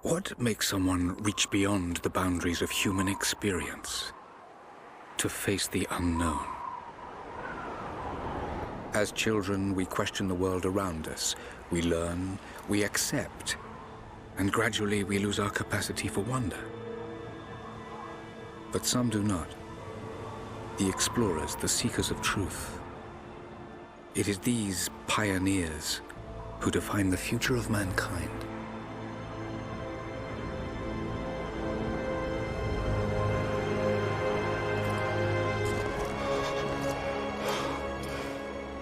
What makes someone reach beyond the boundaries of human experience to face the unknown? As children, we question the world around us. We learn, we accept, and gradually we lose our capacity for wonder. But some do not. The explorers, the seekers of truth. It is these pioneers who define the future of mankind.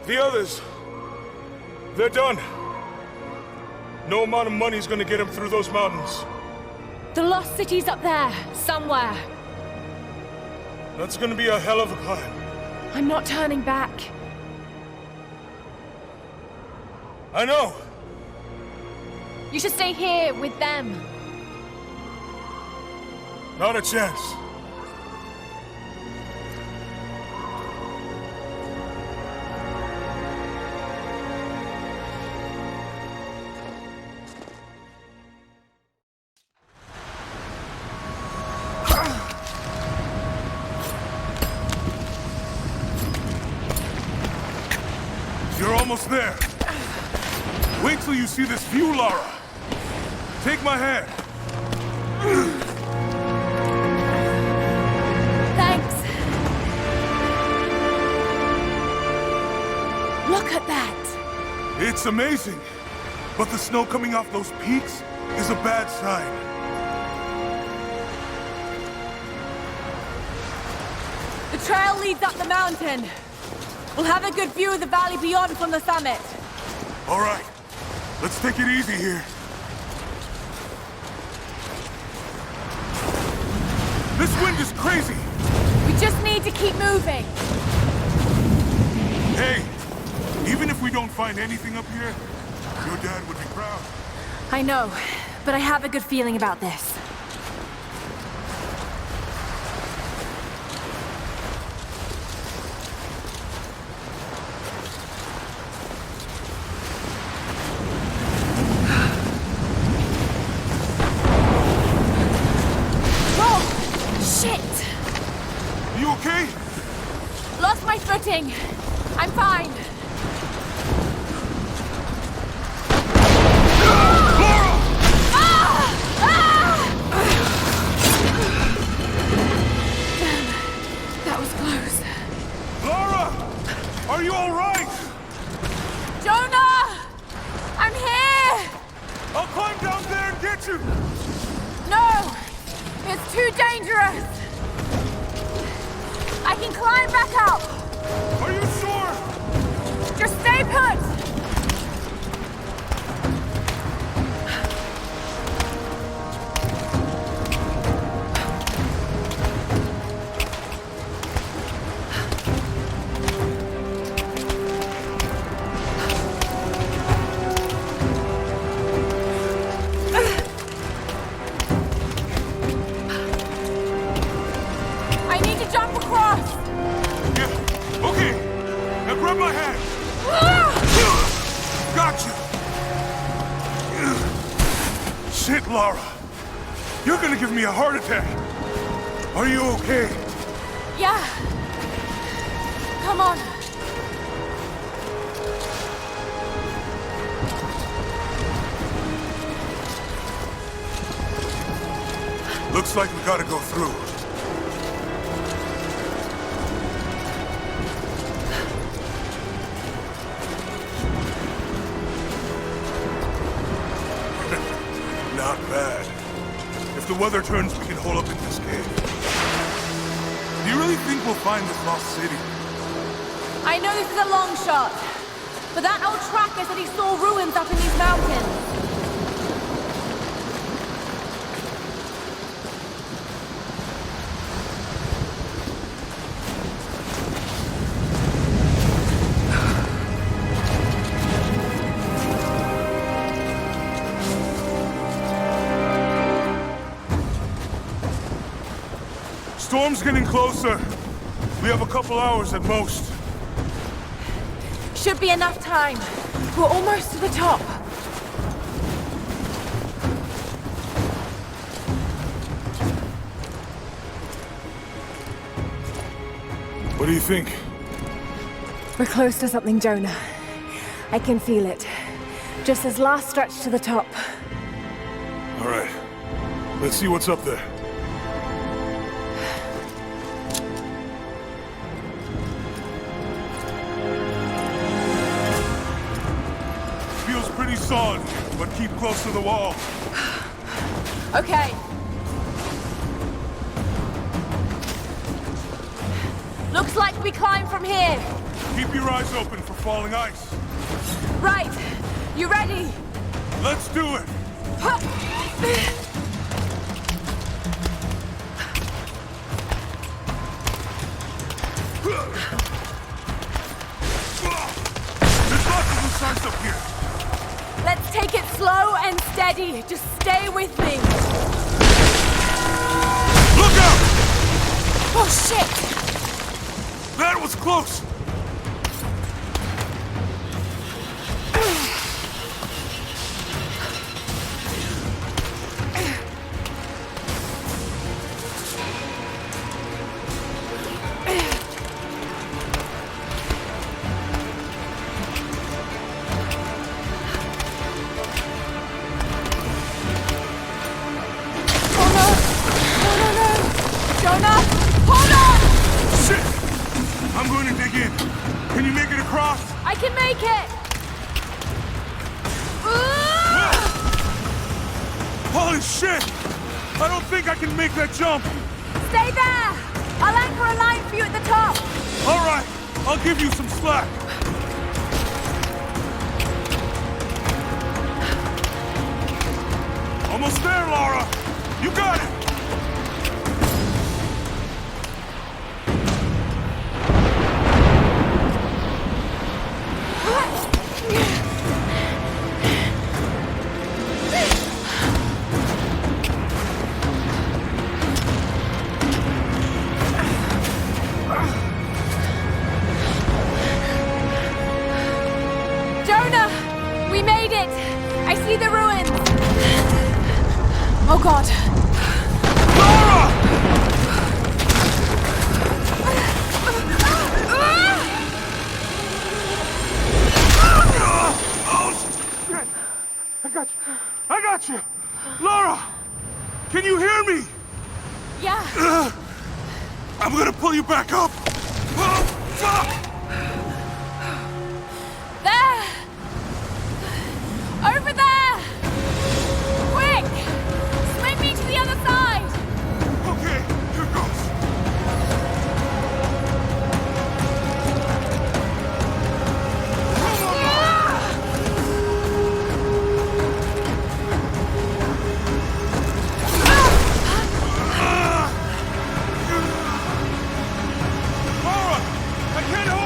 The others, they're done. No amount of money's gonna get them through those mountains. The lost city's up there, somewhere. That's gonna be a hell of a climb. I'm not turning back. I know. You should stay here with them. Not a chance. You're almost there. Wait till you see this view, Lara. Take my hand. Thanks. Look at that. It's amazing. But the snow coming off those peaks is a bad sign. The trail leads up the mountain. We'll have a good view of the valley beyond from the summit. All right. Let's take it easy here. This wind is crazy! We just need to keep moving. Hey! Even if we don't find anything up here, your dad would be proud. I know, but I have a good feeling about this. You okay? Lost my footing. I'm fine. Lara! Damn, that was close. Lara! Are you all right? Jonah! I'm here! I'll climb down there and get you! No! It's too dangerous! I can climb back up! Are you sure? Just stay put! I need to jump across! Yeah, okay. Now grab my hand. Gotcha. Shit, Lara. You're gonna give me a heart attack. Are you okay? Yeah. Come on. Looks like we gotta go through. Not bad. If the weather turns, we can hole up in this cave. Do you really think we'll find this lost city? I know this is a long shot, but that old tracker said he saw ruins up in these mountains. Storm's getting closer. We have a couple hours at most. Should be enough time. We're almost to the top. What do you think? We're close to something, Jonah. I can feel it. Just this last stretch to the top. All right. Let's see what's up there. Feels pretty solid, but keep close to the wall. Okay. Looks like we climb from here. Keep your eyes open for falling ice. Right. You ready? Let's do it! There's lots of loose ice up here. Let's take it slow and steady. Just stay with me. Look out! Oh, shit! That was close! Jonah! Hold on! Shit! I'm going to dig in. Can you make it across? I can make it! Holy shit! I don't think I can make that jump! Stay there! I'll anchor a line for you at the top! Alright, I'll give you some slack. Almost there, Laura! You got it! Jonah! We made it! I see the ruins! Oh god! Laura! Oh, shit! I got you! Laura! Can you hear me? Yeah! I'm gonna pull you back up! Oh, fuck! There! Over there! Quick! Swing me to the other side! Okay, here goes. Laura! I can't hold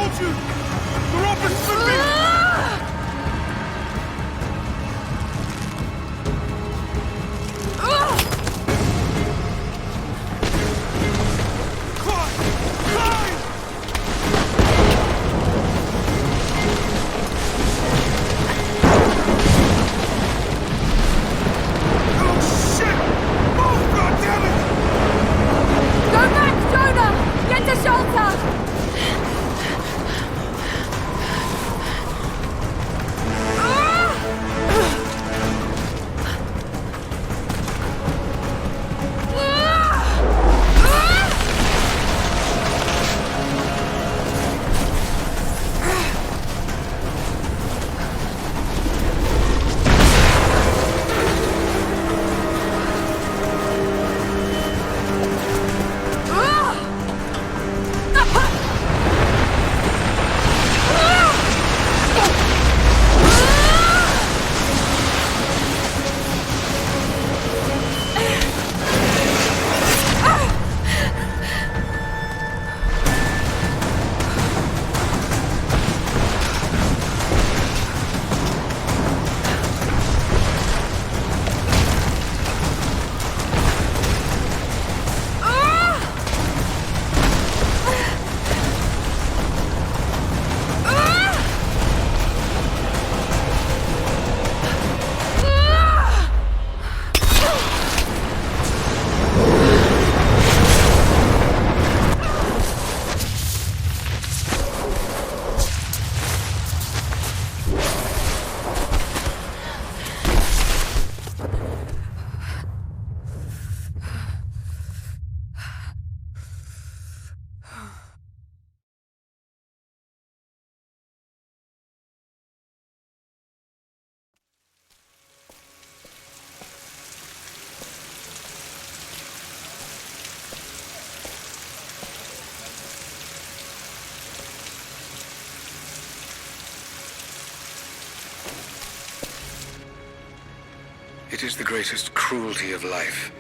It is the greatest cruelty of life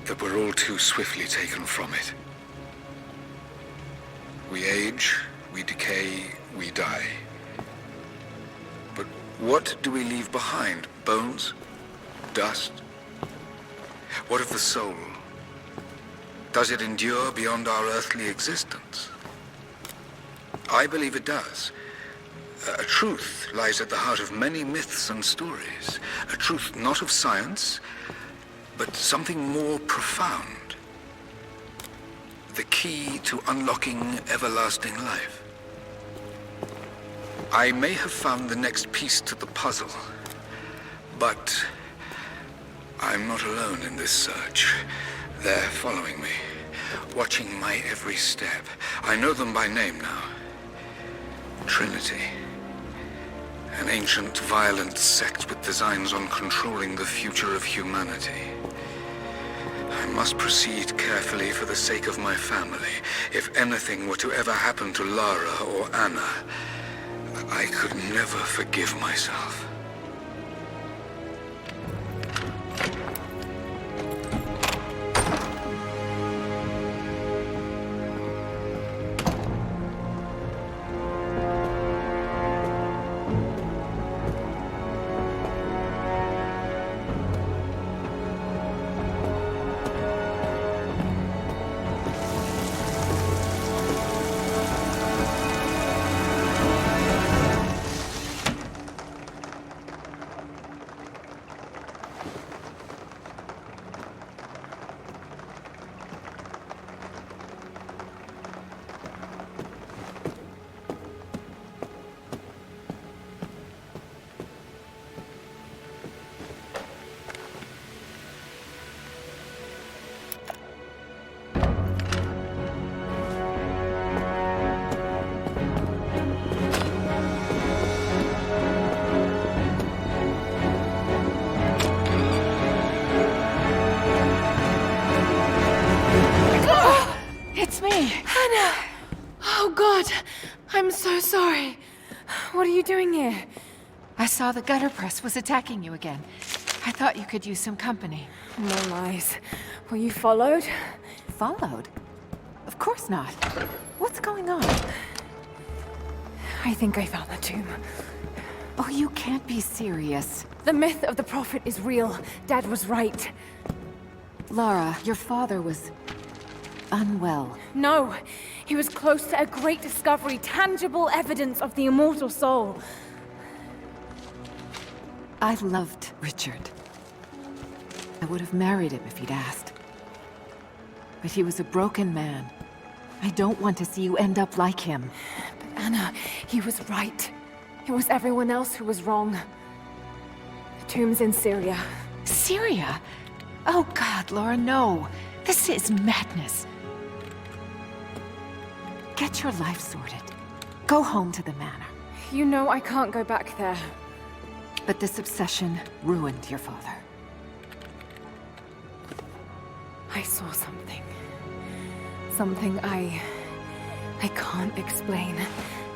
that we're all too swiftly taken from it. We age, we decay, we die. But what do we leave behind? Bones? Dust? What of the soul? Does it endure beyond our earthly existence? I believe it does. A truth lies at the heart of many myths and stories. A truth not of science, but something more profound. The key to unlocking everlasting life. I may have found the next piece to the puzzle, but I'm not alone in this search. They're following me, watching my every step. I know them by name now. Trinity. An ancient, violent sect with designs on controlling the future of humanity. I must proceed carefully for the sake of my family. If anything were to ever happen to Lara or Anna, I could never forgive myself. It's me. Hannah! Oh, God. I'm so sorry. What are you doing here? I saw the gutter press was attacking you again. I thought you could use some company. No lies. Were you followed? Followed? Of course not. What's going on? I think I found the tomb. Oh, you can't be serious. The myth of the Prophet is real. Dad was right. Lara, your father was unwell. No, he was close to a great discovery, tangible evidence of the immortal soul. I loved Richard. I would have married him if he'd asked. But he was a broken man. I don't want to see you end up like him. But Anna, he was right. It was everyone else who was wrong. The tomb's in Syria. Syria? Oh God, Laura, no. This is madness. Get your life sorted. Go home to the manor. You know I can't go back there. But this obsession ruined your father. I saw something. Something I can't explain.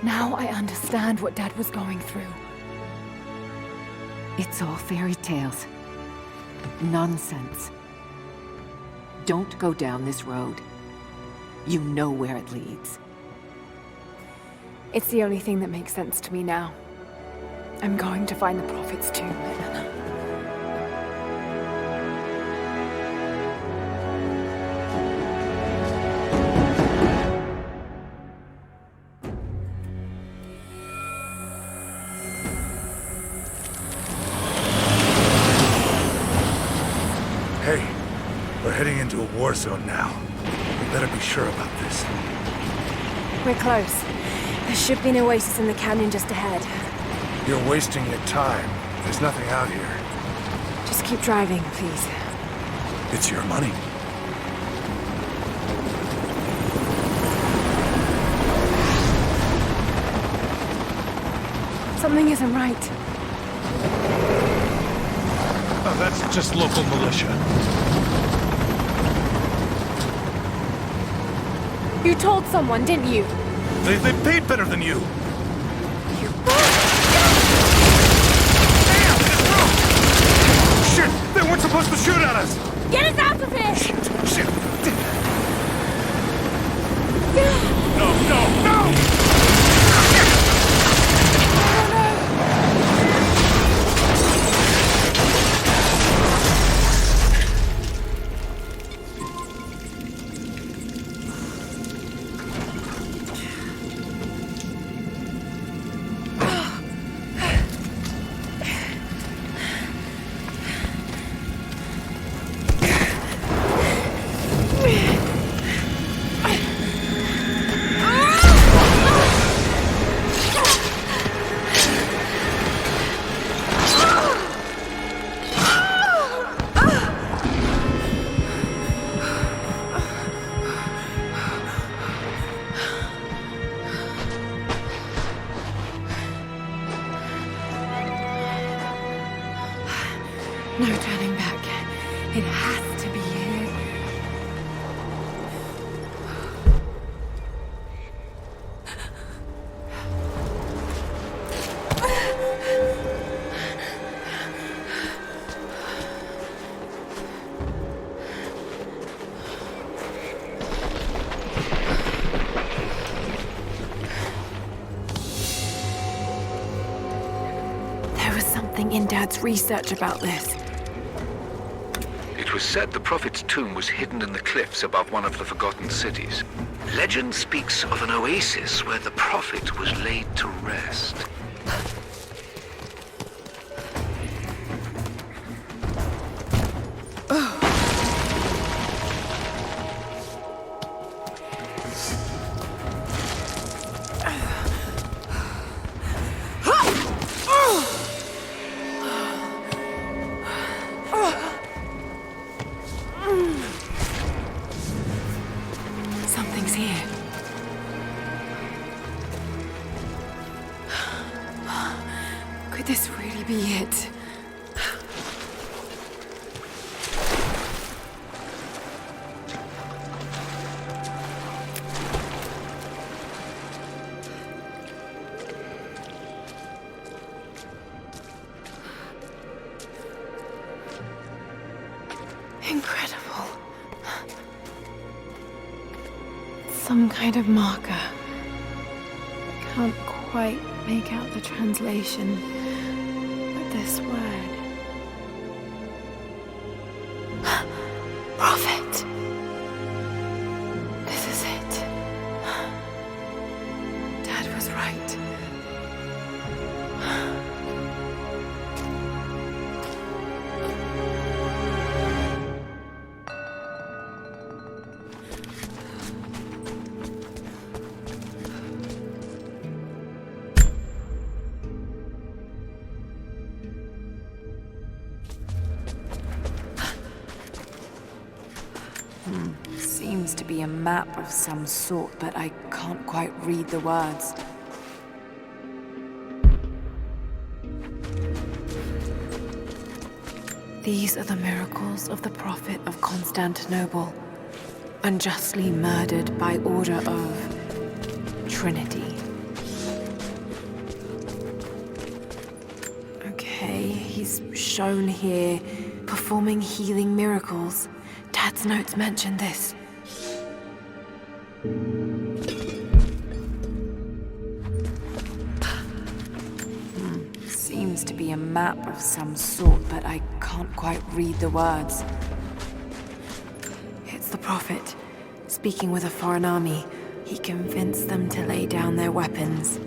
Now I understand what Dad was going through. It's all fairy tales. Nonsense. Don't go down this road. You know where it leads. It's the only thing that makes sense to me now. I'm going to find the Prophet's tomb, Anna. Hey, we're heading into a war zone now. We better be sure about this. We're close. There should be an oasis in the canyon just ahead. You're wasting your time. There's nothing out here. Just keep driving, please. It's your money. Something isn't right. Oh, that's just local militia. You told someone, didn't you? They paid better than you. You... Damn, this road! Shit! No turning back. It has to be here. There was something in Dad's research about this. It was said the Prophet's tomb was hidden in the cliffs above one of the forgotten cities. Legend speaks of an oasis where the Prophet was laid to rest. Something's here. Could this really be it? Incredible. Some kind of marker. I can't quite make out the translation, but this word. Prophet. This is it. Dad was right. Seems to be a map of some sort, but I can't quite read the words. These are the miracles of the Prophet of Constantinople, unjustly murdered by order of Trinity. Okay, he's shown here performing healing miracles. Dad's notes mention this. Seems to be a map of some sort, but I can't quite read the words. It's the Prophet, speaking with a foreign army. He convinced them to lay down their weapons.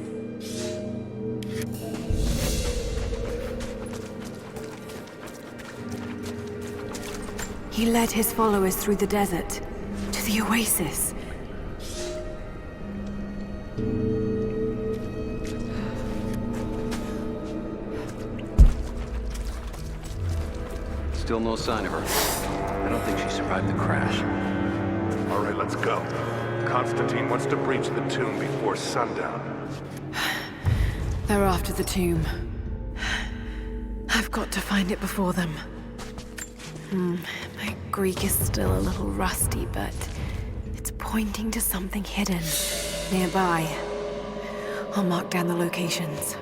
He led his followers through the desert, to the oasis. Still no sign of her. I don't think she survived the crash. All right, let's go. Constantine wants to breach the tomb before sundown. They're after the tomb. I've got to find it before them. My Greek is still a little rusty, but it's pointing to something hidden nearby. I'll mark down the locations.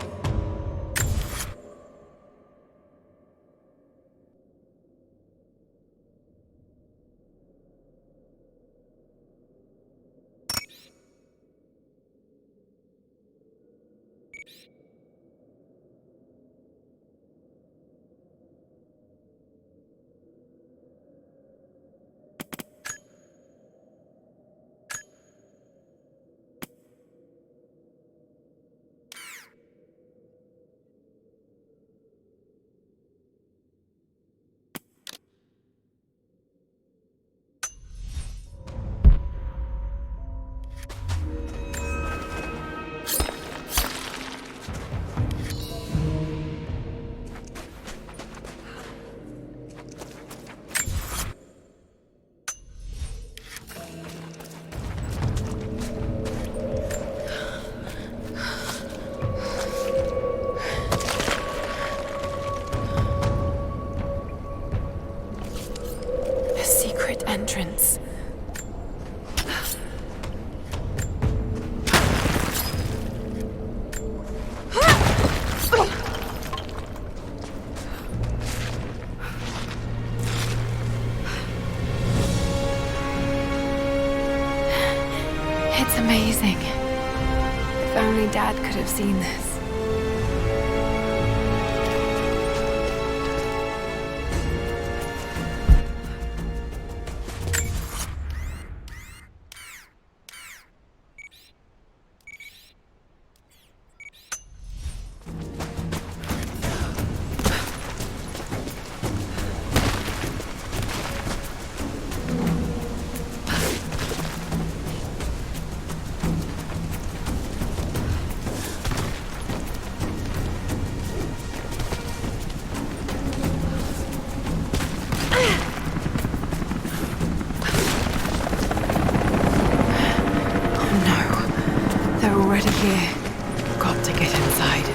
Dad could have seen this. Already here. Got to get inside.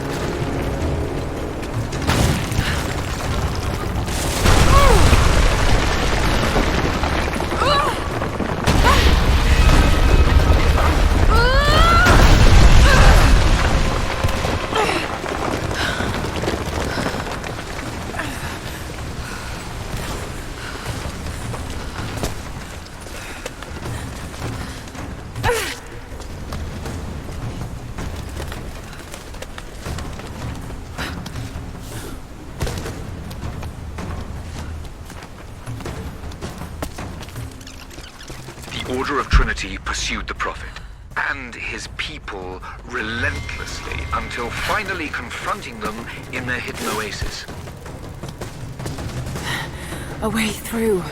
The Order of Trinity pursued the Prophet and his people relentlessly until finally confronting them in their hidden oasis. A way through.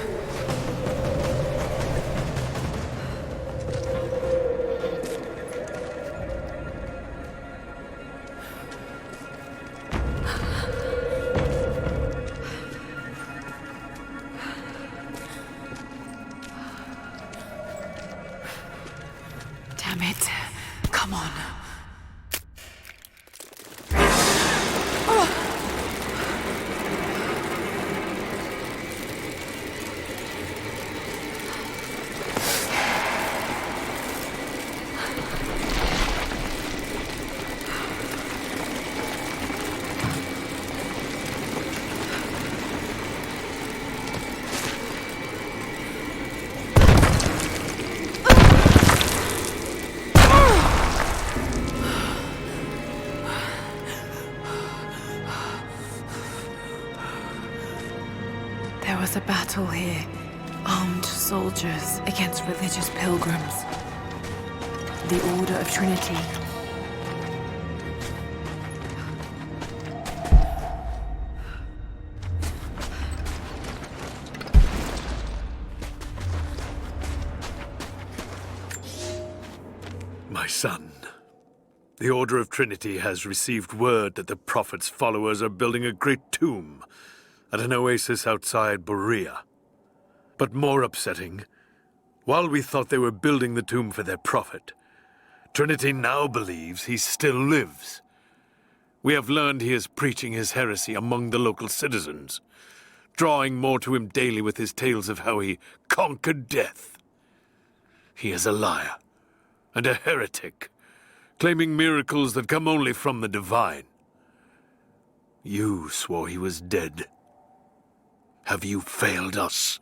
Damn it. Come on. There was a battle here. Armed soldiers against religious pilgrims. The Order of Trinity. My son, the Order of Trinity has received word that the Prophet's followers are building a great tomb at an oasis outside Berea. But more upsetting, while we thought they were building the tomb for their Prophet, Trinity now believes he still lives. We have learned he is preaching his heresy among the local citizens, drawing more to him daily with his tales of how he conquered death. He is a liar and a heretic, claiming miracles that come only from the divine. You swore he was dead. Have you failed us?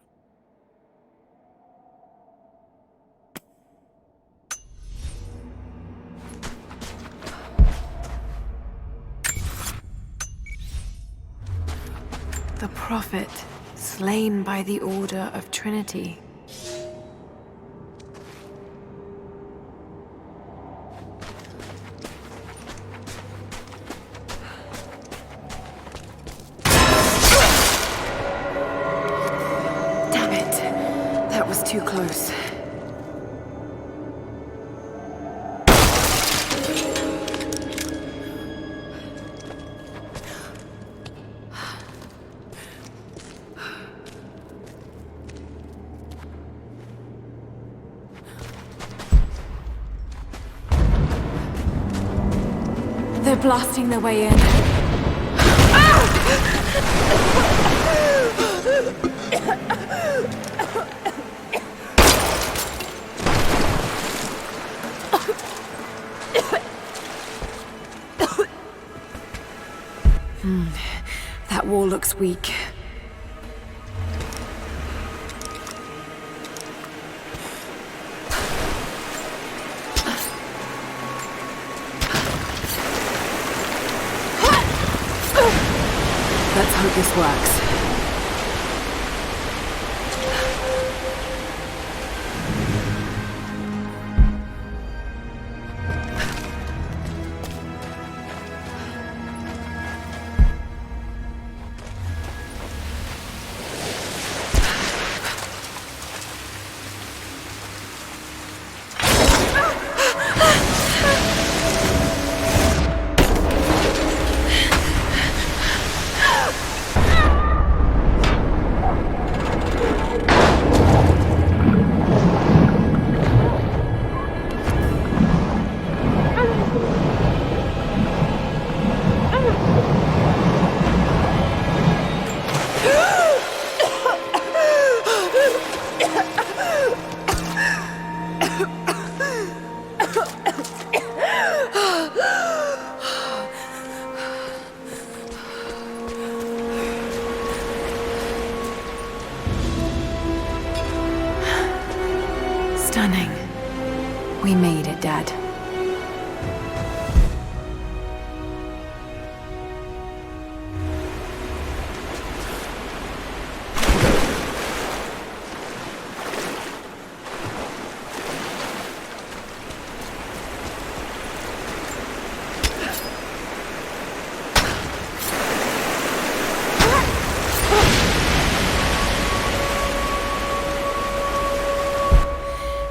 The Prophet, slain by the Order of Trinity. Damn it. That was too close. They're blasting their way in. That wall looks weak. hope this works. Stunning. We made it, Dad.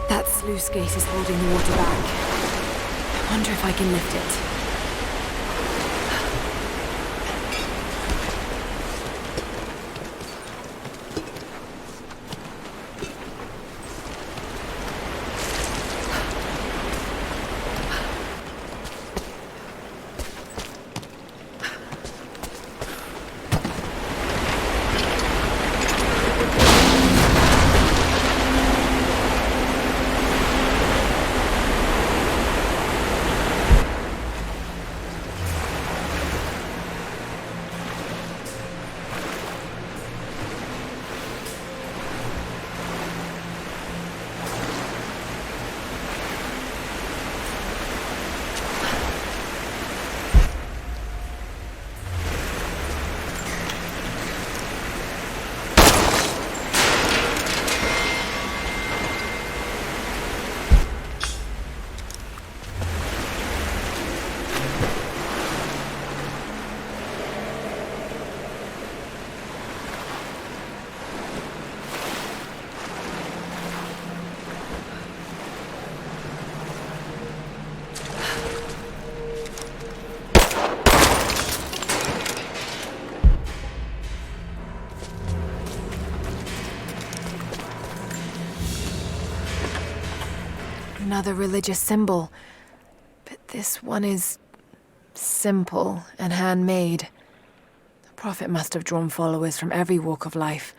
That sluice gate is holding the water back. I wonder if I can lift it. Another religious symbol, but this one is simple and handmade. The Prophet must have drawn followers from every walk of life.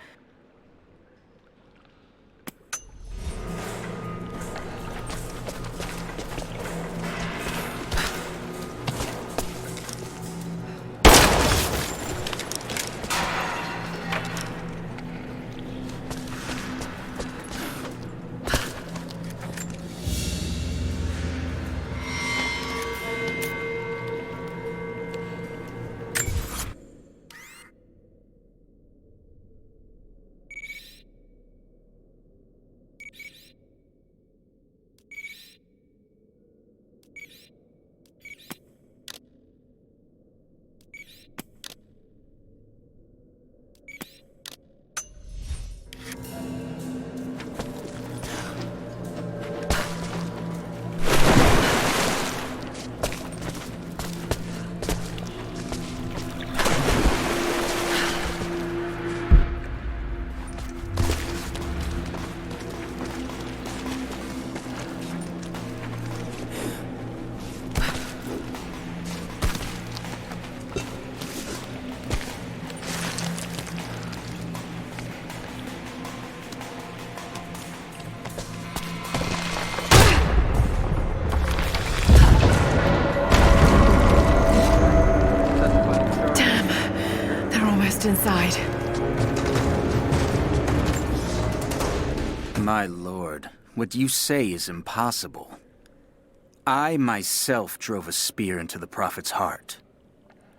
Inside. My lord, what you say is impossible. I myself drove a spear into the Prophet's heart.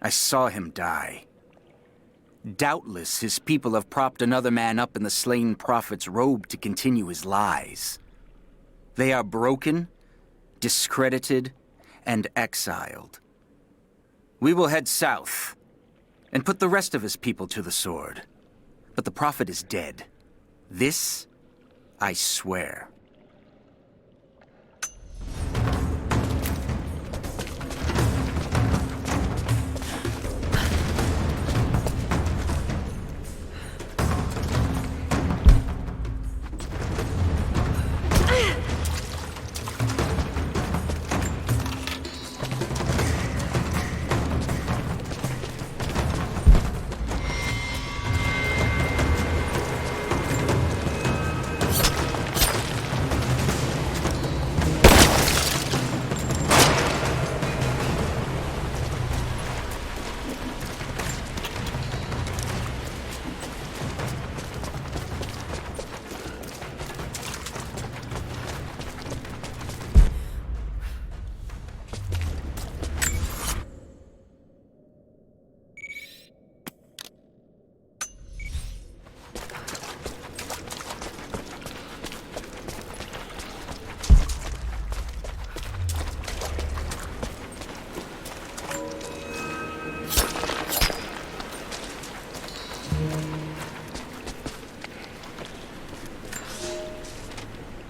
I saw him die. Doubtless his people have propped another man up in the slain prophet's robe to continue his lies. They are broken, discredited, and exiled. We will head south and put the rest of his people to the sword. But the prophet is dead. This, I swear.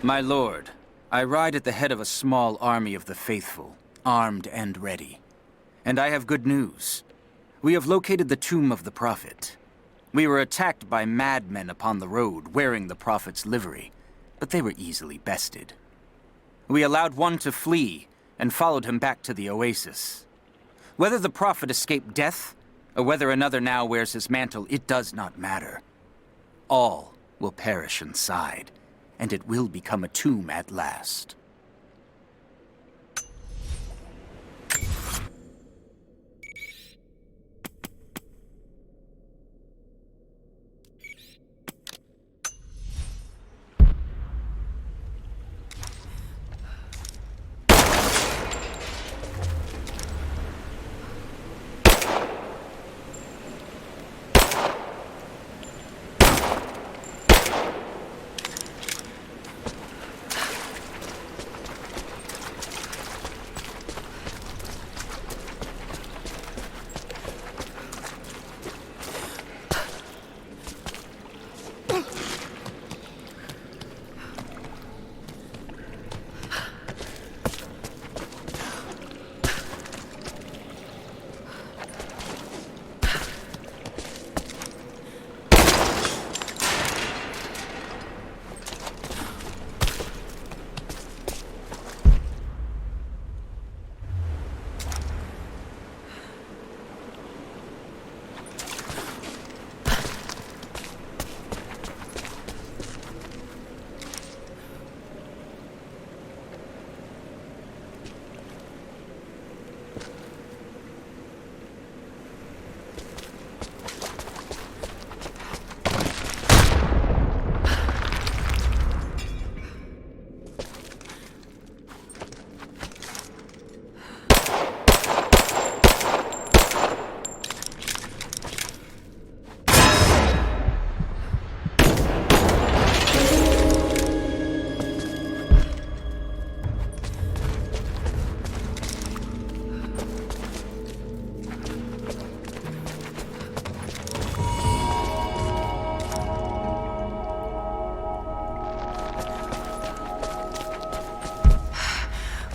My lord, I ride at the head of a small army of the faithful, armed and ready. And I have good news. We have located the tomb of the prophet. We were attacked by madmen upon the road wearing the prophet's livery, but they were easily bested. We allowed one to flee and followed him back to the oasis. Whether the prophet escaped death, or whether another now wears his mantle, it does not matter. All will perish inside, and it will become a tomb at last.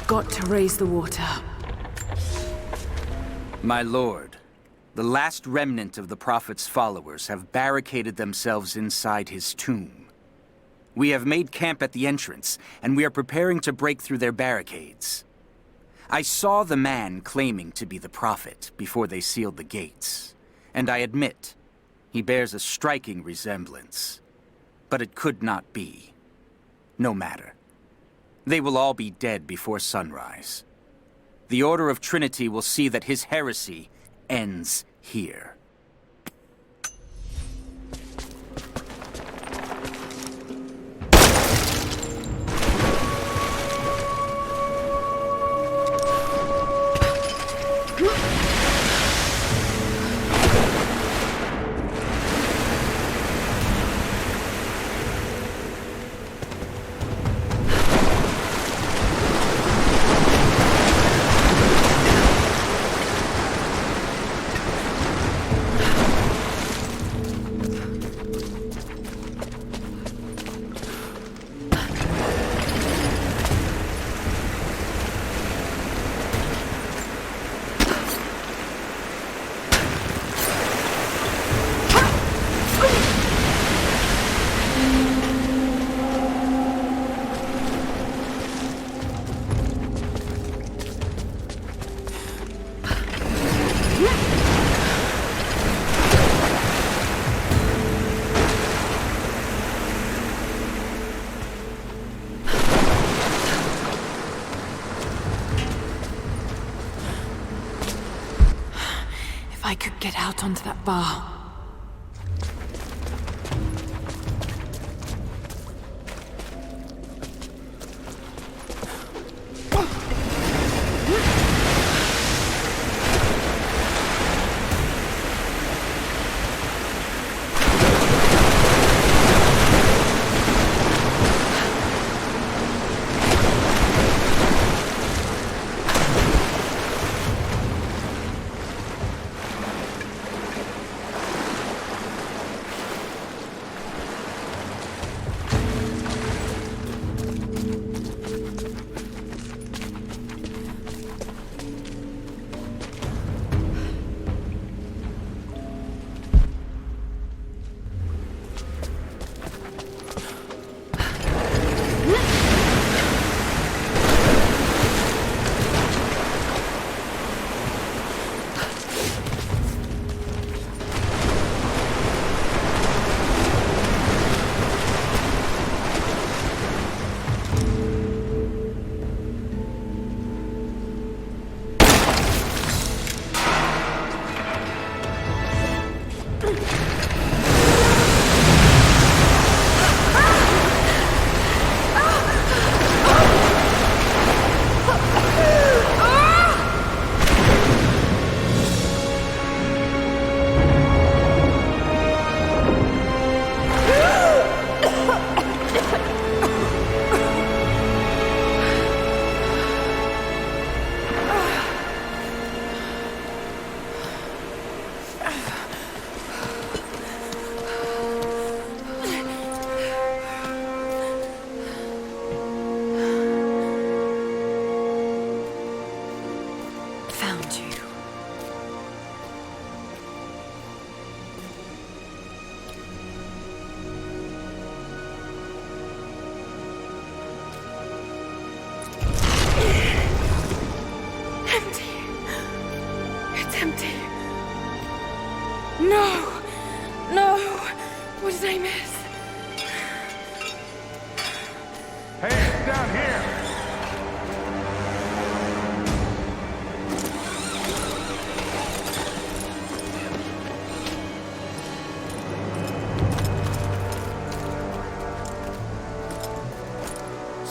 Got to raise the water. My lord, the last remnant of the prophet's followers have barricaded themselves inside his tomb. We have made camp at the entrance, and we are preparing to break through their barricades. I saw the man claiming to be the prophet before they sealed the gates, and I admit, he bears a striking resemblance. But it could not be. No matter. They will all be dead before sunrise. The Order of Trinity will see that his heresy ends here. I could get out onto that bar.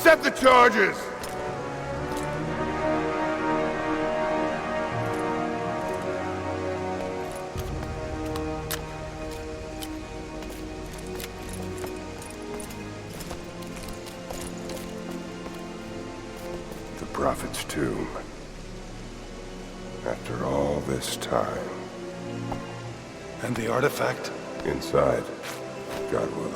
Set the charges! The Prophet's tomb. After all this time. And the artifact? Inside, God willing.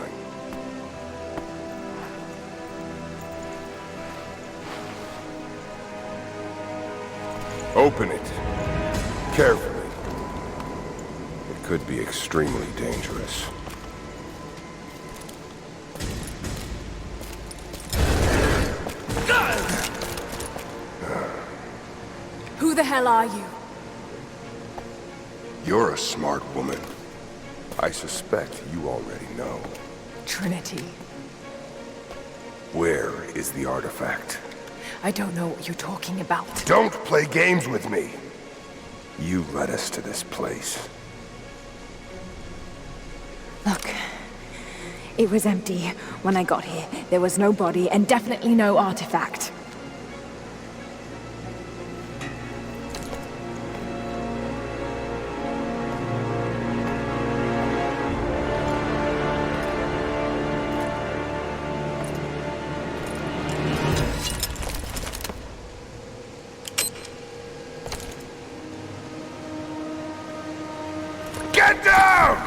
Open it. Carefully. It could be extremely dangerous. Who the hell are you? You're a smart woman. I suspect you already know. Trinity. Where is the artifact? I don't know what you're talking about. Don't play games with me! You led us to this place. Look, it was empty when I got here. There was no body and definitely no artifact. Get down!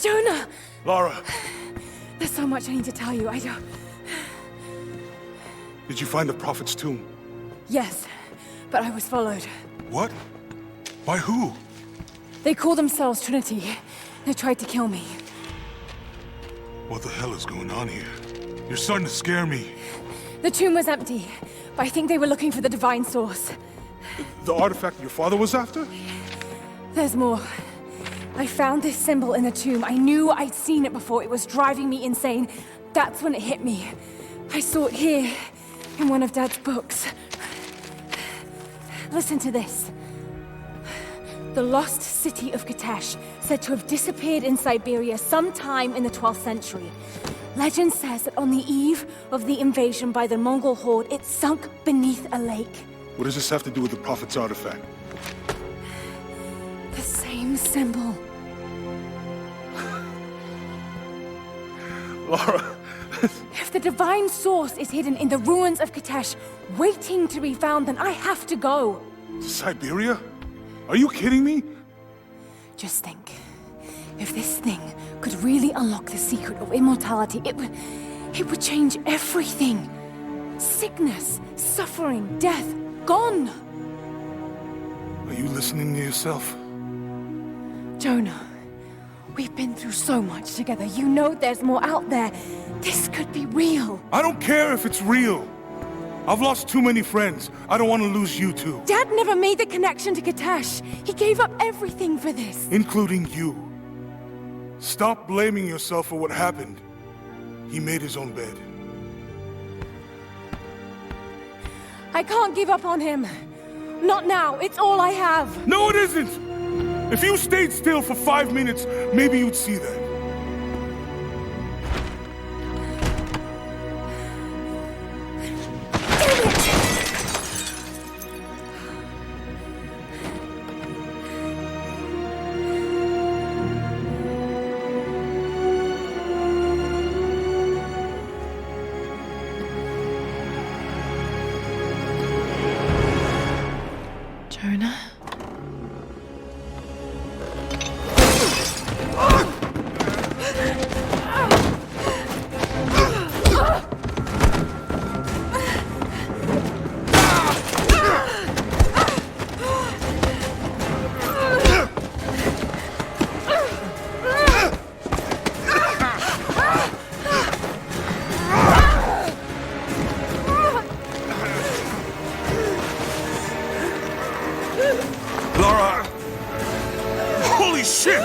Jonah! Lara, There's so much I need to tell you. I don't... did you find the Prophet's tomb? Yes, but I was followed. What? By who? They call themselves Trinity. They tried to kill me. What the hell is going on here? You're starting to scare me. The tomb was empty, but I think they were looking for the divine source. The artifact your father was after? There's more. I found this symbol in the tomb. I knew I'd seen it before. It was driving me insane. That's when it hit me. I saw it here, in one of Dad's books. Listen to this. The lost city of Katesh, said to have disappeared in Siberia sometime in the 12th century. Legend says that on the eve of the invasion by the Mongol horde, it sunk beneath a lake. What does this have to do with the Prophet's artifact? The same symbol. Lara, If the divine source is hidden in the ruins of Katesh, waiting to be found, then I have to go. to Siberia? Are you kidding me? Just think. If this thing could really unlock the secret of immortality, it would change everything. Sickness, suffering, death, gone. Are you listening to yourself? Jonah, we've been through so much together. You know there's more out there. This could be real. I don't care if it's real. I've lost too many friends. I don't want to lose you too. Dad never made the connection to Katesh. He gave up everything for this. Including you. Stop blaming yourself for what happened. He made his own bed. I can't give up on him. Not now. It's all I have. No, it isn't! If you stayed still for 5 minutes, maybe you'd see that. Jonah? Lara! Holy shit!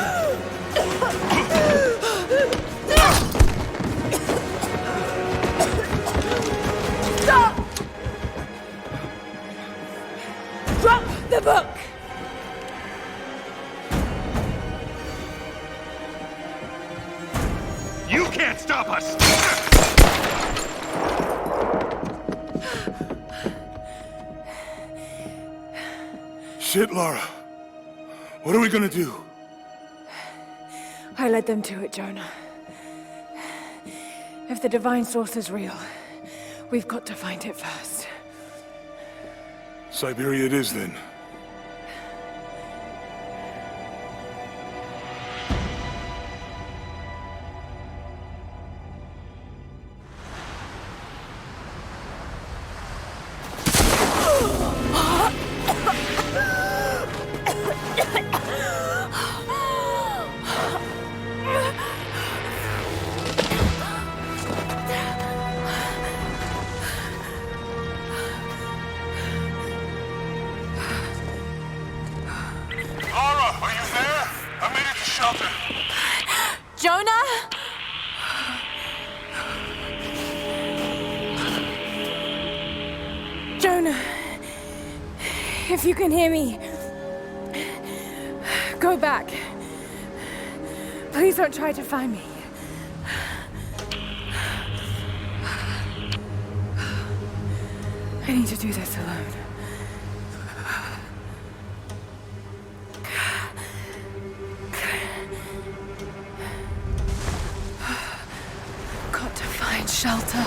Stop! Drop the book! You can't stop us! Shit, Lara. What are we gonna do? I led them to it, Jonah. If the divine source is real, we've got to find it first. Siberia it is, then. Lara, are you there? I made it to shelter. Jonah? Jonah, if you can hear me, go back. Please don't try to find me. I need to do this alone. Got to find shelter.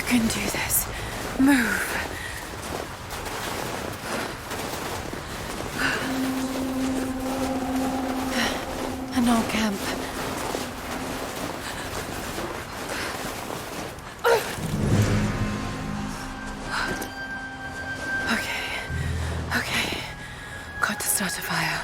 can do this. Move. An old camp. Okay. Got to start a fire.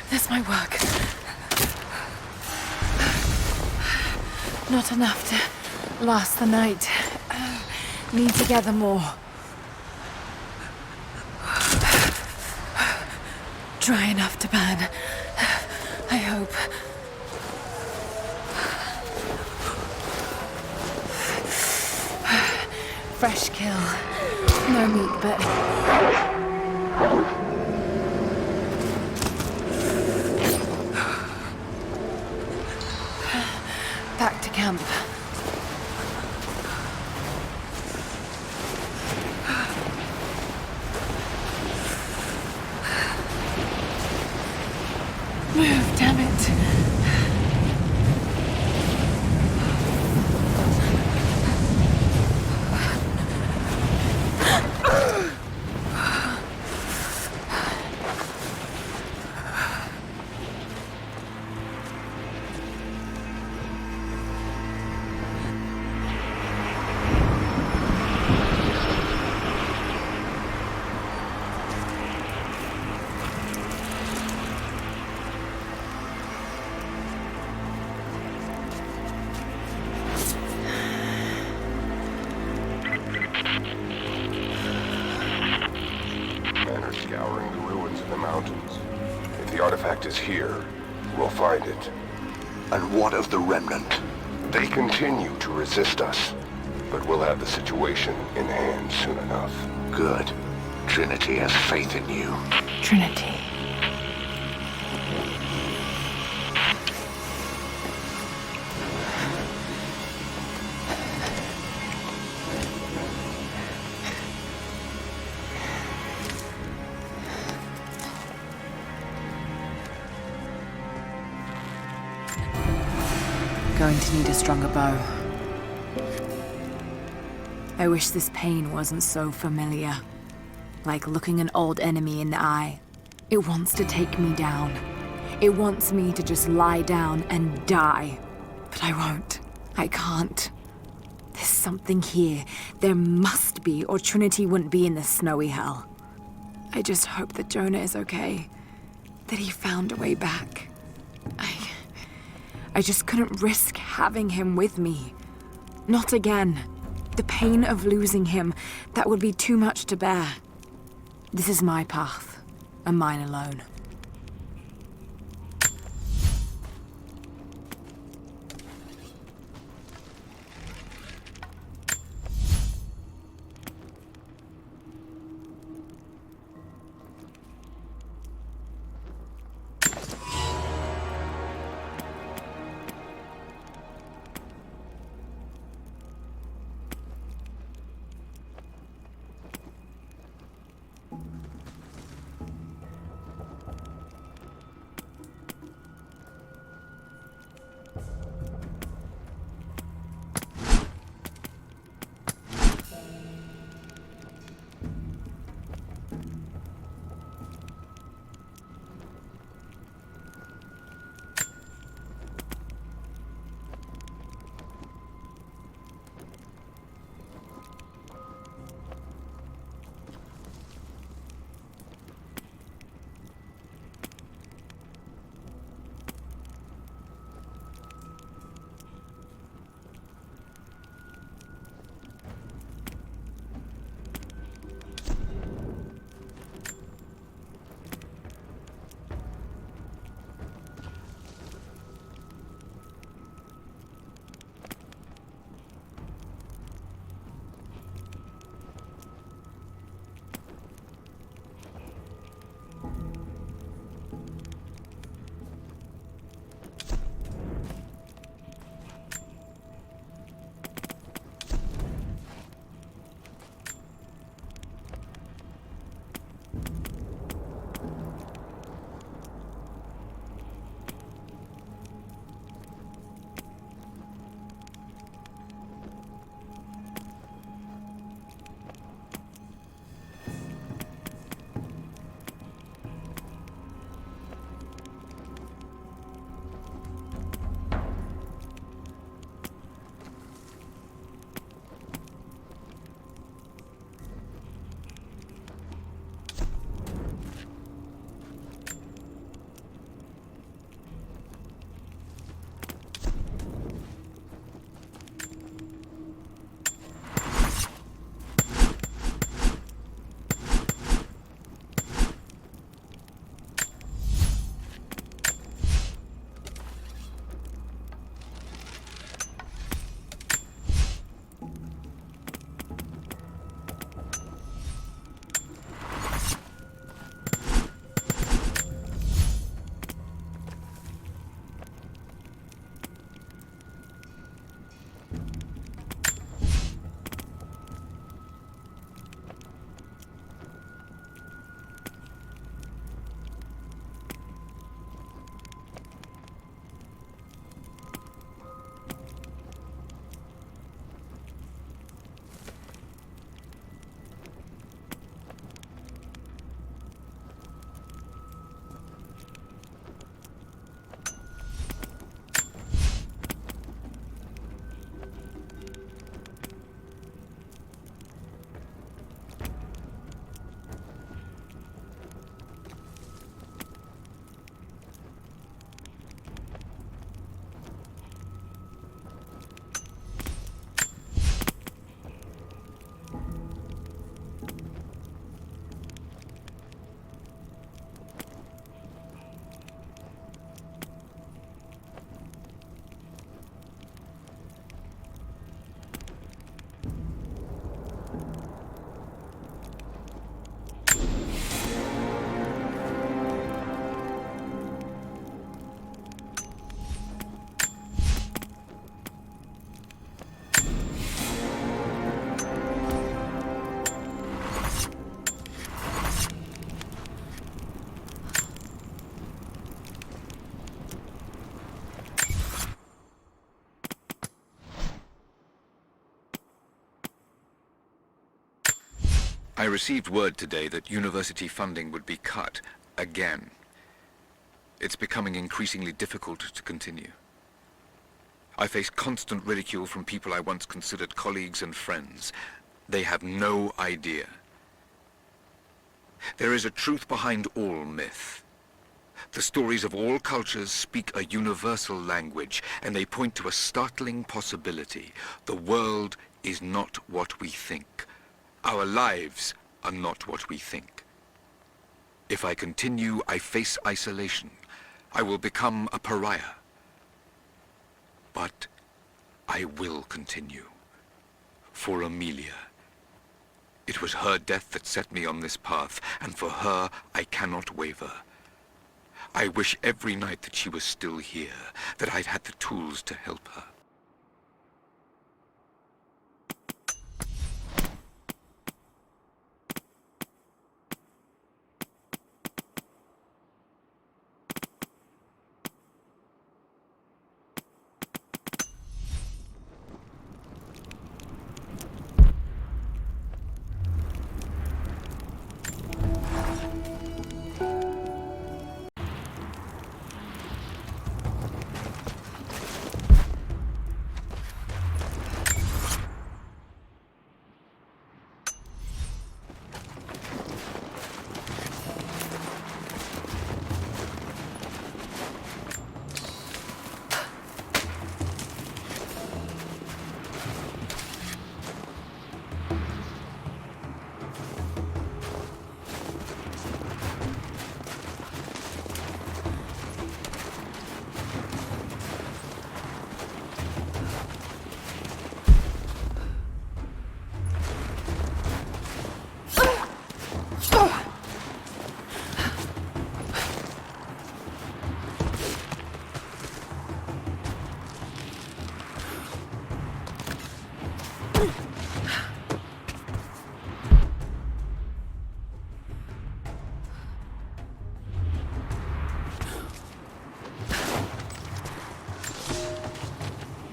This might work. Not enough to last the night. Need to gather more. Dry enough to burn. I hope. Fresh kill. No meat, but... Back to camp. Move, damn it. Men are scouring the ruins in the mountains. If the artifact is here, we'll find it. And what of the remnant? They continue to resist us, but we'll have the situation in hand soon enough. Good. Trinity has faith in you. Trinity. Going to need a stronger bow. I wish this pain wasn't so familiar. Like looking an old enemy in the eye. It wants to take me down. It wants me to just lie down and die. But I won't. I can't. There's something here. There must be, or Trinity wouldn't be in this snowy hell. I just hope that Jonah is okay. That he found a way back. I just couldn't risk having him with me. Not again. The pain of losing him, that would be too much to bear. This is my path, and mine alone. I received word today that university funding would be cut again. It's becoming increasingly difficult to continue. I face constant ridicule from people I once considered colleagues and friends. They have no idea. There is a truth behind all myth. The stories of all cultures speak a universal language, and they point to a startling possibility. The world is not what we think. Our lives are not what we think. If I continue, I face isolation. I will become a pariah. But I will continue. For Amelia. It was her death that set me on this path, and for her, I cannot waver. I wish every night that she was still here, that I'd had the tools to help her.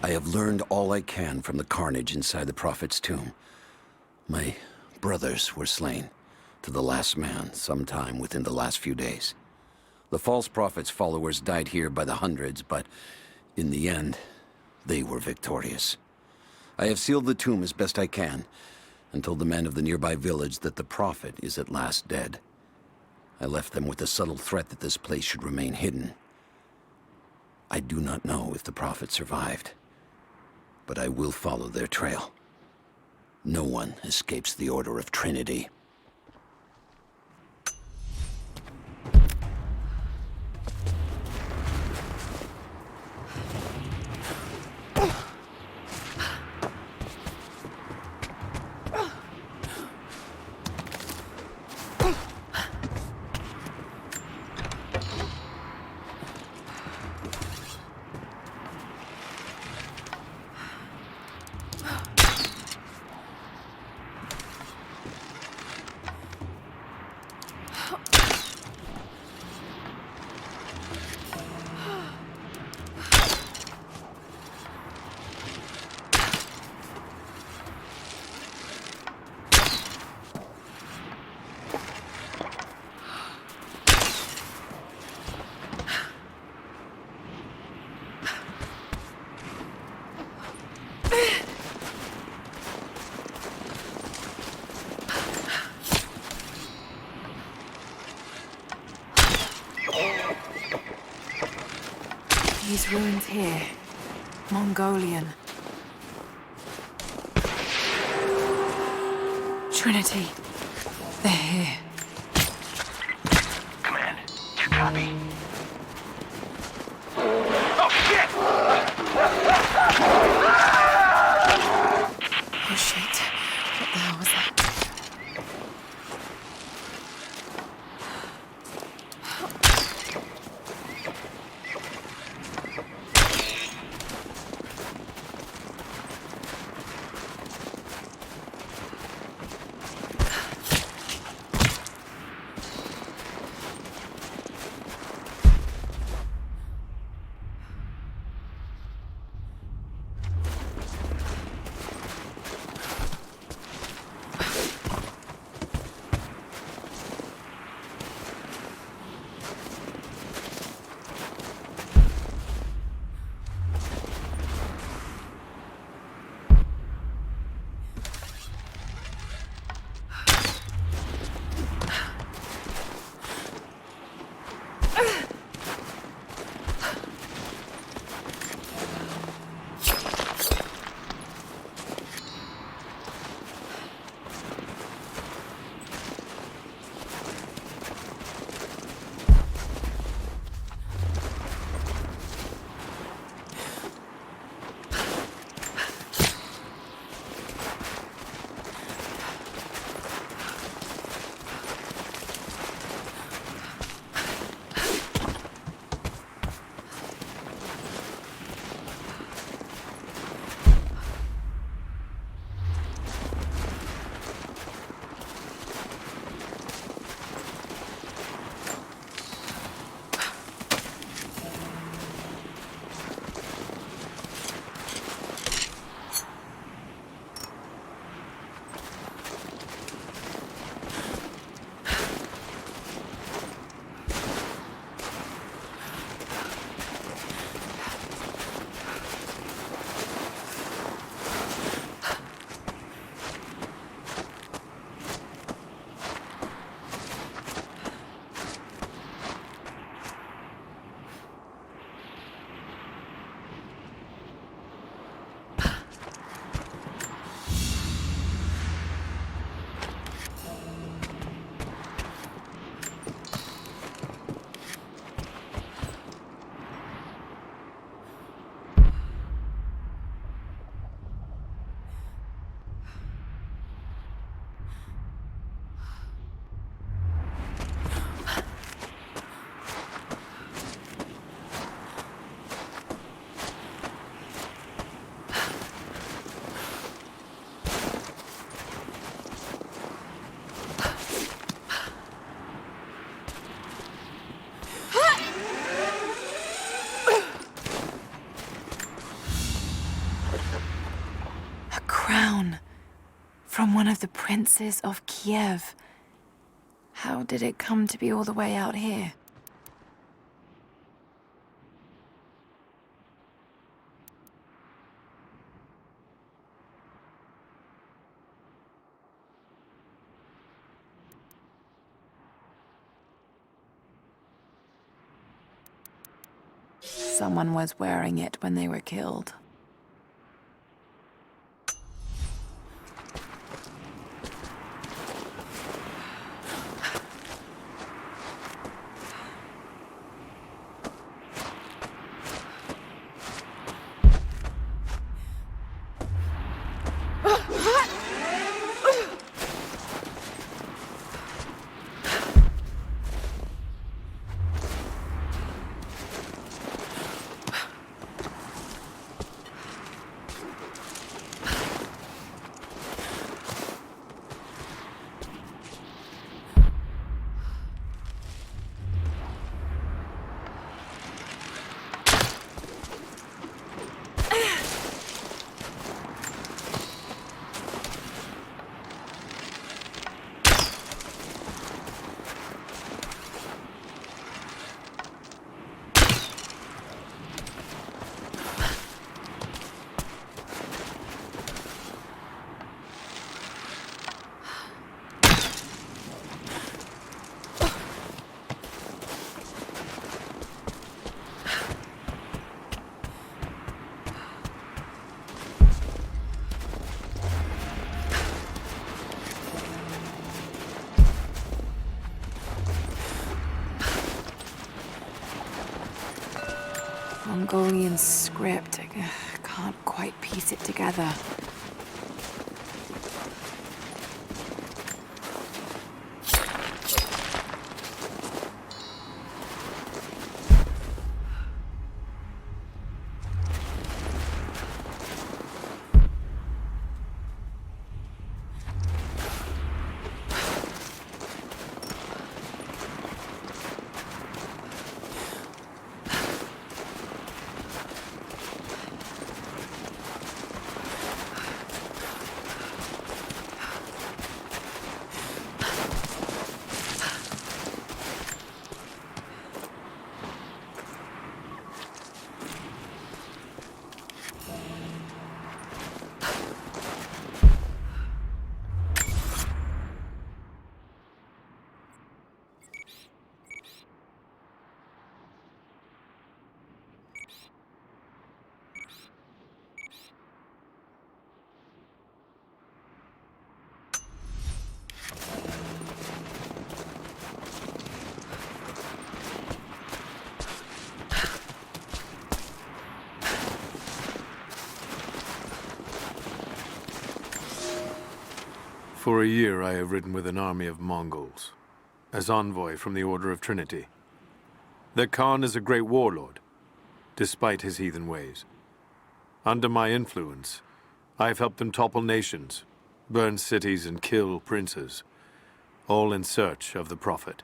I have learned all I can from the carnage inside the Prophet's tomb. My brothers were slain, to the last man, sometime within the last few days. The false Prophet's followers died here by the hundreds, but in the end, they were victorious. I have sealed the tomb as best I can, and told the men of the nearby village that the Prophet is at last dead. I left them with the subtle threat that this place should remain hidden. I do not know if the Prophet survived, but I will follow their trail. No one escapes the Order of Trinity. These ruins here, Mongolian. Trinity, they're here. Command, do you copy? Oh, shit! Oh shit, what the hell was that? of the princes of Kiev. How did it come to be all the way out here? Someone was wearing it when they were killed. Mongolian script. I can't quite piece it together. For a year I have ridden with an army of Mongols, as envoy from the Order of Trinity. Their Khan is a great warlord, despite his heathen ways. Under my influence, I have helped them topple nations, burn cities and kill princes, all in search of the Prophet.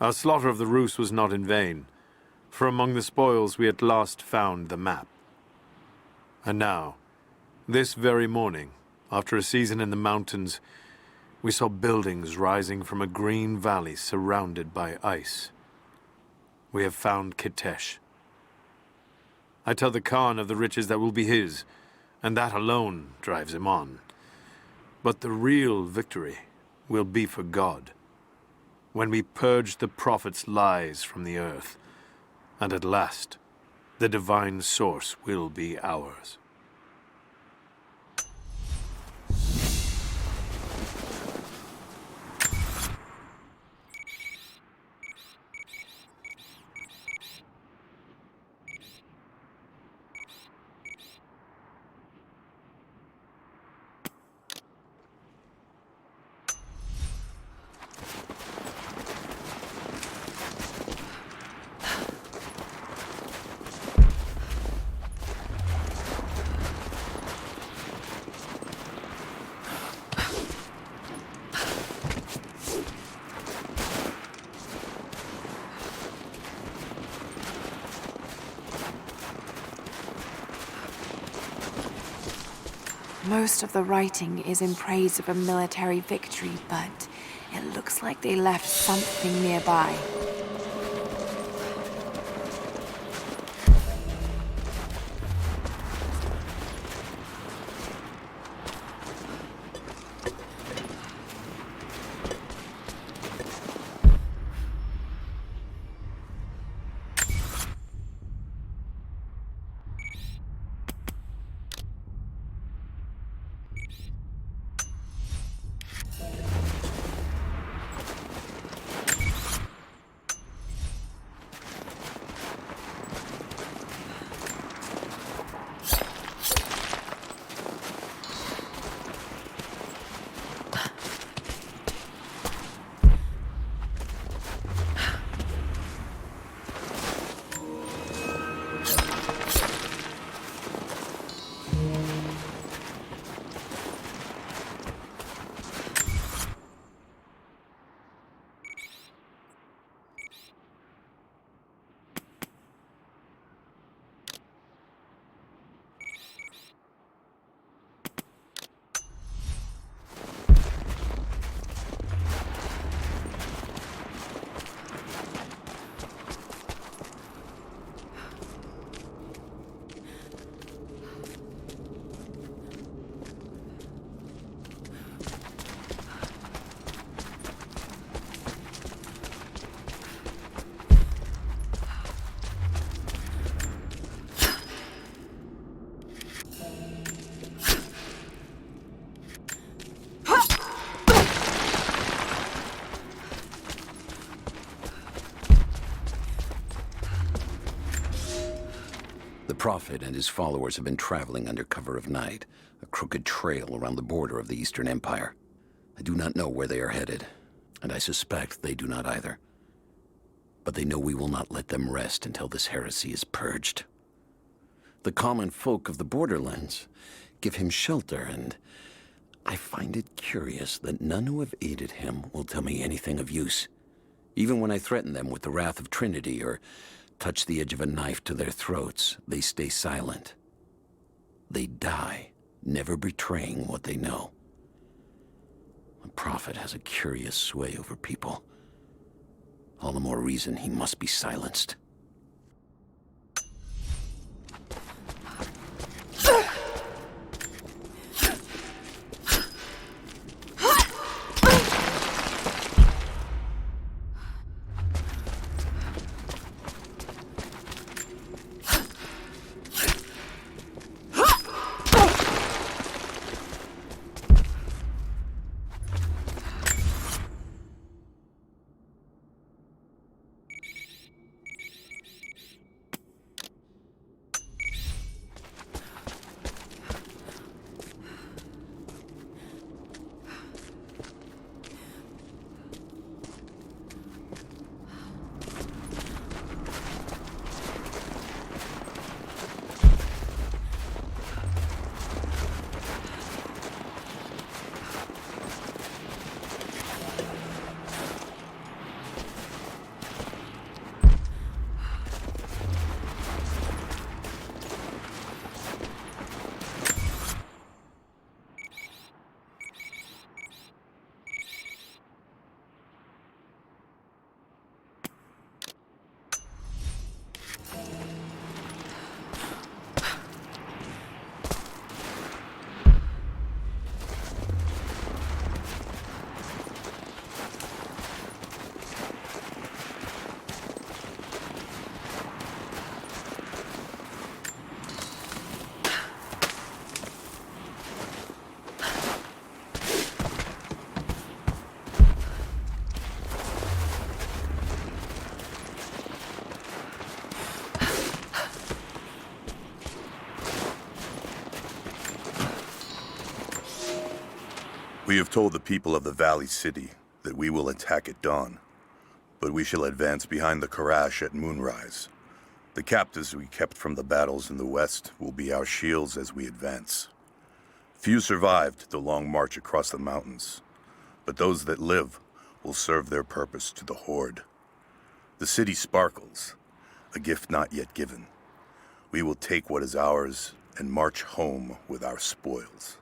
Our slaughter of the Rus was not in vain, for among the spoils we at last found the map. And now, this very morning, after a season in the mountains, we saw buildings rising from a green valley surrounded by ice. We have found Kitesh. I tell the Khan of the riches that will be his, and that alone drives him on. But the real victory will be for God, when we purge the Prophet's lies from the earth, and at last, the divine source will be ours. Most of the writing is in praise of a military victory, but it looks like they left something nearby. The Prophet and his followers have been traveling under cover of night, a crooked trail around the border of the Eastern Empire. I do not know where they are headed, and I suspect they do not either. But they know we will not let them rest until this heresy is purged. The common folk of the borderlands give him shelter, and I find it curious that none who have aided him will tell me anything of use. Even when I threaten them with the wrath of Trinity or touch the edge of a knife to their throats, they stay silent. They die, never betraying what they know. The Prophet has a curious sway over people. All the more reason he must be silenced. We have told the people of the Valley City that we will attack at dawn, but we shall advance behind the Karash at moonrise. The captives we kept from the battles in the west will be our shields as we advance. Few survived the long march across the mountains, but those that live will serve their purpose to the Horde. The city sparkles, a gift not yet given. We will take what is ours and march home with our spoils.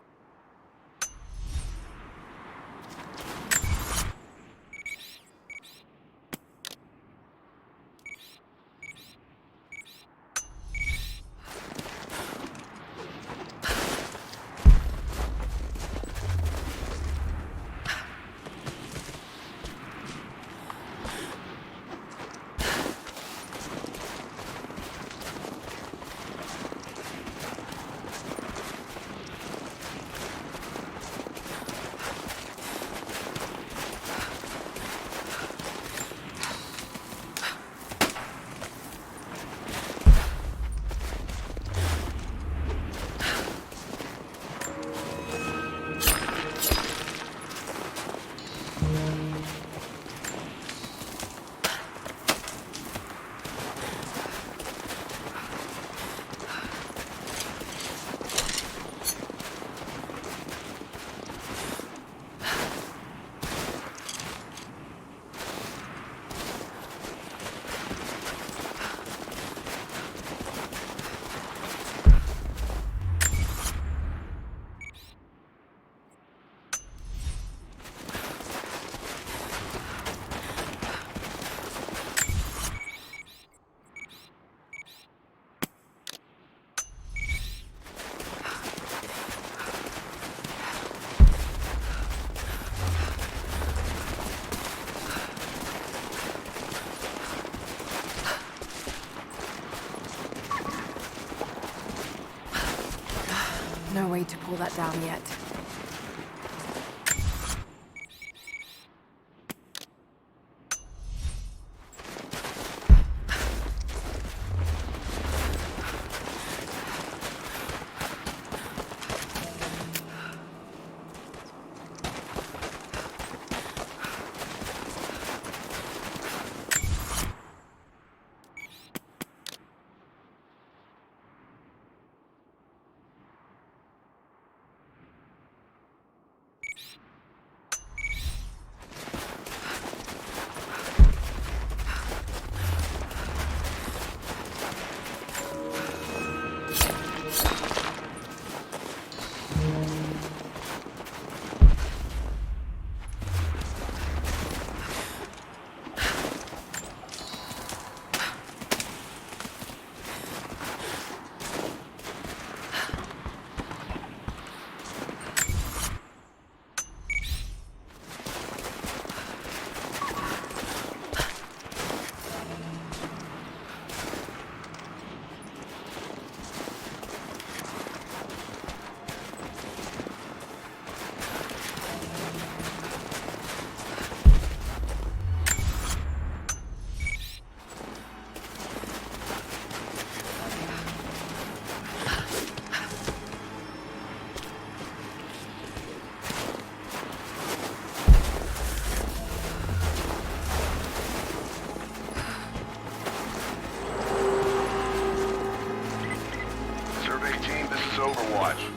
to pull that down yet.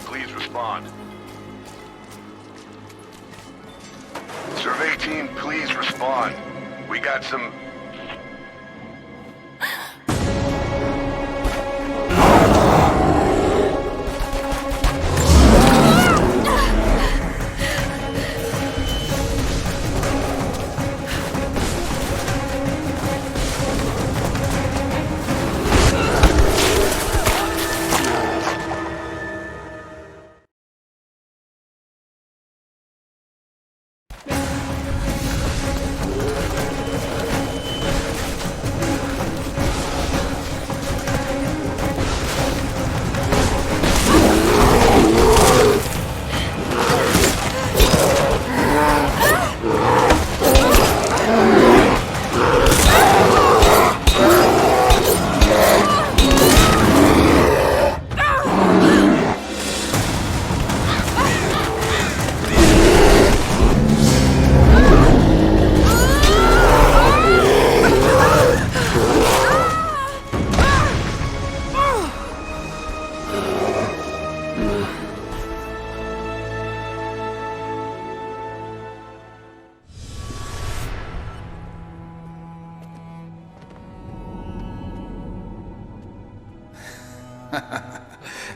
Please respond. Survey team, please respond. We got some...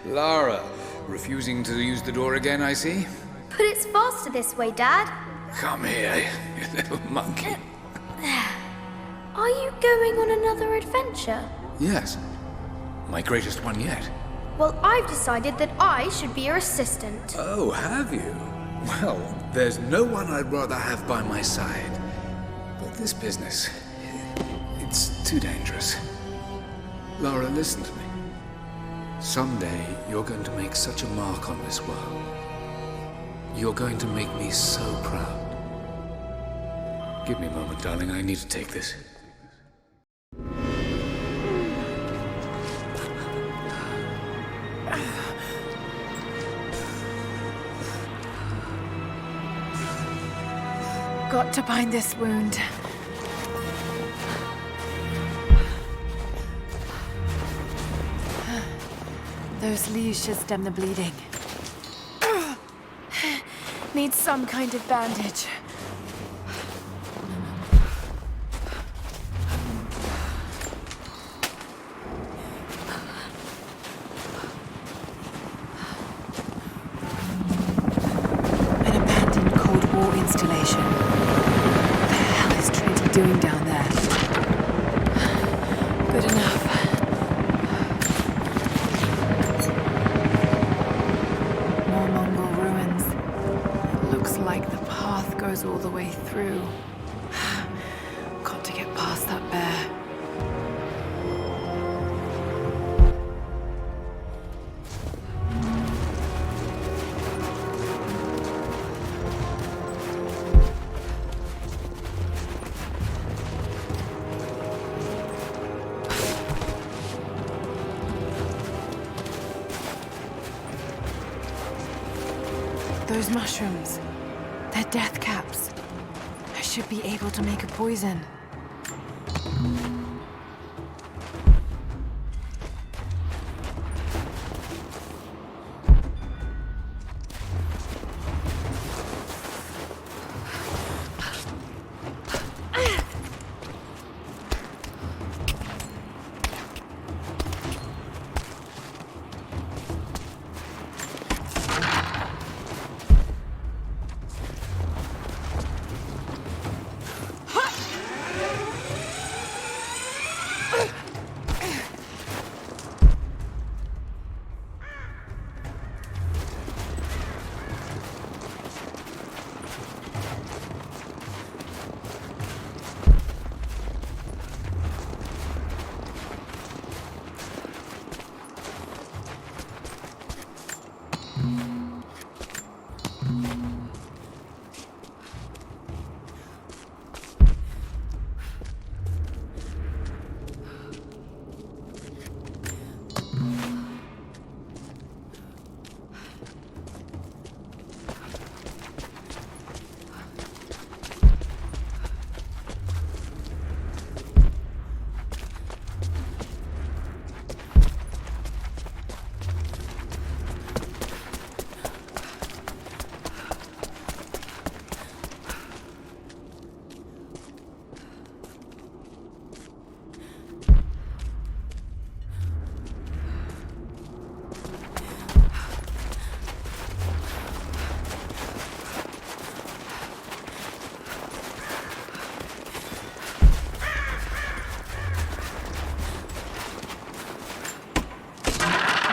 Lara, refusing to use the door again, I see? But it's faster this way, Dad. Come here, you little monkey. Are you going on another adventure? Yes, my greatest one yet. Well, I've decided that I should be your assistant. Oh, have you? Well, there's no one I'd rather have by my side. But this business, it's too dangerous. Lara, listen to me. Someday, you're going to make such a mark on this world. You're going to make me so proud. Give me a moment, darling. I need to take this. Got to bind this wound. Those leaves should stem the bleeding. Need some kind of bandage. An abandoned Cold War installation. What the hell is Trinity doing down there? Good enough. More Mongol ruins. Looks like the path goes all the way through. Got to get past that bear. Those mushrooms. They're death caps. I should be able to make a poison.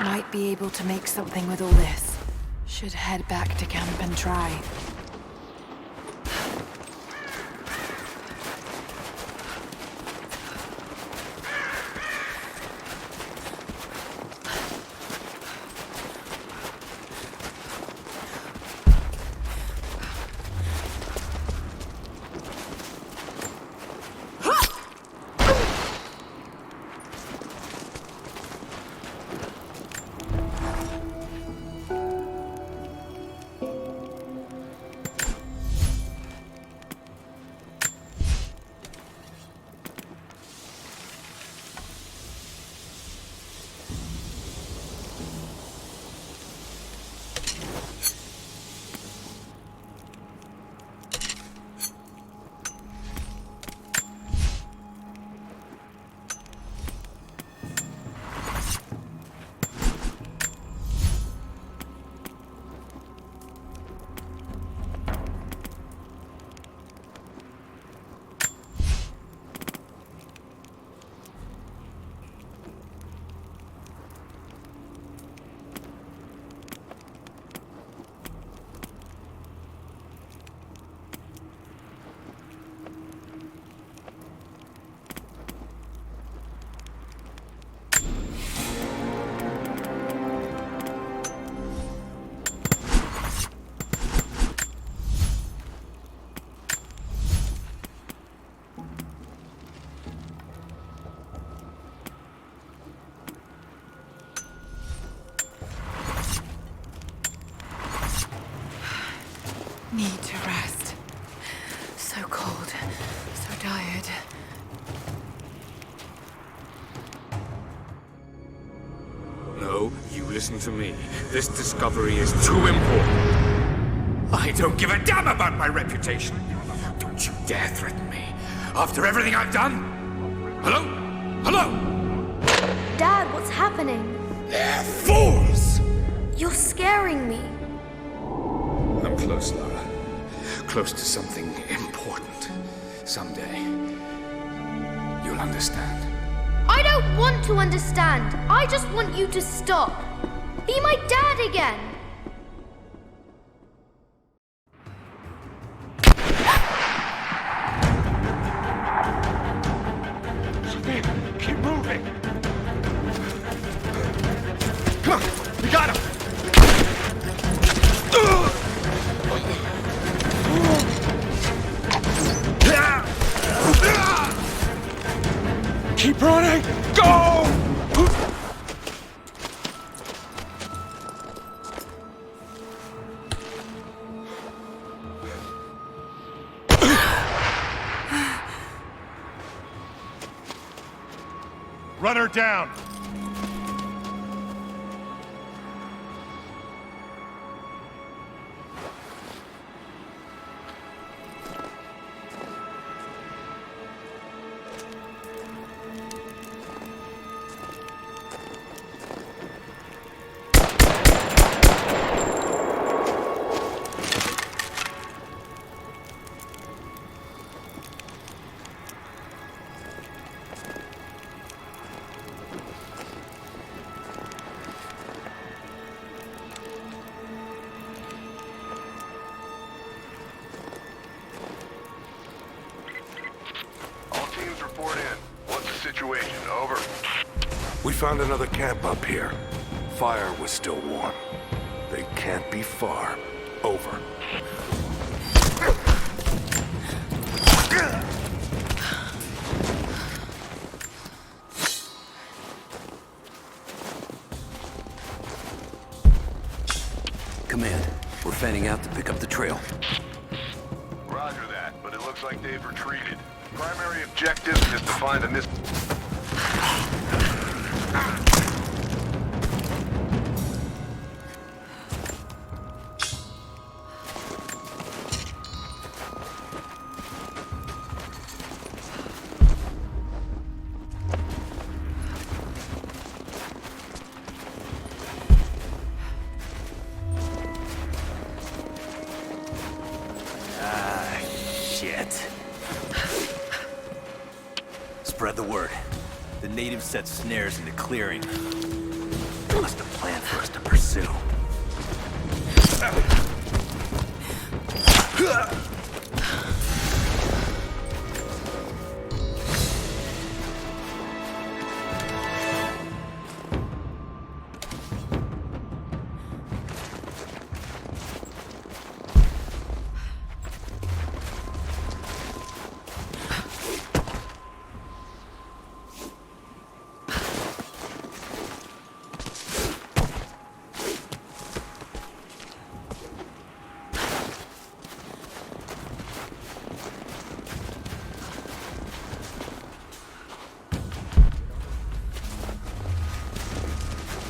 Might be able to make something with all this. Should head back to camp and try. Need to rest. So cold, so tired. No, you listen to me. This discovery is too important. I don't give a damn about my reputation. Don't you dare threaten me. After everything I've done? Hello? Hello? Dad, what's happening? They're fools! You're scaring me. I'm close, Lara. Close to something important. Someday, you'll understand. I don't want to understand. I just want you to stop. Be my dad again. Keep moving! Come on! We got him! Keep running! Go! Run her down! Report in. What's the situation? Over. We found another camp up here. Fire was still warm. They can't be far. Over. Command, we're fanning out to pick up the trail. Roger that, but it looks like they've retreated. Primary objective is to find a Shit. Spread the word. The natives set snares in the clearing. They must have planned for us to pursue.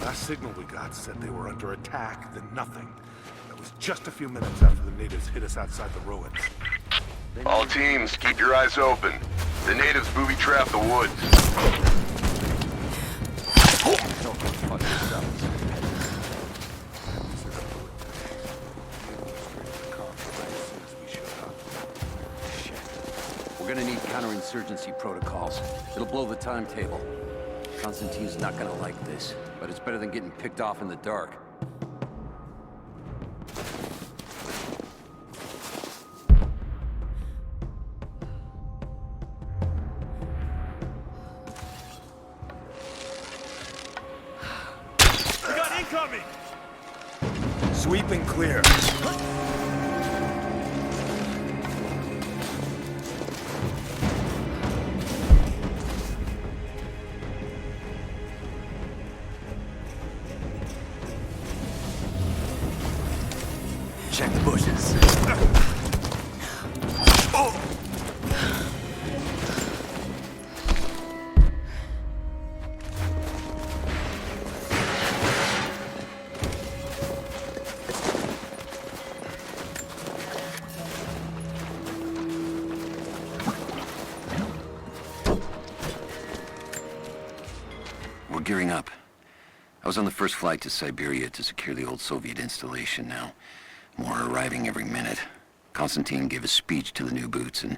Last signal we got said they were under attack, then nothing. That was just a few minutes after the natives hit us outside the ruins. All teams, keep your eyes open. The natives booby-trap the woods. We're gonna need counterinsurgency protocols. It'll blow the timetable. Constantine's not gonna like this, but it's better than getting picked off in the dark. We got incoming! Sweep and clear. Check the bushes. We're gearing up. I was on the first flight to Siberia to secure the old Soviet installation now. More are arriving every minute. Constantine gave a speech to the new boots, and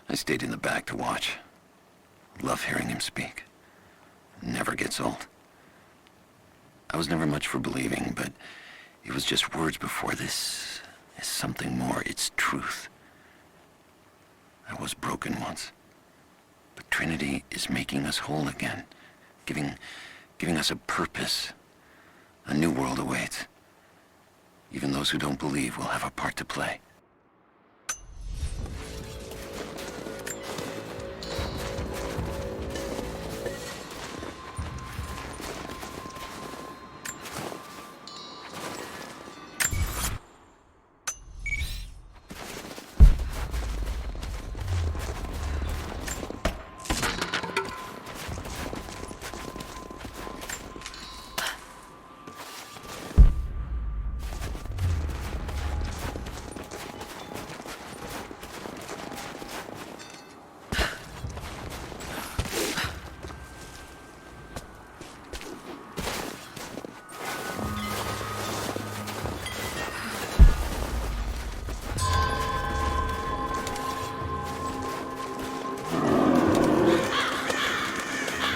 I stayed in the back to watch. Love hearing him speak. Never gets old. I was never much for believing, but it was just words before. This is something more. It's truth. I was broken once. But Trinity is making us whole again. Giving us a purpose. A new world awaits. Even those who don't believe will have a part to play.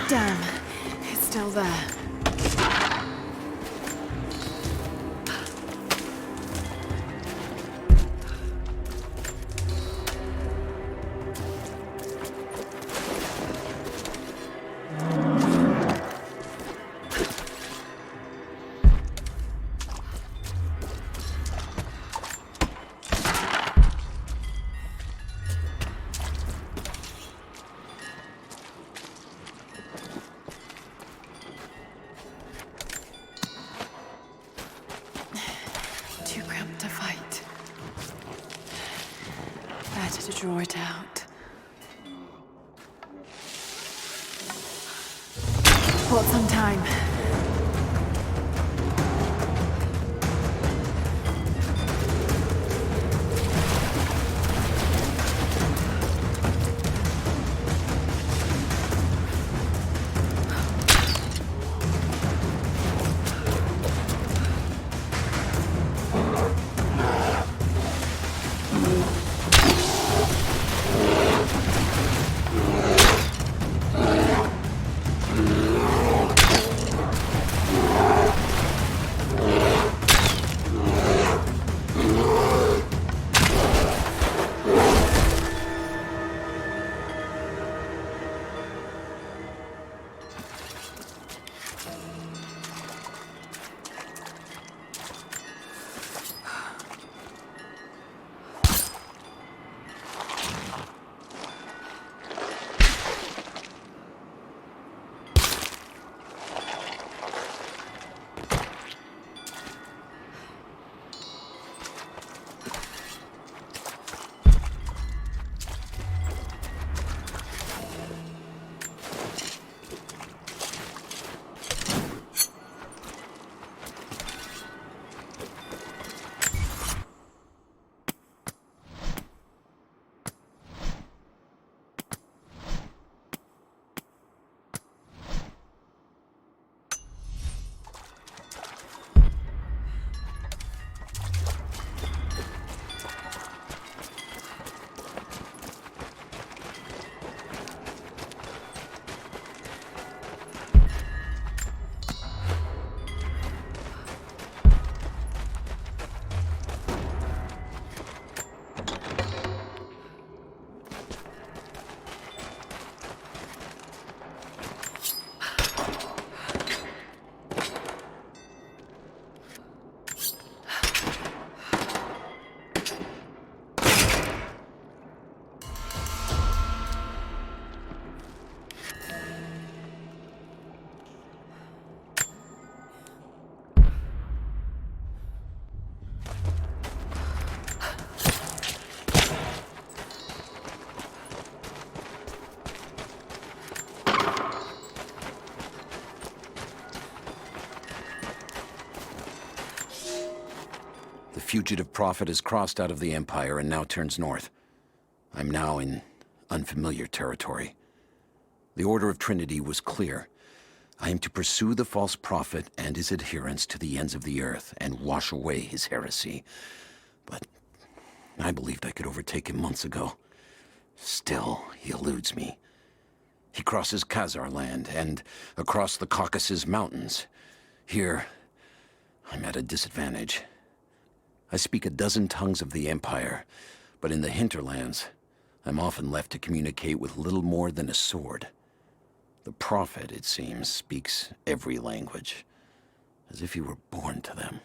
Damn, it's still there. Too cramped to fight. Better to draw it out. Bought some time. The fugitive prophet has crossed out of the Empire and now turns north. I'm now in unfamiliar territory. The Order of Trinity was clear. I am to pursue the false prophet and his adherents to the ends of the earth and wash away his heresy. But I believed I could overtake him months ago. Still, he eludes me. He crosses Khazar land and across the Caucasus Mountains. Here, I'm at a disadvantage. I speak a dozen tongues of the Empire, but in the hinterlands, I'm often left to communicate with little more than a sword. The prophet, it seems, speaks every language, as if he were born to them.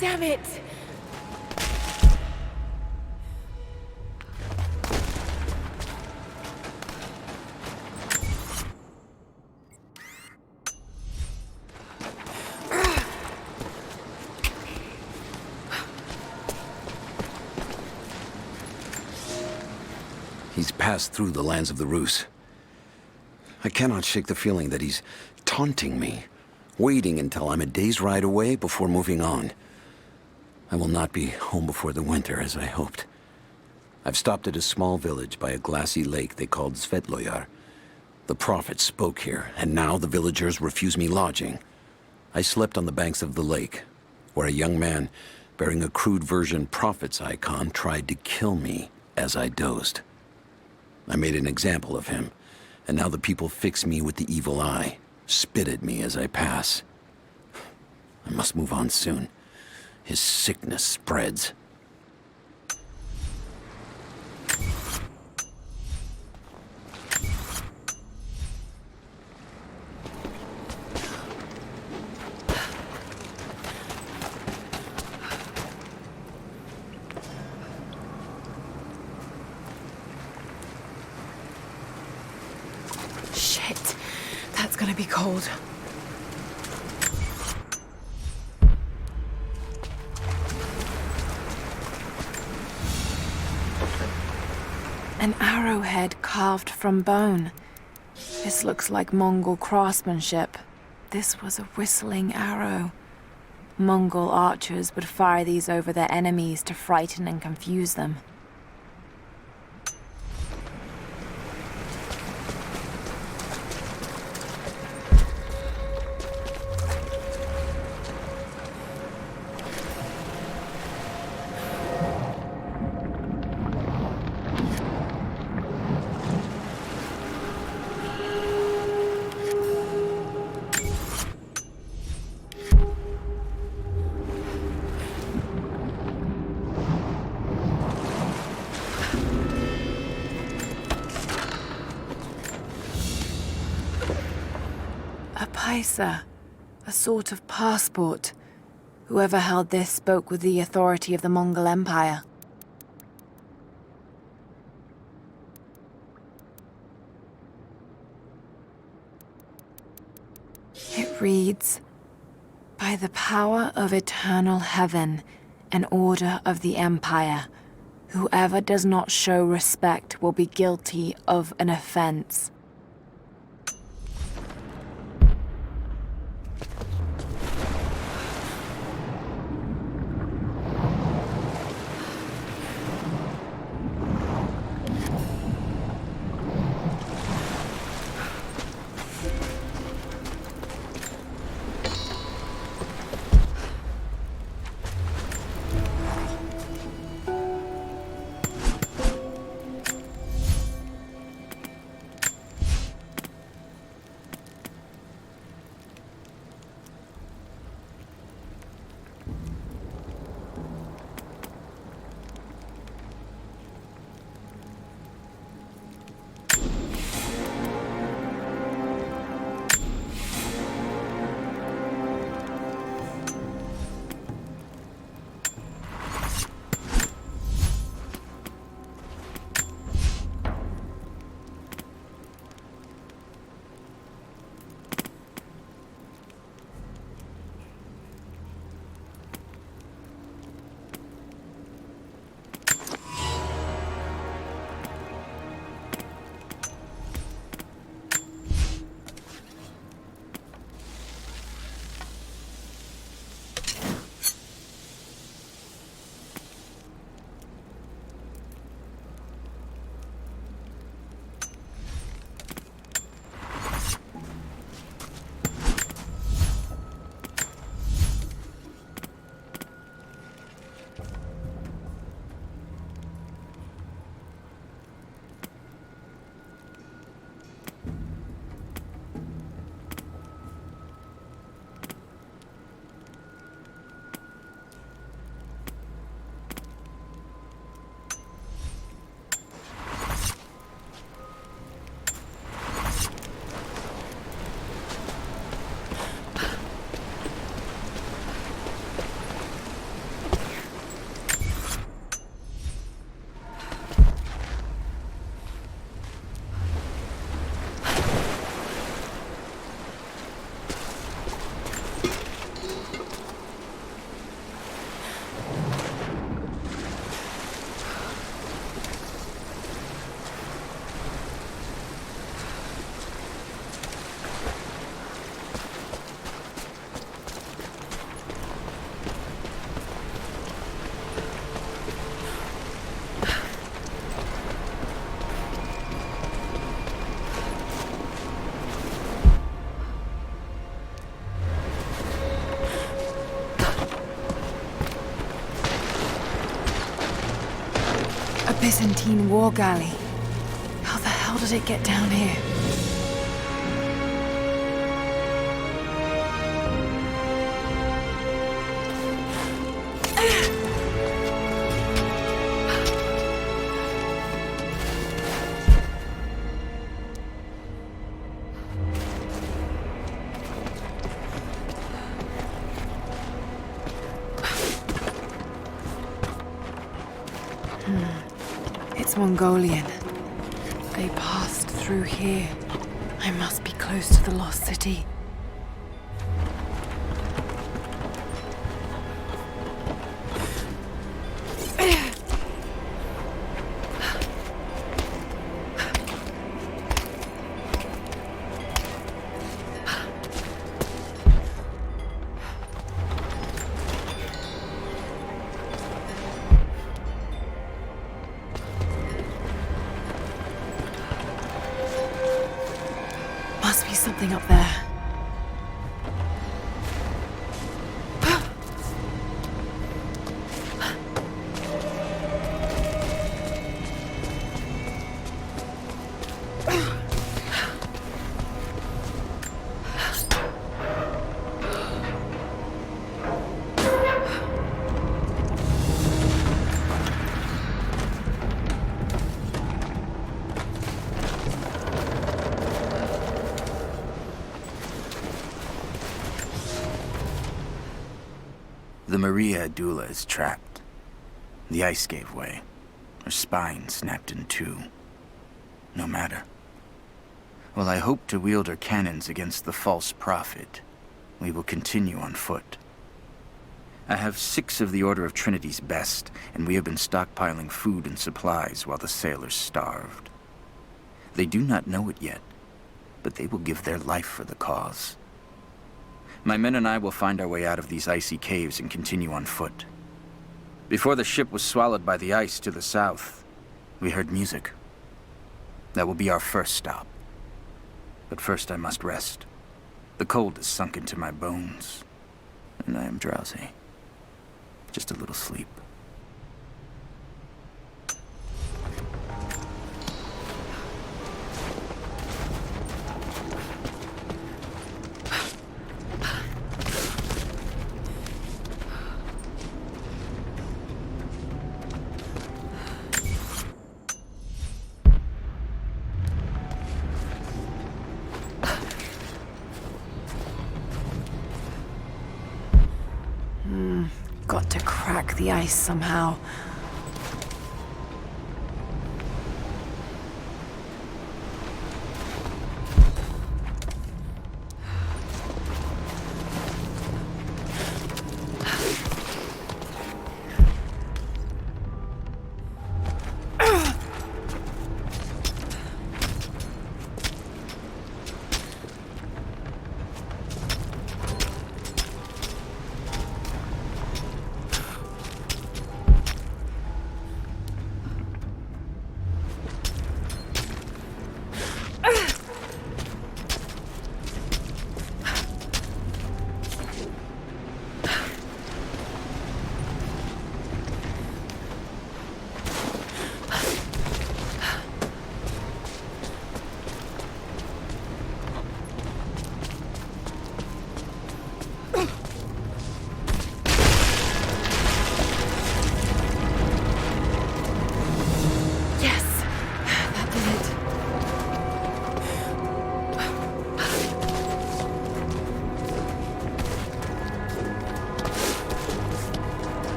Damn it! He's passed through the lands of the Rus. I cannot shake the feeling that he's taunting me, waiting until I'm a day's ride away before moving on. I will not be home before the winter, as I hoped. I've stopped at a small village by a glassy lake they called Svetloyar. The prophet spoke here, and now the villagers refuse me lodging. I slept on the banks of the lake, where a young man bearing a crude version prophet's icon tried to kill me as I dozed. I made an example of him, and now the people fix me with the evil eye, spit at me as I pass. I must move on soon. His sickness spreads. Shit, that's gonna be cold. An arrowhead carved from bone. This looks like Mongol craftsmanship. This was a whistling arrow. Mongol archers would fire these over their enemies to frighten and confuse them. A paisa, a sort of passport. Whoever held this spoke with the authority of the Mongol Empire. It reads, "By the power of eternal heaven and order of the Empire, whoever does not show respect will be guilty of an offense." Byzantine war galley. How the hell did it get down here? It's Mongolian. They passed through here. I must be close to the lost city. Must be something up there. The Maria Adula is trapped. The ice gave way. Her spine snapped in two. No matter. While I hope to wield her cannons against the false prophet, we will continue on foot. I have 6 of the Order of Trinity's best, and we have been stockpiling food and supplies while the sailors starved. They do not know it yet, but they will give their life for the cause. My men and I will find our way out of these icy caves and continue on foot. Before the ship was swallowed by the ice to the south, we heard music. That will be our first stop. But first I must rest. The cold has sunk into my bones, and I am drowsy. Just a little sleep. Got to crack the ice somehow.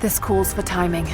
This calls for timing.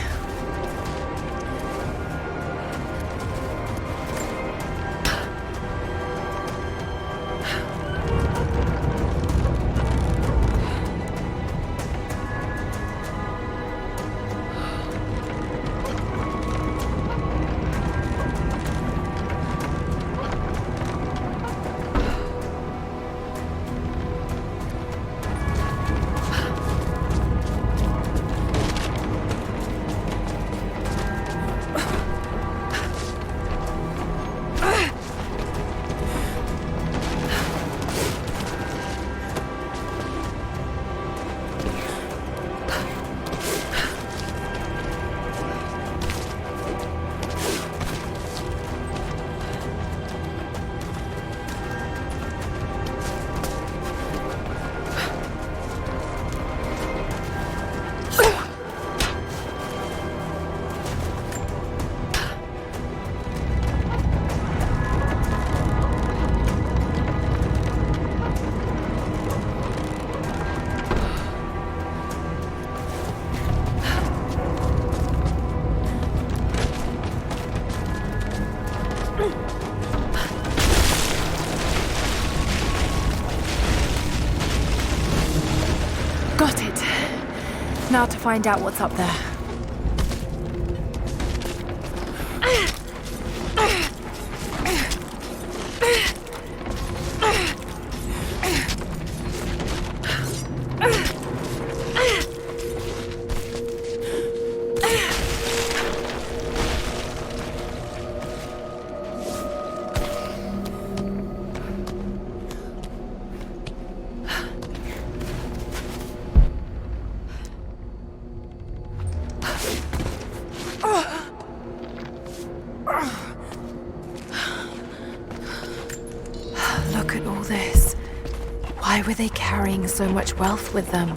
Now to find out what's up there. Look at all this. Why were they carrying so much wealth with them?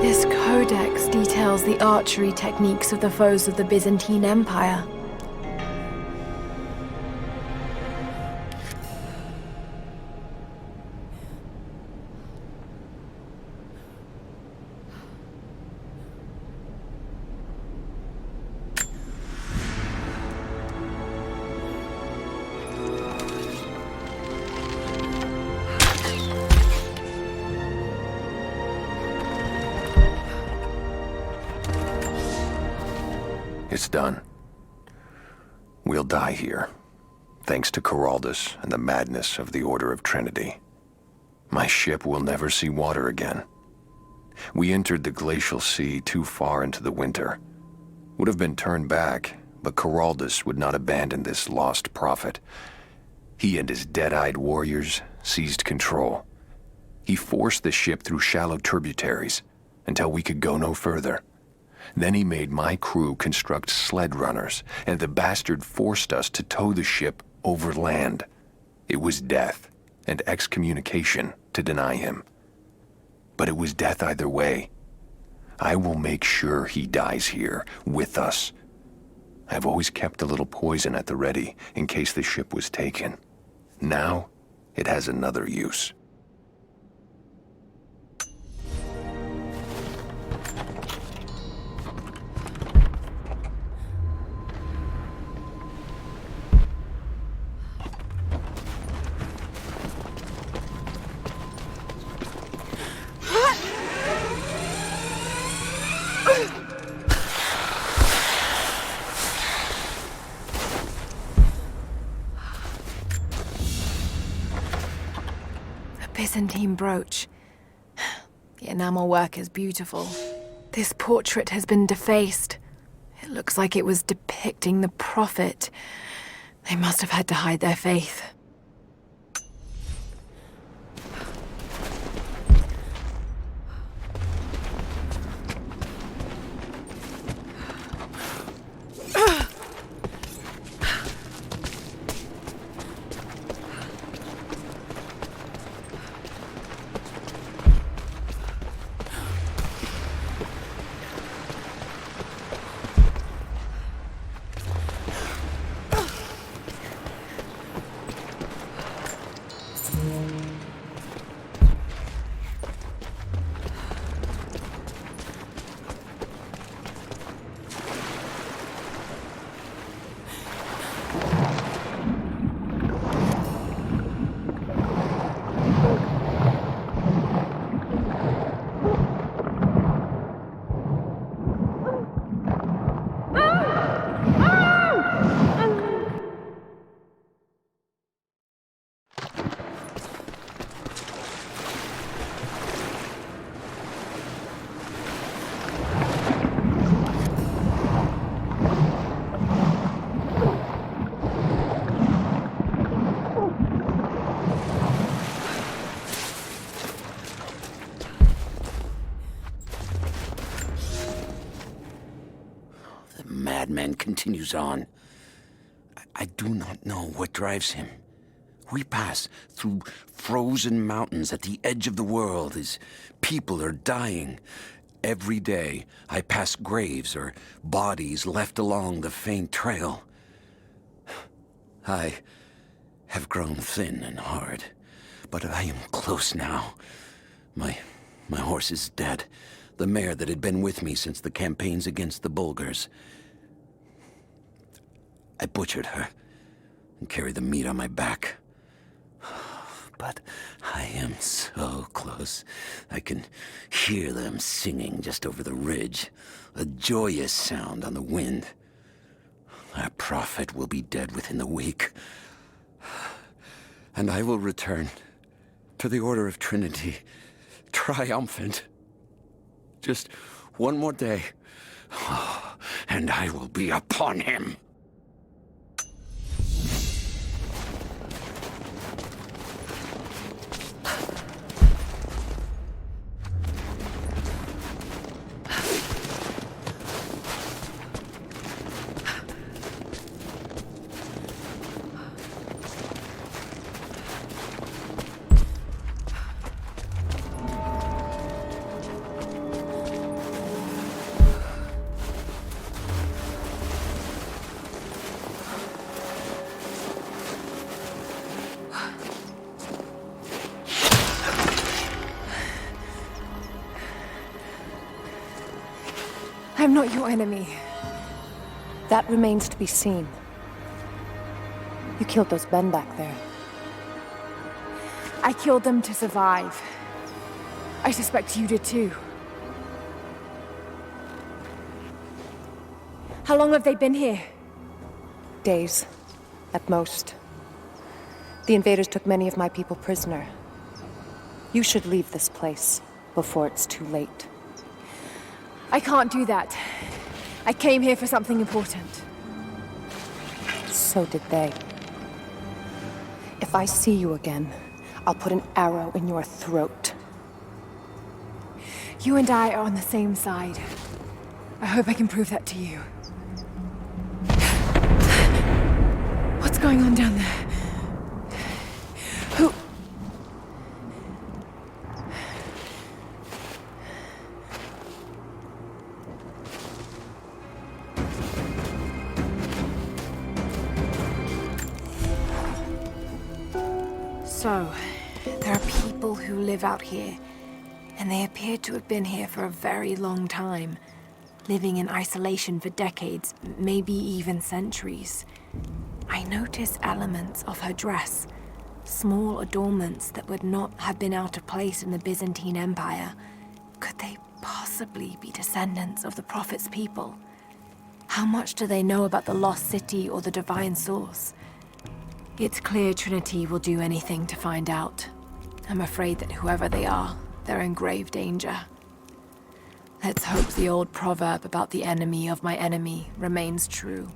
This codex details the archery techniques of the foes of the Byzantine Empire. It's done. We'll die here, thanks to Caraldus and the madness of the Order of Trinity. My ship will never see water again. We entered the glacial sea too far into the winter. Would have been turned back, but Caraldus would not abandon this lost prophet. He and his dead-eyed warriors seized control. He forced the ship through shallow tributaries until we could go no further. Then he made my crew construct sled runners, and the bastard forced us to tow the ship over land. It was death and excommunication to deny him. But it was death either way. I will make sure he dies here, with us. I've always kept a little poison at the ready, in case the ship was taken. Now, it has another use. Byzantine brooch. The enamel work is beautiful. This portrait has been defaced. It looks like it was depicting the prophet. They must have had to hide their faith. Madman continues on. I do not know what drives him. We pass through frozen mountains at the edge of the world as people are dying. Every day, I pass graves or bodies left along the faint trail. I have grown thin and hard, But I am close now. My horse is dead. The mare that had been with me since the campaigns against the Bulgars. I butchered her and carried the meat on my back. But I am so close. I can hear them singing just over the ridge. A joyous sound on the wind. Our prophet will be dead within the week. And I will return to the Order of Trinity, triumphant. Just one more day, and I will be upon him. I'm not your enemy. That remains to be seen. You killed those men back there. I killed them to survive. I suspect you did too. How long have they been here? Days, at most. The invaders took many of my people prisoner. You should leave this place before it's too late. I can't do that. I came here for something important. So did they. If I see you again, I'll put an arrow in your throat. You and I are on the same side. I hope I can prove that to you. What's going on down there? Who... So, there are people who live out here, and they appear to have been here for a very long time, living in isolation for decades, maybe even centuries. I notice elements of her dress, small adornments that would not have been out of place in the Byzantine Empire. Could they possibly be descendants of the Prophet's people? How much do they know about the lost city or the divine source? It's clear Trinity will do anything to find out. I'm afraid that whoever they are, they're in grave danger. Let's hope the old proverb about the enemy of my enemy remains true.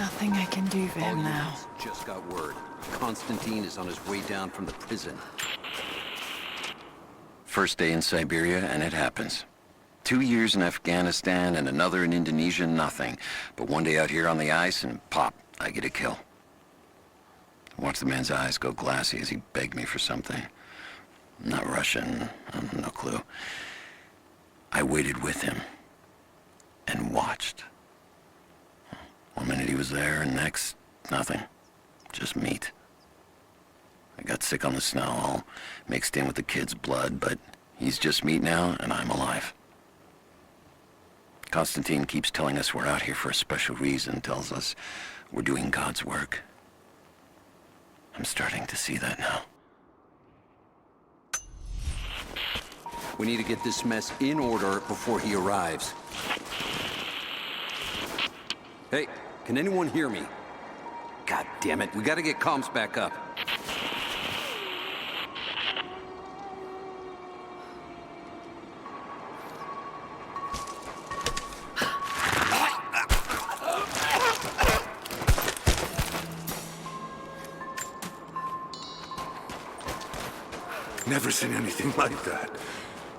Nothing I can do for All him now. units just got word. Constantine is on his way down from the prison. First day in Siberia, and it happens. 2 years in Afghanistan and another in Indonesia, nothing. But one day out here on the ice, and pop, I get a kill. I watched the man's eyes go glassy as he begged me for something. Not Russian, no clue. I waited with him and watched. One minute he was there, and next, nothing. Just meat. I got sick on the snow, all mixed in with the kid's blood, but he's just meat now, and I'm alive. Constantine keeps telling us we're out here for a special reason, tells us we're doing God's work. I'm starting to see that now. We need to get this mess in order before he arrives. Hey, can anyone hear me? God damn it, we gotta get comms back up. Never seen anything like that.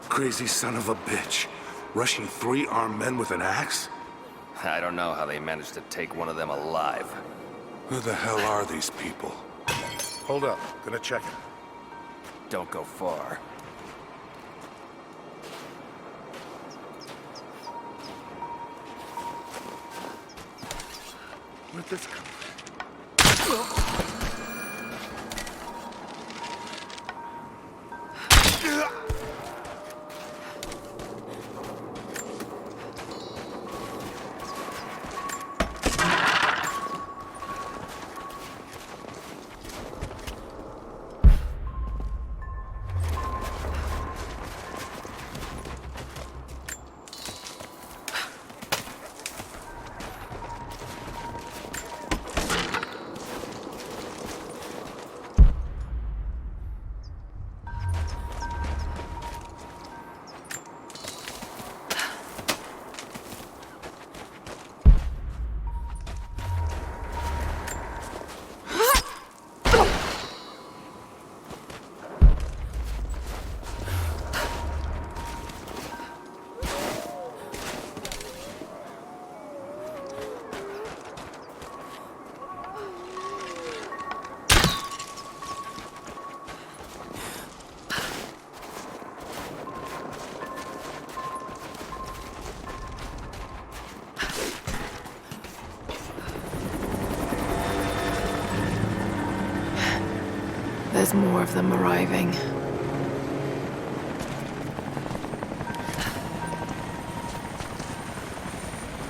Crazy son of a bitch. Rushing 3 armed men with an axe? I don't know how they managed to take one of them alive. Who the hell are these people? Hold up, gonna check it. Don't go far. Where'd this come from? There's more of them arriving.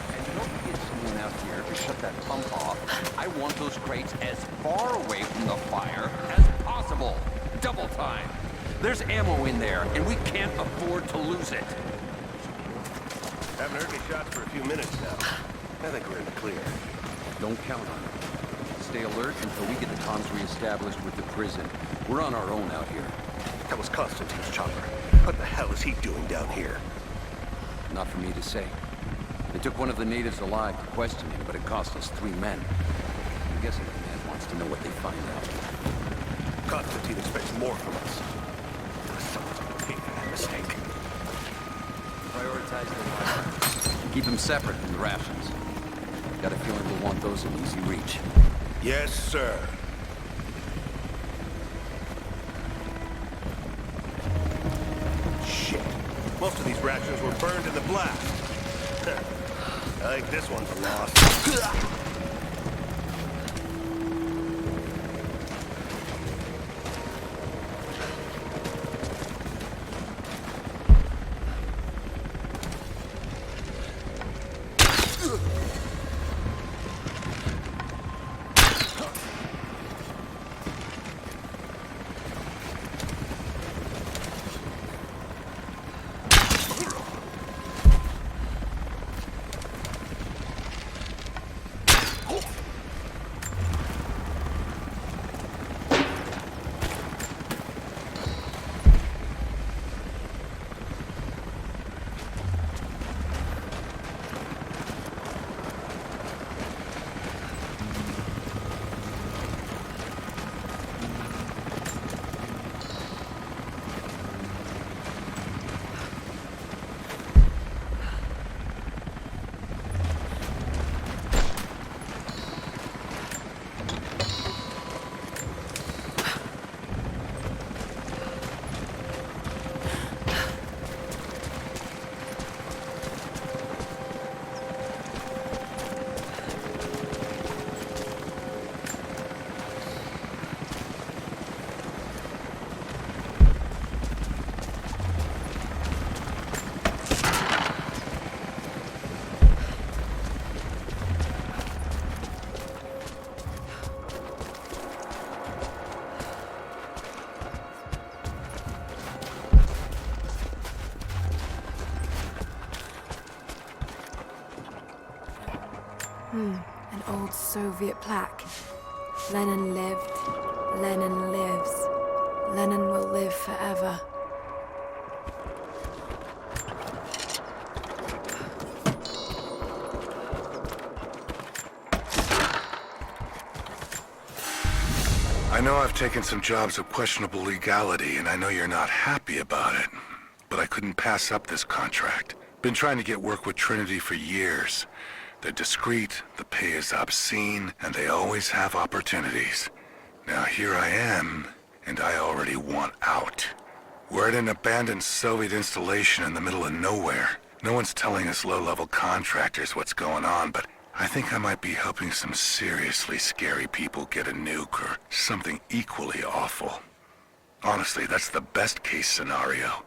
And don't get someone out here to shut that pump off. I want those crates as far away from the fire as possible. Double time. There's ammo in there, and we can't afford to lose it. Haven't heard any shots for a few minutes now. I think we're in the clear. Don't count on it. Stay alert until we get the comms re-established with the prison. We're on our own out here. That was Constantine's chopper. What the hell is he doing down here? Not for me to say. They took one of the natives alive to question him, but it cost us 3 men. I'm guessing the man wants to know what they find out. Constantine expects more from us. Someone's making that mistake. Prioritize the life. Keep them separate from the rations. Got a feeling we'll want those in easy reach. Yes, sir. Shit. Most of these rations were burned in the blast. I think this one's a loss. An old Soviet plaque. Lenin lived. Lenin lives. Lenin will live forever. I know I've taken some jobs of questionable legality, and I know you're not happy about it. But I couldn't pass up this contract. Been trying to get work with Trinity for years. They're discreet, the pay is obscene, and they always have opportunities. Now here I am, and I already want out. We're at an abandoned Soviet installation in the middle of nowhere. No one's telling us low-level contractors what's going on, but I think I might be helping some seriously scary people get a nuke or something equally awful. Honestly, that's the best-case scenario.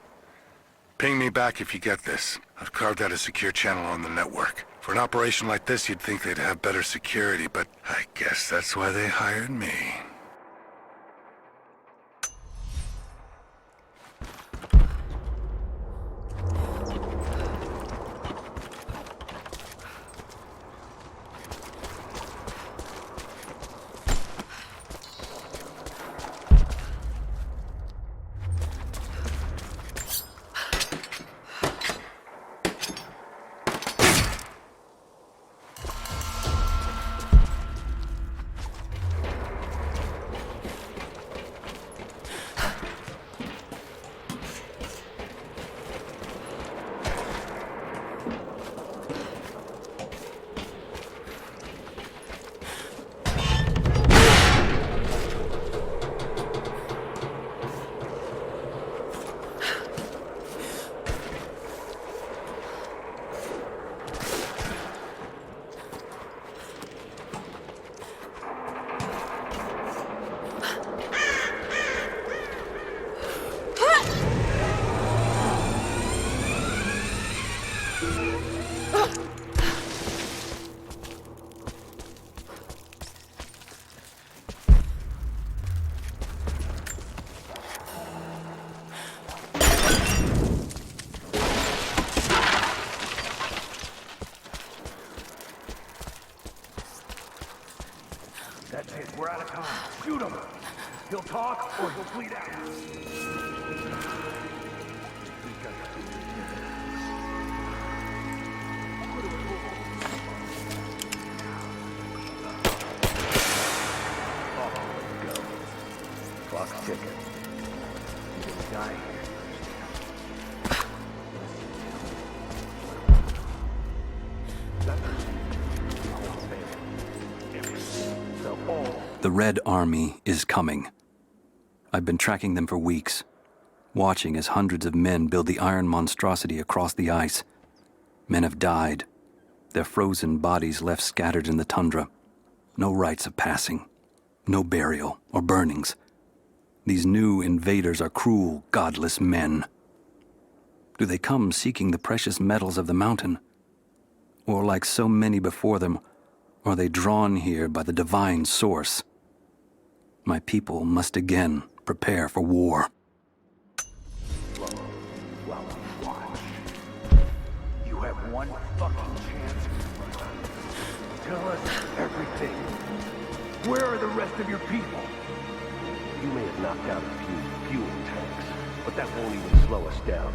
Ping me back if you get this. I've carved out a secure channel on the network. For an operation like this, you'd think they'd have better security, but I guess that's why they hired me. That's it. We're out of time. Shoot him. He'll talk or he'll bleed out. Clock's ticking. He's gonna die here. The Red Army is coming. I've been tracking them for weeks, watching as hundreds of men build the iron monstrosity across the ice. Men have died, their frozen bodies left scattered in the tundra. No rites of passing, no burial or burnings. These new invaders are cruel, godless men. Do they come seeking the precious metals of the mountain? Or like so many before them, are they drawn here by the divine source? My people must again prepare for war. Well, watch. You have one fucking chance. Tell us everything. Where are the rest of your people? You may have knocked out a few fuel tanks, but that won't even slow us down.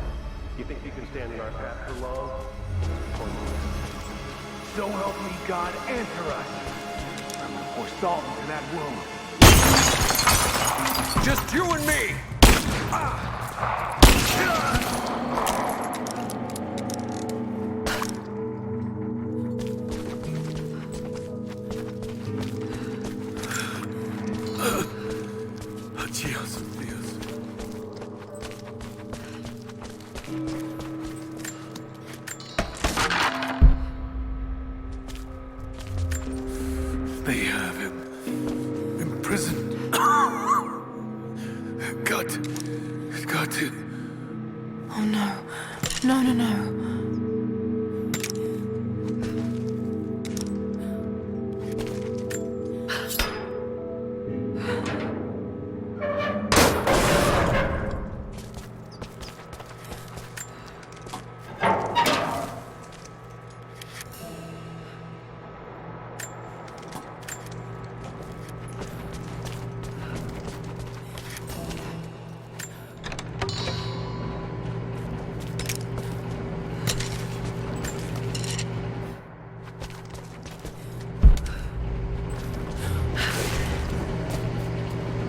You think you can stand in our path for long? Pointless. So help me God, answer us. I'm gonna pour salt into that wound. Just you and me! They have him imprisoned. Got to. Oh no. No, no, no.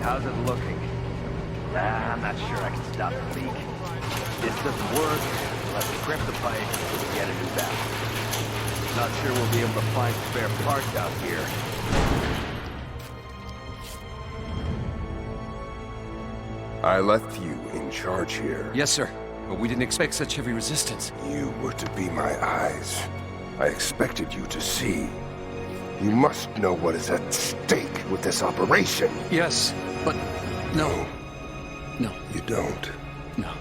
How's it looking? I'm not sure I can stop the leak. This doesn't work. Let's crimp the pipe and get a new valve. Not sure we'll be able to find spare parts out here. I left you in charge here. Yes, sir. But we didn't expect such heavy resistance. You were to be my eyes. I expected you to see. You must know what is at stake with this operation. Yes, but no. No. You don't. No.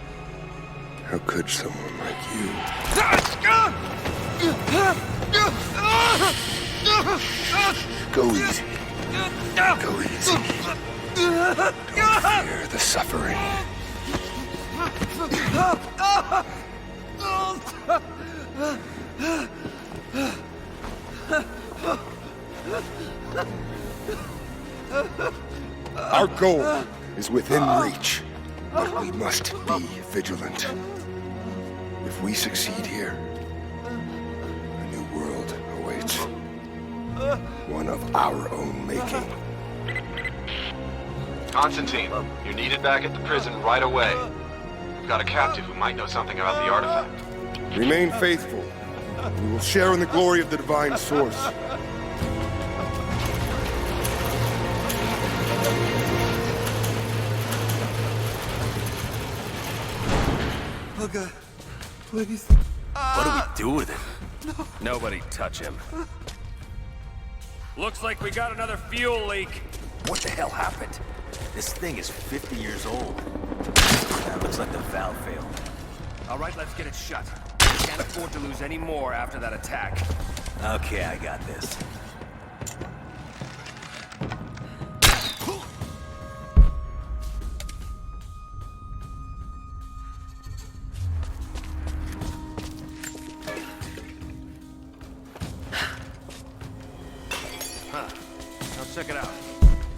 How could someone like you? Go easy. Go easy. Don't fear the suffering. Our goal is within reach, but we must be vigilant. If we succeed here, a new world awaits. One of our own making. Constantine, you're needed back at the prison right away. We've got a captive who might know something about the artifact. Remain faithful. We will share in the glory of the divine source. Oh God, please. What do we do with it? Nobody touch him. Looks like we got another fuel leak. What the hell happened? This thing is 50 years old. That looks like the valve failed. All right, let's get it shut. We can't afford to lose any more after that attack. Okay, I got this. Huh. Now check it out.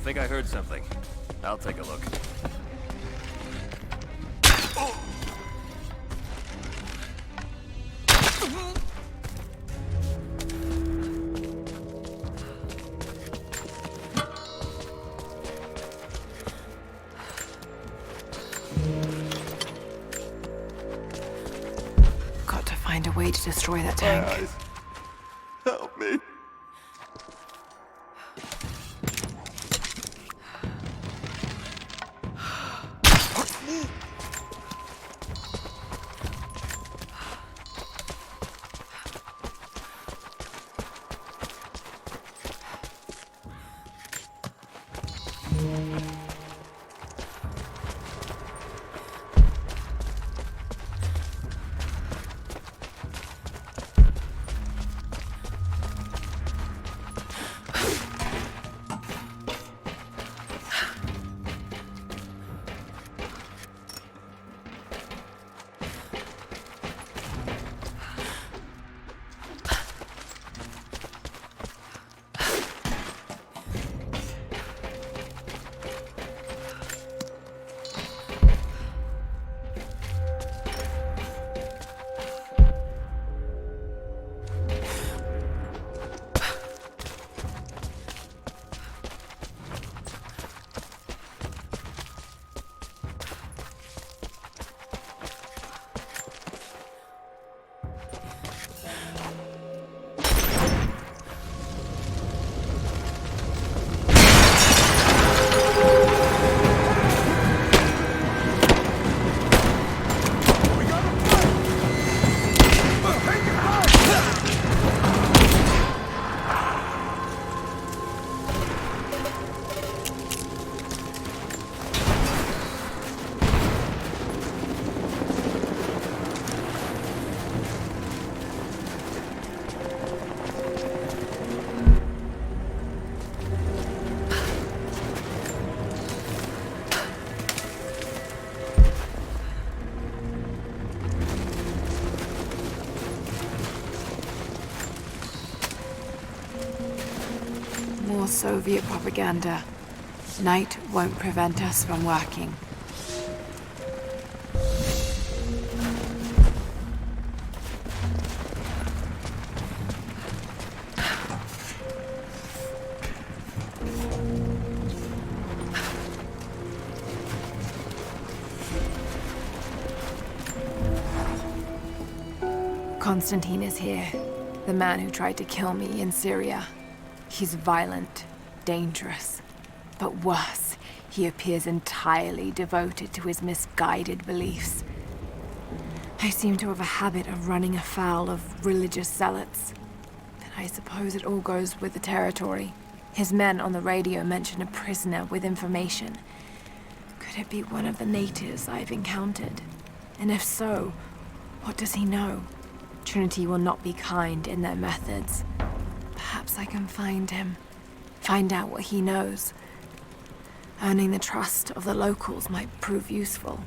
Think I heard something. I'll take a look. Got to find a way to destroy that tank. Help me. More Soviet propaganda. Night won't prevent us from working. Constantine is here. The man who tried to kill me in Syria. He's violent, dangerous. But worse, he appears entirely devoted to his misguided beliefs. I seem to have a habit of running afoul of religious zealots. But I suppose it all goes with the territory. His men on the radio mentioned a prisoner with information. Could it be one of the natives I've encountered? And if so, what does he know? Trinity will not be kind in their methods. Perhaps I can find him. Find out what he knows. Earning the trust of the locals might prove useful.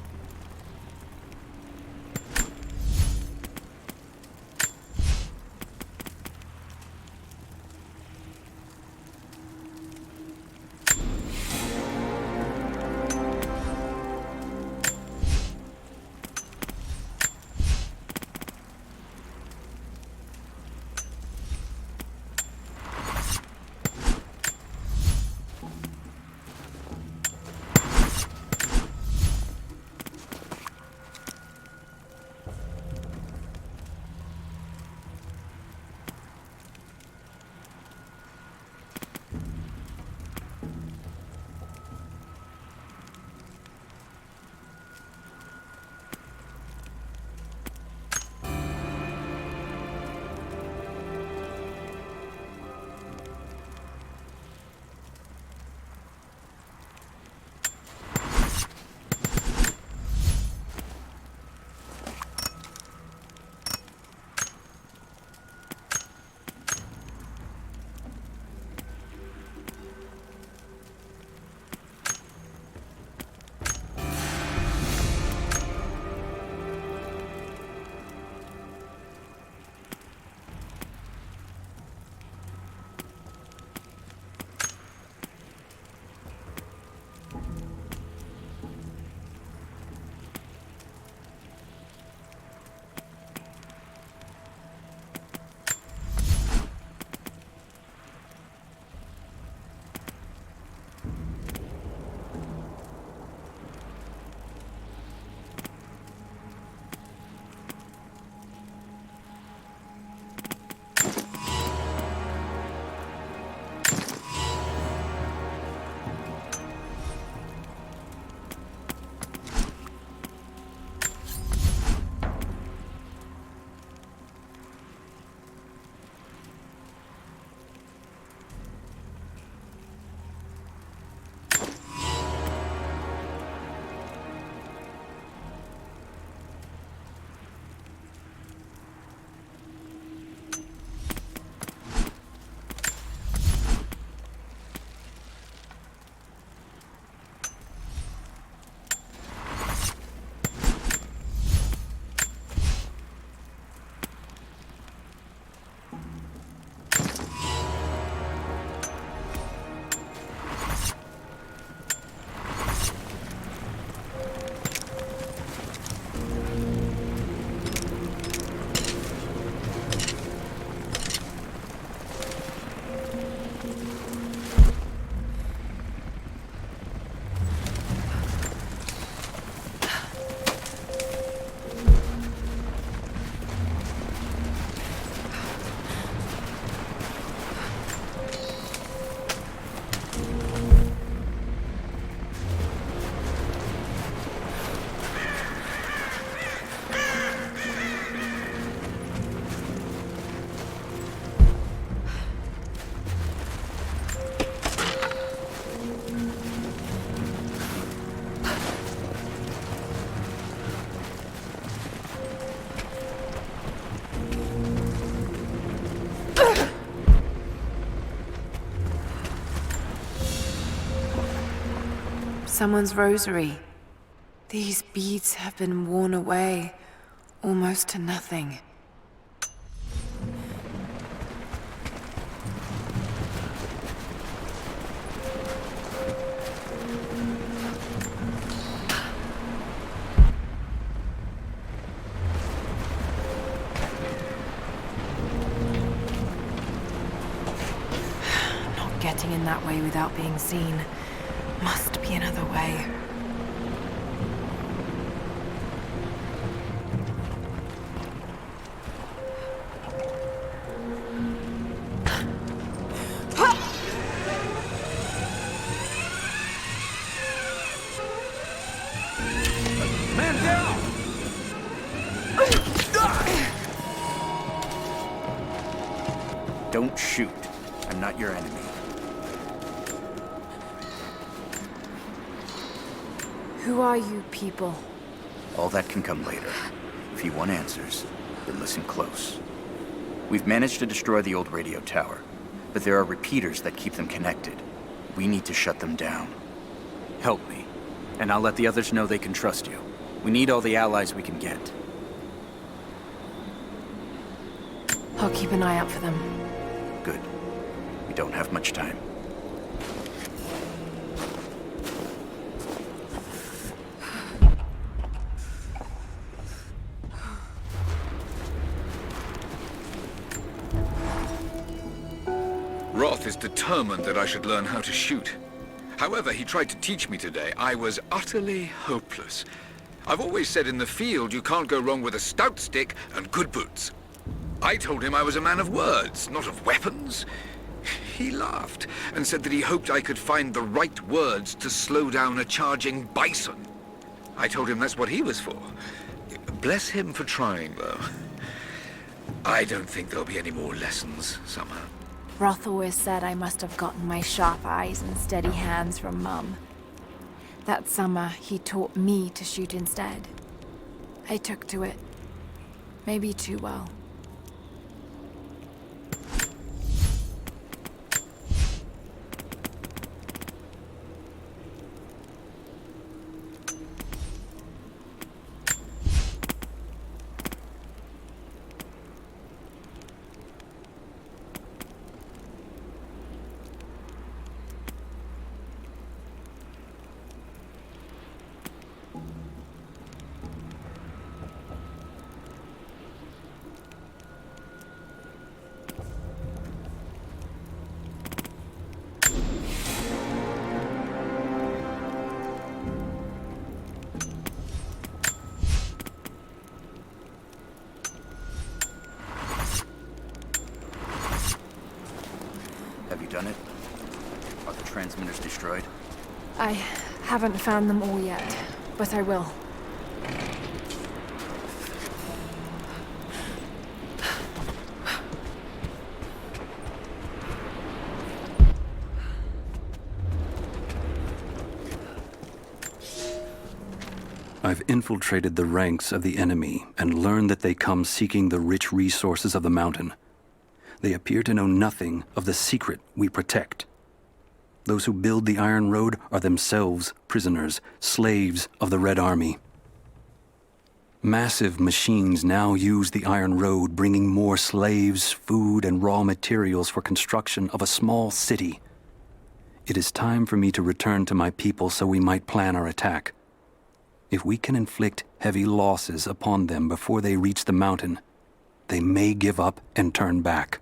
Someone's rosary. These beads have been worn away, almost to nothing. Not getting in that way without being seen. Must be another way. Don't shoot. I'm not your enemy. Who are you people? All that can come later. If you want answers, then listen close. We've managed to destroy the old radio tower, but there are repeaters that keep them connected. We need to shut them down. Help me, and I'll let the others know they can trust you. We need all the allies we can get. I'll keep an eye out for them. Good. We don't have much time. Roth is determined that I should learn how to shoot. However, he tried to teach me today. I was utterly hopeless. I've always said in the field you can't go wrong with a stout stick and good boots. I told him I was a man of words, not of weapons. He laughed and said that he hoped I could find the right words to slow down a charging bison. I told him that's what he was for. Bless him for trying, though. I don't think there'll be any more lessons, somehow. Roth always said I must have gotten my sharp eyes and steady hands from Mum. That summer, he taught me to shoot instead. I took to it. Maybe too well. Have you done it? Are the transmitters destroyed? I haven't found them all yet, but I will. I've infiltrated the ranks of the enemy and learned that they come seeking the rich resources of the mountain. They appear to know nothing of the secret we protect. Those who build the Iron Road are themselves prisoners, slaves of the Red Army. Massive machines now use the Iron Road, bringing more slaves, food, and raw materials for construction of a small city. It is time for me to return to my people so we might plan our attack. If we can inflict heavy losses upon them before they reach the mountain, they may give up and turn back.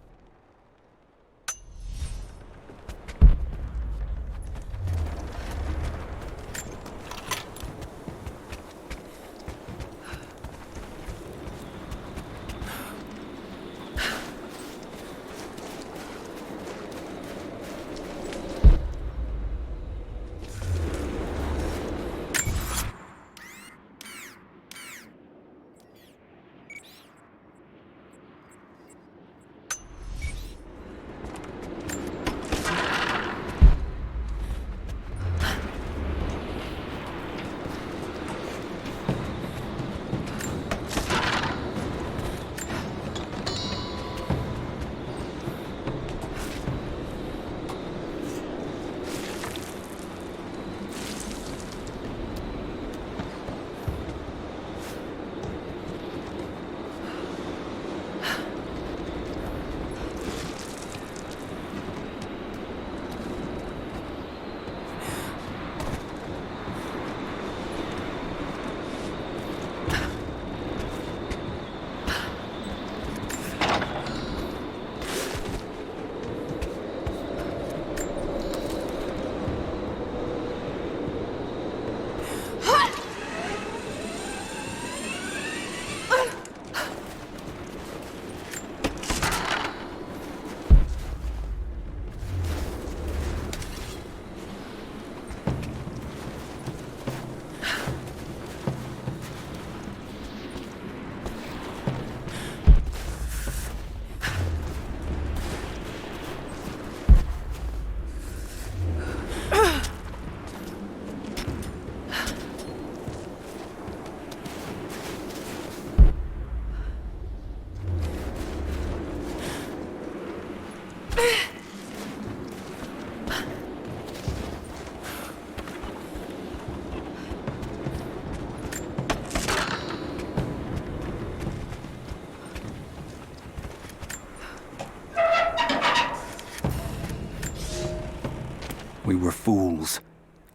We were fools.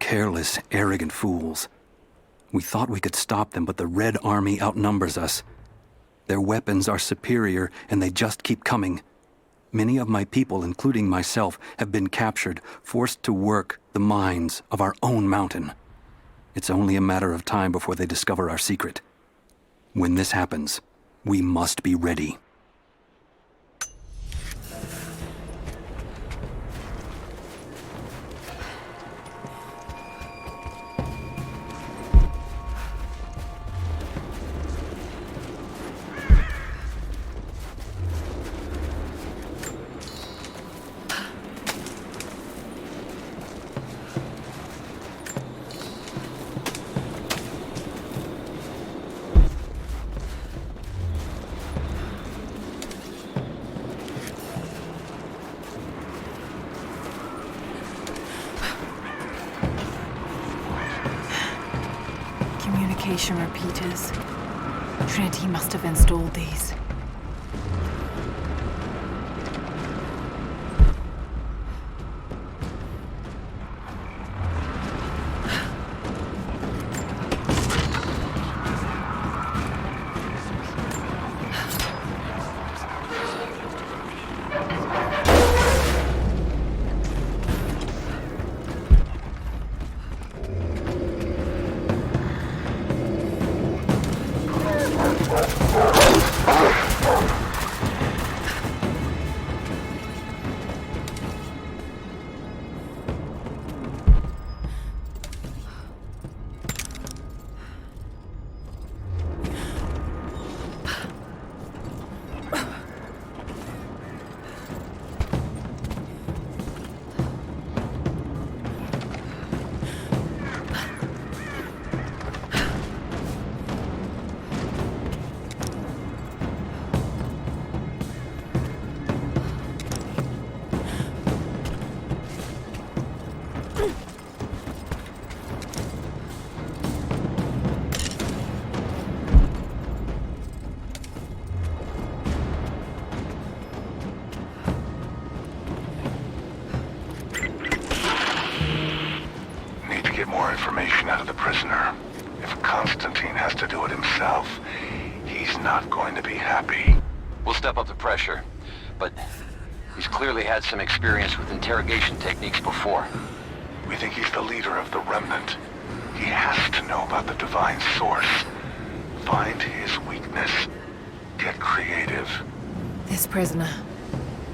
Careless, arrogant fools. We thought we could stop them, but the Red Army outnumbers us. Their weapons are superior, and they just keep coming. Many of my people, including myself, have been captured, forced to work the mines of our own mountain. It's only a matter of time before they discover our secret. When this happens, we must be ready. Communication repeaters. Trinity must have installed these. More information out of the prisoner. If Constantine has to do it himself, he's not going to be happy. We'll step up the pressure, but he's clearly had some experience with interrogation techniques before. We think he's the leader of the Remnant. He has to know about the Divine Source. Find his weakness. Get creative. This prisoner.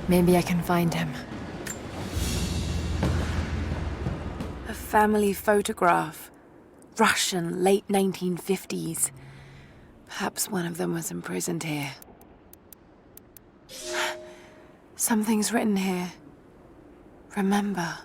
Maybe I can find him. A family photograph. Russian, late 1950s. Perhaps one of them was imprisoned here. Something's written here. Remember.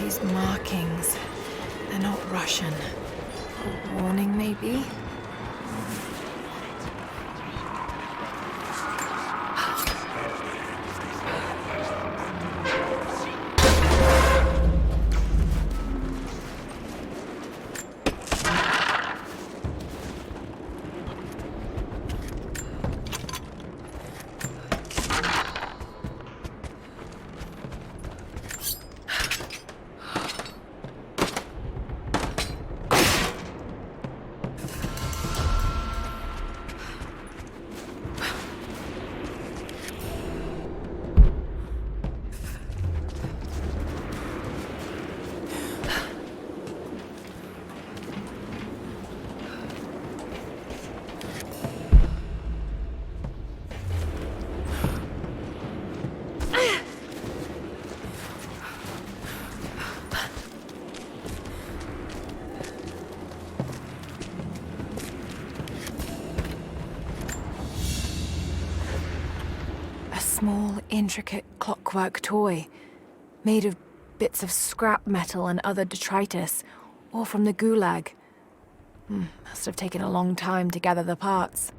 These markings, they're not Russian. A warning, maybe? Small, intricate clockwork toy, made of bits of scrap metal and other detritus, all from the Gulag. Must have taken a long time to gather the parts.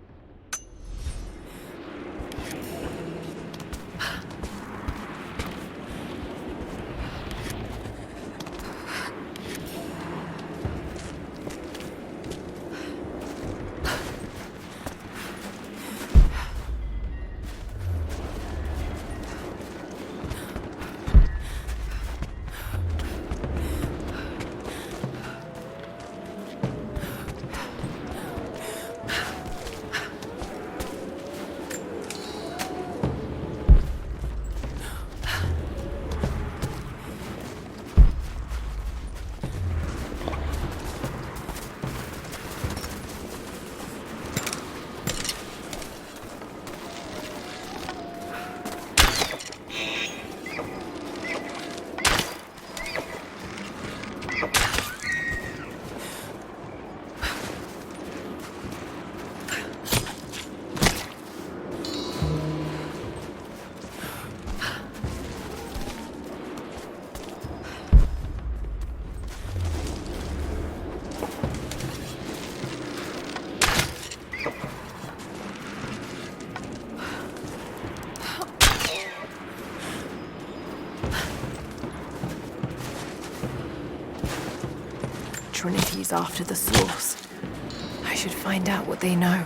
Trinity's after the source. I should find out what they know.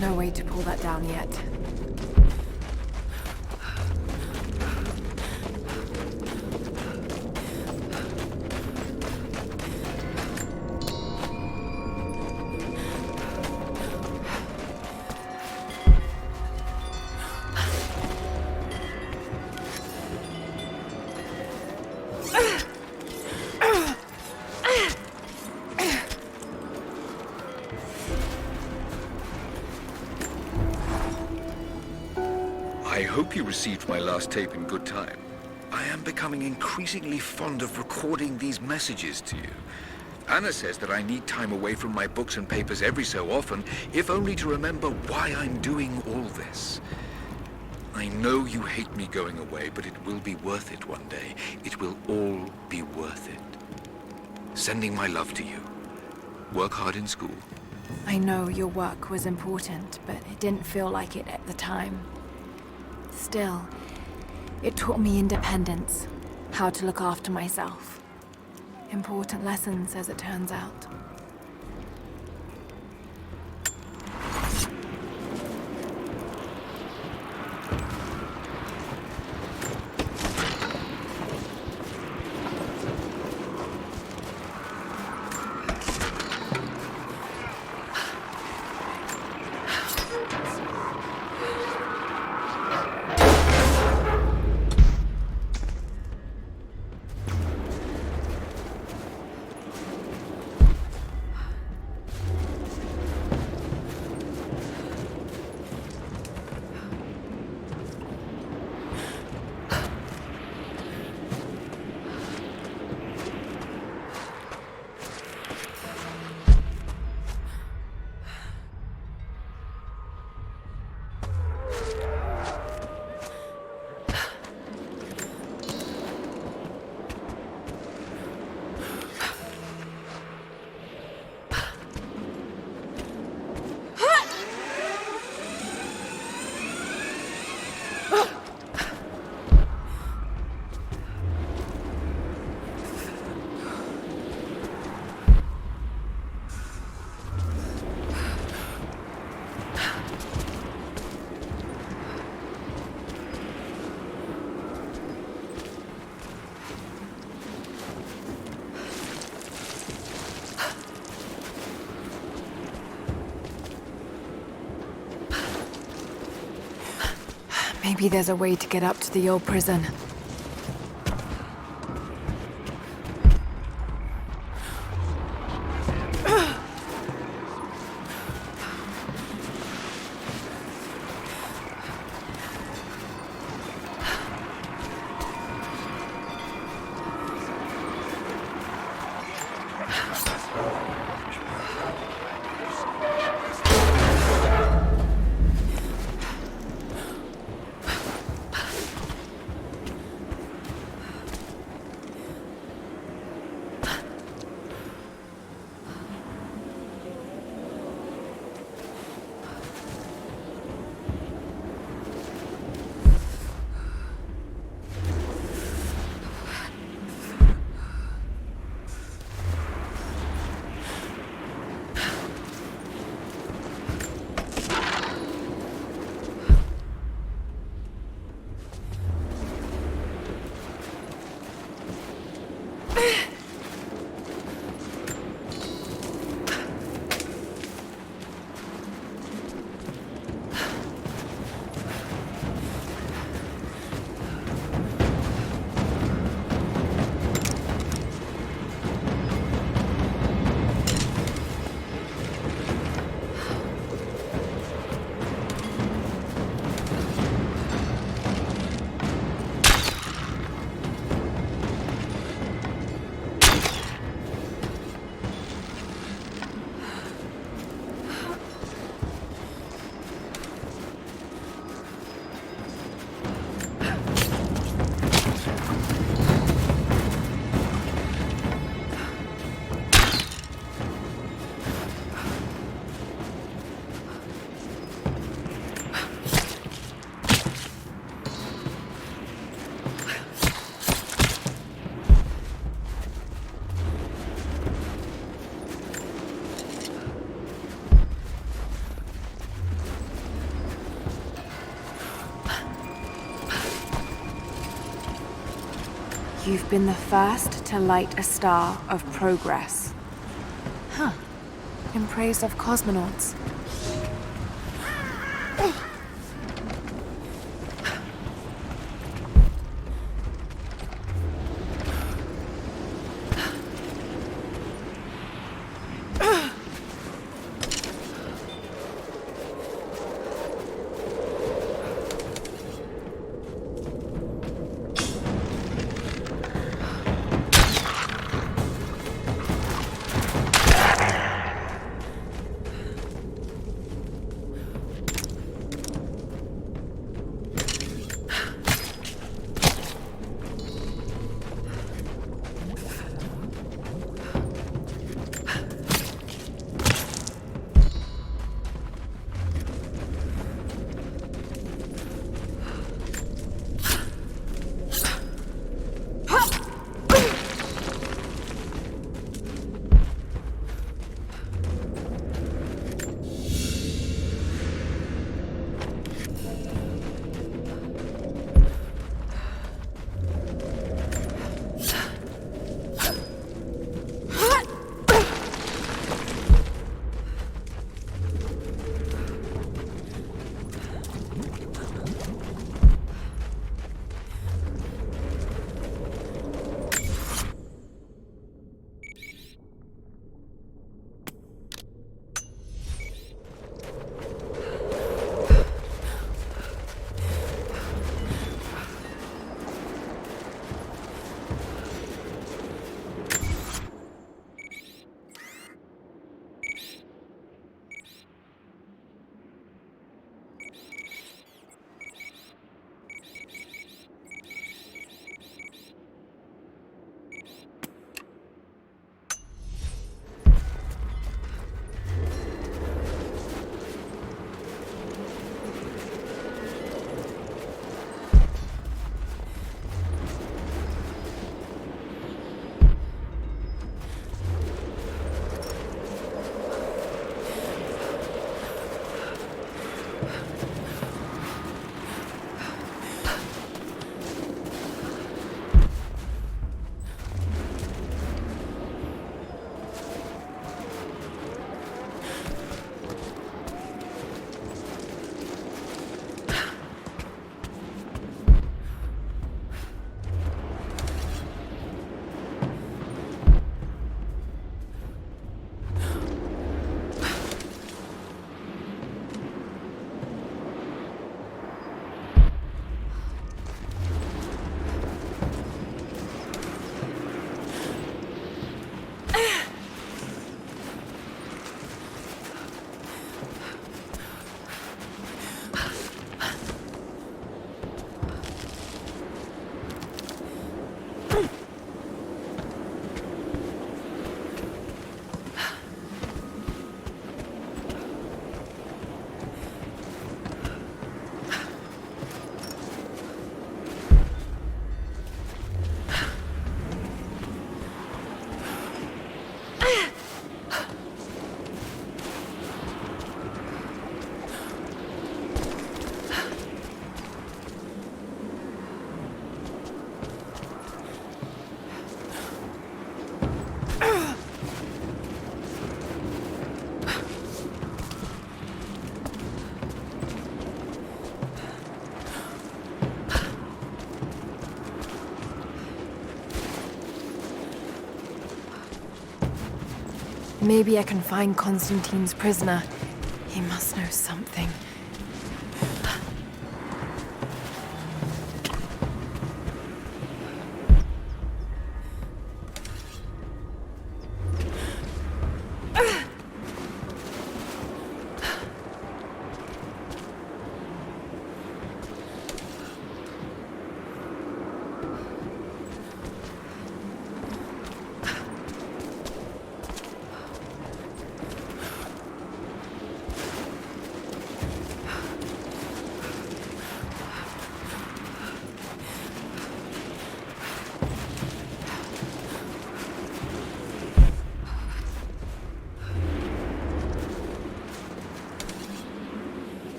No way to pull that down yet. I hope you received my last tape in good time. I am becoming increasingly fond of recording these messages to you. Anna says that I need time away from my books and papers every so often, if only to remember why I'm doing all this. I know you hate me going away, but it will be worth it one day. It will all be worth it. Sending my love to you. Work hard in school. I know your work was important, but it didn't feel like it at the time. Still, it taught me independence, how to look after myself. Important lessons, as it turns out. Maybe there's a way to get up to the old prison. You've been the first to light a star of progress. Huh. In praise of cosmonauts. Maybe I can find Constantine's prisoner. He must know something.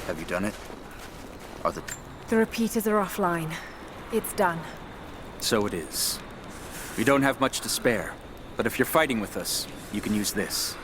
Have you done it? Are the... The repeaters are offline. It's done. So it is. We don't have much to spare, but if you're fighting with us, you can use this.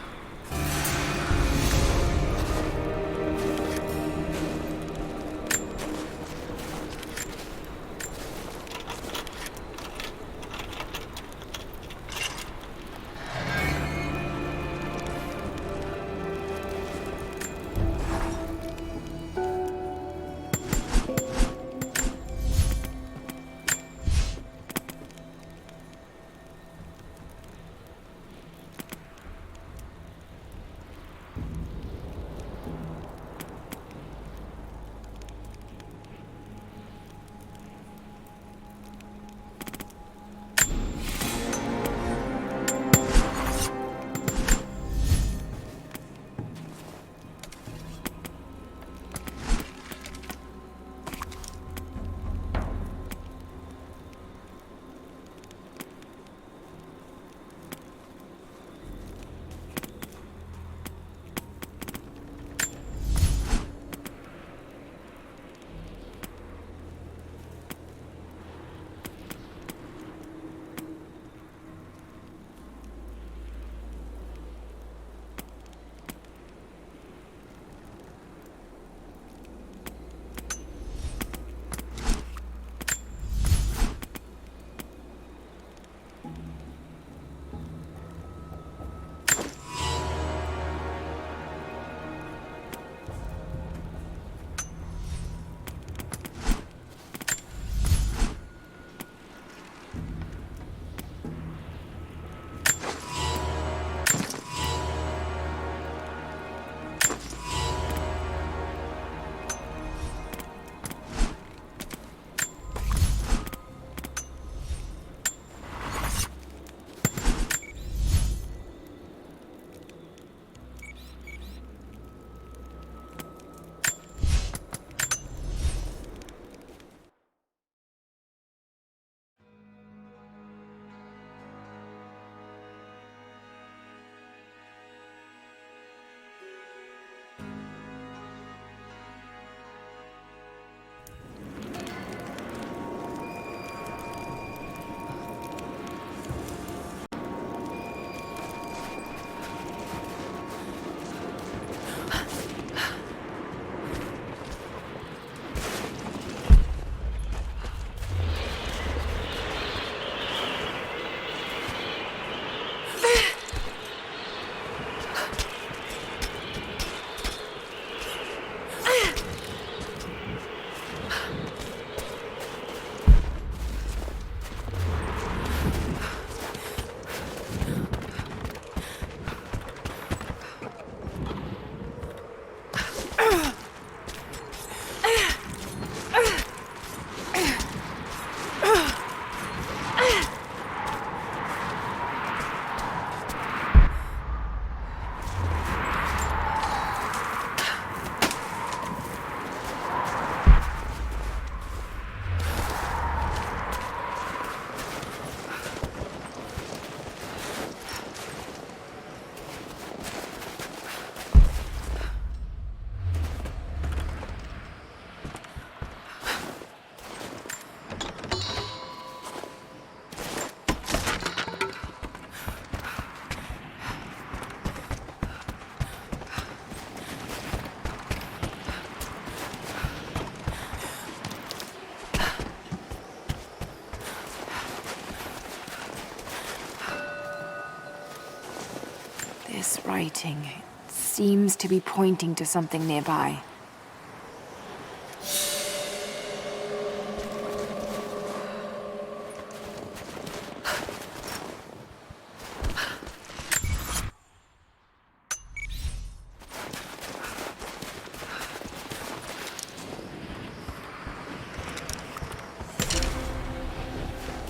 This writing seems to be pointing to something nearby.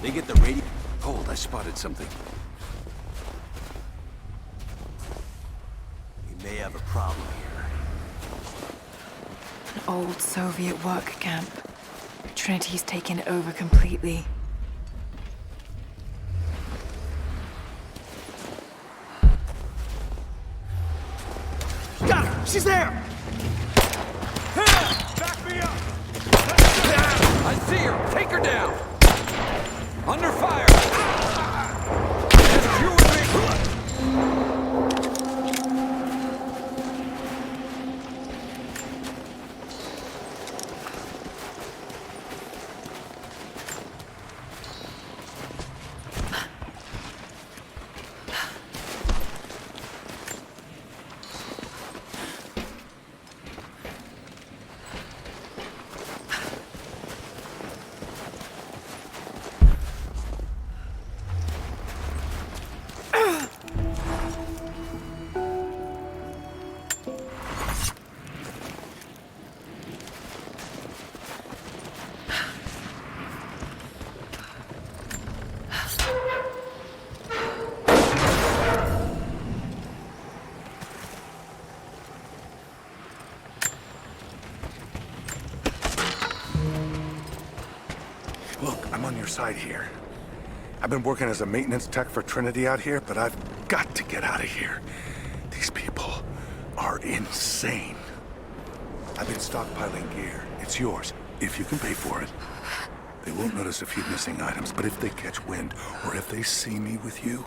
They get the radio. Hold, I spotted something. We may have a problem here. An old Soviet work camp. Trinity's taken it over completely. Got her! She's there! Hey! I see her! Take her down! Under fire! Just you and me! Look, I'm on your side here. I've been working as a maintenance tech for Trinity out here, but I've got to get out of here. These people are insane. I've been stockpiling gear. It's yours, if you can pay for it. They won't notice a few missing items, but if they catch wind, or if they see me with you,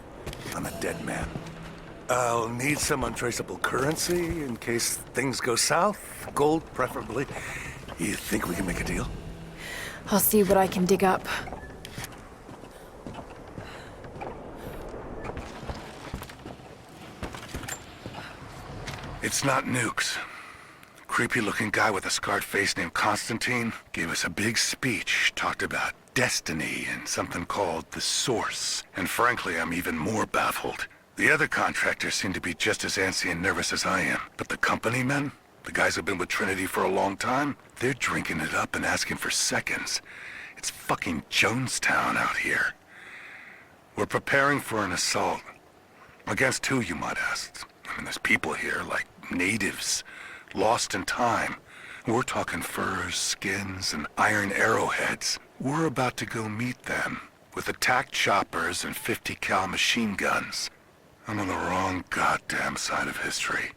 I'm a dead man. I'll need some untraceable currency in case things go south. Gold, preferably. You think we can make a deal? I'll see what I can dig up. It's not nukes. Creepy-looking guy with a scarred face named Constantine gave us a big speech, talked about destiny and something called the Source. And frankly, I'm even more baffled. The other contractors seem to be just as antsy and nervous as I am. But the company men, the guys who've been with Trinity for a long time, they're drinking it up and asking for seconds. It's fucking Jonestown out here. We're preparing for an assault. Against who, you might ask? I mean, there's people here, like natives, lost in time. We're talking furs, skins, and iron arrowheads. We're about to go meet them with attack choppers and 50 cal machine guns. I'm on the wrong goddamn side of history.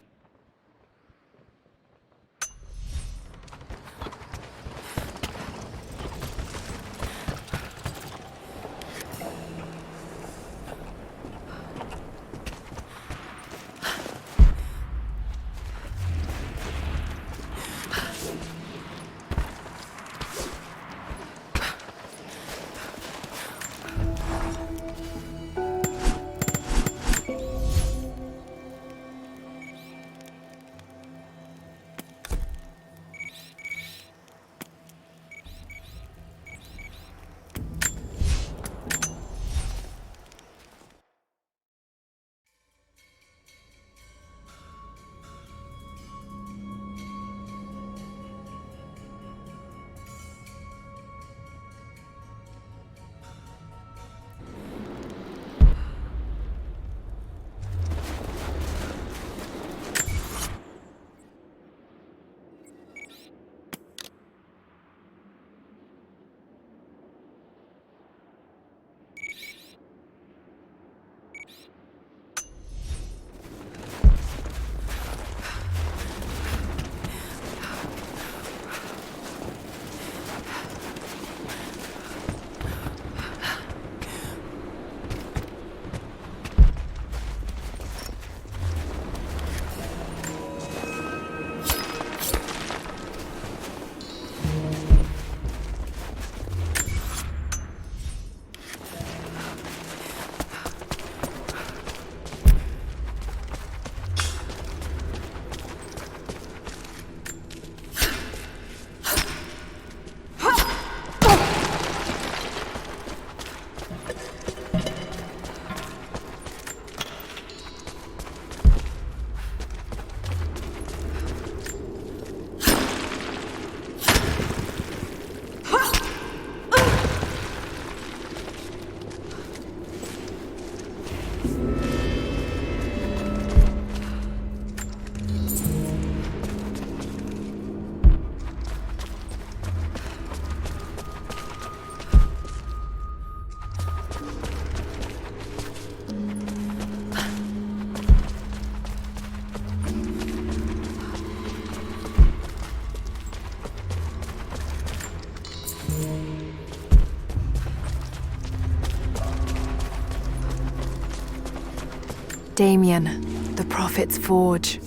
Damien, the Prophet's Forge.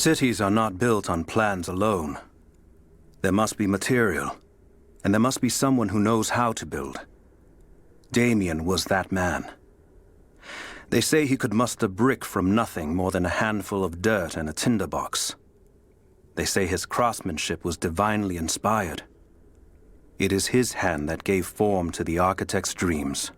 Cities are not built on plans alone. There must be material, and there must be someone who knows how to build. Damien was that man. They say he could muster brick from nothing more than a handful of dirt and a tinderbox. They say his craftsmanship was divinely inspired. It is his hand that gave form to the architect's dreams.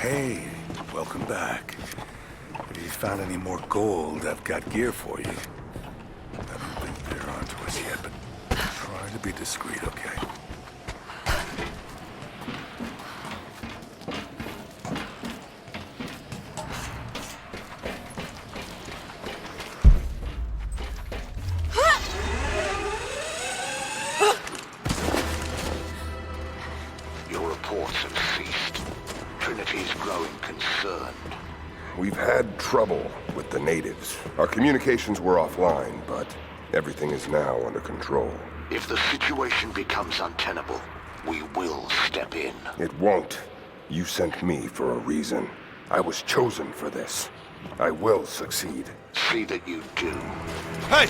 Hey, welcome back. If you found any more gold, I've got gear for you. I don't think they're onto us yet, but try to be discreet, okay? Your reports have ceased. Trinity's growing concerned. We've had trouble with the natives. Our communications were offline, but everything is now under control. If the situation becomes untenable, we will step in. It won't. You sent me for a reason. I was chosen for this. I will succeed. See that you do. Hey!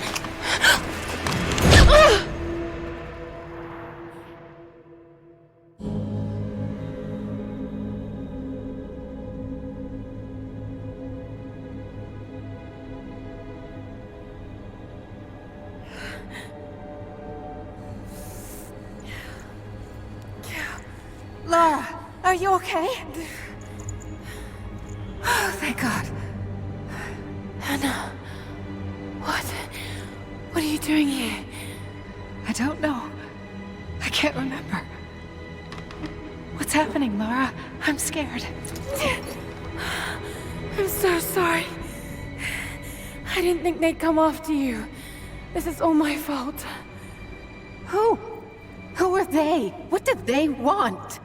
Lara, are you okay? Oh, thank God. Anna, what are you doing here? I don't know. I can't remember. What's happening, Lara? I'm scared. I'm so sorry. I didn't think they'd come after you. This is all my fault. Who? Who are they? What do they want?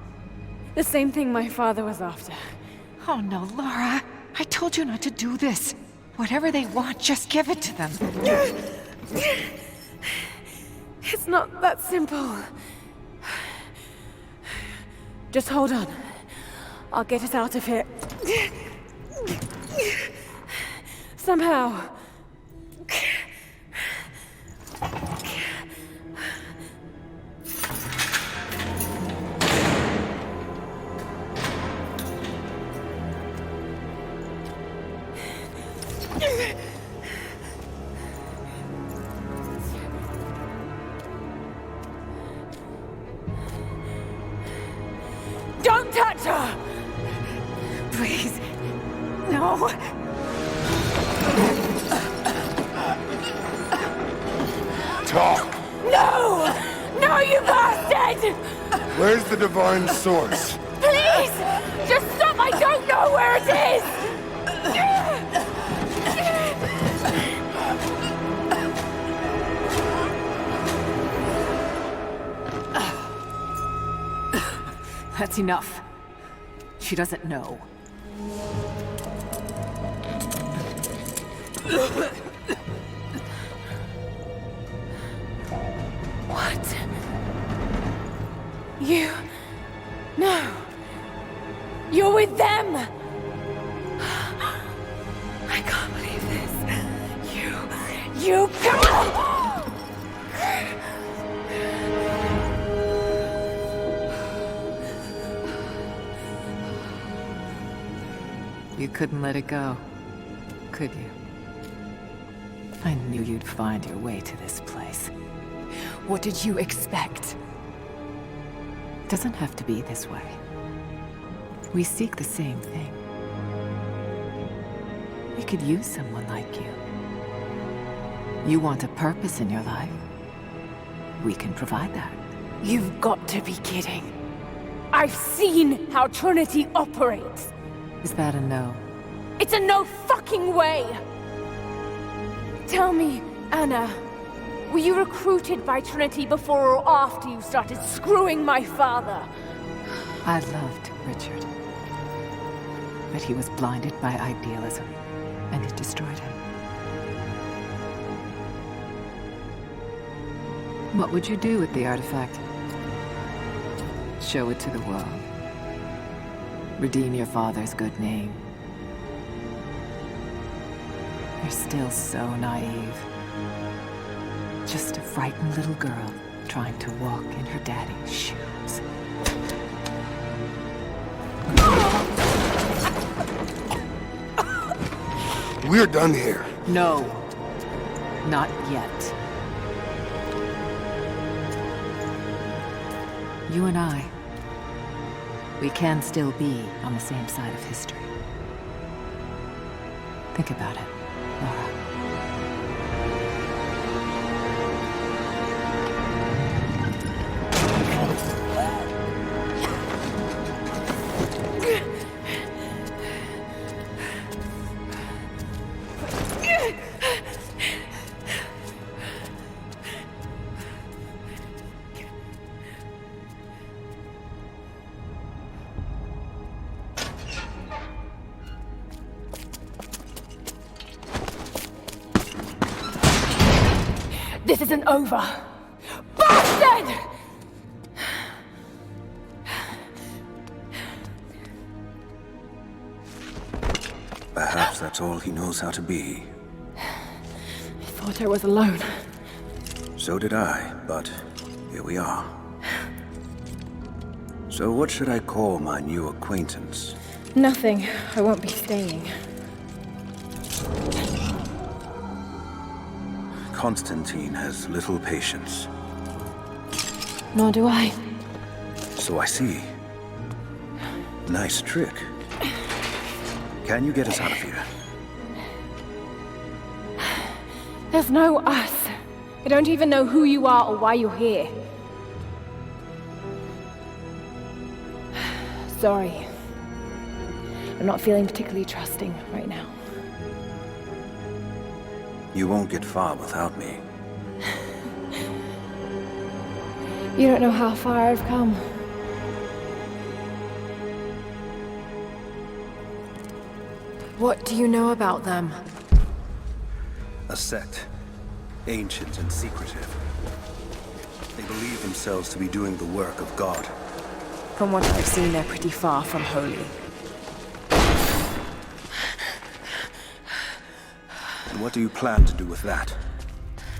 The same thing my father was after. Oh no, Lara. I told you not to do this. Whatever they want, just give it to them. It's not that simple. Just hold on. I'll get us out of here. Somehow. Don't touch her! Please. No. Talk! No! No, you bastard! Where's the divine source? Please! Just stop! I don't know where it is! That's enough. She doesn't know. What? You... No. You're with them! I can't believe this. You... You couldn't let it go, could you? I knew you'd find your way to this place. What did you expect? Doesn't have to be this way. We seek the same thing. We could use someone like you. You want a purpose in your life? We can provide that. You've got to be kidding. I've seen how Trinity operates. Is that a no? It's a no fucking way! Tell me, Anna, were you recruited by Trinity before or after you started screwing my father? I loved Richard. But he was blinded by idealism, and it destroyed him. What would you do with the artifact? Show it to the world. Redeem your father's good name. You're still so naive. Just a frightened little girl trying to walk in her daddy's shoes. We're done here. No. Not yet. You and I, we can still be on the same side of history. Think about it, Laura. This isn't over! Bastard! Perhaps that's all he knows how to be. I thought I was alone. So did I, but here we are. So what should I call my new acquaintance? Nothing. I won't be staying. Constantine has little patience. Nor do I. So I see. Nice trick. Can you get us out of here? There's no us. I don't even know who you are or why you're here. Sorry. I'm not feeling particularly trusting right now. You won't get far without me. You don't know how far I've come. What do you know about them? A sect. Ancient and secretive. They believe themselves to be doing the work of God. From what I've seen, they're pretty far from holy. And what do you plan to do with that?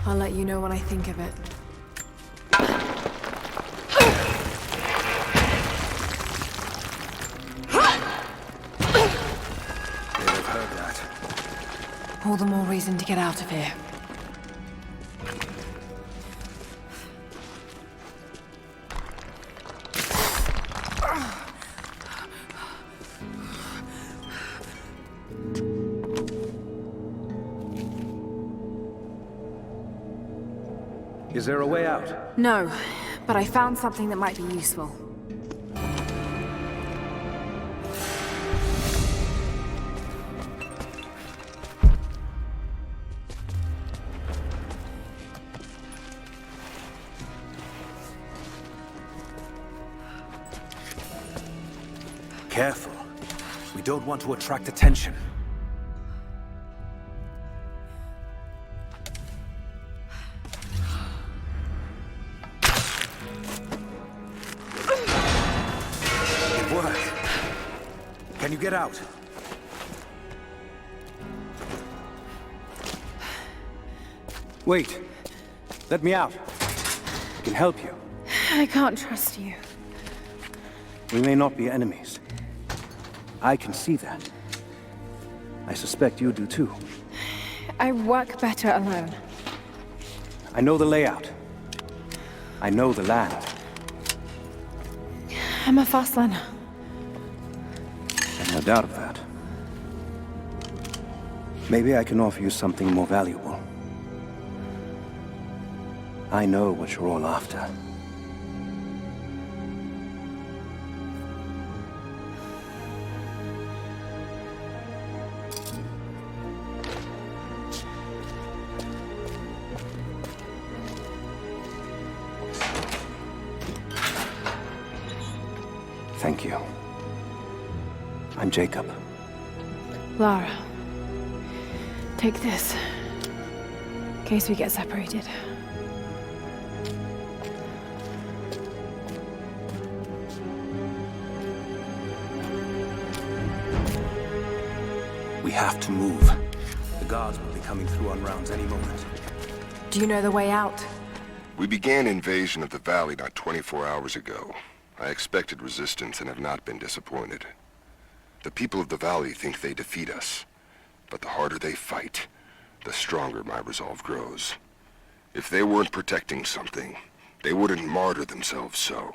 I'll let you know when I think of it. They'd have heard that. All the more reason to get out of here. Is there a way out? No, but I found something that might be useful. Careful. We don't want to attract attention. It worked. Can you get out? Wait. Let me out. I can help you. I can't trust you. We may not be enemies. I can see that. I suspect you do too. I work better alone. I know the layout. I know the land. I'm a fast learner. There's no doubt of that. Maybe I can offer you something more valuable. I know what you're all after. Thank you. I'm Jacob. Lara. Take this. In case we get separated. We have to move. The guards will be coming through on rounds any moment. Do you know the way out? We began invasion of the valley not 24 hours ago. I expected resistance and have not been disappointed. The people of the valley think they defeat us, but the harder they fight, the stronger my resolve grows. If they weren't protecting something, they wouldn't martyr themselves so.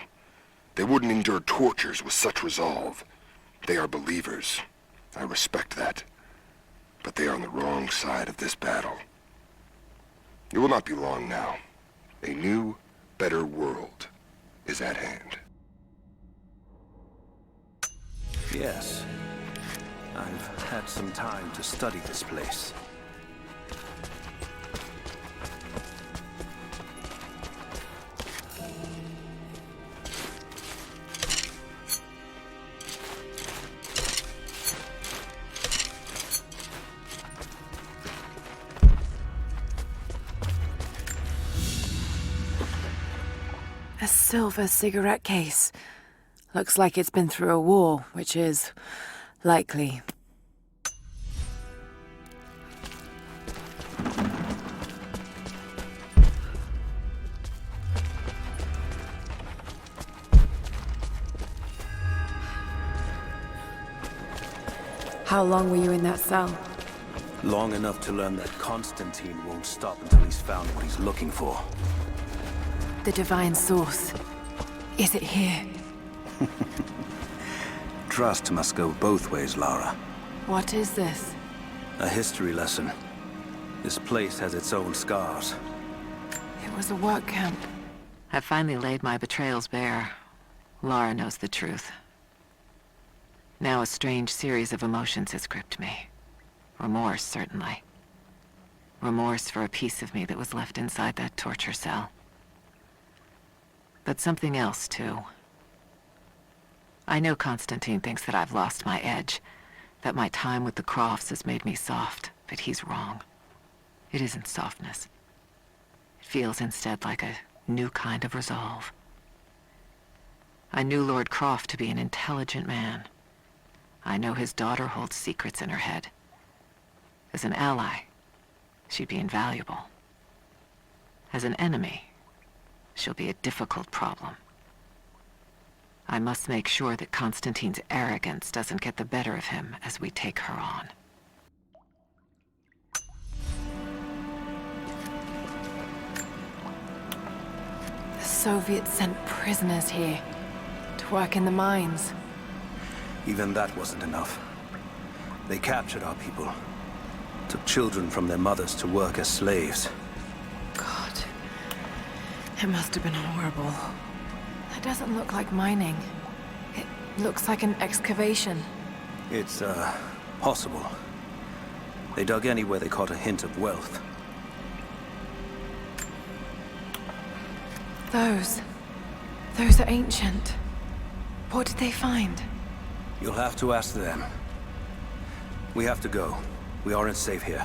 They wouldn't endure tortures with such resolve. They are believers. I respect that. But they are on the wrong side of this battle. It will not be long now. A new, better world is at hand. Yes. I've had some time to study this place. A silver cigarette case. Looks like it's been through a war, which is likely. How long were you in that cell? Long enough to learn that Constantine won't stop until he's found what he's looking for. The divine source. Is it here? Trust must go both ways, Lara. What is this? A history lesson. This place has its own scars. It was a work camp. I've finally laid my betrayals bare. Lara knows the truth. Now a strange series of emotions has gripped me. Remorse, certainly. Remorse for a piece of me that was left inside that torture cell. But something else, too. I know Constantine thinks that I've lost my edge, that my time with the Crofts has made me soft, but he's wrong. It isn't softness. It feels instead like a new kind of resolve. I knew Lord Croft to be an intelligent man. I know his daughter holds secrets in her head. As an ally, she'd be invaluable. As an enemy, she'll be a difficult problem. I must make sure that Constantine's arrogance doesn't get the better of him as we take her on. The Soviets sent prisoners here to work in the mines. Even that wasn't enough. They captured our people. Took children from their mothers to work as slaves. God. It must have been horrible. That doesn't look like mining. It looks like an excavation. It's, possible. They dug anywhere they caught a hint of wealth. Those are ancient. What did they find? You'll have to ask them. We have to go. We aren't safe here.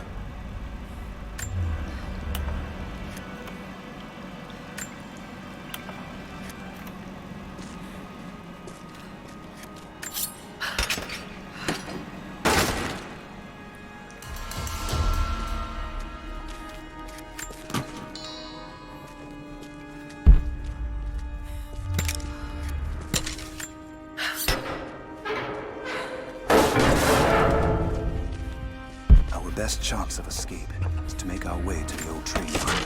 Best chance of escape is to make our way to the old tree line.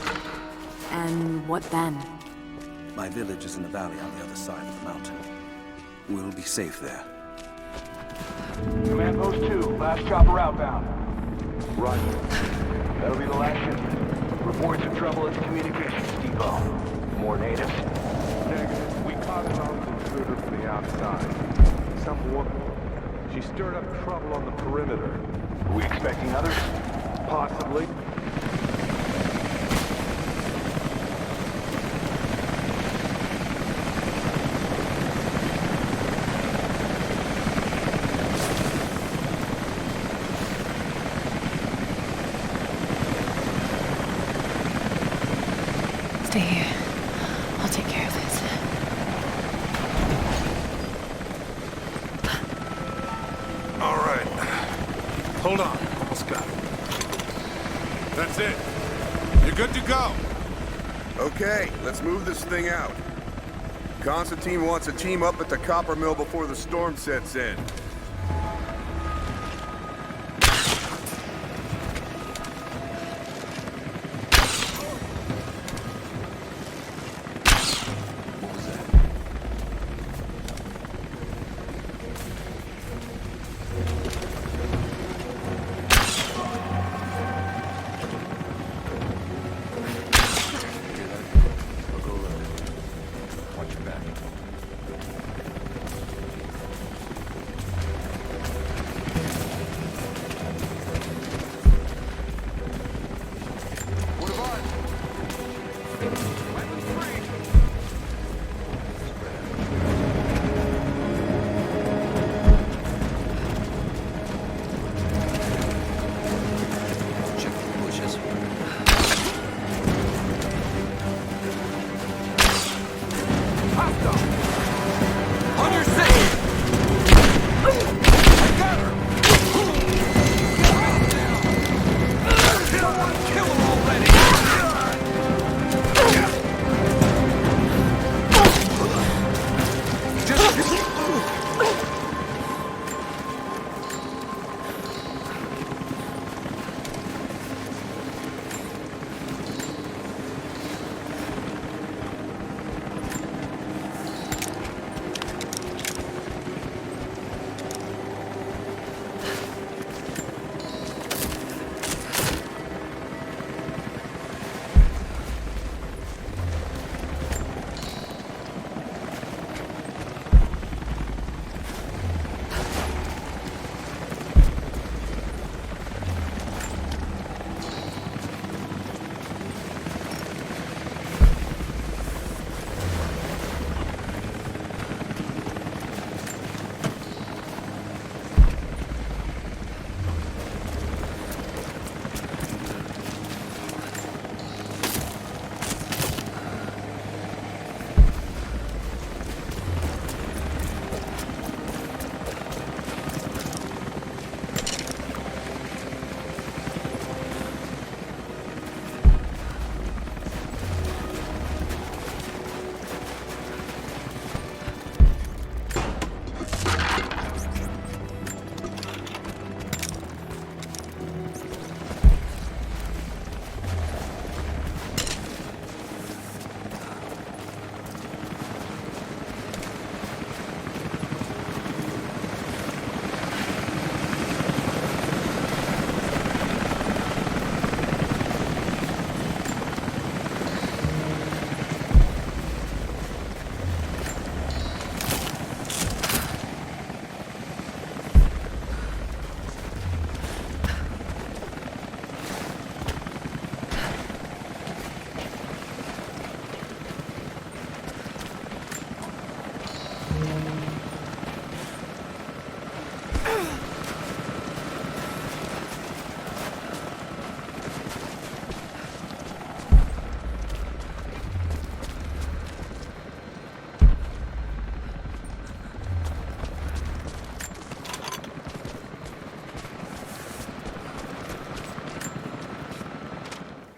And what then? My village is in the valley on the other side of the mountain. We'll be safe there. Command Post 2, last chopper outbound. Roger. That'll be the last shipment. Reports of trouble at the communications depot. More natives? Negative. We caught an armed intruder from the outside. Some woman. She stirred up trouble on the perimeter. Are we expecting others? Possibly. Stay here. I'll take care of this. All right. Hold on. Almost got it. That's it. You're good to go. Okay, let's move this thing out. Constantine wants a team up at the copper mill before the storm sets in.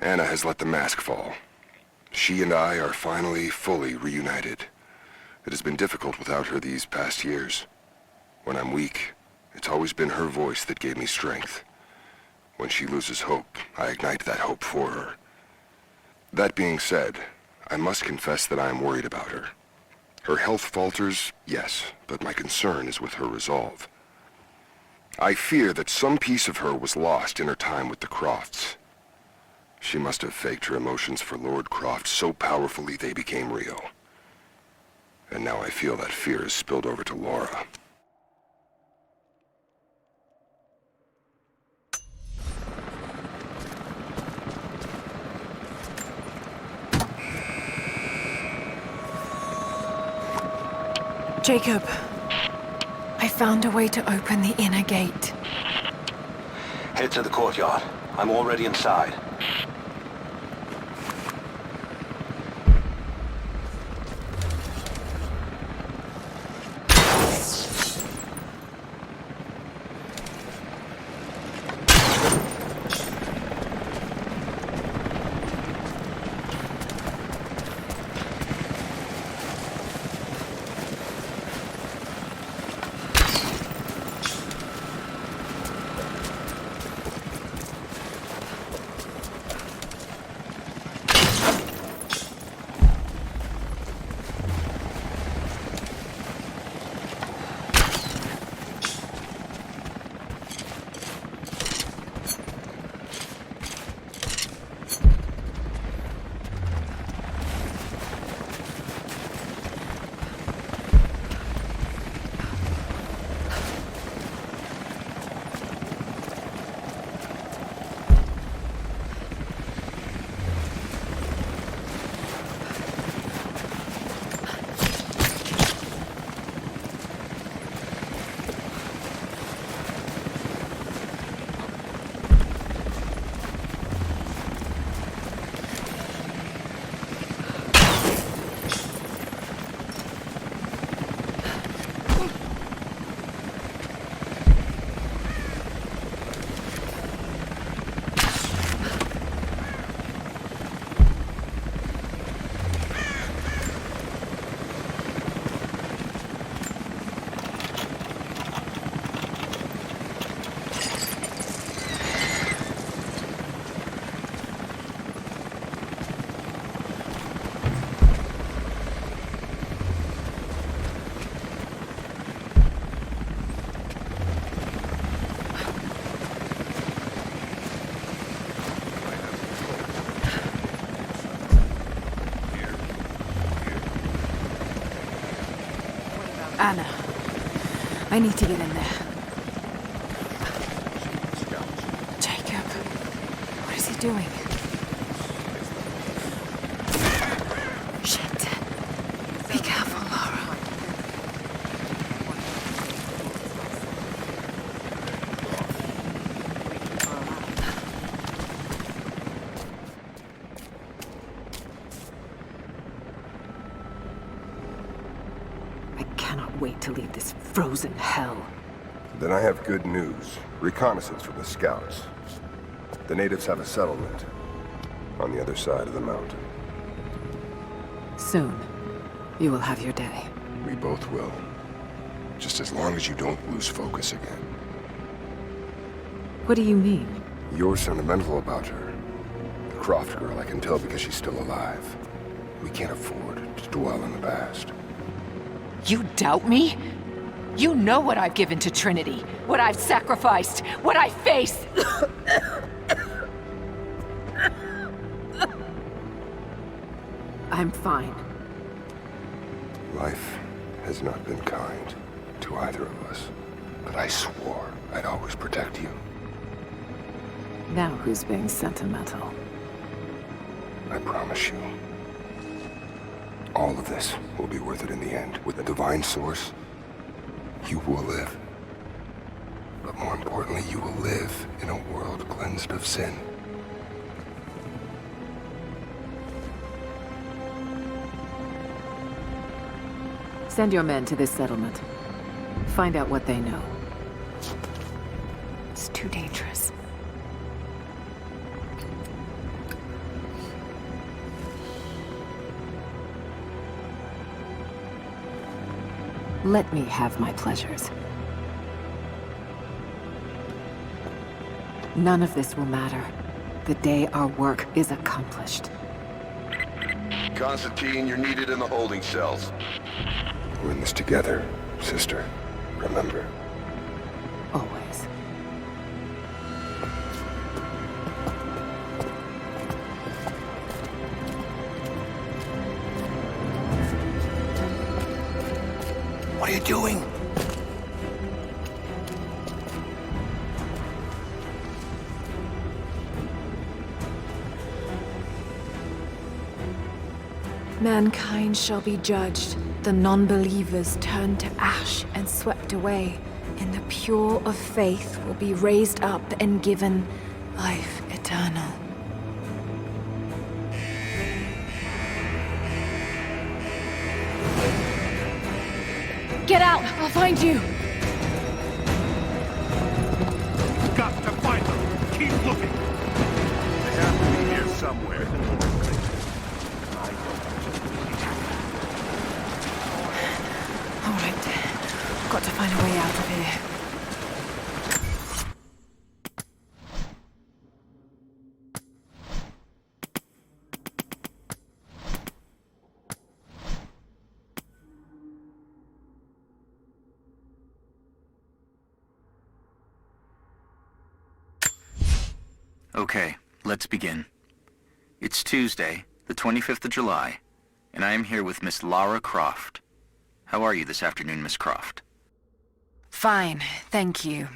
Anna has let the mask fall. She and I are finally fully reunited. It has been difficult without her these past years. When I'm weak, it's always been her voice that gave me strength. When she loses hope, I ignite that hope for her. That being said, I must confess that I am worried about her. Her health falters, yes, but my concern is with her resolve. I fear that some piece of her was lost in her time with the Crofts. She must have faked her emotions for Lord Croft so powerfully they became real. And now I feel that fear has spilled over to Laura. Jacob, I found a way to open the inner gate. Head to the courtyard. I'm already inside. Anna. I need to get in there. Jacob. What is he doing? Shit. Be careful, Lara. I cannot wait to leave this frozen hell. Then I have good news. Reconnaissance from the scouts. The natives have a settlement on the other side of the mountain. Soon, you will have your day. We both will. Just as long as you don't lose focus again. What do you mean? You're sentimental about her. The Croft girl, I can tell because she's still alive. We can't afford to dwell in the past. You doubt me? You know what I've given to Trinity, what I've sacrificed, what I face! I'm fine. Life has not been kind to either of us, but I swore I'd always protect you. Now who's being sentimental? I promise you. All of this will be worth it in the end. With the divine source, you will live. But more importantly, you will live in a world cleansed of sin. Send your men to this settlement. Find out what they know. It's too dangerous. Let me have my pleasures. None of this will matter the day our work is accomplished. Constantine, you're needed in the holding cells. We're in this together, sister. Remember. Always. What are you doing? Mankind shall be judged. The non-believers turned to ash and swept away, and the pure of faith will be raised up and given life eternal. Get out! I'll find you! Got to find them! Keep looking! They have to be here somewhere. All right. Got to find a way out of here. Okay, let's begin. It's Tuesday, the 25th of July, and I am here with Miss Lara Croft. How are you this afternoon, Miss Croft? Fine, thank you.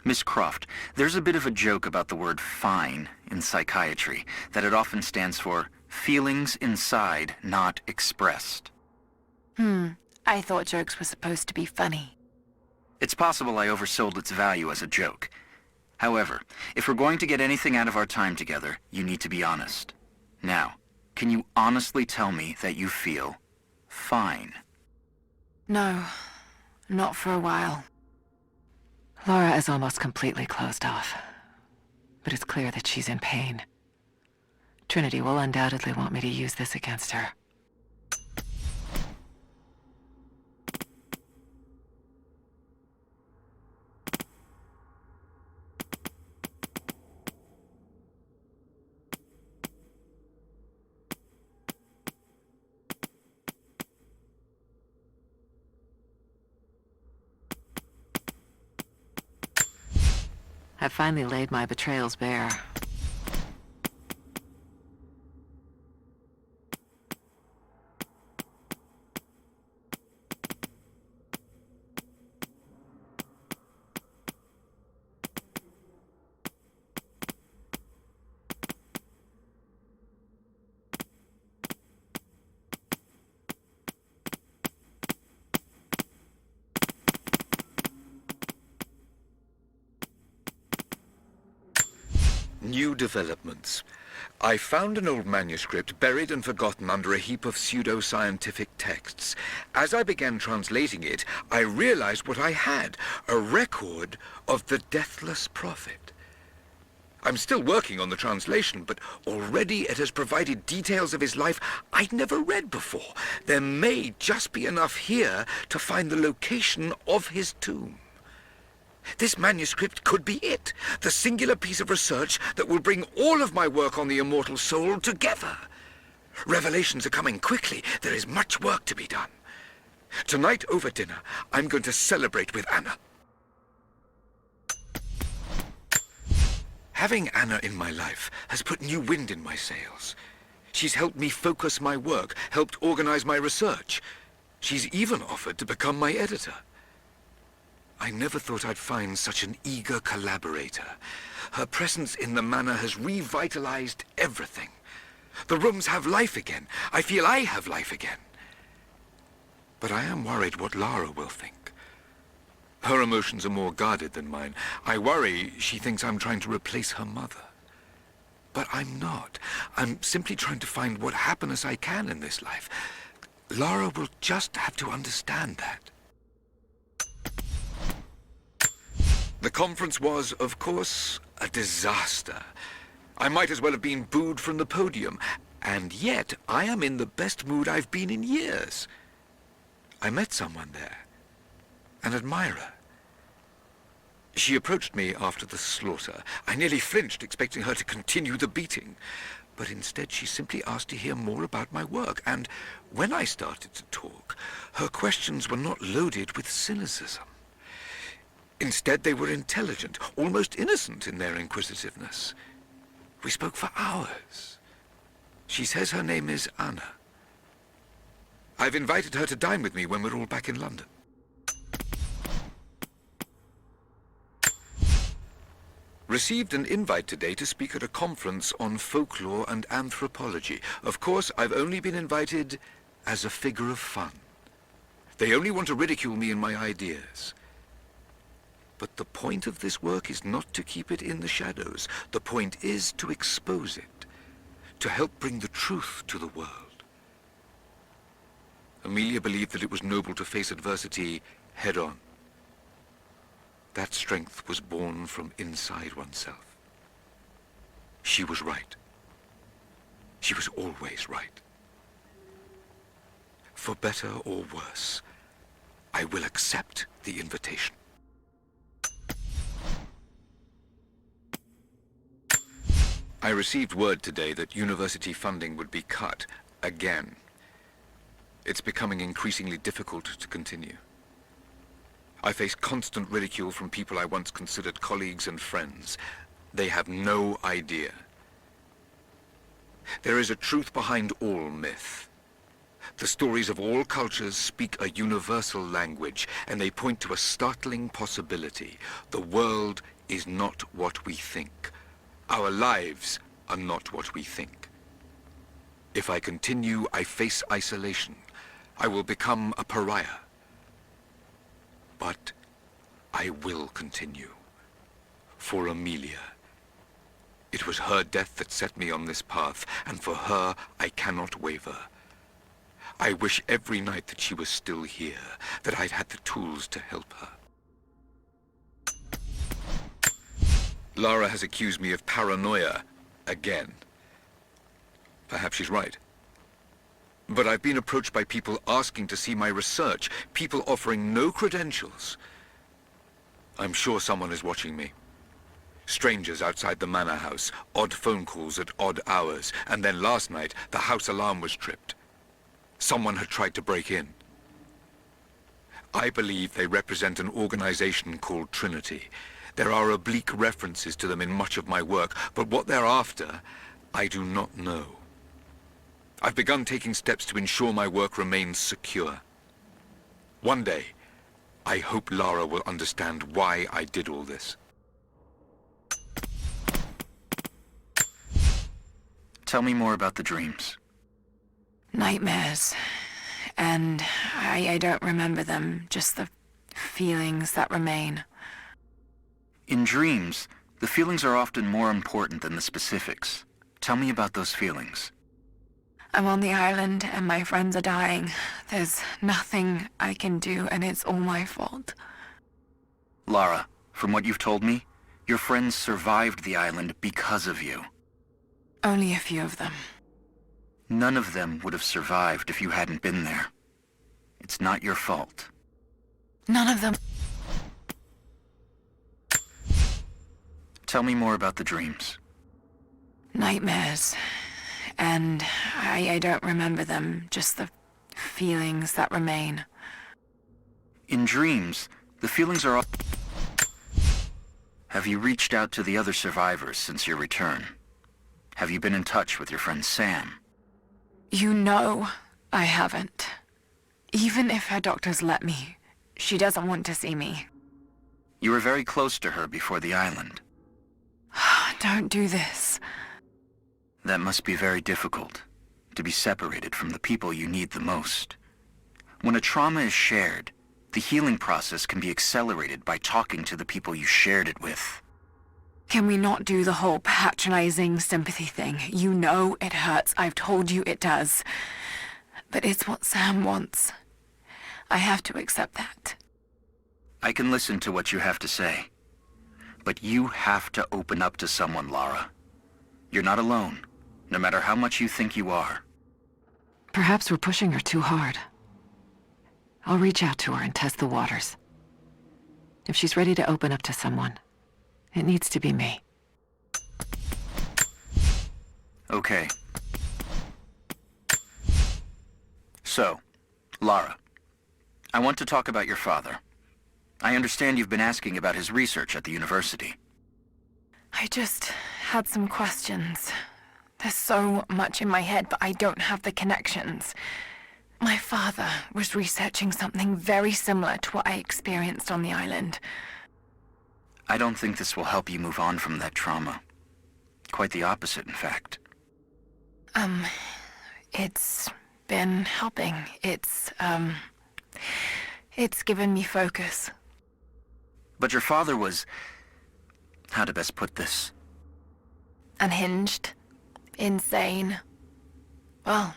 Miss Croft, there's a bit of a joke about the word fine in psychiatry, that it often stands for feelings inside not expressed. I thought jokes were supposed to be funny. It's possible I oversold its value as a joke. However, if we're going to get anything out of our time together, you need to be honest. Now, can you honestly tell me that you feel fine? No, not for a while. Laura is almost completely closed off, but it's clear that she's in pain. Trinity will undoubtedly want me to use this against her. I've finally laid my betrayals bare. New developments. I found an old manuscript buried and forgotten under a heap of pseudo-scientific texts. As I began translating it, I realized what I had, a record of the Deathless Prophet. I'm still working on the translation, but already it has provided details of his life I'd never read before. There may just be enough here to find the location of his tomb. This manuscript could be it, the singular piece of research that will bring all of my work on the immortal soul together. Revelations are coming quickly. There is much work to be done. Tonight over dinner, I'm going to celebrate with Anna. Having Anna in my life has put new wind in my sails. She's helped me focus my work, helped organize my research. She's even offered to become my editor. I never thought I'd find such an eager collaborator. Her presence in the manor has revitalized everything. The rooms have life again. I feel I have life again. But I am worried what Lara will think. Her emotions are more guarded than mine. I worry she thinks I'm trying to replace her mother. But I'm not. I'm simply trying to find what happiness I can in this life. Lara will just have to understand that. The conference was, of course, a disaster. I might as well have been booed from the podium, and yet I am in the best mood I've been in years. I met someone there, an admirer. She approached me after the slaughter. I nearly flinched, expecting her to continue the beating. But instead she simply asked to hear more about my work, and when I started to talk, her questions were not loaded with cynicism. Instead, they were intelligent, almost innocent in their inquisitiveness. We spoke for hours. She says her name is Anna. I've invited her to dine with me when we're all back in London. Received an invite today to speak at a conference on folklore and anthropology. Of course, I've only been invited as a figure of fun. They only want to ridicule me and my ideas. But the point of this work is not to keep it in the shadows. The point is to expose it, to help bring the truth to the world. Amelia believed that it was noble to face adversity head-on. That strength was born from inside oneself. She was right. She was always right. For better or worse, I will accept the invitation. I received word today that university funding would be cut again. It's becoming increasingly difficult to continue. I face constant ridicule from people I once considered colleagues and friends. They have no idea. There is a truth behind all myth. The stories of all cultures speak a universal language, and they point to a startling possibility. The world is not what we think. Our lives are not what we think. If I continue, I face isolation. I will become a pariah. But I will continue. For Amelia. It was her death that set me on this path, and for her I cannot waver. I wish every night that she was still here, that I'd had the tools to help her. Lara has accused me of paranoia again. Perhaps she's right. But I've been approached by people asking to see my research, people offering no credentials. I'm sure someone is watching me. Strangers outside the manor house, odd phone calls at odd hours, and then last night the house alarm was tripped. Someone had tried to break in. I believe they represent an organization called Trinity. There are oblique references to them in much of my work, but what they're after, I do not know. I've begun taking steps to ensure my work remains secure. One day, I hope Lara will understand why I did all this. Tell me more about the dreams. Nightmares. And I don't remember them, just the feelings that remain. In dreams, The feelings are often more important than the specifics. Tell me about those feelings. I'm on the island and my friends are dying. There's nothing I can do and it's all my fault. Lara, from what you've told me, your friends survived the island because of you. Only a few of them. None of them would have survived if you hadn't been there. It's not your fault. None of them. Tell me more about the dreams. Nightmares. And I don't remember them, just the feelings that remain. In dreams, the feelings are all... Have you reached out to the other survivors since your return? Have you been in touch with your friend Sam? You know I haven't. Even if her doctors let me, she doesn't want to see me. You were very close to her before the island. Don't do this. That must be very difficult, to be separated from the people you need the most. When a trauma is shared, the healing process can be accelerated by talking to the people you shared it with. Can we not do the whole patronizing sympathy thing? You know it hurts. I've told you it does. But it's what Sam wants. I have to accept that. I can listen to what you have to say. But you have to open up to someone, Lara. You're not alone, no matter how much you think you are. Perhaps we're pushing her too hard. I'll reach out to her and test the waters. If she's ready to open up to someone, it needs to be me. Okay. So, Lara, I want to talk about your father. I understand you've been asking about his research at the university. I just had some questions. There's so much in my head, but I don't have the connections. My father was researching something very similar to what I experienced on the island. I don't think this will help you move on from that trauma. Quite the opposite, in fact. It's been helping. It's given me focus. But your father was... how to best put this? Unhinged. Insane. Well,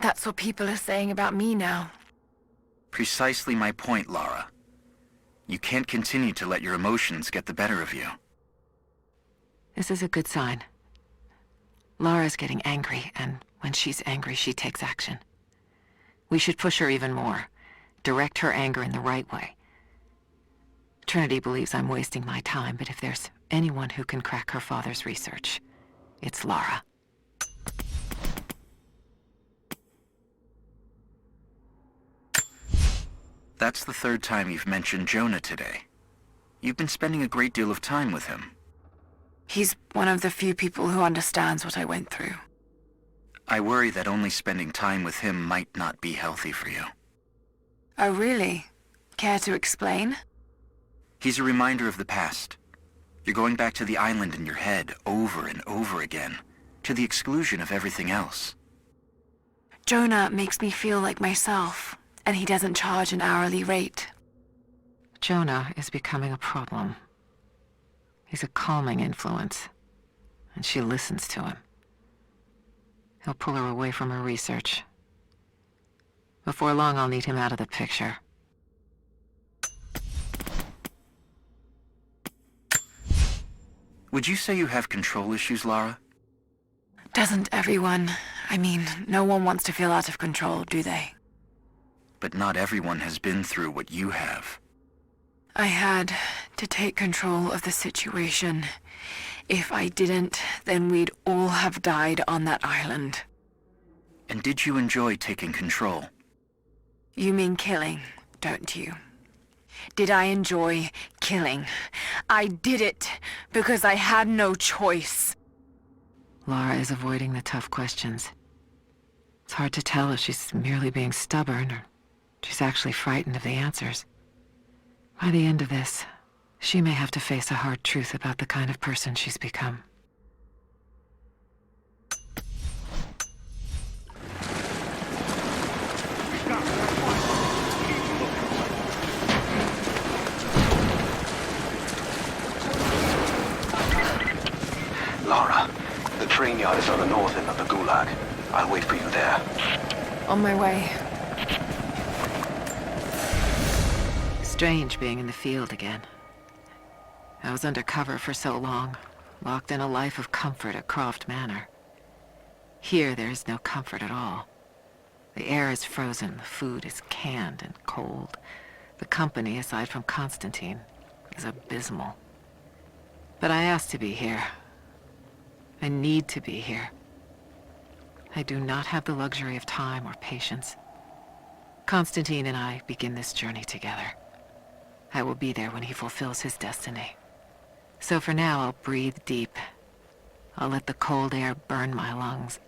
that's what people are saying about me now. Precisely my point, Lara. You can't continue to let your emotions get the better of you. This is a good sign. Lara's getting angry, and when she's angry, she takes action. We should push her even more. Direct her anger in the right way. Trinity believes I'm wasting my time, but if there's anyone who can crack her father's research, it's Lara. That's the third time you've mentioned Jonah today. You've been spending a great deal of time with him. He's one of the few people who understands what I went through. I worry that only spending time with him might not be healthy for you. Oh, really? Care to explain? He's a reminder of the past. You're going back to the island in your head over and over again, to the exclusion of everything else. Jonah makes me feel like myself, and he doesn't charge an hourly rate. Jonah is becoming a problem. He's a calming influence, and she listens to him. He'll pull her away from her research. Before long, I'll need him out of the picture. Would you say you have control issues, Lara? Doesn't everyone? I mean, no one wants to feel out of control, do they? But not everyone has been through what you have. I had to take control of the situation. If I didn't, then we'd all have died on that island. And did you enjoy taking control? You mean killing, don't you? Did I enjoy killing? I did it because I had no choice. Lara is avoiding the tough questions. It's hard to tell if she's merely being stubborn or she's actually frightened of the answers. By the end of this, she may have to face a hard truth about the kind of person she's become. wait for you there. On my way. Strange being in the field again. I was under cover for so long, locked in a life of comfort at Croft Manor. Here there is no comfort at all. The air is frozen, the food is canned and cold. The company, aside from Constantine, is abysmal. But I asked to be here. I need to be here. I do not have the luxury of time or patience. Constantine and I begin this journey together. I will be there when he fulfills his destiny. So for now, I'll breathe deep. I'll let the cold air burn my lungs.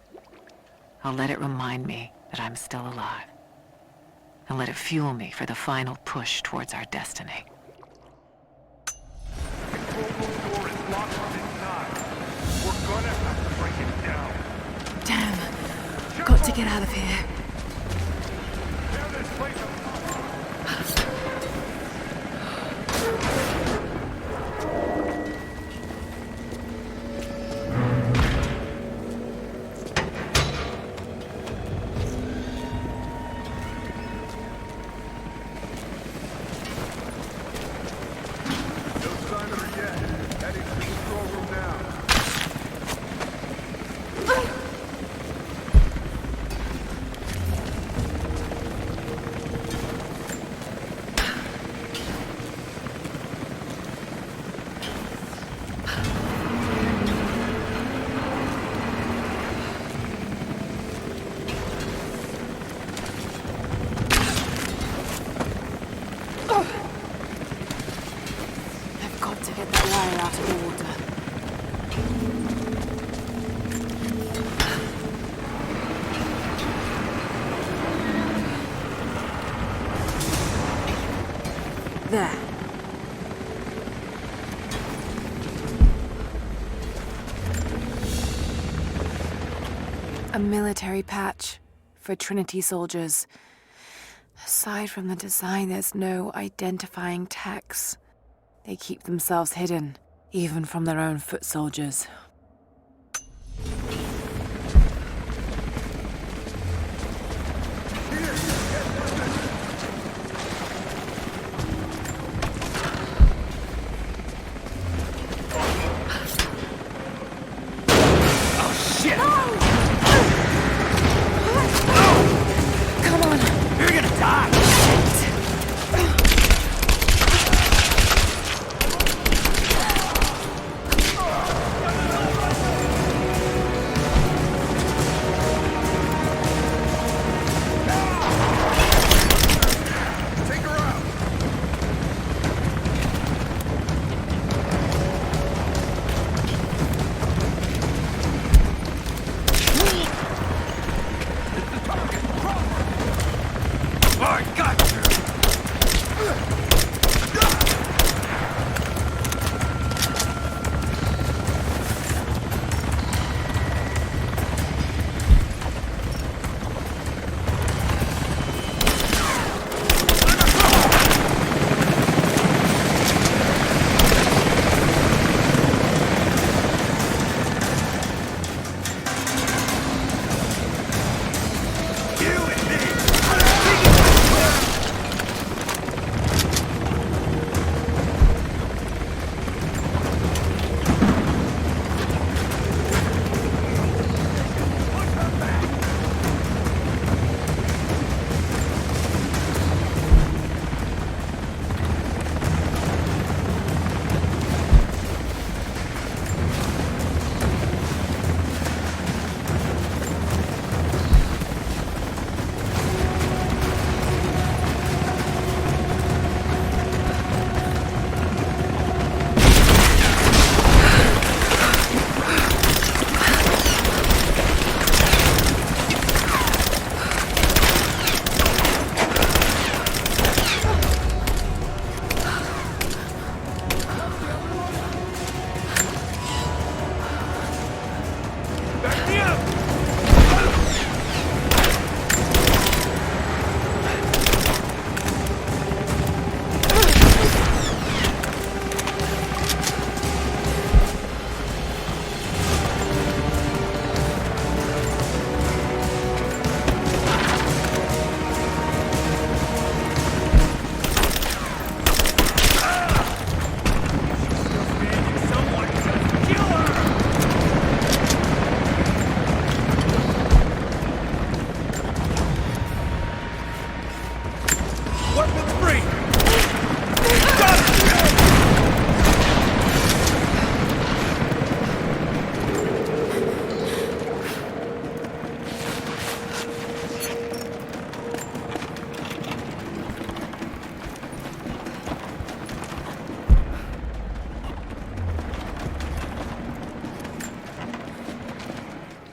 I'll let it remind me that I'm still alive. And let it fuel me for the final push towards our destiny. Damn. Got to get out of here. There. A military patch for Trinity soldiers. Aside from the design, there's no identifying tags. They keep themselves hidden, even from their own foot soldiers.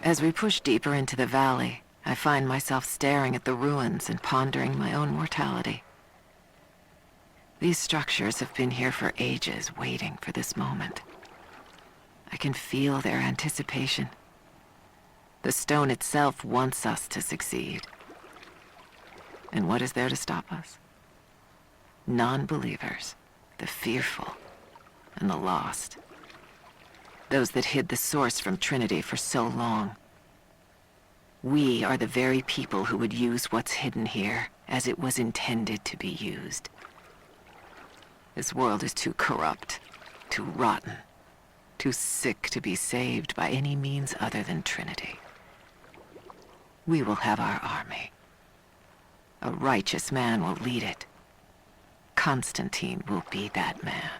As we push deeper into the valley, I find myself staring at the ruins and pondering my own mortality. These structures have been here for ages, waiting for this moment. I can feel their anticipation. The stone itself wants us to succeed. And what is there to stop us? Non-believers, the fearful, and the lost. Those that hid the source from Trinity for so long. We are the very people who would use what's hidden here as it was intended to be used. This world is too corrupt, too rotten, too sick to be saved by any means other than Trinity. We will have our army. A righteous man will lead it. Constantine will be that man.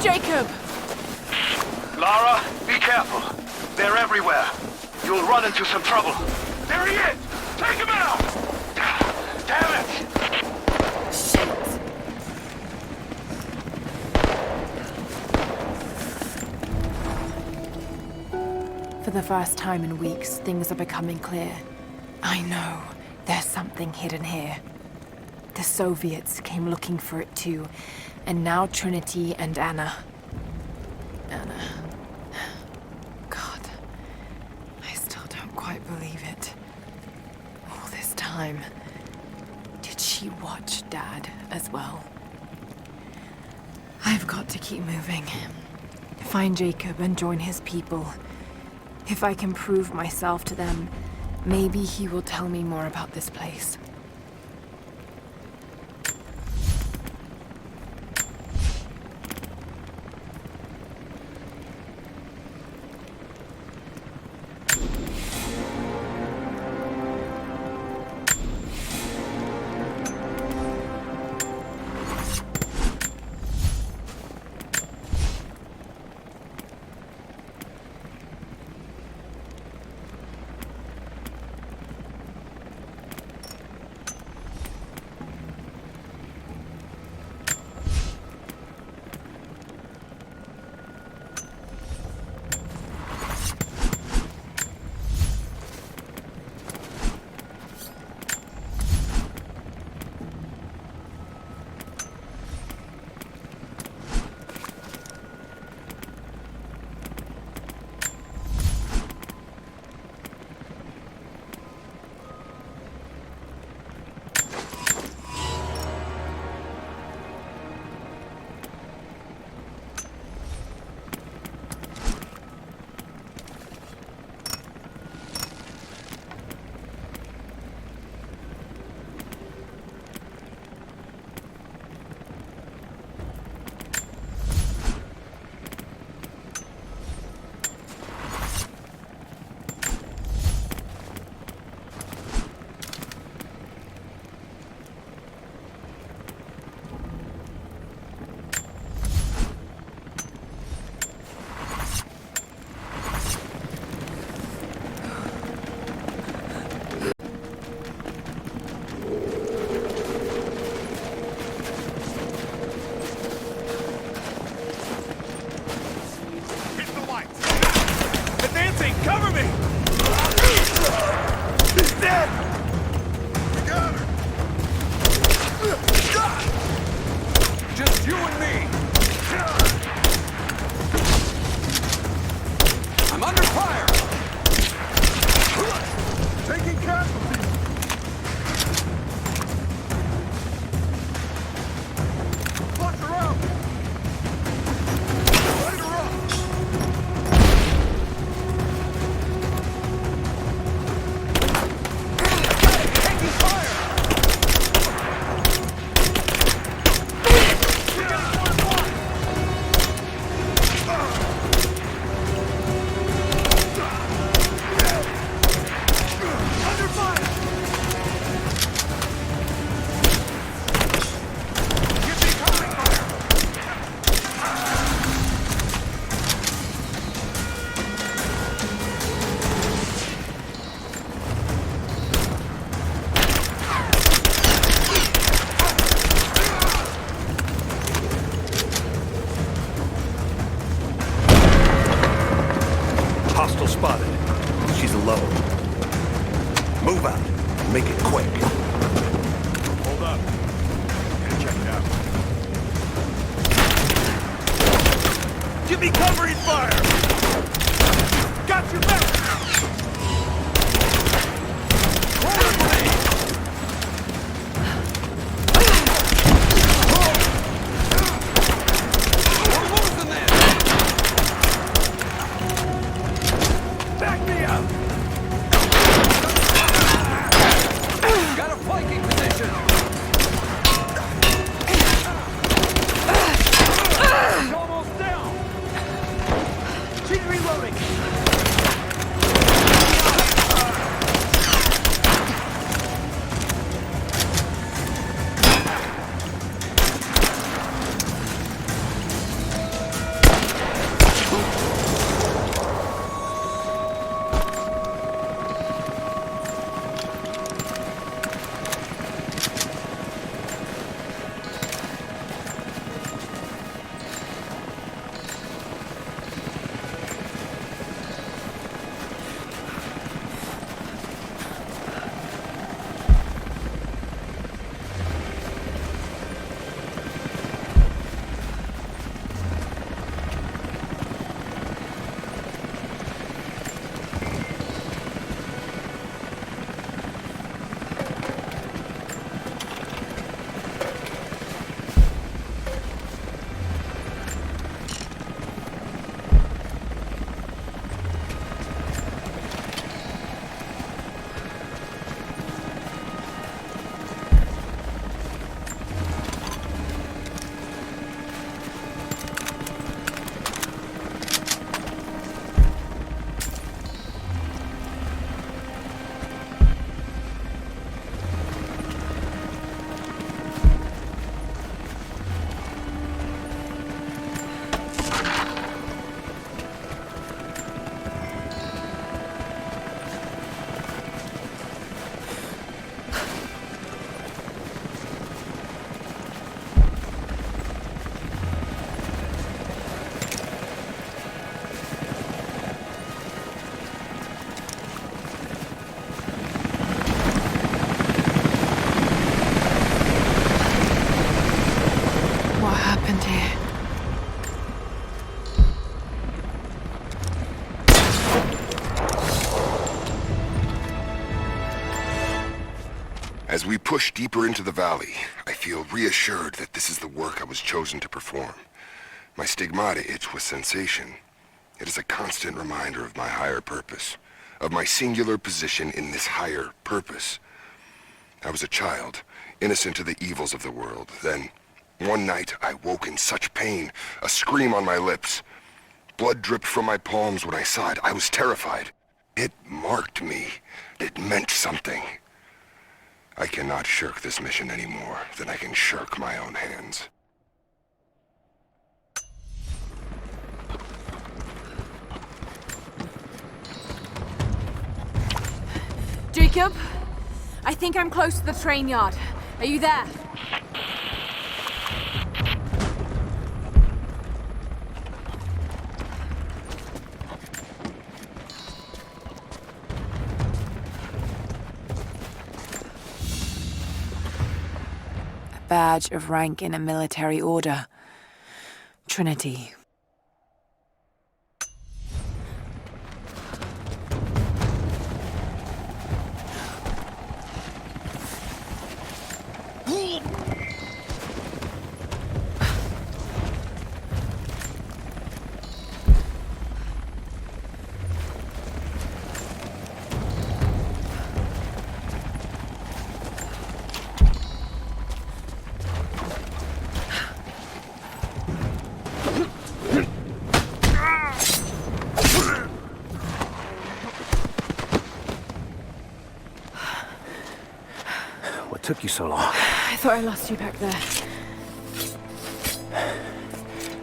Jacob! Lara, be careful. They're everywhere. You'll run into some trouble. There he is! Take him out! Damn it! Shit! For the first time in weeks, things are becoming clear. I know, there's something hidden here. The Soviets came looking for it too, and now Trinity and Anna. Anna. God. I still don't quite believe it. All this time. Did she watch Dad as well? I've got to keep moving. Find Jacob and join his people. If I can prove myself to them, maybe he will tell me more about this place. Move out. Make it quick. Hold up. Get checked out. Give me covering fire! Got your back! Back me up! Got a flanking position! It's almost down! She's reloading! What happened here? As we push deeper into the valley, I feel reassured that this is the work I was chosen to perform. My stigmata itch with sensation. It is a constant reminder of my higher purpose, of my singular position in this higher purpose. I was a child, innocent to the evils of the world. Then, one night, I woke in such pain, a scream on my lips. Blood dripped from my palms when I saw it. I was terrified. It marked me. It meant something. I cannot shirk this mission any more than I can shirk my own hands. Jacob, I think I'm close to the train yard. Are you there? Badge of rank in a military order. Trinity. What took you so long? I thought I lost you back there.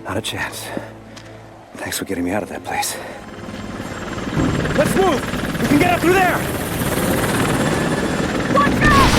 Not a chance. Thanks for getting me out of that place. Let's move! We can get up through there! Watch out!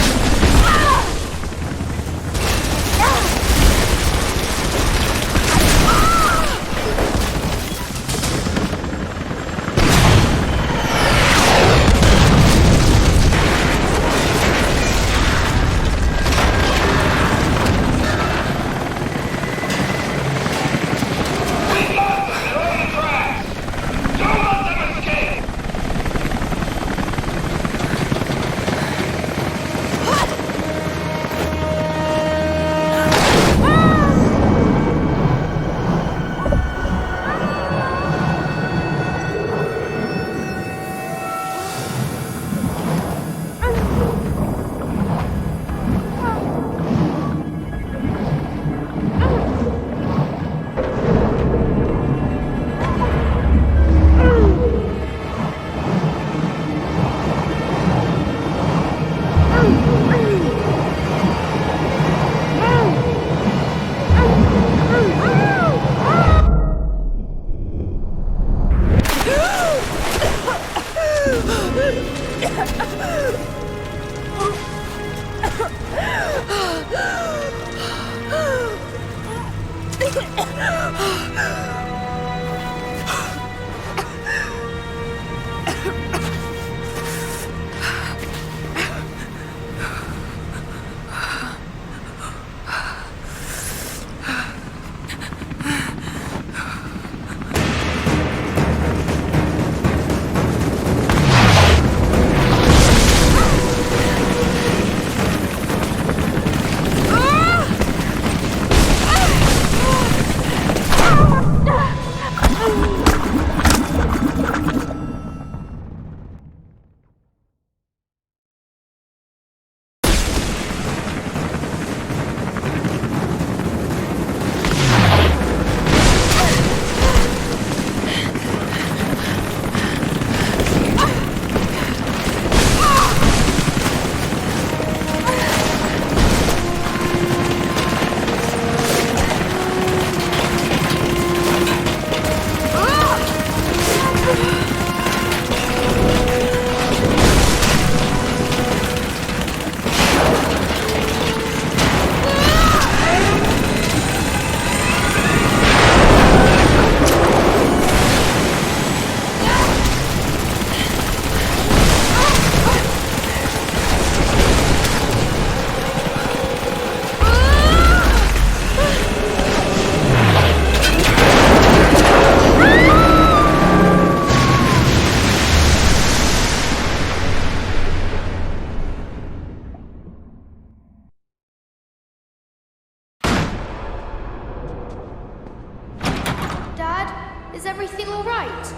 right.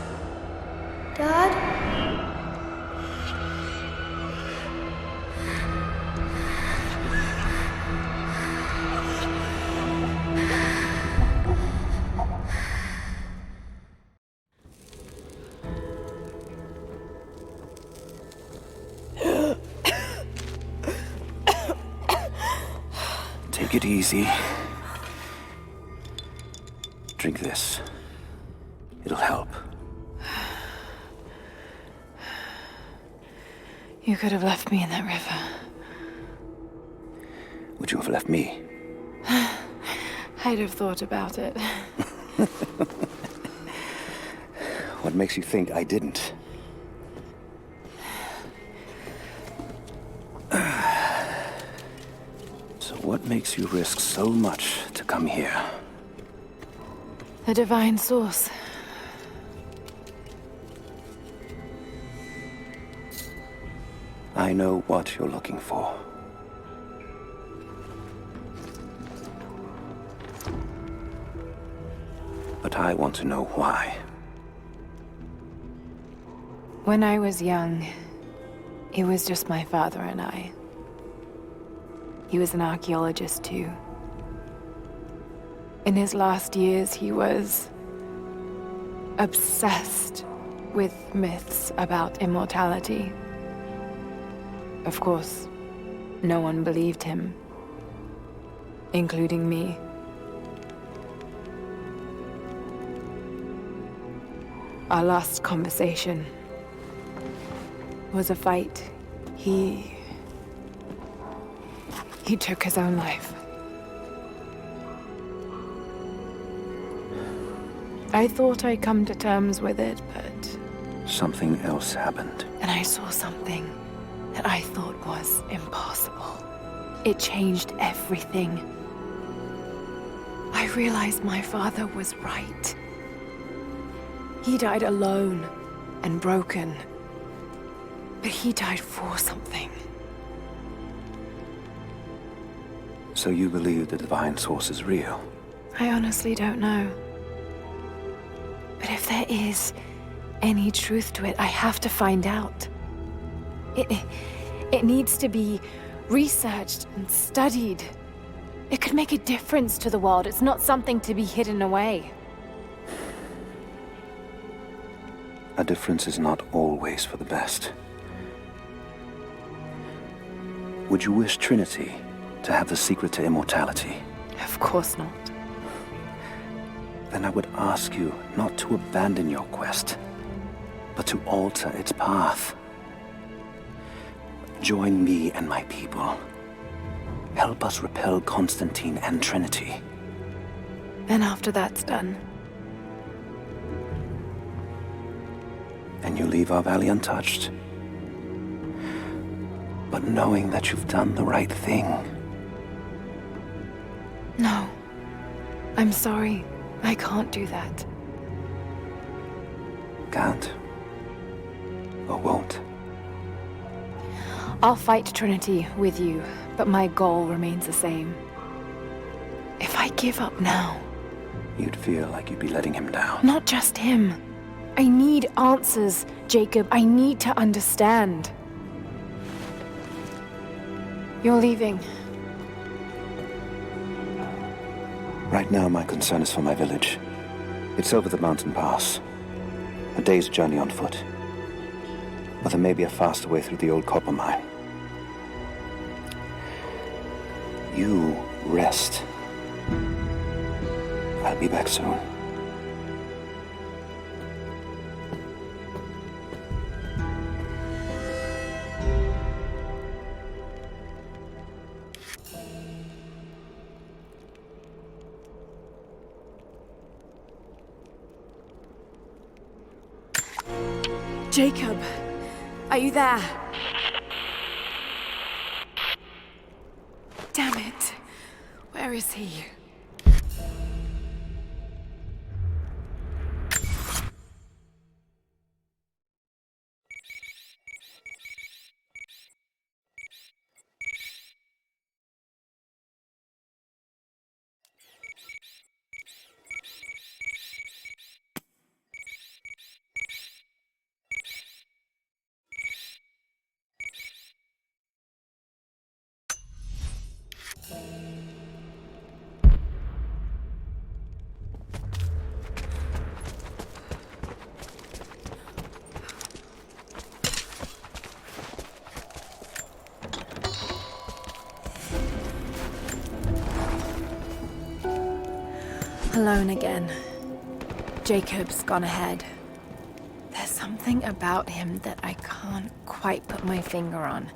Dad? Take it easy. Drink this. It'll help. You could have left me in that river. Would you have left me? I'd have thought about it. What makes you think I didn't? So what makes you risk so much to come here? The divine source. I know what you're looking for. But I want to know why. When I was young, it was just my father and I. He was an archaeologist too. In his last years, he was obsessed with myths about immortality. Of course, no one believed him, including me. Our last conversation was a fight. He took his own life. I thought I'd come to terms with it, but... Something else happened. And I saw something that I thought was impossible. It changed everything. I realized my father was right. He died alone and broken. But he died for something. So you believe the divine source is real? I honestly don't know. But if there is any truth to it, I have to find out. It needs to be researched and studied. It could make a difference to the world. It's not something to be hidden away. A difference is not always for the best. Would you wish Trinity to have the secret to immortality? Of course not. Then I would ask you not to abandon your quest, but to alter its path. Join me and my people. Help us repel Constantine and Trinity. Then after that's done, and you leave our valley untouched, but knowing that you've done the right thing. No. I'm sorry. I can't do that. Can't? Or won't? I'll fight Trinity with you, but my goal remains the same. If I give up now... You'd feel like you'd be letting him down. Not just him. I need answers, Jacob. I need to understand. You're leaving. Right now, my concern is for my village. It's over the mountain pass. A day's journey on foot. But there may be a faster way through the old copper mine. You rest. I'll be back soon. Jacob, are you there? Damn it. Where is he? Alone again. Jacob's gone ahead. There's something about him that I can't quite put my finger on.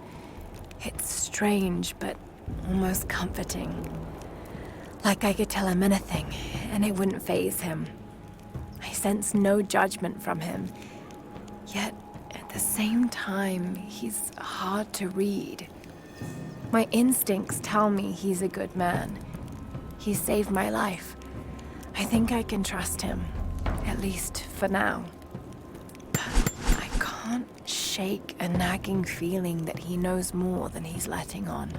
It's strange, but almost comforting. Like I could tell him anything, and it wouldn't faze him. I sense no judgment from him. Yet, at the same time, he's hard to read. My instincts tell me he's a good man. He saved my life. I think I can trust him, at least for now. But I can't shake a nagging feeling that he knows more than he's letting on.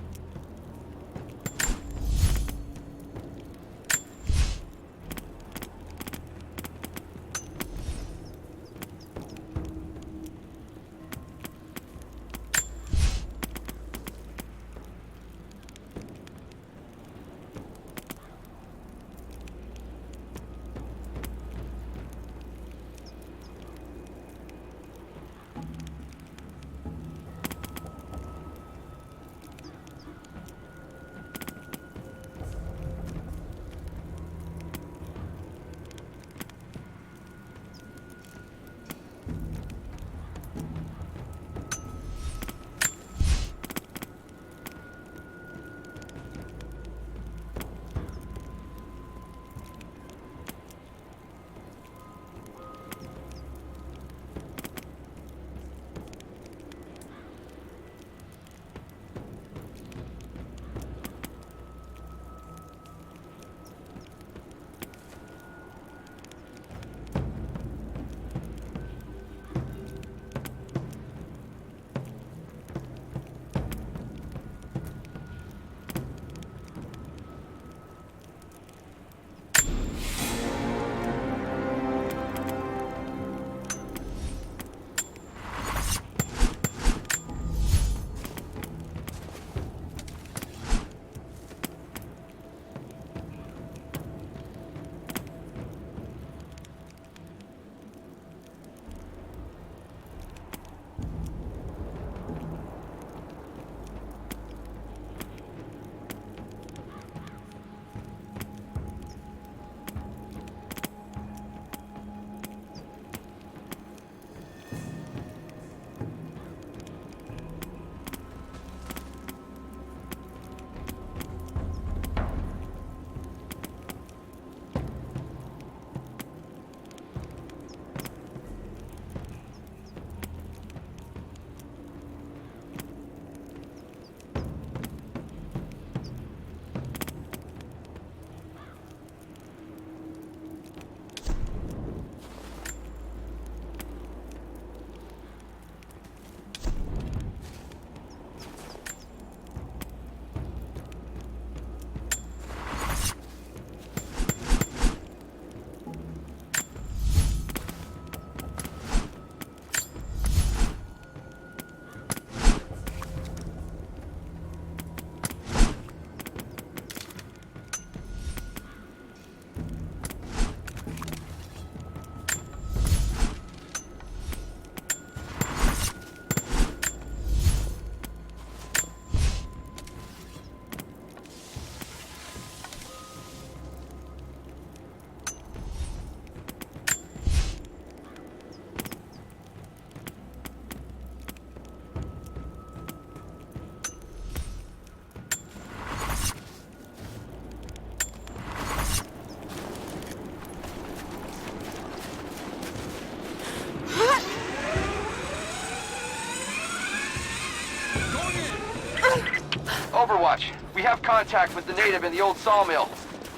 Overwatch, we have contact with the native in the old sawmill.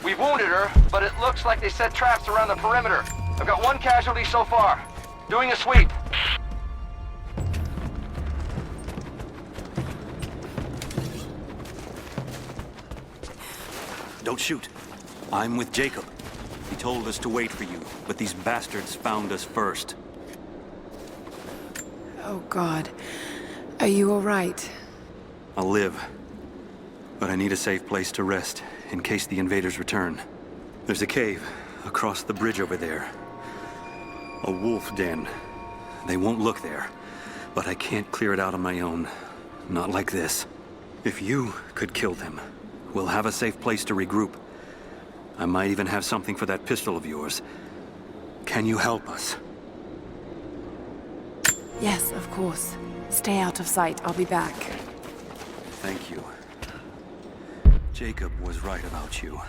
We've wounded her, but it looks like they set traps around the perimeter. I've got one casualty so far. Doing a sweep. Don't shoot. I'm with Jacob. He told us to wait for you, but these bastards found us first. Oh, God. Are you all right? I'll live. But I need a safe place to rest, in case the invaders return. There's a cave across the bridge over there. A wolf den. They won't look there, but I can't clear it out on my own. Not like this. If you could kill them, we'll have a safe place to regroup. I might even have something for that pistol of yours. Can you help us? Yes, of course. Stay out of sight. I'll be back. Thank you. Jacob was right about you.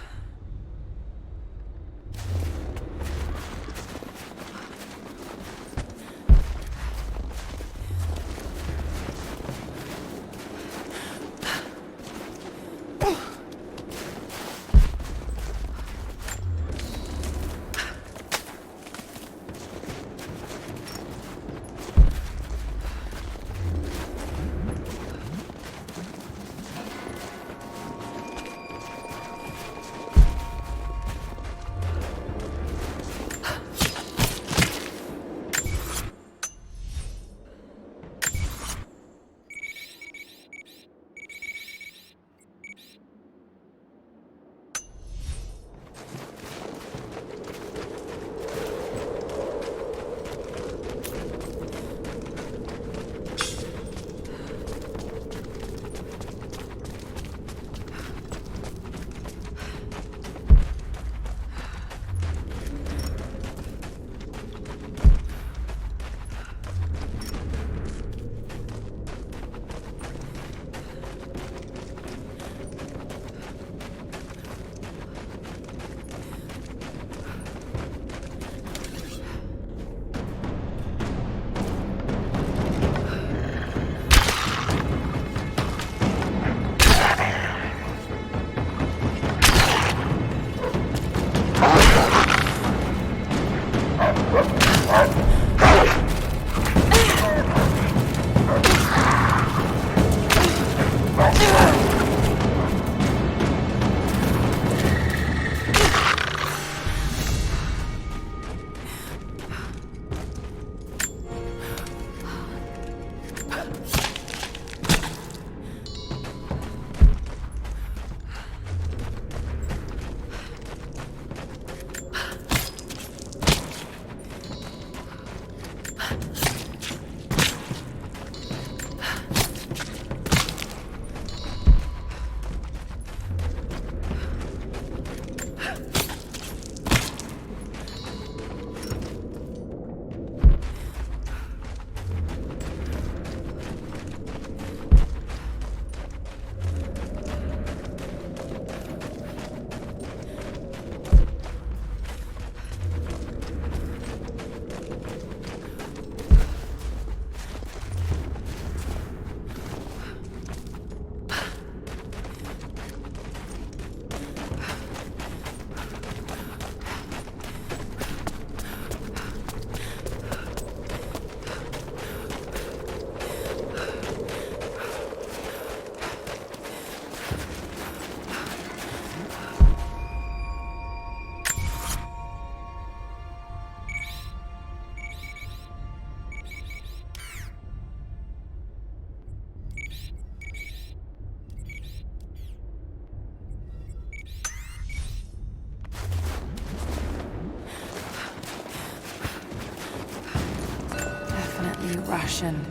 Russian.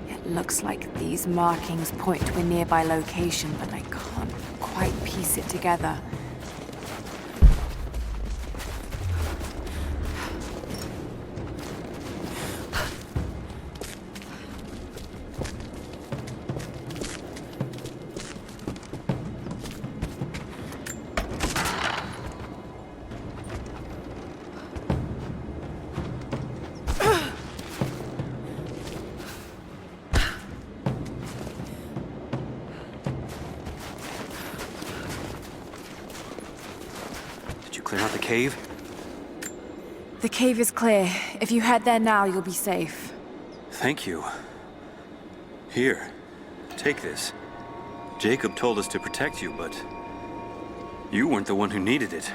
It looks like these markings point to a nearby location, but I can't quite piece it together. Clear out the cave? The cave is clear. If you head there now, you'll be safe. Thank you. Here, take this. Jacob told us to protect you, but you weren't the one who needed it.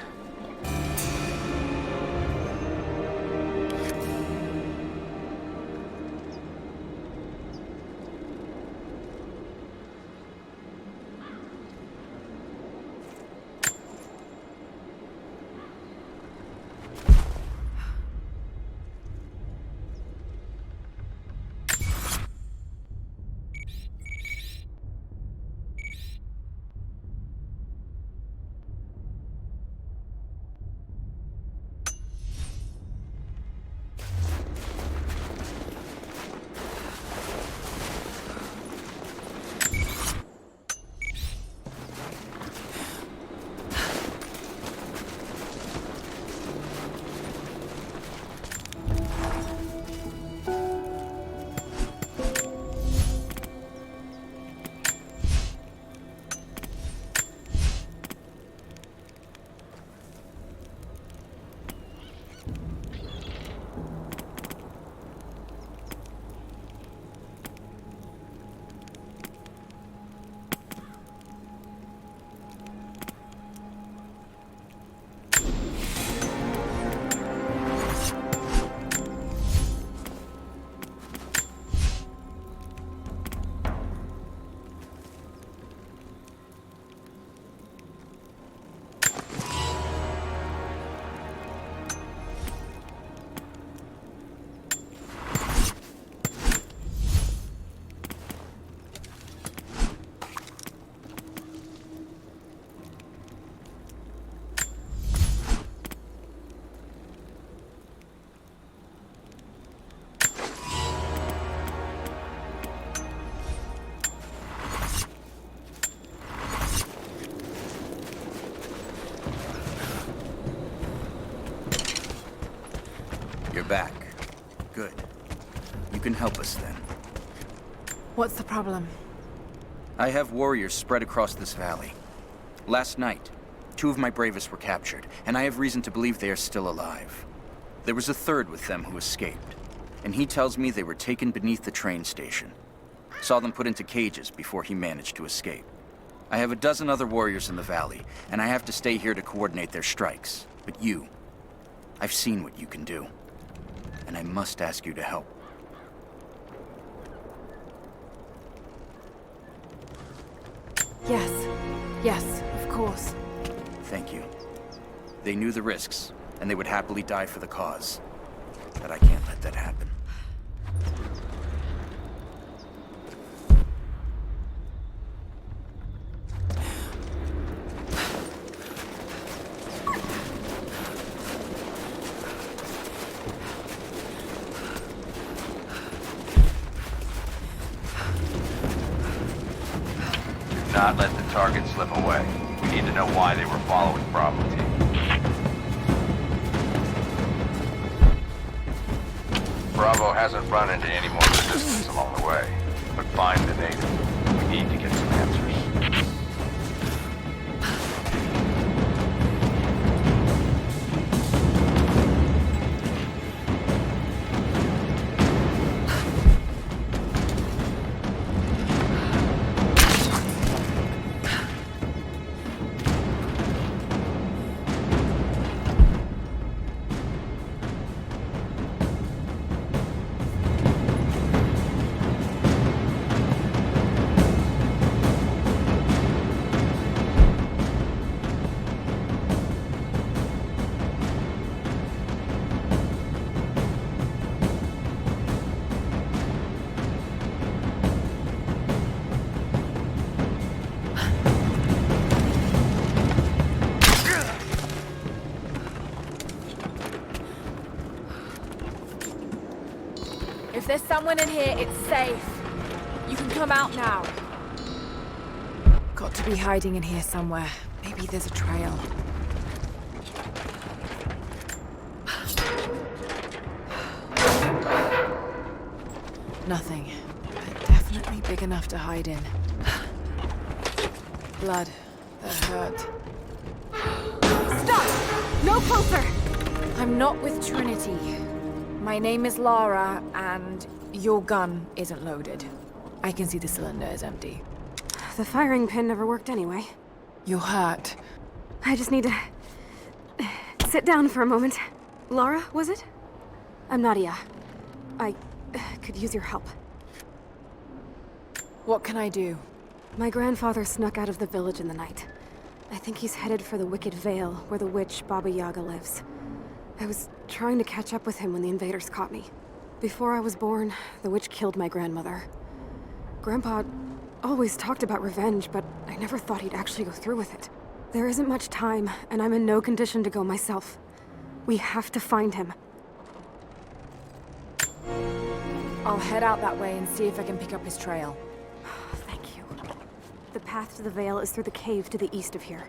help us then. What's the problem? I have warriors spread across this valley. Last night, 2 of my bravest were captured, and I have reason to believe they are still alive. There was a third with them who escaped, and he tells me they were taken beneath the train station. Saw them put into cages before he managed to escape. I have a dozen other warriors in the valley, and I have to stay here to coordinate their strikes. But I've seen what you can do, and I must ask you to help. Yes, of course. Thank you. They knew the risks, and they would happily die for the cause. But I can't let that happen. Not let the target slip away. We need to know why they were following Bravo Team. Bravo hasn't run into any more resistance along the way, but find the native. We need to get some answers. If there's someone in here, it's safe. You can come out now. Got to be hiding in here somewhere. Maybe there's a trail. Nothing. But definitely big enough to hide in. Blood. That hurt. Stop! No closer! I'm not with Trinity. My name is Lara, and your gun isn't loaded. I can see the cylinder is empty. The firing pin never worked anyway. You're hurt. I just need to sit down for a moment. Lara, was it? I'm Nadia. I could use your help. What can I do? My grandfather snuck out of the village in the night. I think he's headed for the Wicked Vale, where the witch Baba Yaga lives. I was trying to catch up with him when the invaders caught me. Before I was born, the witch killed my grandmother. Grandpa always talked about revenge, but I never thought he'd actually go through with it. There isn't much time, and I'm in no condition to go myself. We have to find him. I'll head out that way and see if I can pick up his trail. Thank you. The path to the Vale is through the cave to the east of here.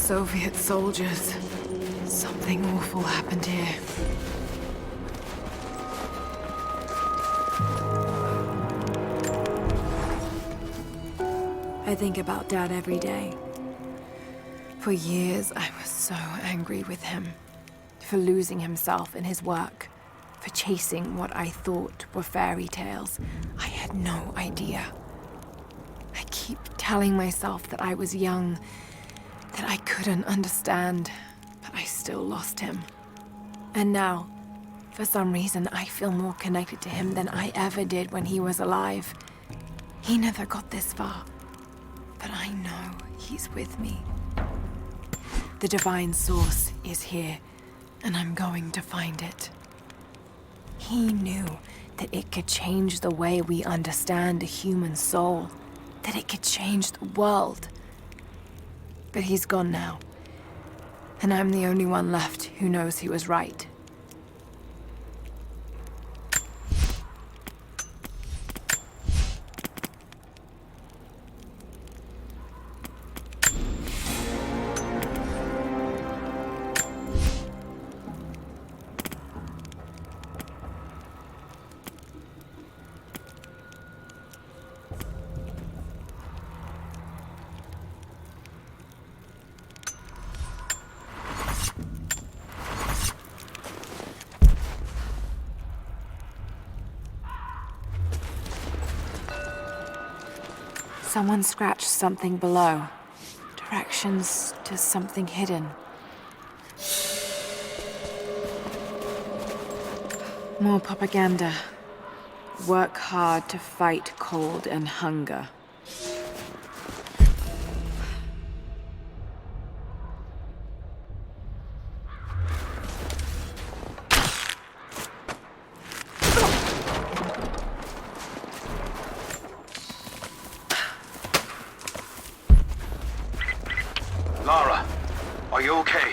Soviet soldiers. Something awful happened here. I think about Dad every day. For years, I was so angry with him. For losing himself in his work. For chasing what I thought were fairy tales. I had no idea. I keep telling myself that I was young, that I couldn't understand, but I still lost him. And now, for some reason, I feel more connected to him than I ever did when he was alive. He never got this far, but I know he's with me. The divine source is here, and I'm going to find it. He knew that it could change the way we understand a human soul, that it could change the world. But he's gone now, and I'm the only one left who knows he was right. Someone scratched something below. Directions to something hidden. More propaganda. Work hard to fight cold and hunger. Lara, are you okay?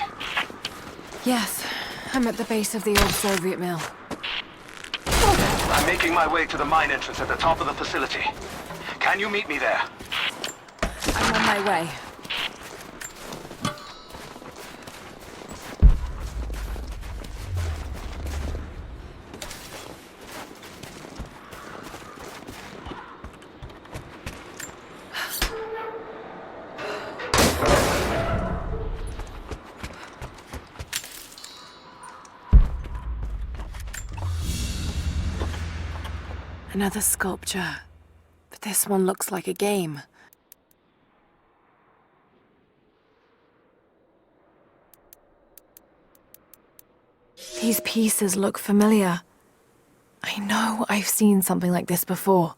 Yes, I'm at the base of the old Soviet mill. I'm making my way to the mine entrance at the top of the facility. Can you meet me there? I'm on my way. Another sculpture, but this one looks like a game. These pieces look familiar. I know I've seen something like this before.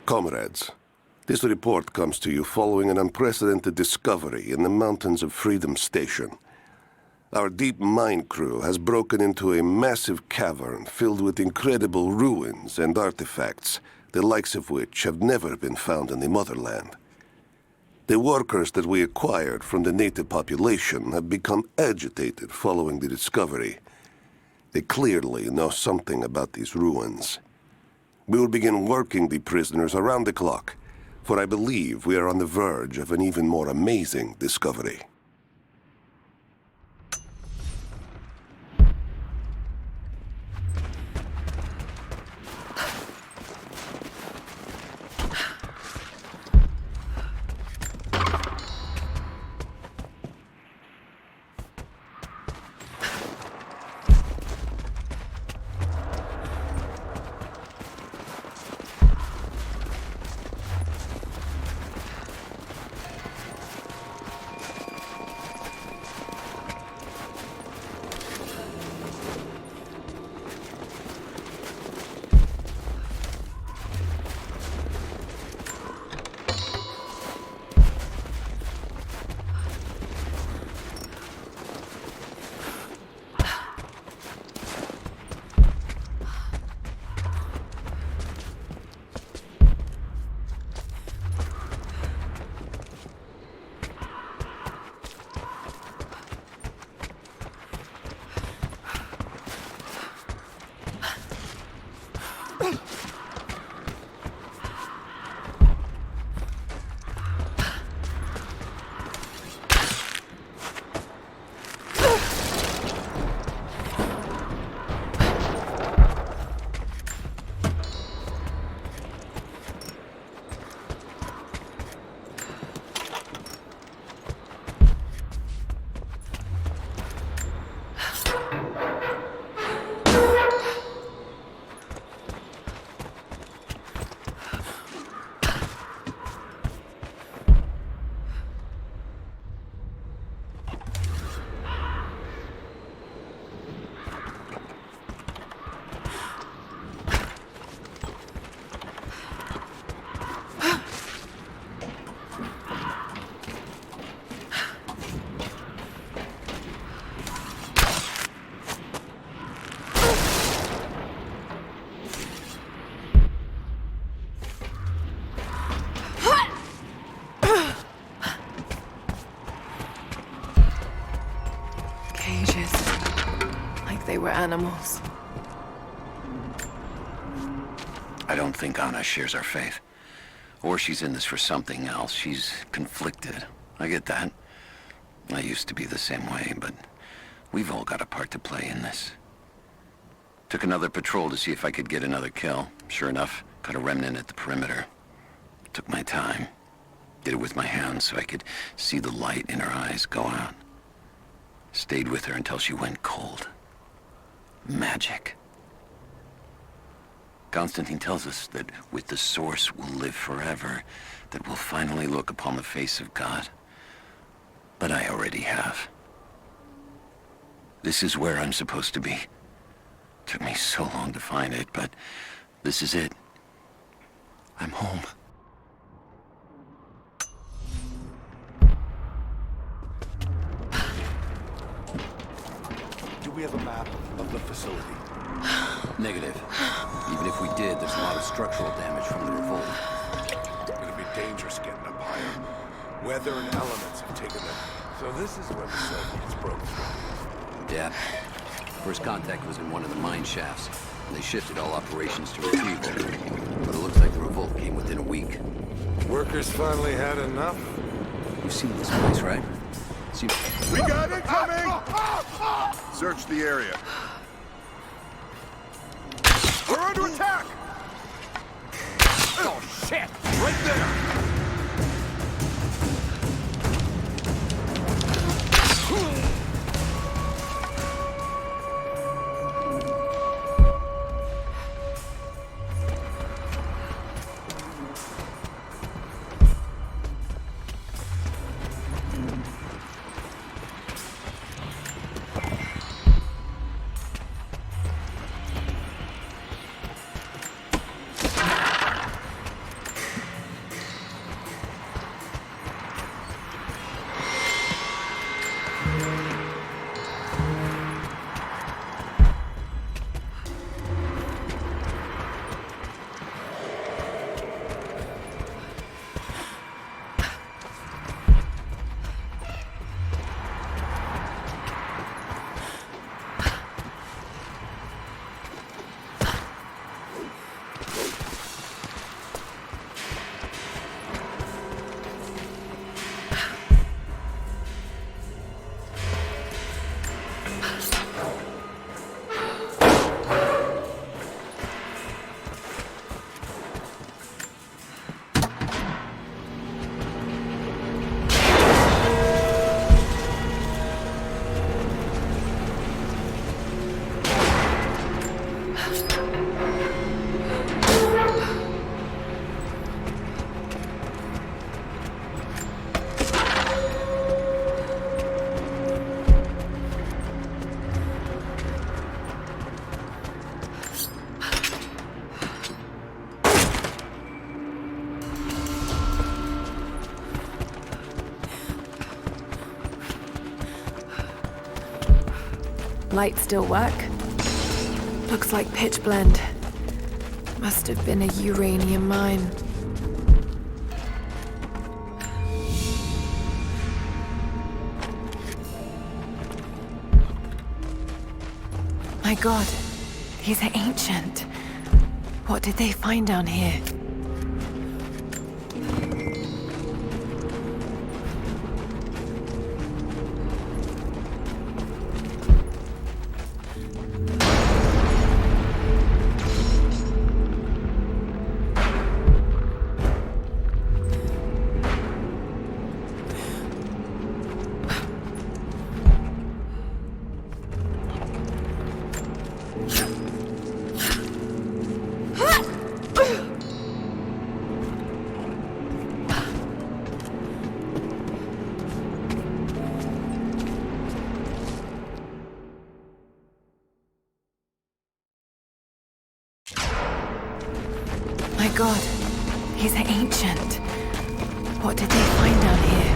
Comrades, this report comes to you following an unprecedented discovery in the mountains of Freedom Station. Our deep mine crew has broken into a massive cavern filled with incredible ruins and artifacts, the likes of which have never been found in the motherland. The workers that we acquired from the native population have become agitated following the discovery. They clearly know something about these ruins. We will begin working the prisoners around the clock, for I believe we are on the verge of an even more amazing discovery. animals. I don't think Anna shares our faith. Or she's in this for something else. She's conflicted. I get that. I used to be the same way, but we've all got a part to play in this. Took another patrol to see if I could get another kill. Sure enough, got a remnant at the perimeter. Took my time. Did it with my hands so I could see the light in her eyes go out. Stayed with her until she went cold. Magic. Constantine tells us that with the Source we'll live forever, that we'll finally look upon the face of God. But I already have. This is where I'm supposed to be. Took me so long to find it, but this is it. I'm home. Do we have a map of the facility? Negative. Even if we did, there's a lot of structural damage from the revolt. It'll be dangerous getting up higher. Weather and elements have taken them. So this is where the Soviets broke through. Yeah. First contact was in one of the mine shafts, and they shifted all operations to retrieval. But it looks like the revolt came within a week. Workers finally had enough? You've seen this place, right? We got it coming! Search the area. We're under attack! Oh, shit! Right there! Light still work? Looks like pitch blende. Must have been a uranium mine. My god, these are ancient. What did they find down here? My god, these are ancient. What did they find down here?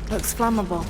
Looks flammable.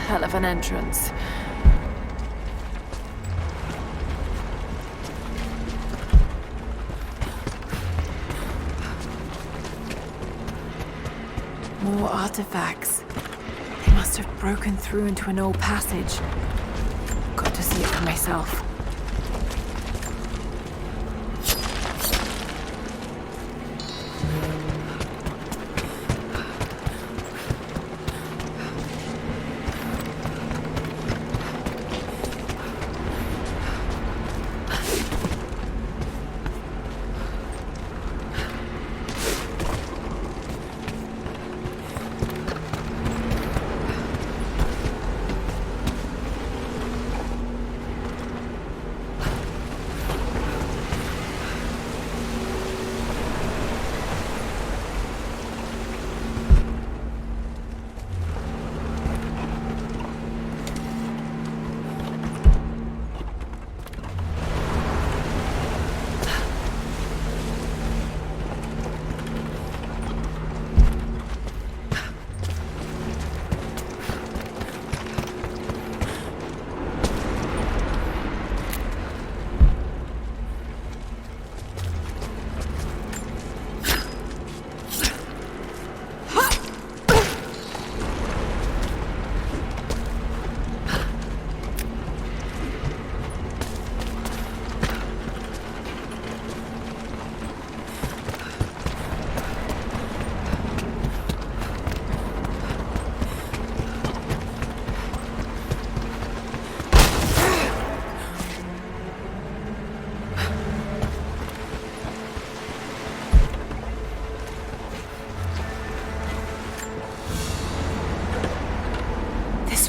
Hell of an entrance. More artifacts. They must have broken through into an old passage. Got to see it for myself.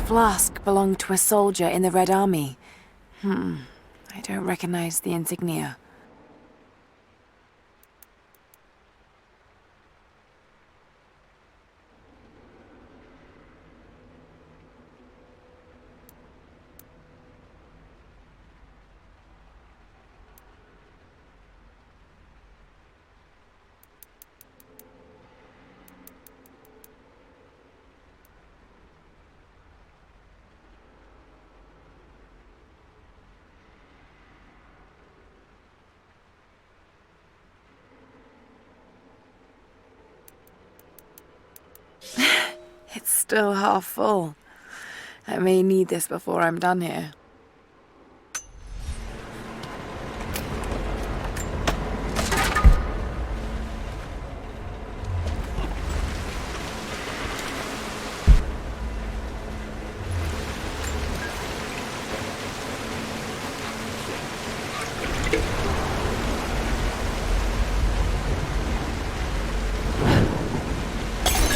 Flask belonged to a soldier in the Red Army. I don't recognize the insignia. It's still half full. I may need this before I'm done here.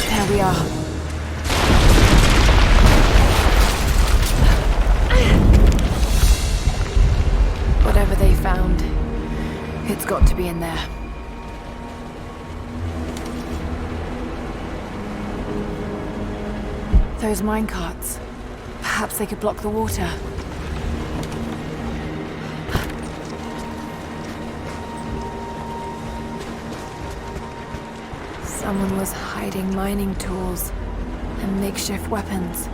There we are. Whatever they found, it's got to be in there. Those minecarts. Perhaps they could block the water. Someone was hiding mining tools and makeshift weapons.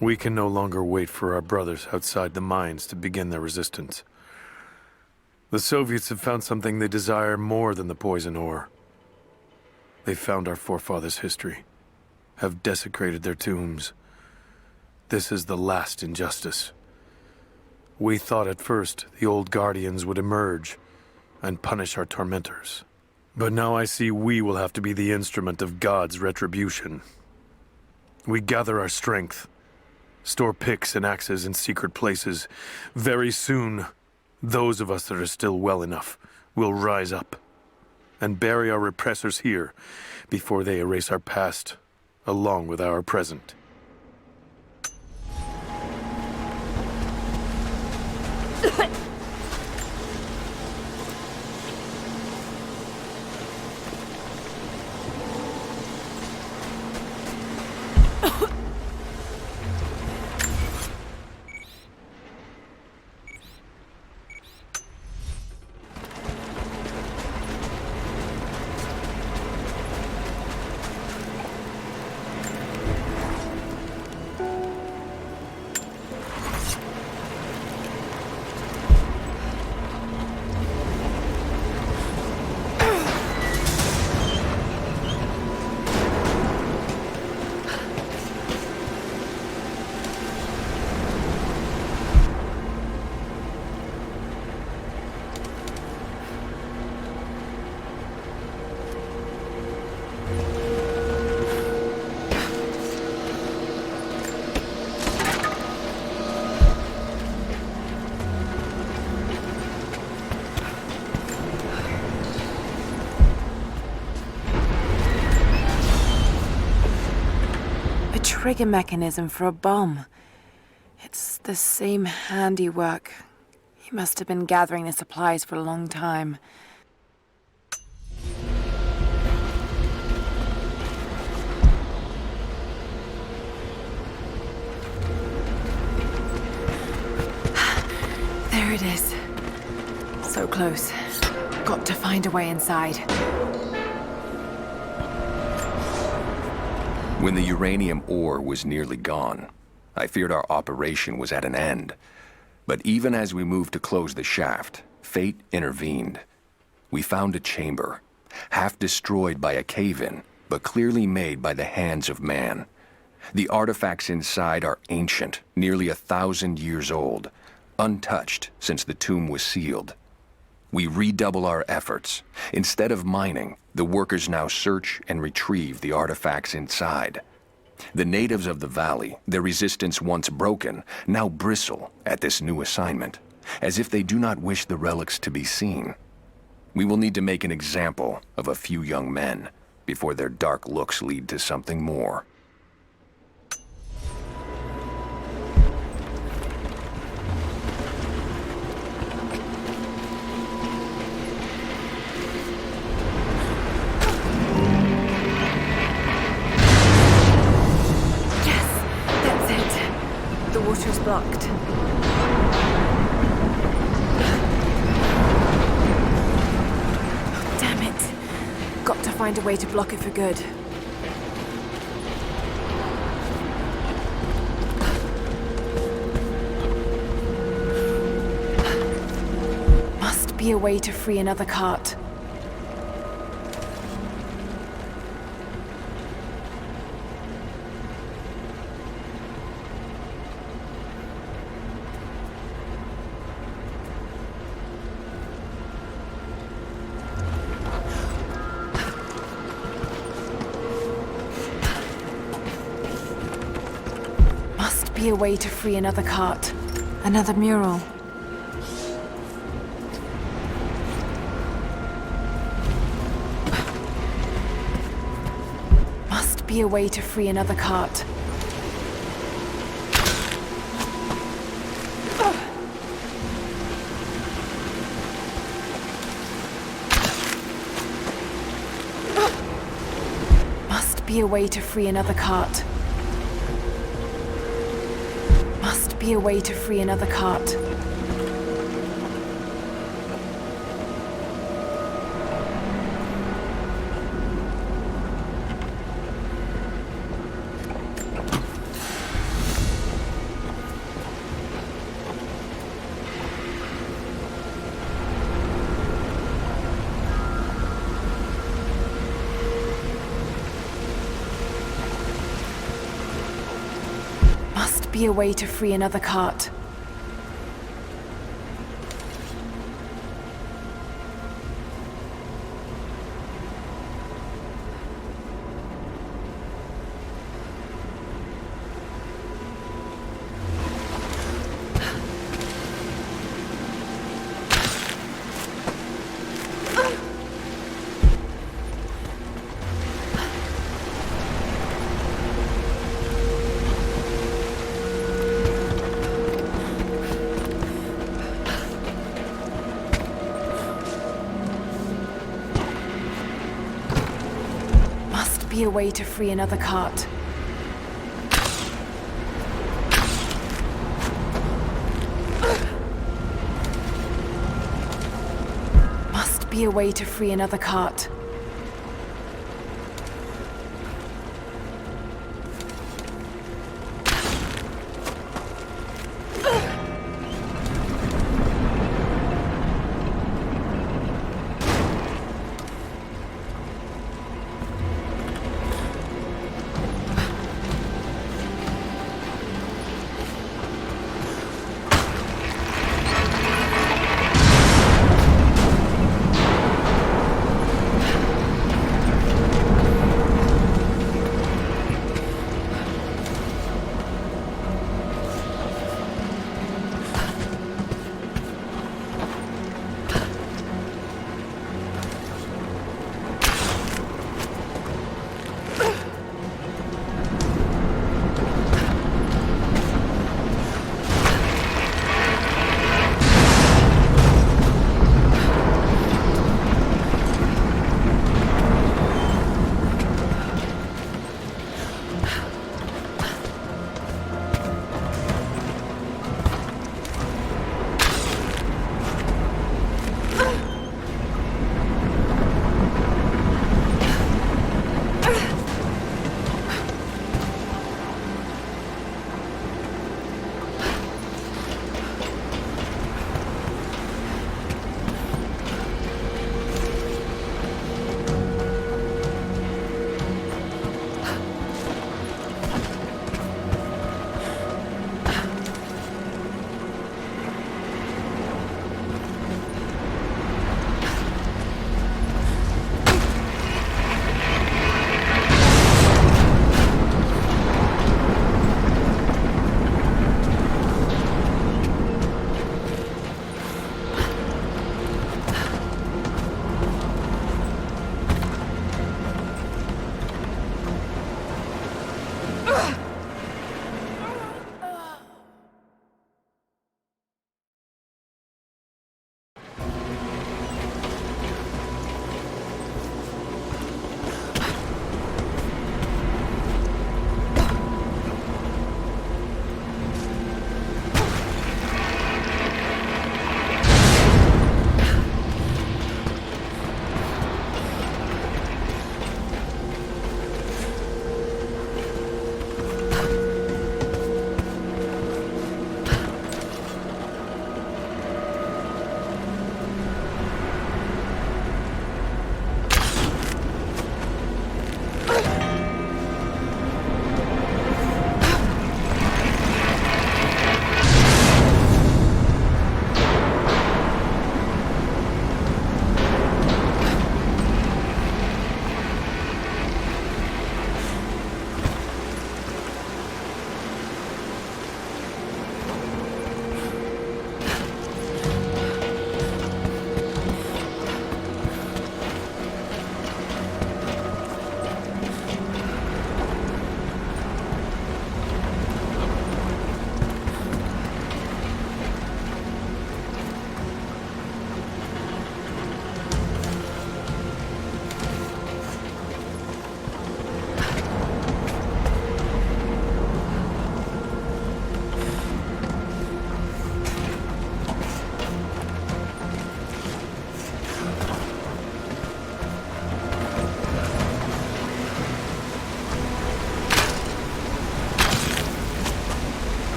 We can no longer wait for our brothers outside the mines to begin their resistance. The Soviets have found something they desire more than the poison ore. They found our forefathers' history, have desecrated their tombs. This is the last injustice. We thought at first the old Guardians would emerge and punish our tormentors. But now I see we will have to be the instrument of God's retribution. We gather our strength, store picks and axes in secret places. Very soon, those of us that are still well enough will rise up and bury our repressors here before they erase our past along with our present. Trigger mechanism for a bomb. It's the same handiwork. He must have been gathering the supplies for a long time. There it is. So close. Got to find a way inside. When the uranium ore was nearly gone, I feared our operation was at an end. But even as we moved to close the shaft, fate intervened. We found a chamber, half destroyed by a cave-in, but clearly made by the hands of man. The artifacts inside are ancient, nearly 1,000 years old, untouched since the tomb was sealed. We redouble our efforts. Instead of mining, the workers now search and retrieve the artifacts inside. The natives of the valley, their resistance once broken, now bristle at this new assignment, as if they do not wish the relics to be seen. We will need to make an example of a few young men before their dark looks lead to something more. Water's blocked. Damn it. Got to find a way to block it for good. Must be a way to free another cart. Be a way to free another cart. Another mural. Must be a way to free another cart. Must be a way to free another cart. Must be a way to free another cart. Be a way to free another cart. be a way to free another cart. Must be a way to free another cart.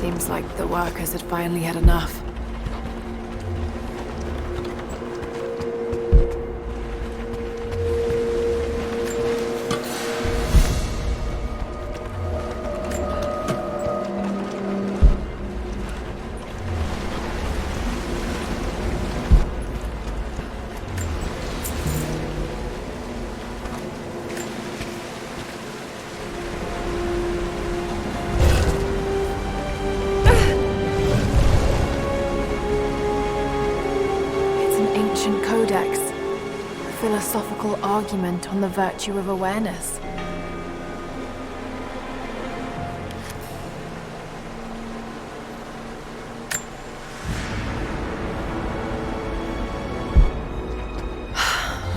Seems like the workers had finally had enough. Philosophical argument on the virtue of awareness.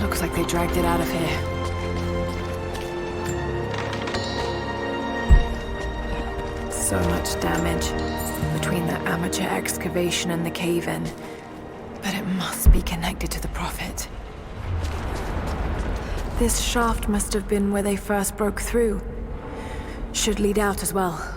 Looks like they dragged it out of here. So much damage between the amateur excavation and the cave-in. But it must be connected to the Prophet. This shaft must have been where they first broke through. Should lead out as well.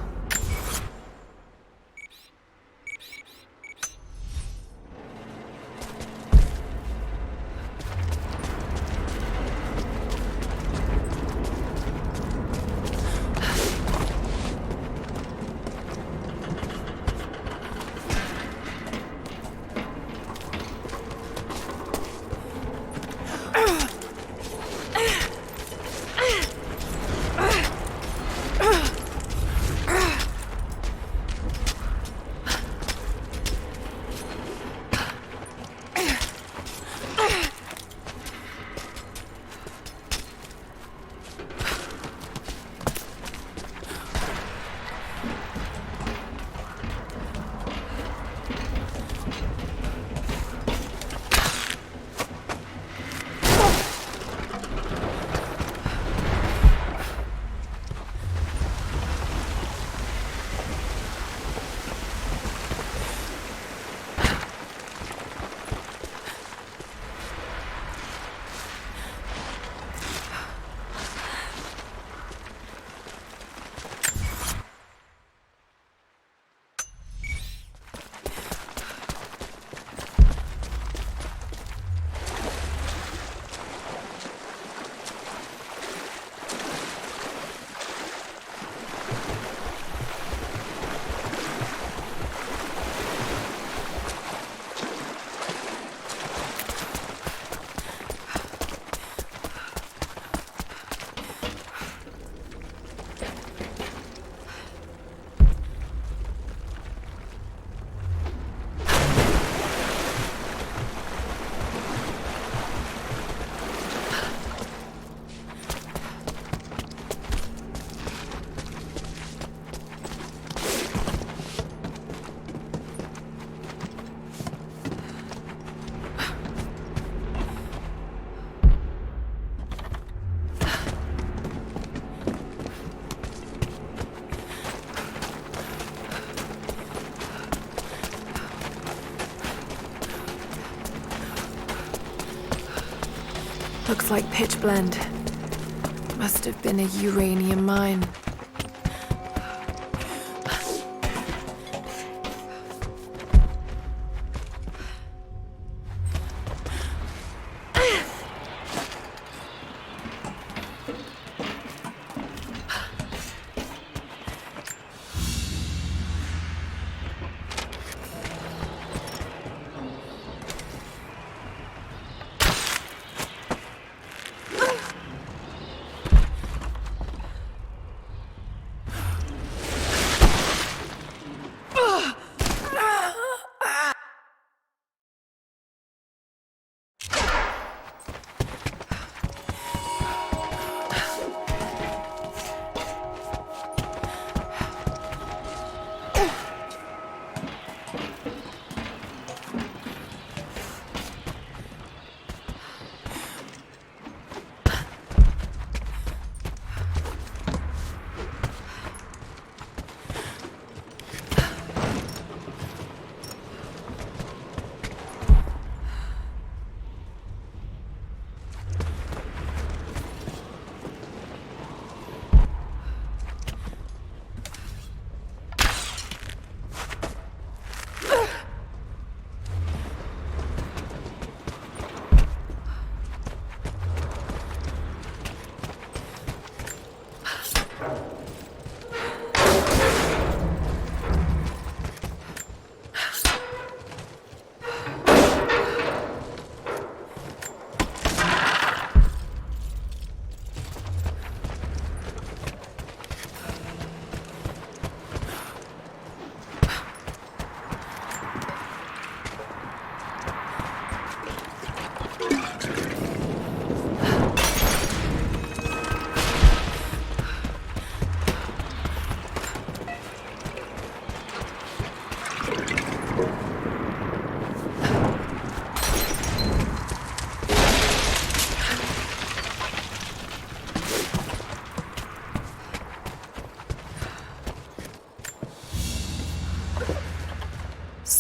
Looks like pitch blende. Must have been a uranium mine.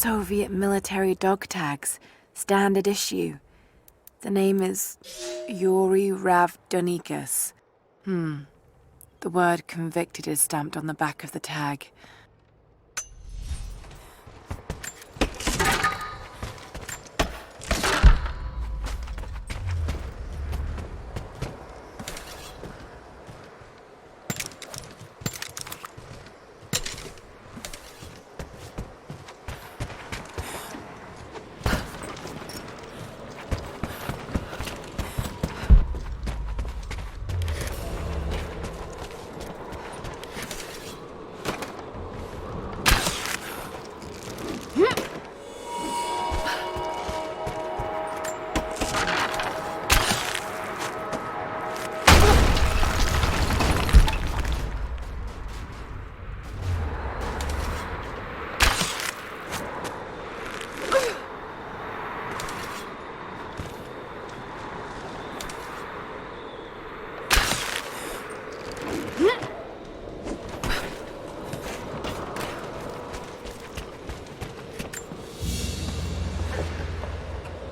Soviet military dog tags, standard issue. The name is Yuri Ravdonikas. The word convicted is stamped on the back of the tag.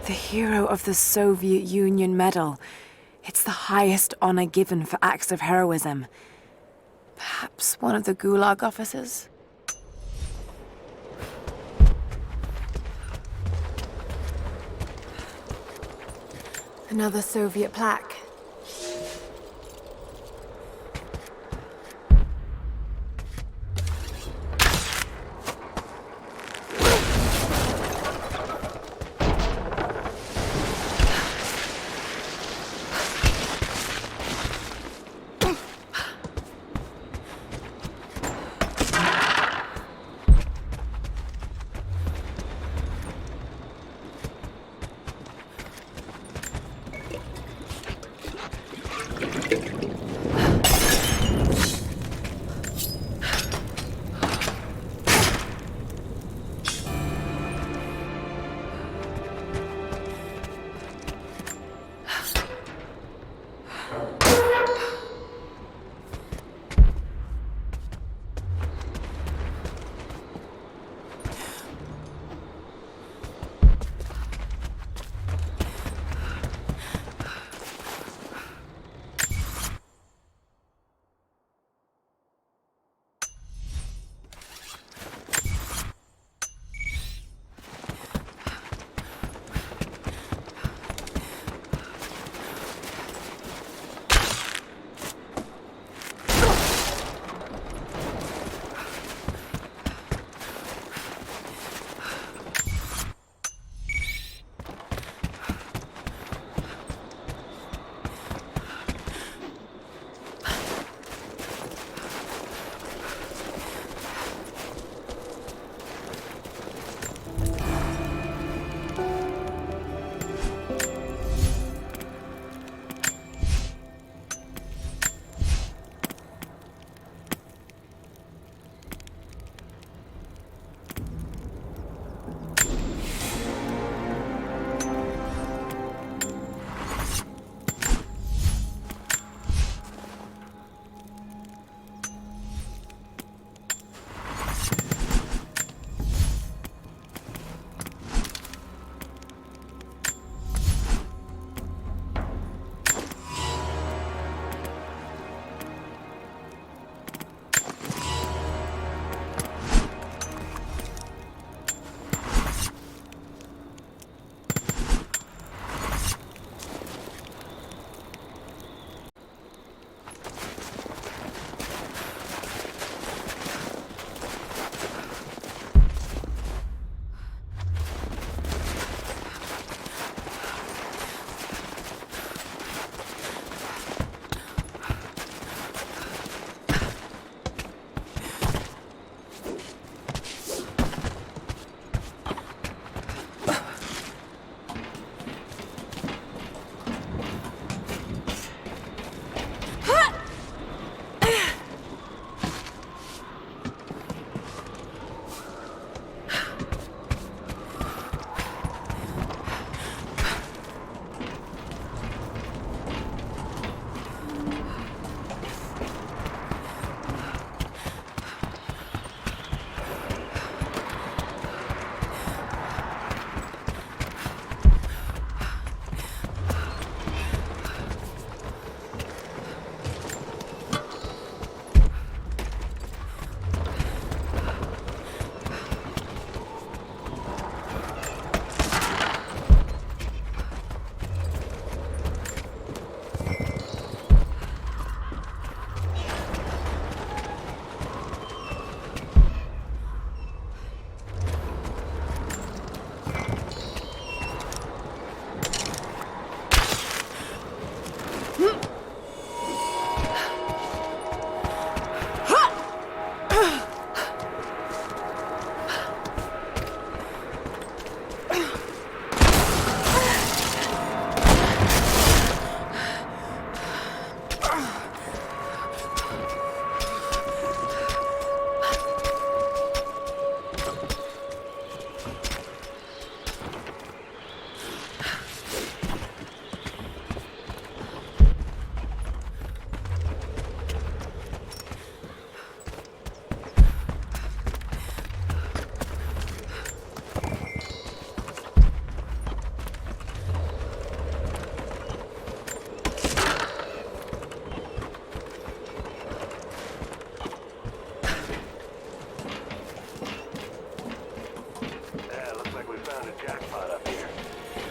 The Hero of the Soviet Union Medal. It's the highest honor given for acts of heroism. Perhaps one of the Gulag officers? Another Soviet plaque.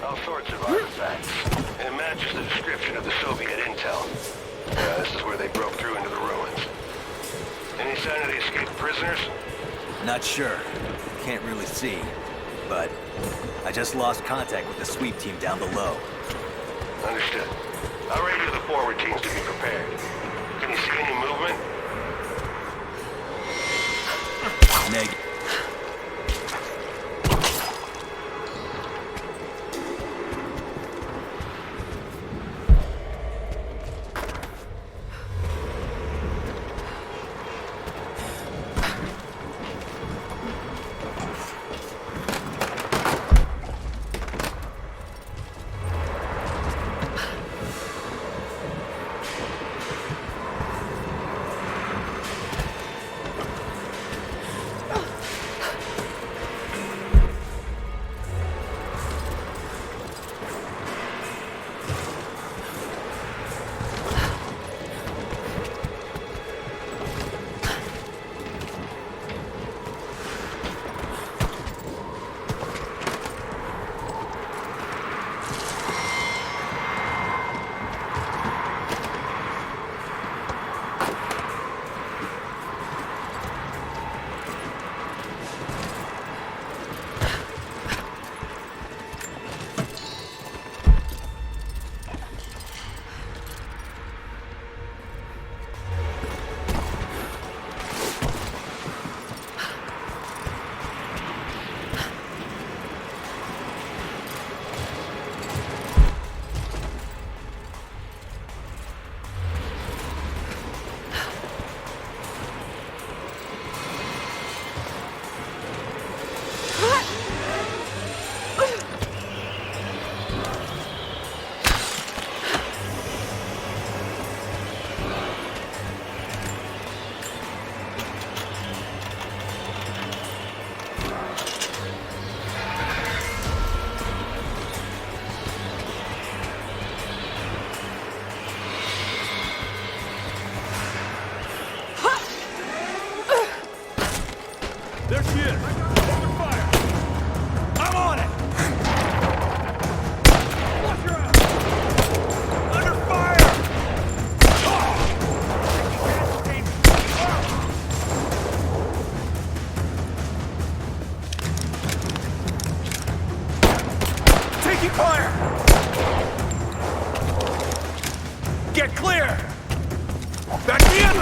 All sorts of artifacts. It matches the description of the Soviet intel. This is where they broke through into the ruins. Any sign of the escaped prisoners? Not sure. Can't really see. But I just lost contact with the sweep team down below. Understood. I'll radio the forward teams to be prepared. Can you see any movement? Negative. There she is! Open fire! I'm on it! Watch her out! Under fire! Taking fire! Get clear! Back me up!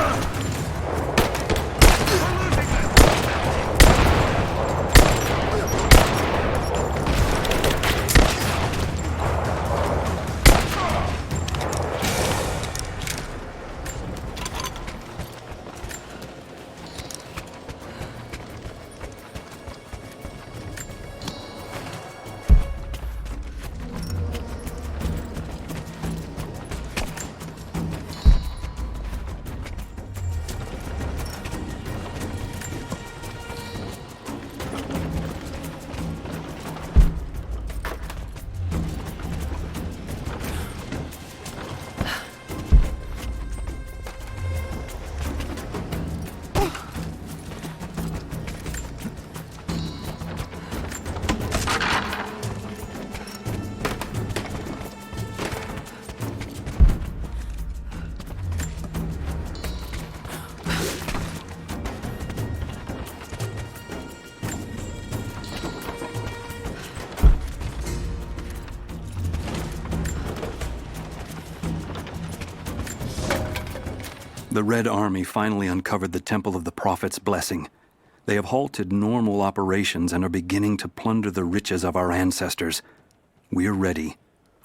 The Red Army finally uncovered the Temple of the Prophet's blessing. They have halted normal operations and are beginning to plunder the riches of our ancestors. We're ready.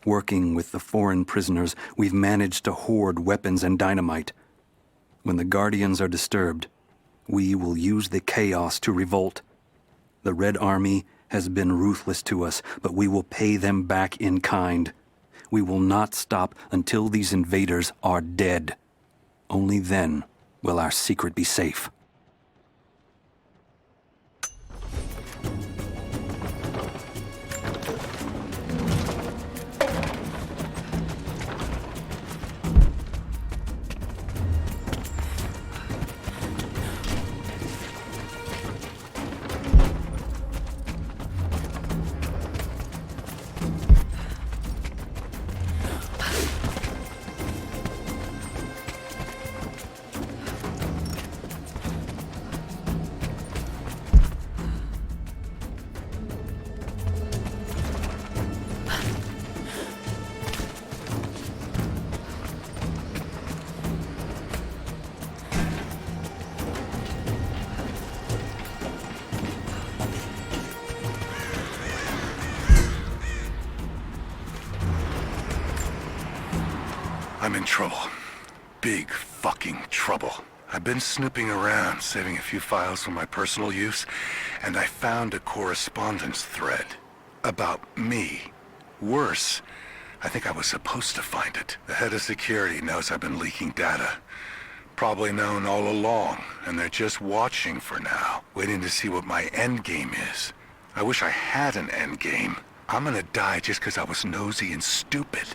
Working with the foreign prisoners, we've managed to hoard weapons and dynamite. When the Guardians are disturbed, we will use the chaos to revolt. The Red Army has been ruthless to us, but we will pay them back in kind. We will not stop until these invaders are dead. Only then will our secret be safe. I'm in trouble. Big fucking trouble. I've been snooping around, saving a few files for my personal use, and I found a correspondence thread about me. Worse, I think I was supposed to find it. The head of security knows I've been leaking data. Probably known all along, and they're just watching for now, waiting to see what my endgame is. I wish I had an endgame. I'm gonna die just because I was nosy and stupid.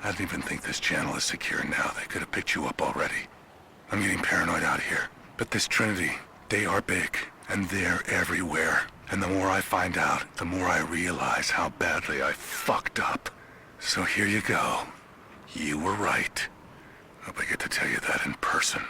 I don't even think this channel is secure now. They could have picked you up already. I'm getting paranoid out here. But this Trinity, they are big, and they're everywhere. And the more I find out, the more I realize how badly I fucked up. So here you go. You were right. Hope I get to tell you that in person.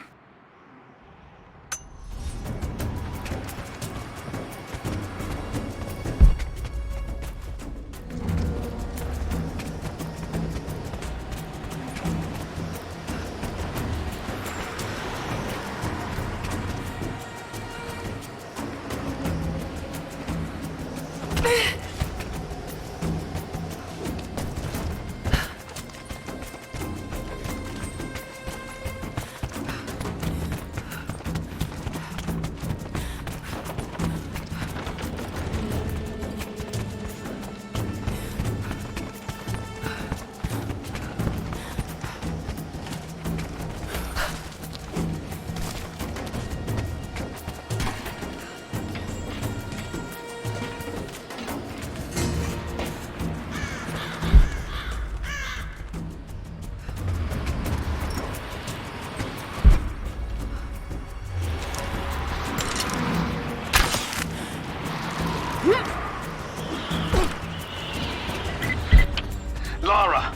Lara,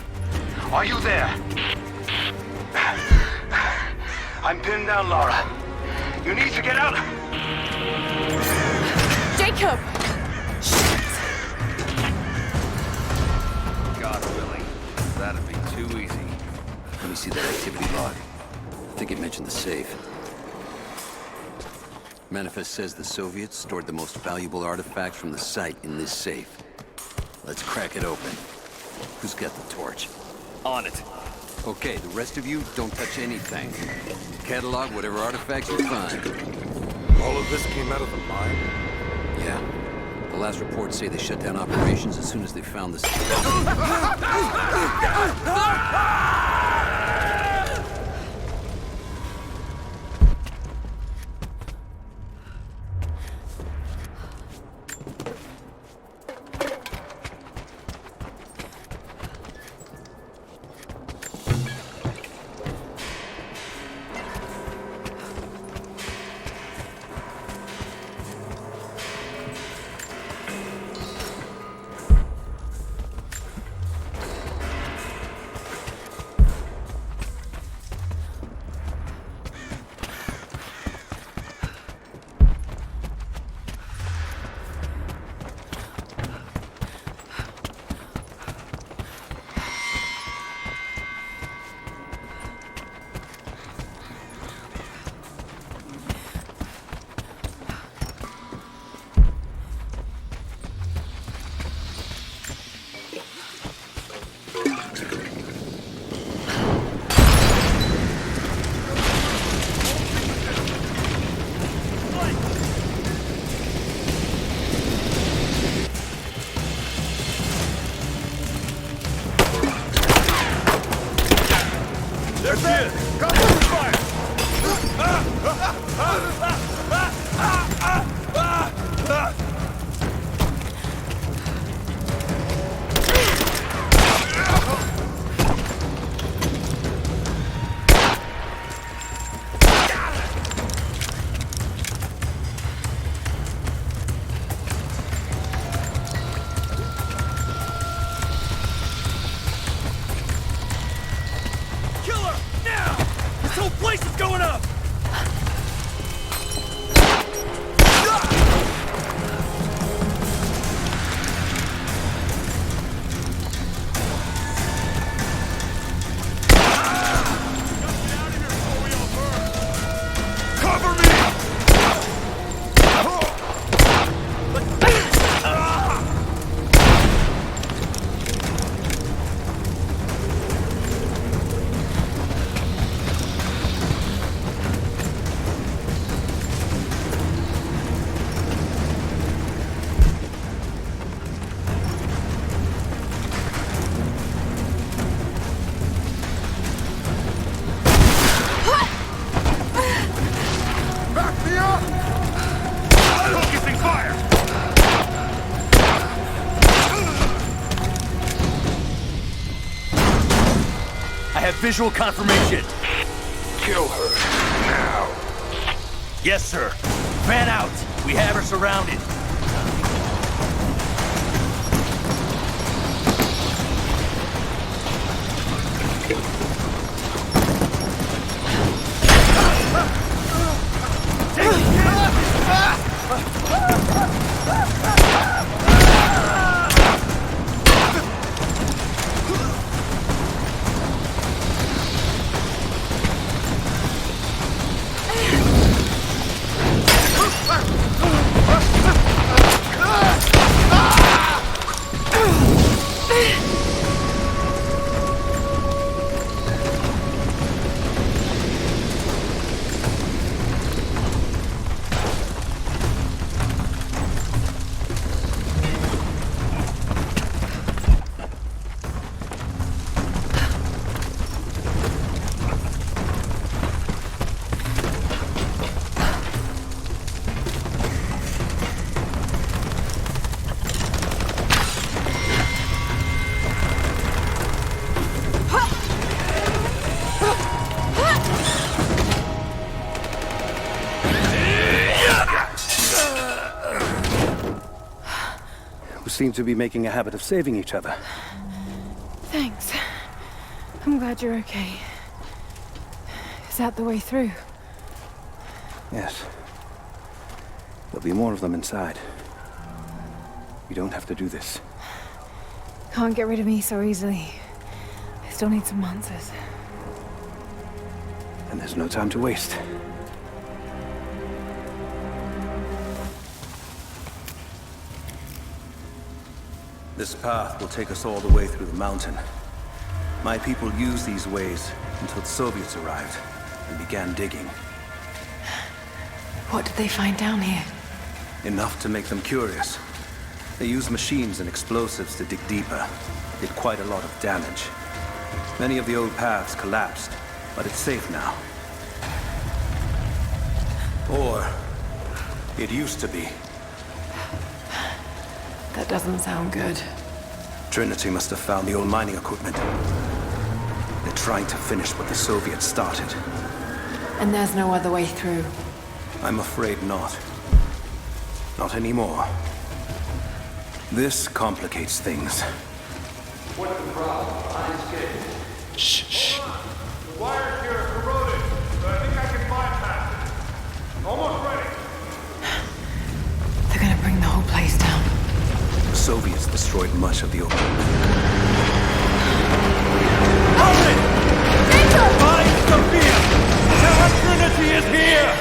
are you there? I'm pinned down, Lara. You need to get out. Jacob! God willing, that'd be too easy. Let me see that activity log. I think it mentioned the safe. Manifest says the Soviets stored the most valuable artifacts from the site in this safe. Let's crack it open. Who's got the torch? On it. Okay, the rest of you, don't touch anything. Catalog whatever artifacts you find. All of this came out of the mine? Yeah. The last reports say they shut down operations as soon as they found this. have visual confirmation. Kill her. Now. Yes, sir. Fan out. We have her surrounded. Seem to be making a habit of saving each other. Thanks. I'm glad you're okay. Is that the way through? Yes. There'll be more of them inside. You don't have to do this. Can't get rid of me so easily. I still need some answers. And there's no time to waste. This path will take us all the way through the mountain. My people used these ways until the Soviets arrived and began digging. What did they find down here? Enough to make them curious. They used machines and explosives to dig deeper. Did quite a lot of damage. Many of the old paths collapsed, but it's safe now. Or it used to be. That doesn't sound good. Trinity must have found the old mining equipment. They're trying to finish what the Soviets started. And there's no other way through. I'm afraid not. Not anymore. This complicates things. What's the problem? I escaped. Shh. The wires here are corroded, but I think I can bypass it. Almost ready. They're gonna bring the whole place down. The Soviets destroyed much of the old... Find Sophia! Tell her Trinity is here!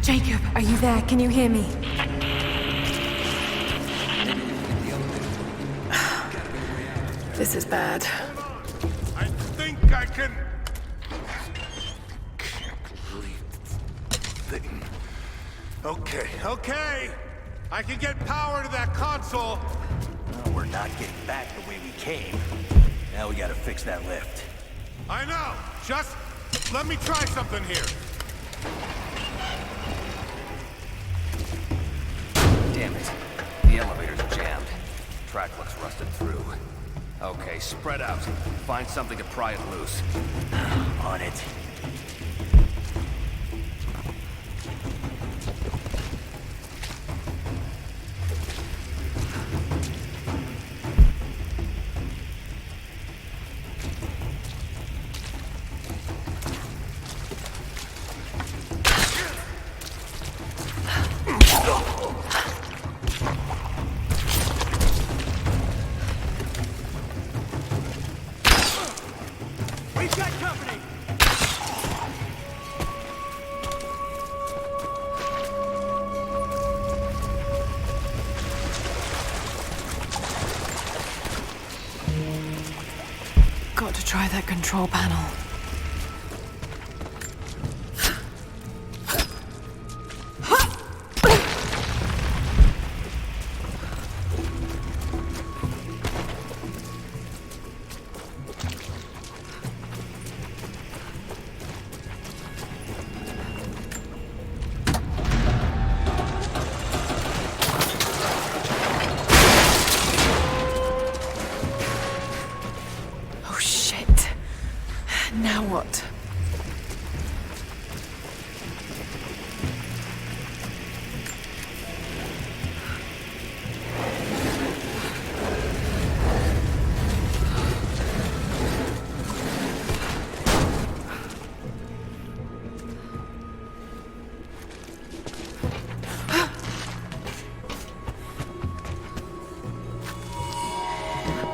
Jacob, are you there? Can you hear me? This is bad. I think I can... Thing. Okay. I can get power to that console. No, we're not getting back the way we came. Now we gotta fix that lift. I know. Just let me try something here. Damn it. The elevator's jammed. Track looks rusted through. Okay, spread out. Find something to pry it loose. On it. got to try that control panel. Oh shit. Now what?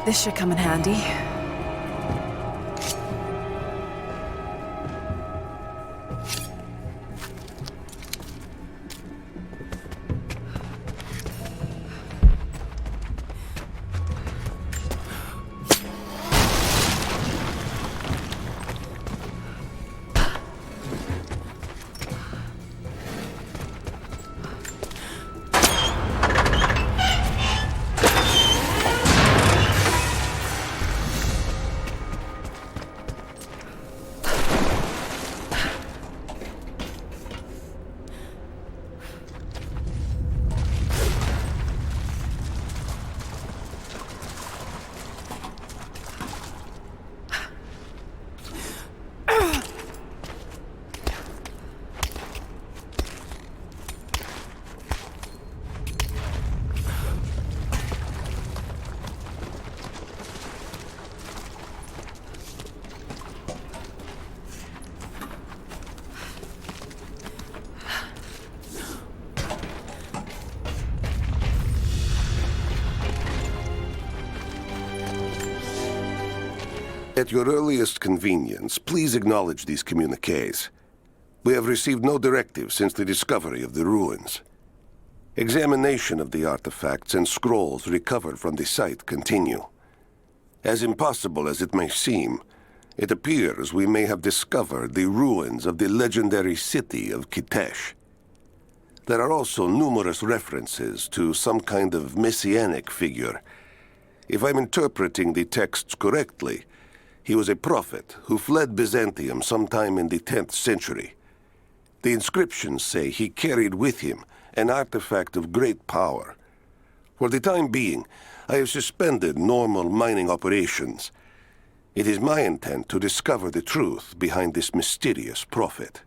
This should come in handy. At your earliest convenience, please acknowledge these communiques. We have received no directive since the discovery of the ruins. Examination of the artifacts and scrolls recovered from the site continue. As impossible as it may seem, it appears we may have discovered the ruins of the legendary city of Kitesh. There are also numerous references to some kind of messianic figure. If I'm interpreting the texts correctly, he was a prophet who fled Byzantium sometime in the 10th century. The inscriptions say he carried with him an artifact of great power. For the time being, I have suspended normal mining operations. It is my intent to discover the truth behind this mysterious prophet.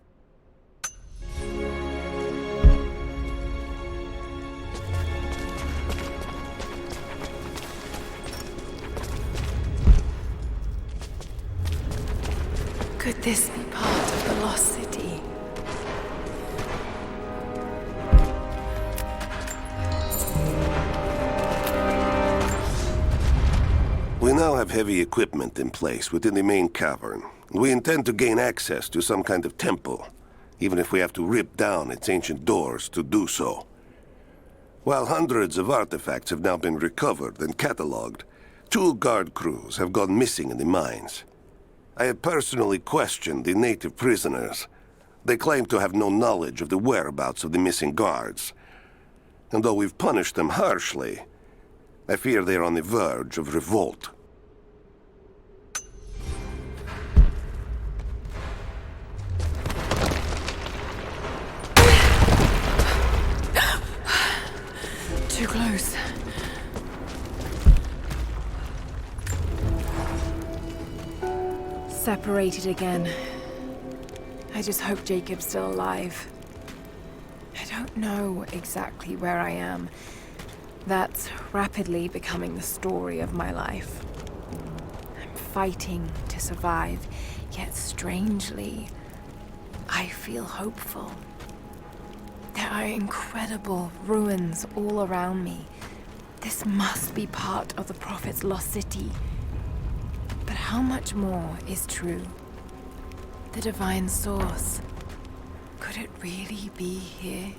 Could this be part of the lost city? We now have heavy equipment in place within the main cavern. We intend to gain access to some kind of temple, even if we have to rip down its ancient doors to do so. While hundreds of artifacts have now been recovered and cataloged, 2 guard crews have gone missing in the mines. I have personally questioned the native prisoners. They claim to have no knowledge of the whereabouts of the missing guards. And though we've punished them harshly, I fear they are on the verge of revolt. Too close. Separated again. I just hope Jacob's still alive. I don't know exactly where I am. That's rapidly becoming the story of my life. I'm fighting to survive, yet strangely, I feel hopeful. There are incredible ruins all around me. This must be part of the Prophet's lost city. But how much more is true? The divine source. Could it really be here?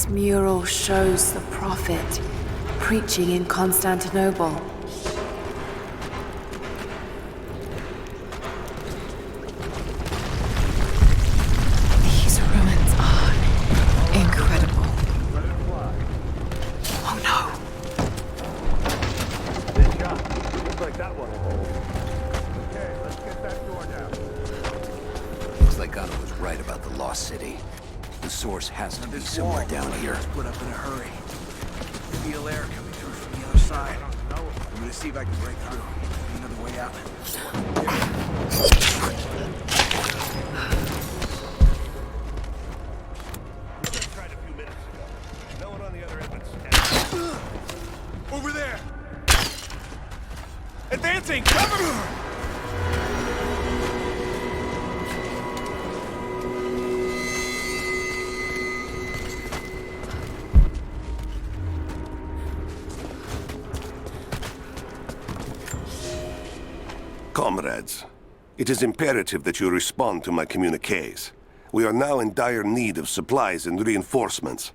This mural shows the prophet preaching in Constantinople. These ruins are incredible. Oh no. This shot. Looks like that one will hold. Okay, let's get that door down. Looks like Gunnar was right about the lost city. The source has to be somewhere down here. Put up in a hurry. Feel air coming through from the other side. I'm gonna see if I can break through. Maybe another way out. We just tried a few minutes ago. No one on the other end but over there! Advancing! Cover! Comrades, it is imperative that you respond to my communiques. We are now in dire need of supplies and reinforcements.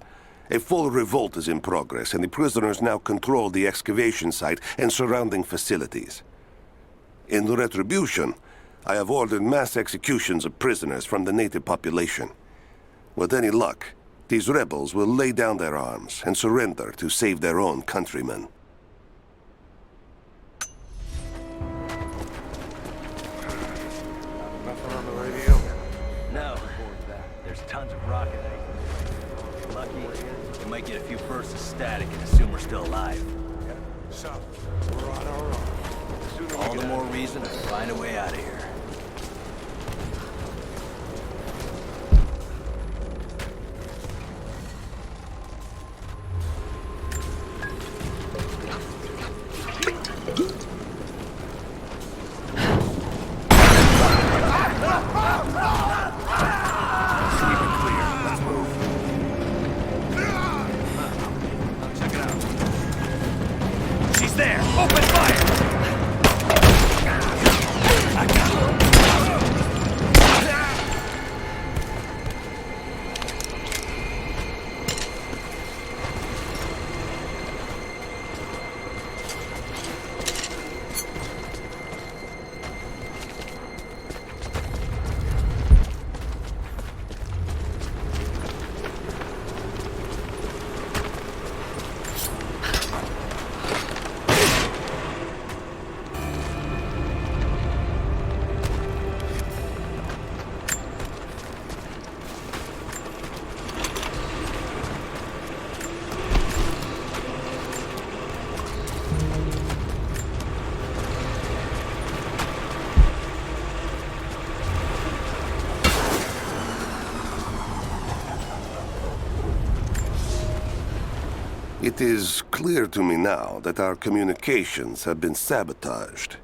A full revolt is in progress, and the prisoners now control the excavation site and surrounding facilities. In retribution, I have ordered mass executions of prisoners from the native population. With any luck, these rebels will lay down their arms and surrender to save their own countrymen. Nothing on the radio? No. There's tons of rocket. If you're lucky, you might get a few bursts of static and assume we're still alive. So, we're on our own. All the more reason to find a way out of here. It is clear to me now that our communications have been sabotaged.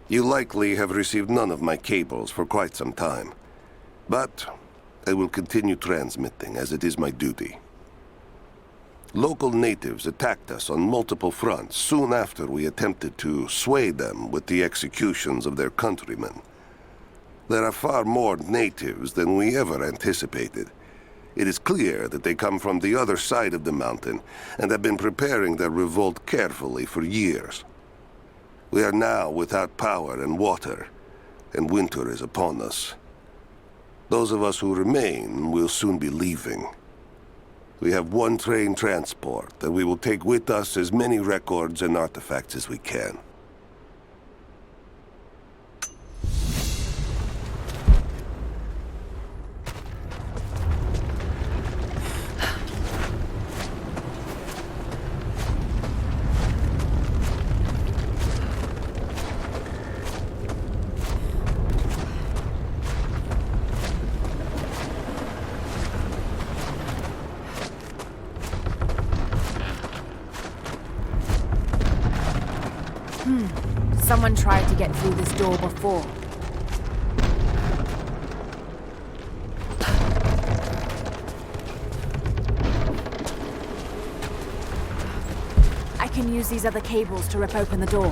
You likely have received none of my cables for quite some time. But I will continue transmitting, as it is my duty. Local natives attacked us on multiple fronts soon after we attempted to sway them with the executions of their countrymen. There are far more natives than we ever anticipated. It is clear that they come from the other side of the mountain and have been preparing their revolt carefully for years. We are now without power and water, and winter is upon us. Those of us who remain will soon be leaving. We have one train transport, and we will take with us as many records and artifacts as we can. Someone tried to get through this door before. I can use these other cables to rip open the door.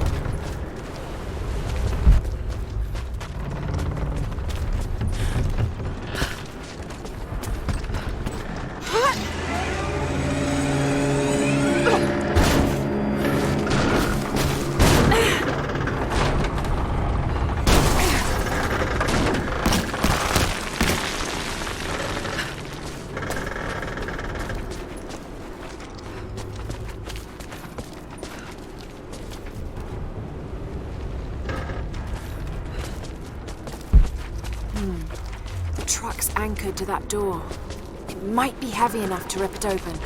The truck's anchored to that door. It might be heavy enough to rip it open.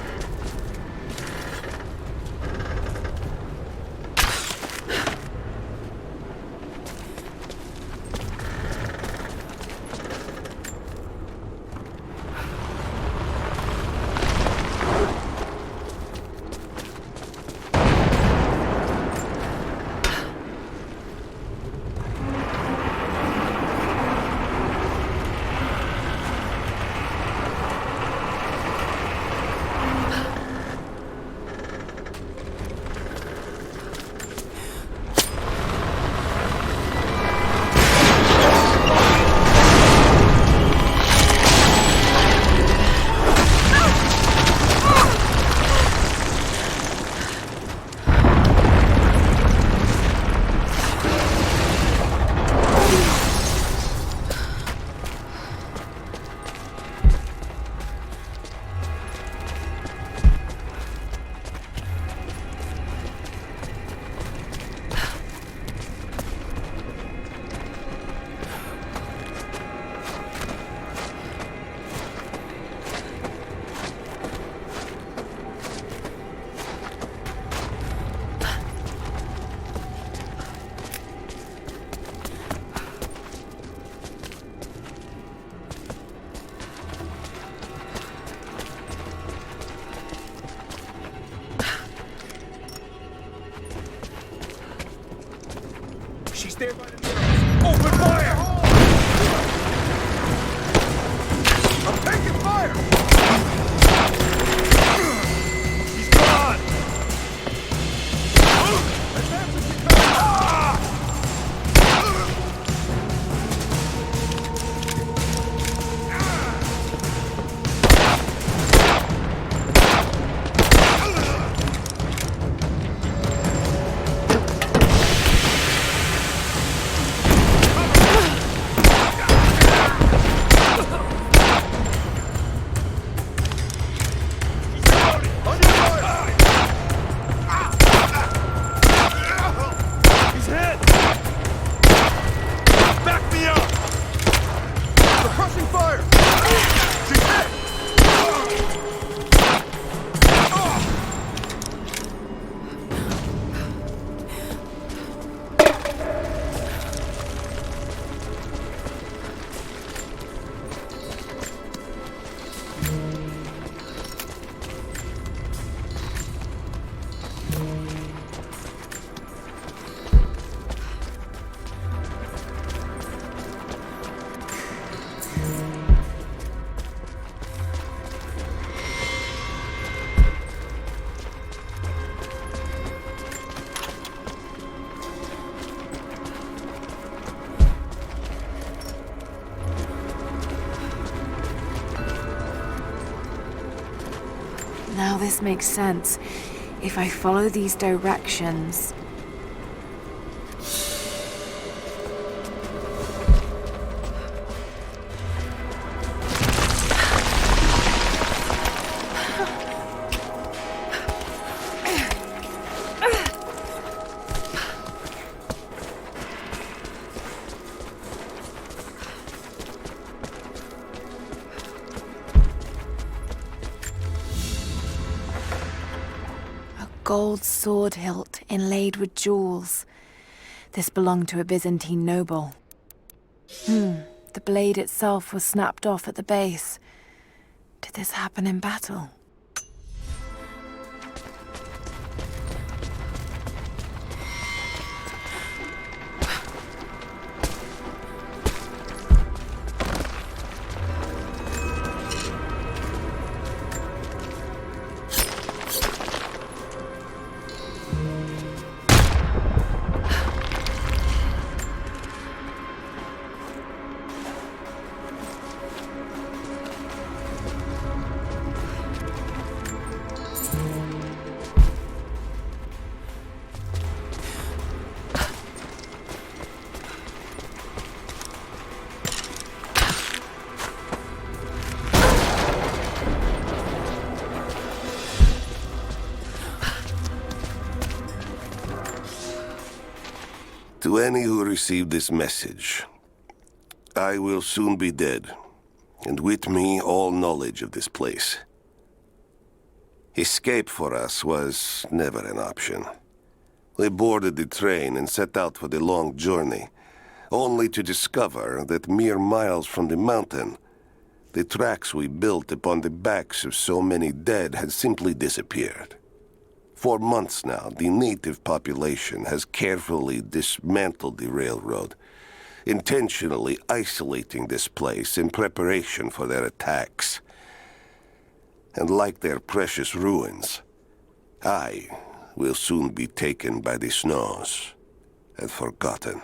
She's there by the door. Open fire! I'm taking fire! She's gone! Advance as you can! Now this makes sense. If I follow these directions... Gold sword hilt inlaid with jewels. This belonged to a Byzantine noble. The blade itself was snapped off at the base. Did this happen in battle? To any who received this message, I will soon be dead, and with me all knowledge of this place. Escape for us was never an option. We boarded the train and set out for the long journey, only to discover that mere miles from the mountain, the tracks we built upon the backs of so many dead had simply disappeared. For months now, the native population has carefully dismantled the railroad, intentionally isolating this place in preparation for their attacks. And like their precious ruins, I will soon be taken by the snows and forgotten.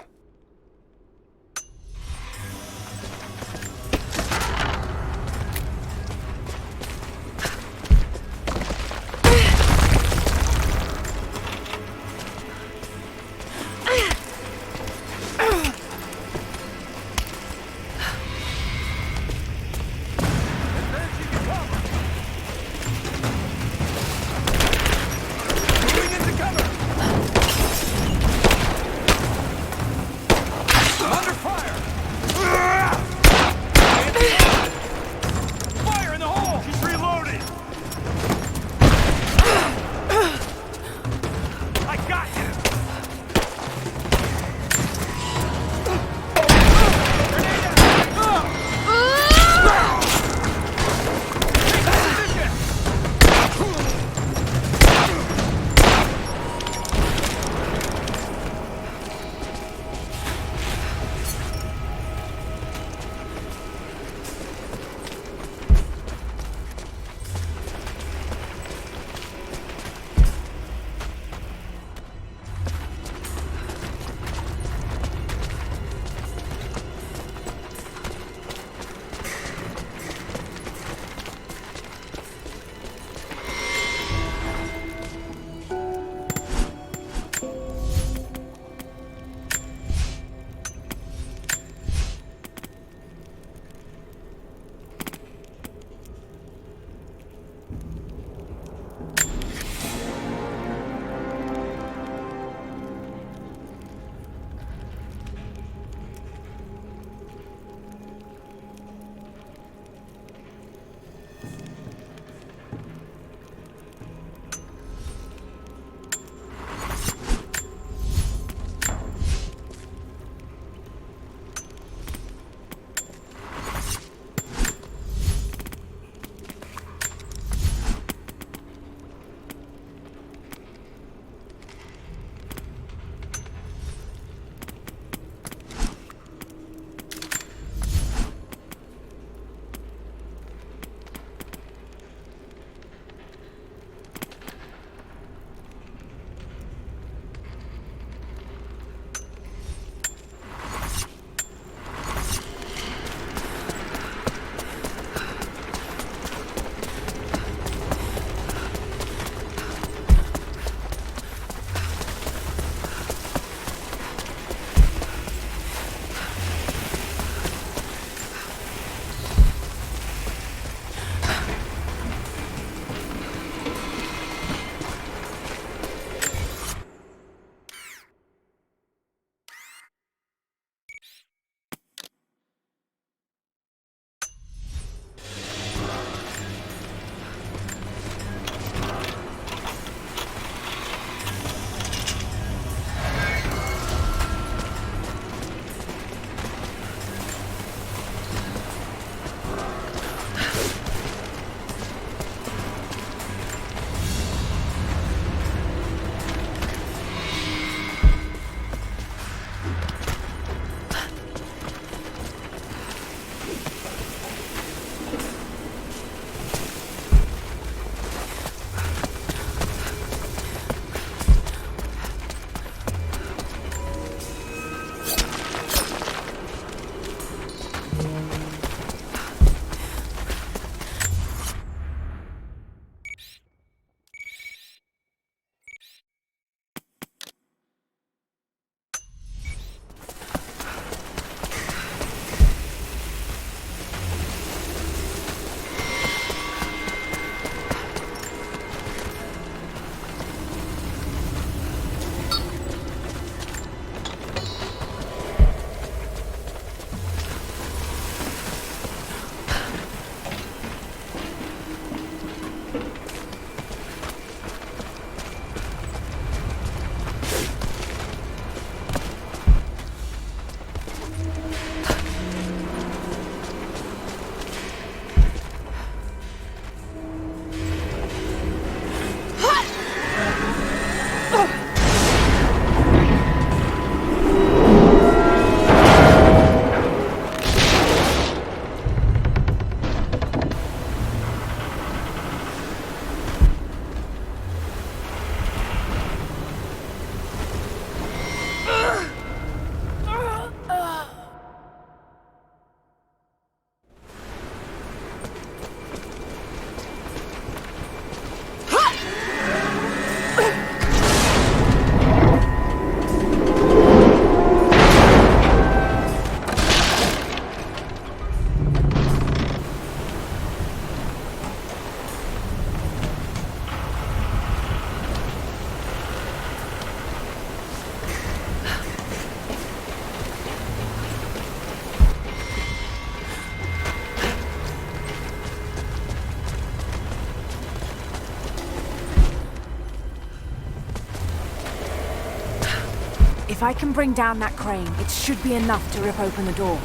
If I can bring down that crane, it should be enough to rip open the door.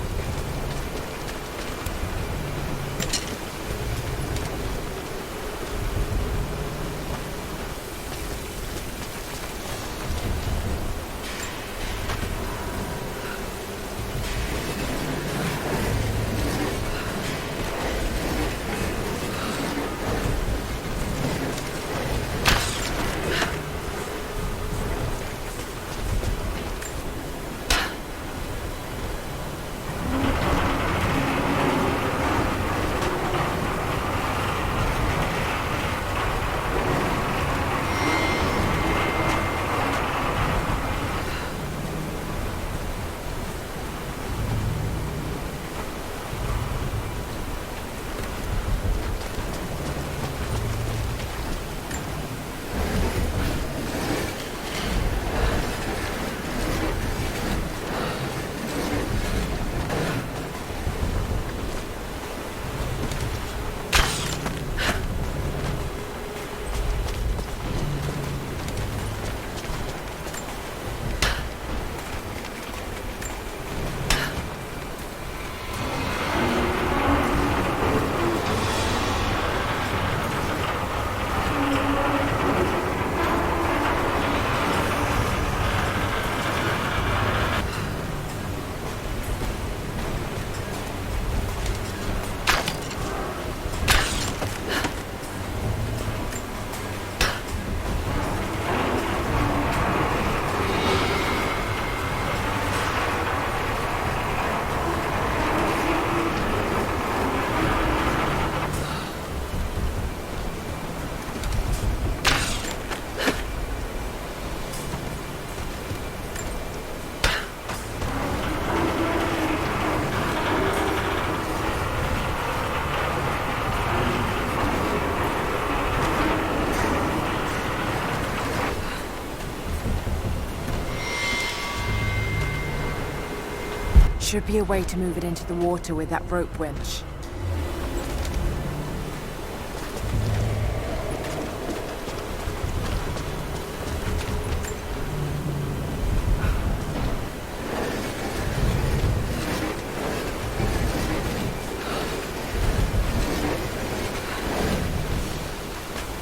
Should be a way to move it into the water with that rope winch.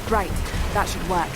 Right, that should work.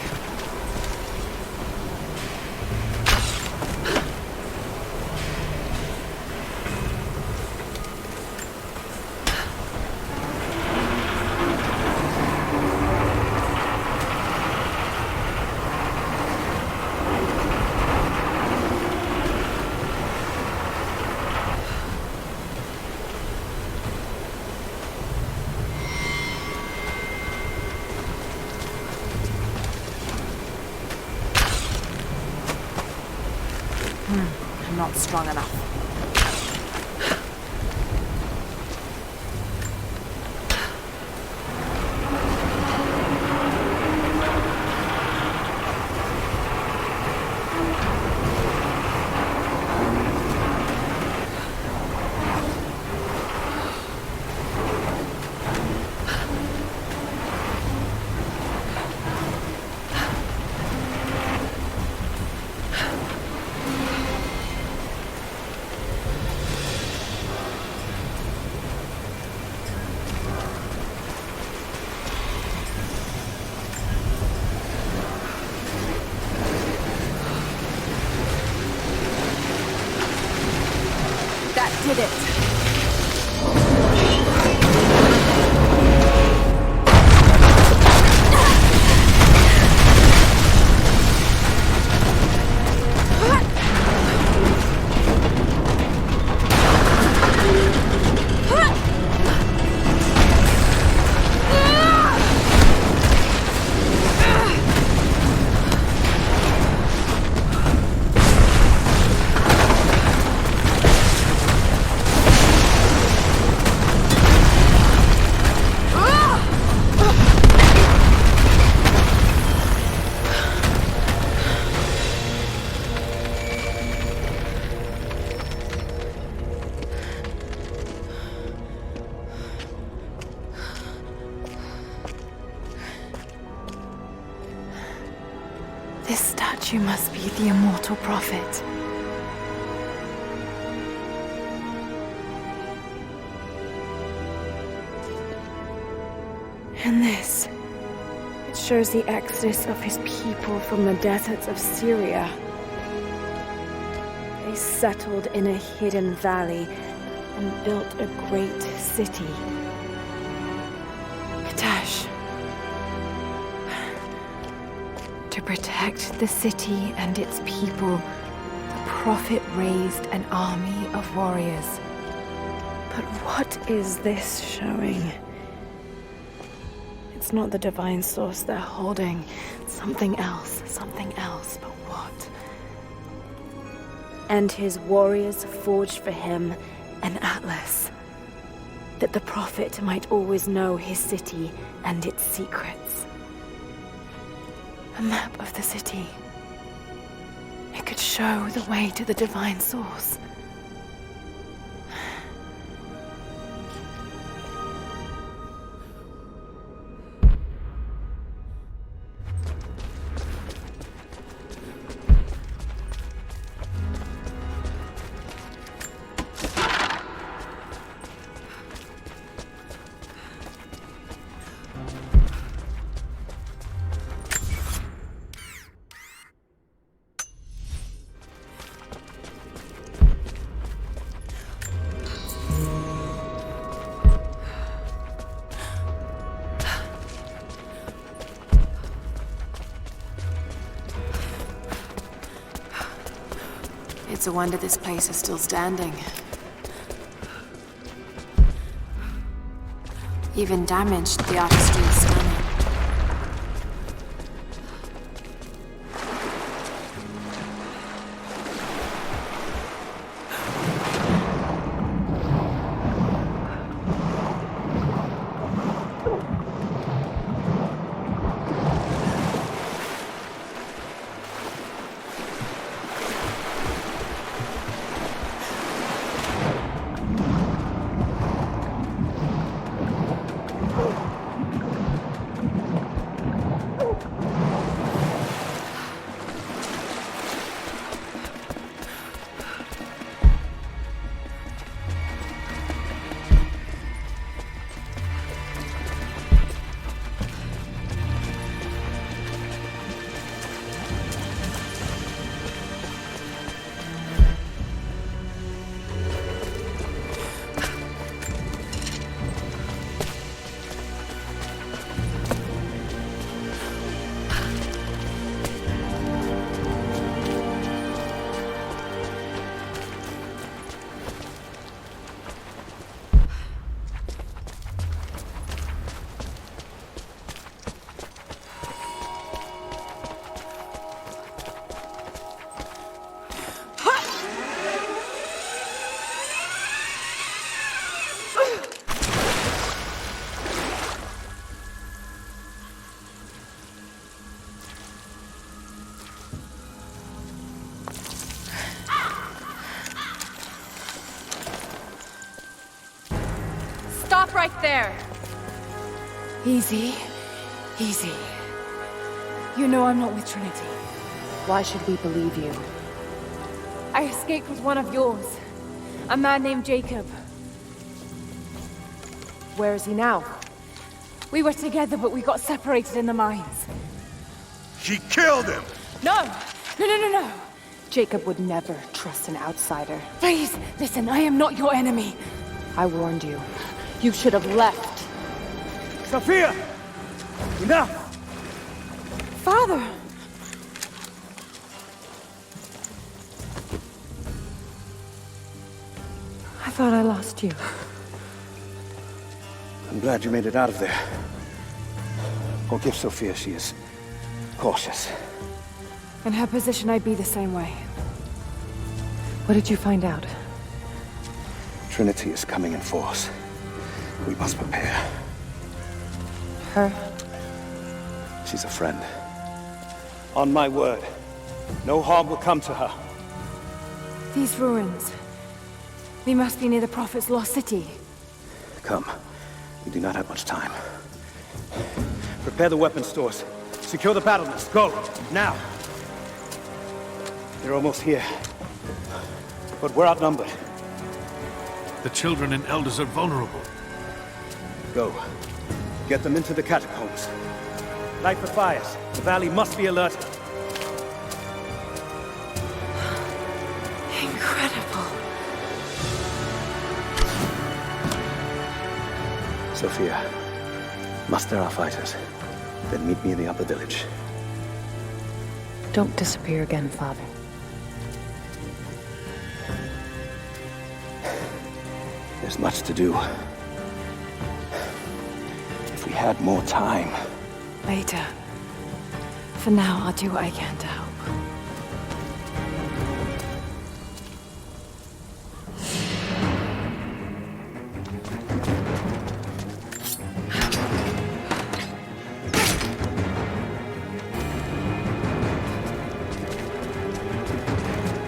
I'm not strong enough. Did it. This statue must be the immortal prophet. And this, it shows the exodus of his people from the deserts of Syria. They settled in a hidden valley and built a great city. Katash. To protect the city and its people, the Prophet raised an army of warriors. But what is this showing? It's not the divine source they're holding. Something else, but what? And his warriors forged for him an atlas, that the Prophet might always know his city and its secrets. A map of the city. It could show the way to the divine source. It's a wonder this place is still standing. Even damaged, the artistry is stunning. Stop right there! Easy. Easy. You know I'm not with Trinity. Why should we believe you? I escaped with one of yours. A man named Jacob. Where is he now? We were together, but we got separated in the mines. She killed him! No! No! Jacob would never trust an outsider. Please, listen, I am not your enemy. I warned you. You should have left. Sophia! Enough! Father! I thought I lost you. I'm glad you made it out of there. Forgive Sophia, she is cautious. In her position, I'd be the same way. What did you find out? Trinity is coming in force. We must prepare. Her? She's a friend. On my word, no harm will come to her. These ruins. We must be near the Prophet's lost city. Come. We do not have much time. Prepare the weapon stores. Secure the battlements. Go! Now! They're almost here. But we're outnumbered. The children and elders are vulnerable. Go. get them into the catacombs. Light the fires. The valley must be alerted. Incredible. Sophia, muster our fighters. Then meet me in the upper village. Don't disappear again, Father. There's much to do. If we had more time. Later. For now, I'll do what I can to help.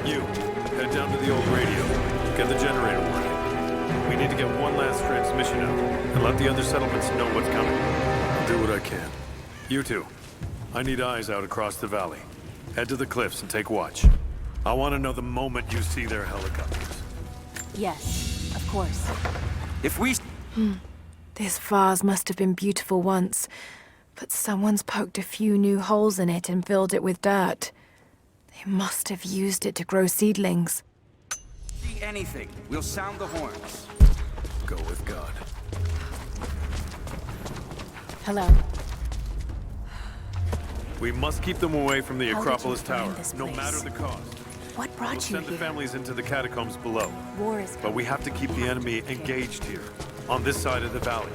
You, head down to the old radio. Get the generator working. We need to get one last transmission out, and let the other settlements know what's coming. I'll do what I can. You two, I need eyes out across the valley. Head to the cliffs and take watch. I want to know the moment you see their helicopters. Yes, of course. If we... This vase must have been beautiful once, but someone's poked a few new holes in it and filled it with dirt. They must have used it to grow seedlings. See anything, we'll sound the horns. Go with God. Hello. We must keep them away from the How did you Acropolis find Tower, this no place? matter the cost. What We'll brought you send the here? families into the catacombs below. War is But coming. we have to keep the enemy engaged here, on this side of the valley.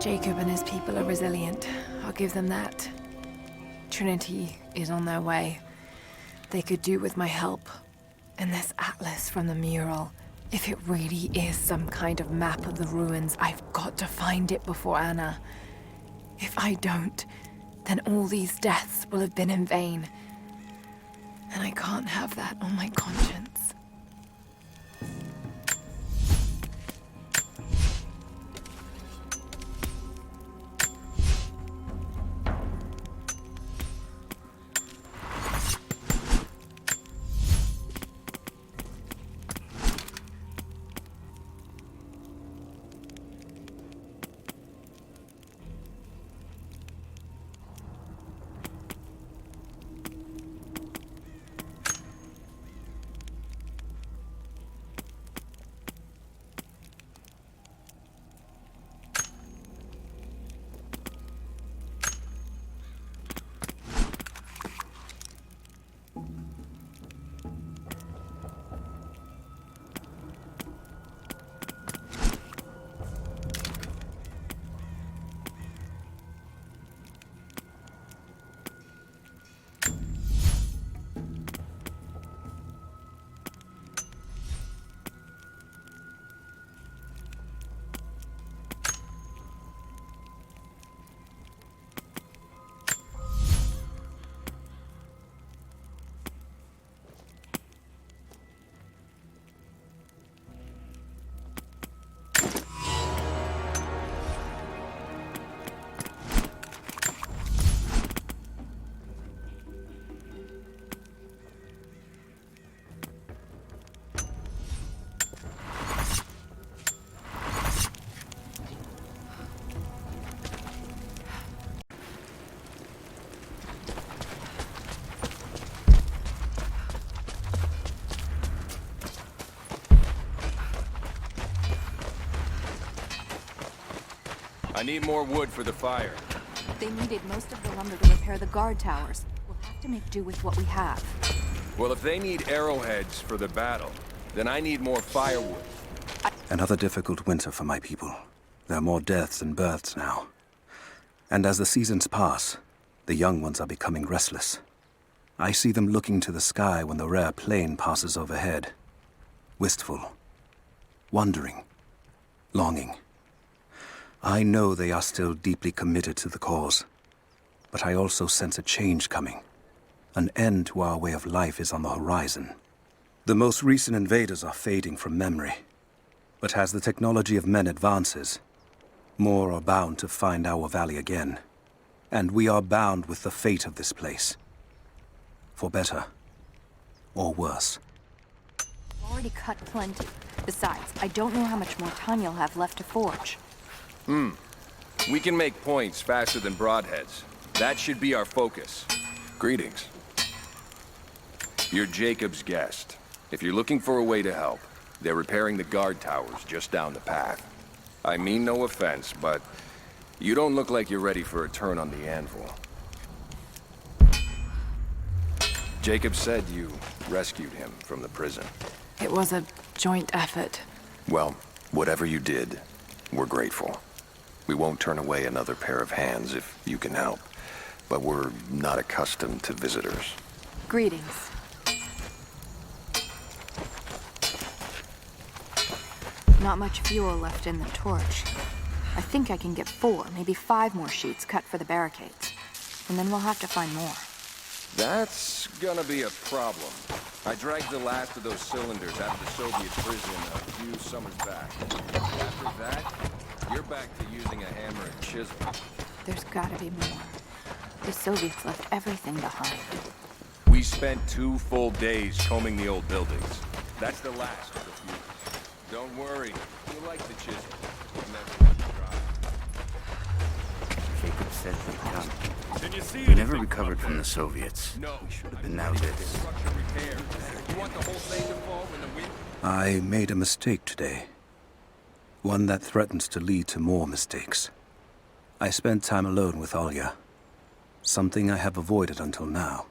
Jacob and his people are resilient. I'll give them that. Trinity is on their way. They could do with my help. And this atlas from the mural. If it really is some kind of map of the ruins, I've got to find it before Anna. If I don't, then all these deaths will have been in vain. And I can't have that on my conscience. I need more wood for the fire. They needed most of the lumber to repair the guard towers. We'll have to make do with what we have. Well, if they need arrowheads for the battle, then I need more firewood. Another difficult winter for my people. There are more deaths than births now. And as the seasons pass, the young ones are becoming restless. I see them looking to the sky when the rare plane passes overhead. Wistful. Wondering. Longing. I know they are still deeply committed to the cause. But I also sense a change coming. An end to our way of life is on the horizon. The most recent invaders are fading from memory. But as the technology of men advances, more are bound to find our valley again. And we are bound with the fate of this place. For better or worse. Already cut plenty. Besides, I don't know how much more time you'll have left to forge. We can make points faster than broadheads. That should be our focus. Greetings. You're Jacob's guest. If you're looking for a way to help, they're repairing the guard towers just down the path. I mean no offense, but you don't look like you're ready for a turn on the anvil. Jacob said you rescued him from the prison. It was a joint effort. Well, whatever you did, we're grateful. We won't turn away another pair of hands if you can help, but we're not accustomed to visitors. Greetings. Not much fuel left in the torch. I think I can get 4, maybe 5 more sheets cut for the barricades. And then we'll have to find more. That's gonna be a problem. I dragged the last of those cylinders out of the Soviet prison a few summers back. After that, you're back to using a hammer and chisel. There's gotta be more. The Soviets left everything behind. We spent 2 full days combing the old buildings. That's the last of the few. Don't worry, you like the chisel. Jacob said they'd come. Can you see We never recovered from the Soviets. No. We should have been now this. You want the whole thing to fall when the wind... I made a mistake today. One that threatens to lead to more mistakes. I spent time alone with Olya. Something I have avoided until now.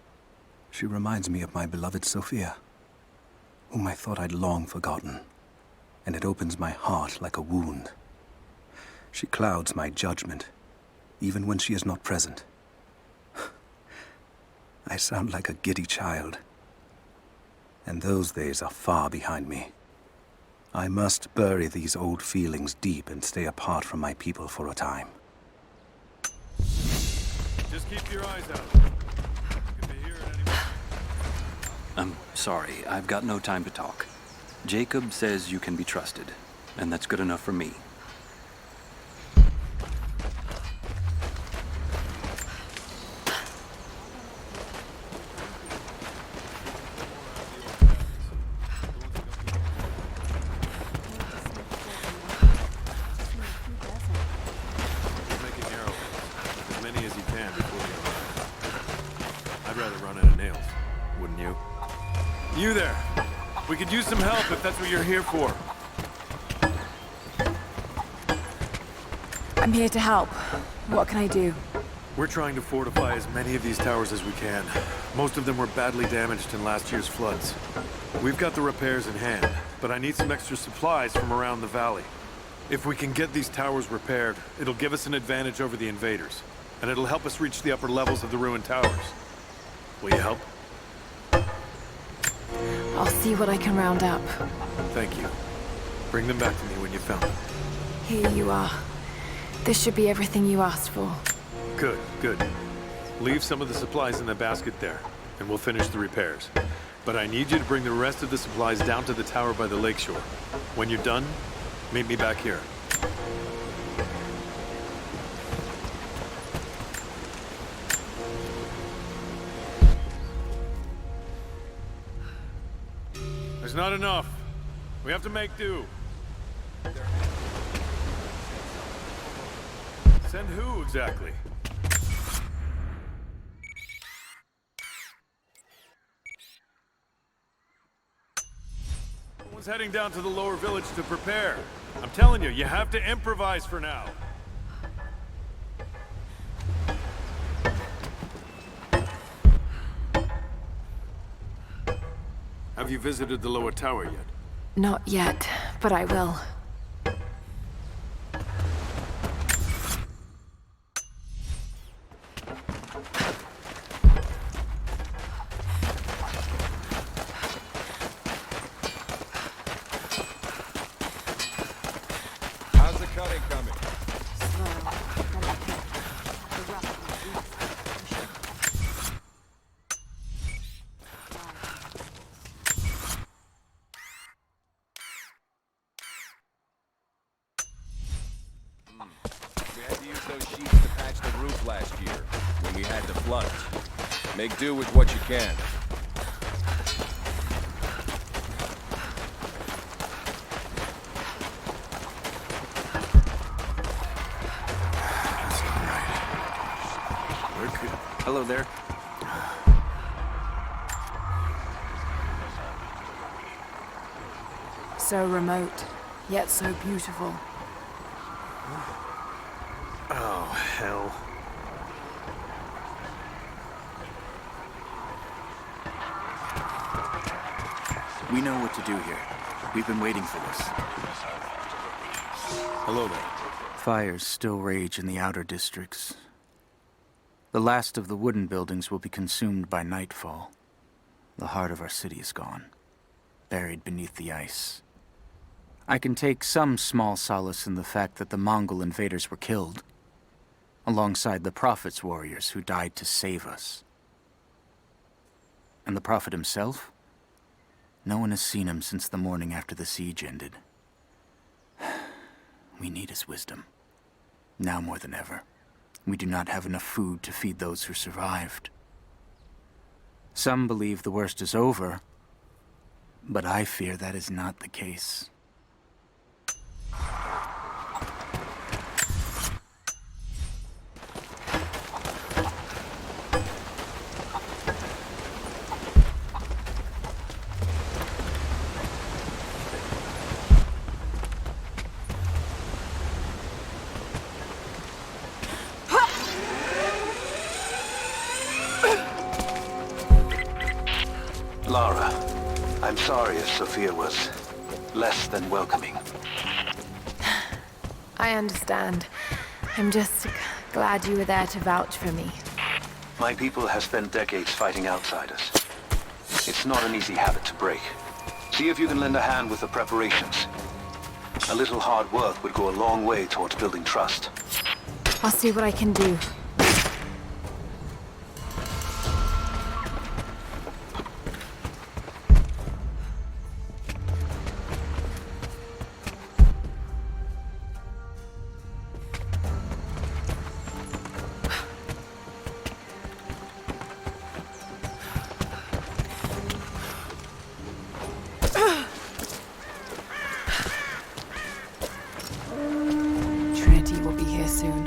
She reminds me of my beloved Sophia, whom I thought I'd long forgotten. And it opens my heart like a wound. She clouds my judgment, even when she is not present. I sound like a giddy child. And those days are far behind me. I must bury these old feelings deep and stay apart from my people for a time. Just keep your eyes out. I'm sorry, I've got no time to talk. Jacob says you can be trusted, and that's good enough for me. You there. We could use some help if that's what you're here for. I'm here to help. What can I do? We're trying to fortify as many of these towers as we can. Most of them were badly damaged in last year's floods. We've got the repairs in hand, but I need some extra supplies from around the valley. If we can get these towers repaired, it'll give us an advantage over the invaders, and it'll help us reach the upper levels of the ruined towers. Will you help? I'll see what I can round up. Thank you. Bring them back to me when you found them. Here you are. This should be everything you asked for. Good, good. Leave some of the supplies in the basket there, and we'll finish the repairs. But I need you to bring the rest of the supplies down to the tower by the lakeshore. When you're done, meet me back here. There's not enough. We have to make do. Send who exactly? Someone's heading down to the lower village to prepare. I'm telling you, you have to improvise for now. Have you visited the lower tower yet? Not yet, but I will. How's the cutting coming? We had to use those sheets to patch the roof last year, when we had the floods. Make do with what you can. Hello there. So remote, yet so beautiful. Oh, hell. We know what to do here. We've been waiting for this. Hello there. Fires still rage in the outer districts. The last of the wooden buildings will be consumed by nightfall. The heart of our city is gone, buried beneath the ice. I can take some small solace in the fact that the Mongol invaders were killed, alongside the Prophet's warriors who died to save us. And the Prophet himself? No one has seen him since the morning after the siege ended. We need his wisdom. Now more than ever. We do not have enough food to feed those who survived. Some believe the worst is over, but I fear that is not the case. Lara, I'm sorry if Sophia was less than welcoming. I understand. I'm just glad you were there to vouch for me. My people have spent decades fighting outsiders. It's not an easy habit to break. See if you can lend a hand with the preparations. A little hard work would go a long way towards building trust. I'll see what I can do. Trinity will be here soon.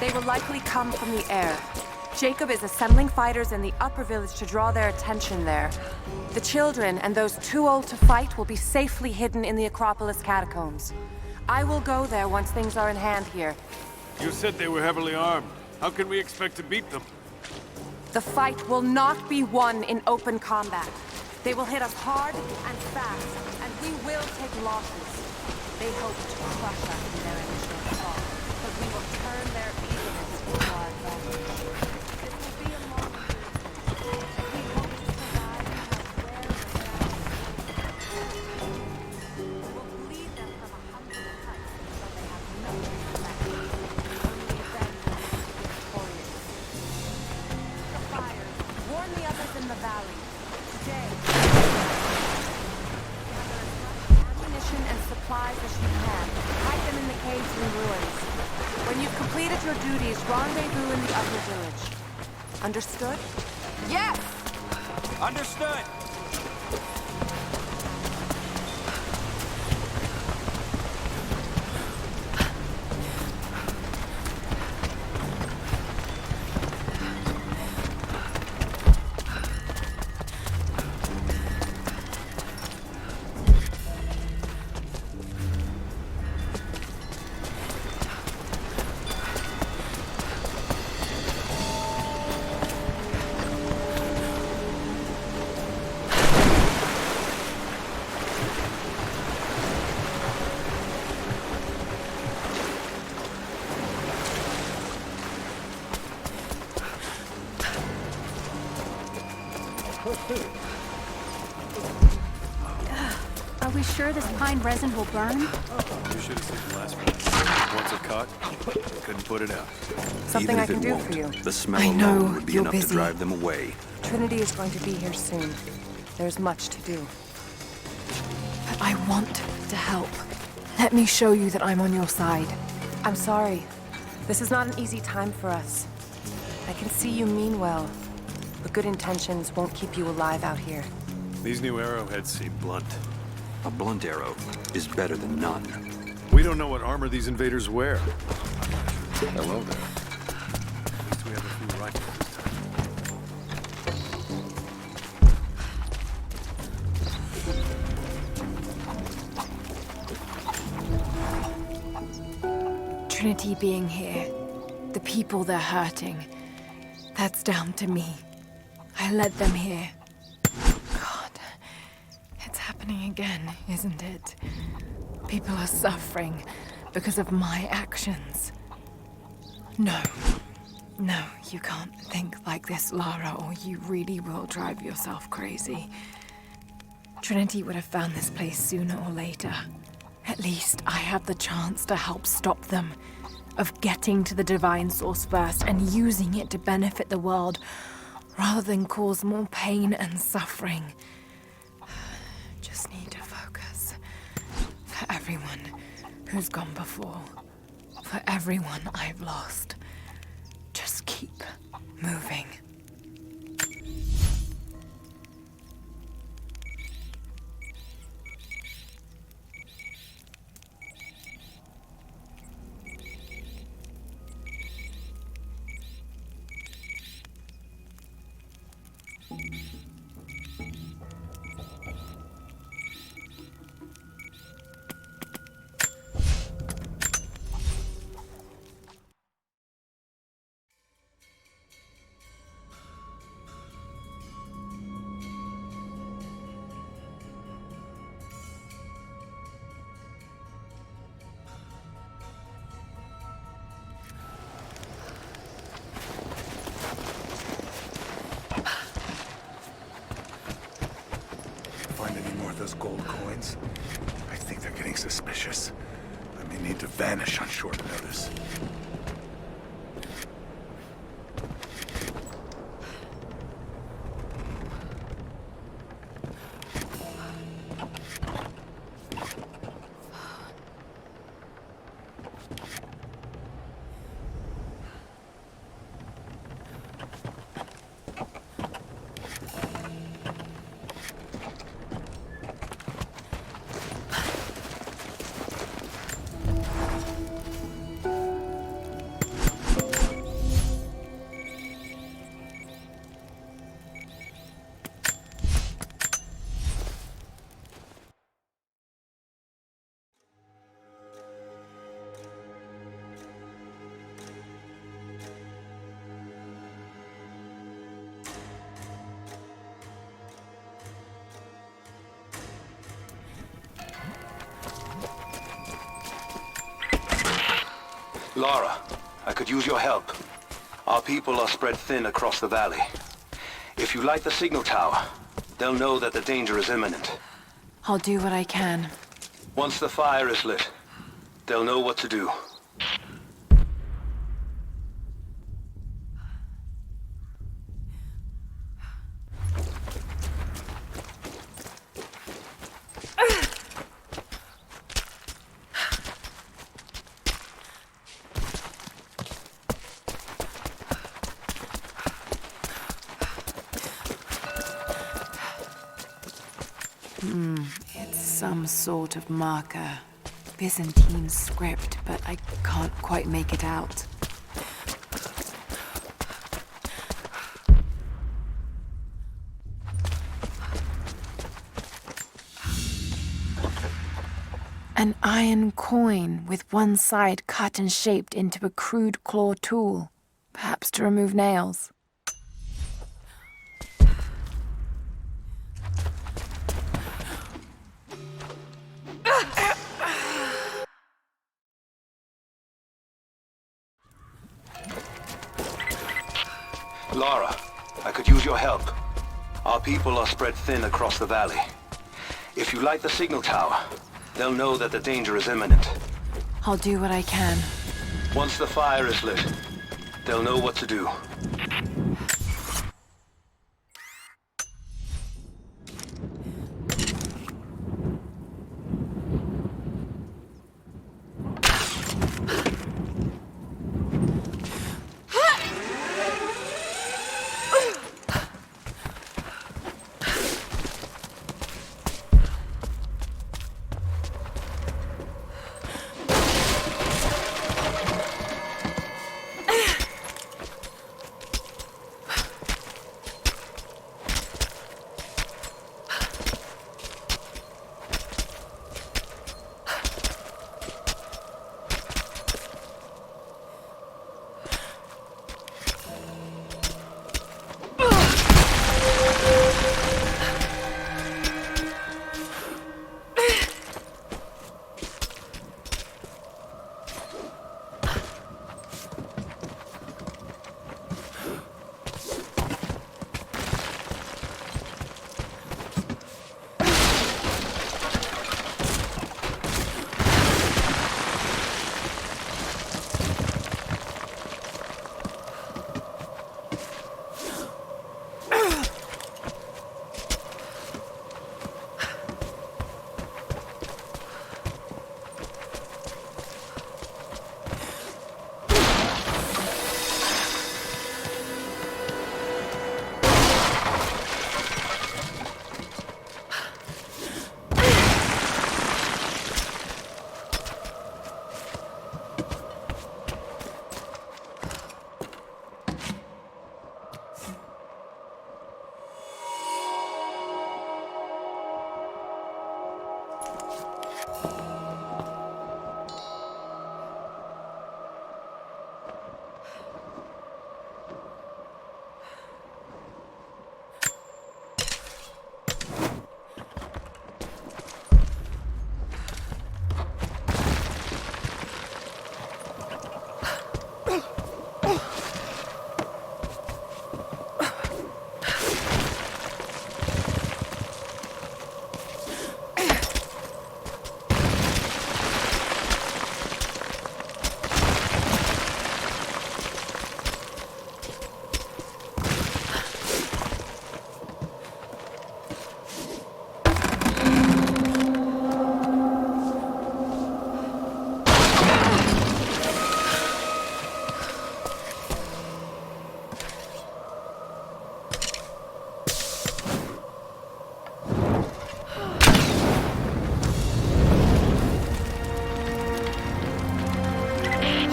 They will likely come from the air. Jacob is assembling fighters in the upper village to draw their attention there. The children and those too old to fight will be safely hidden in the Acropolis catacombs. I will go there once things are in hand here. You said they were heavily armed. How can we expect to beat them? The fight will not be won in open combat. They will hit us hard and fast, and we will take losses. They hope to crush us in their initial assault, but we will turn their eagerness into our advantage. It will be a long journey. We hope to survive and have rare we will lead them from a humble height until they have nothing left. Only then will we be victorious. The fires, warn the others in the valley. Today, gather as much ammunition and supplies as you can. Hide them in the caves and ruins. When you've completed your duties, rendezvous in the upper village. Understood? Yes! Understood! Are we sure this pine resin will burn? You should have seen the last one. Once it caught, they couldn't put it out. Something Even I if can it do won't, for you. the smell I know, alone would be you're enough to busy. drive them away. Trinity is going to be here soon. There's much to do. But I want to help. Let me show you that I'm on your side. I'm sorry. This is not an easy time for us. I can see you mean well, but good intentions won't keep you alive out here. These new arrowheads seem blunt. A blunt arrow is better than none. We don't know what armor these invaders wear. Hello there. At least we have a few rifles this time. Trinity being here, the people they're hurting, that's down to me. I led them here. God, it's happening again, isn't it? People are suffering because of my actions. No, you can't think like this, Lara, or you really will drive yourself crazy. Trinity would have found this place sooner or later. At least I have the chance to help stop them, of getting to the divine source first and using it to benefit the world, rather than cause more pain and suffering. Just need to focus. For everyone who's gone before. For everyone I've lost. Just keep moving. Find any more of those gold coins? I think they're getting suspicious. I may need to vanish on short notice. Lara, I could use your help. Our people are spread thin across the valley. If you light the signal tower, they'll know that the danger is imminent. I'll do what I can. Once the fire is lit, they'll know what to do. It's some sort of marker. Byzantine script, but I can't quite make it out. An iron coin with one side cut and shaped into a crude claw tool, perhaps to remove nails. Lara, I could use your help. Our people are spread thin across the valley. If you light the signal tower, they'll know that the danger is imminent. I'll do what I can. Once the fire is lit, they'll know what to do.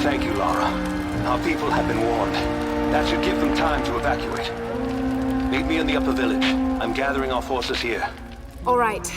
Thank you, Lara. Our people have been warned. That should give them time to evacuate. Meet me in the upper village. I'm gathering our forces here. All right.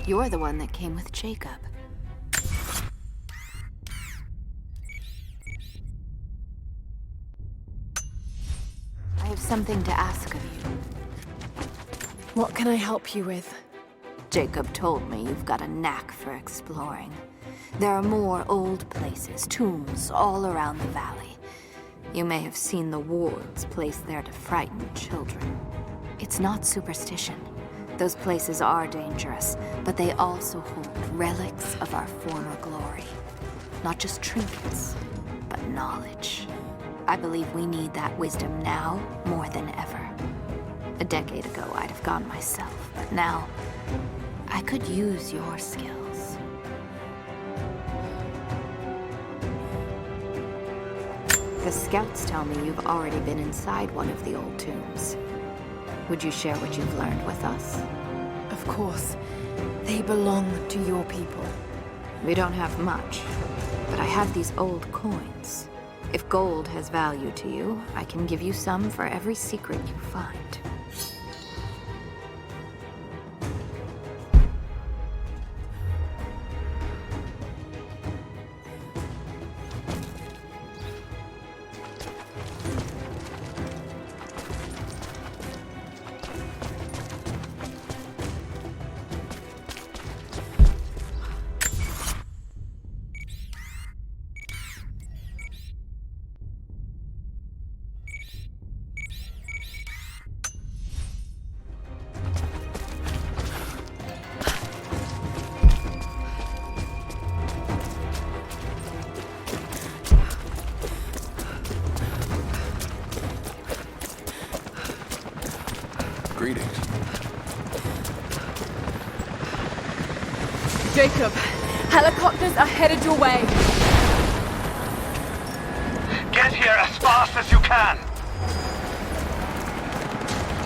You're the one that came with Jacob. I have something to ask of you. What can I help you with? Jacob told me you've got a knack for exploring. There are more old places, tombs, all around the valley. You may have seen the wards placed there to frighten children. It's not superstition. Those places are dangerous, but they also hold relics of our former glory. Not just trinkets, but knowledge. I believe we need that wisdom now more than ever. A decade ago, I'd have gone myself, but now, I could use your skills. The scouts tell me you've already been inside one of the old tombs. Would you share what you've learned with us? Of course. They belong to your people. We don't have much, but I have these old coins. If gold has value to you, I can give you some for every secret you find. Greetings. Jacob, helicopters are headed your way. Get here as fast as you can!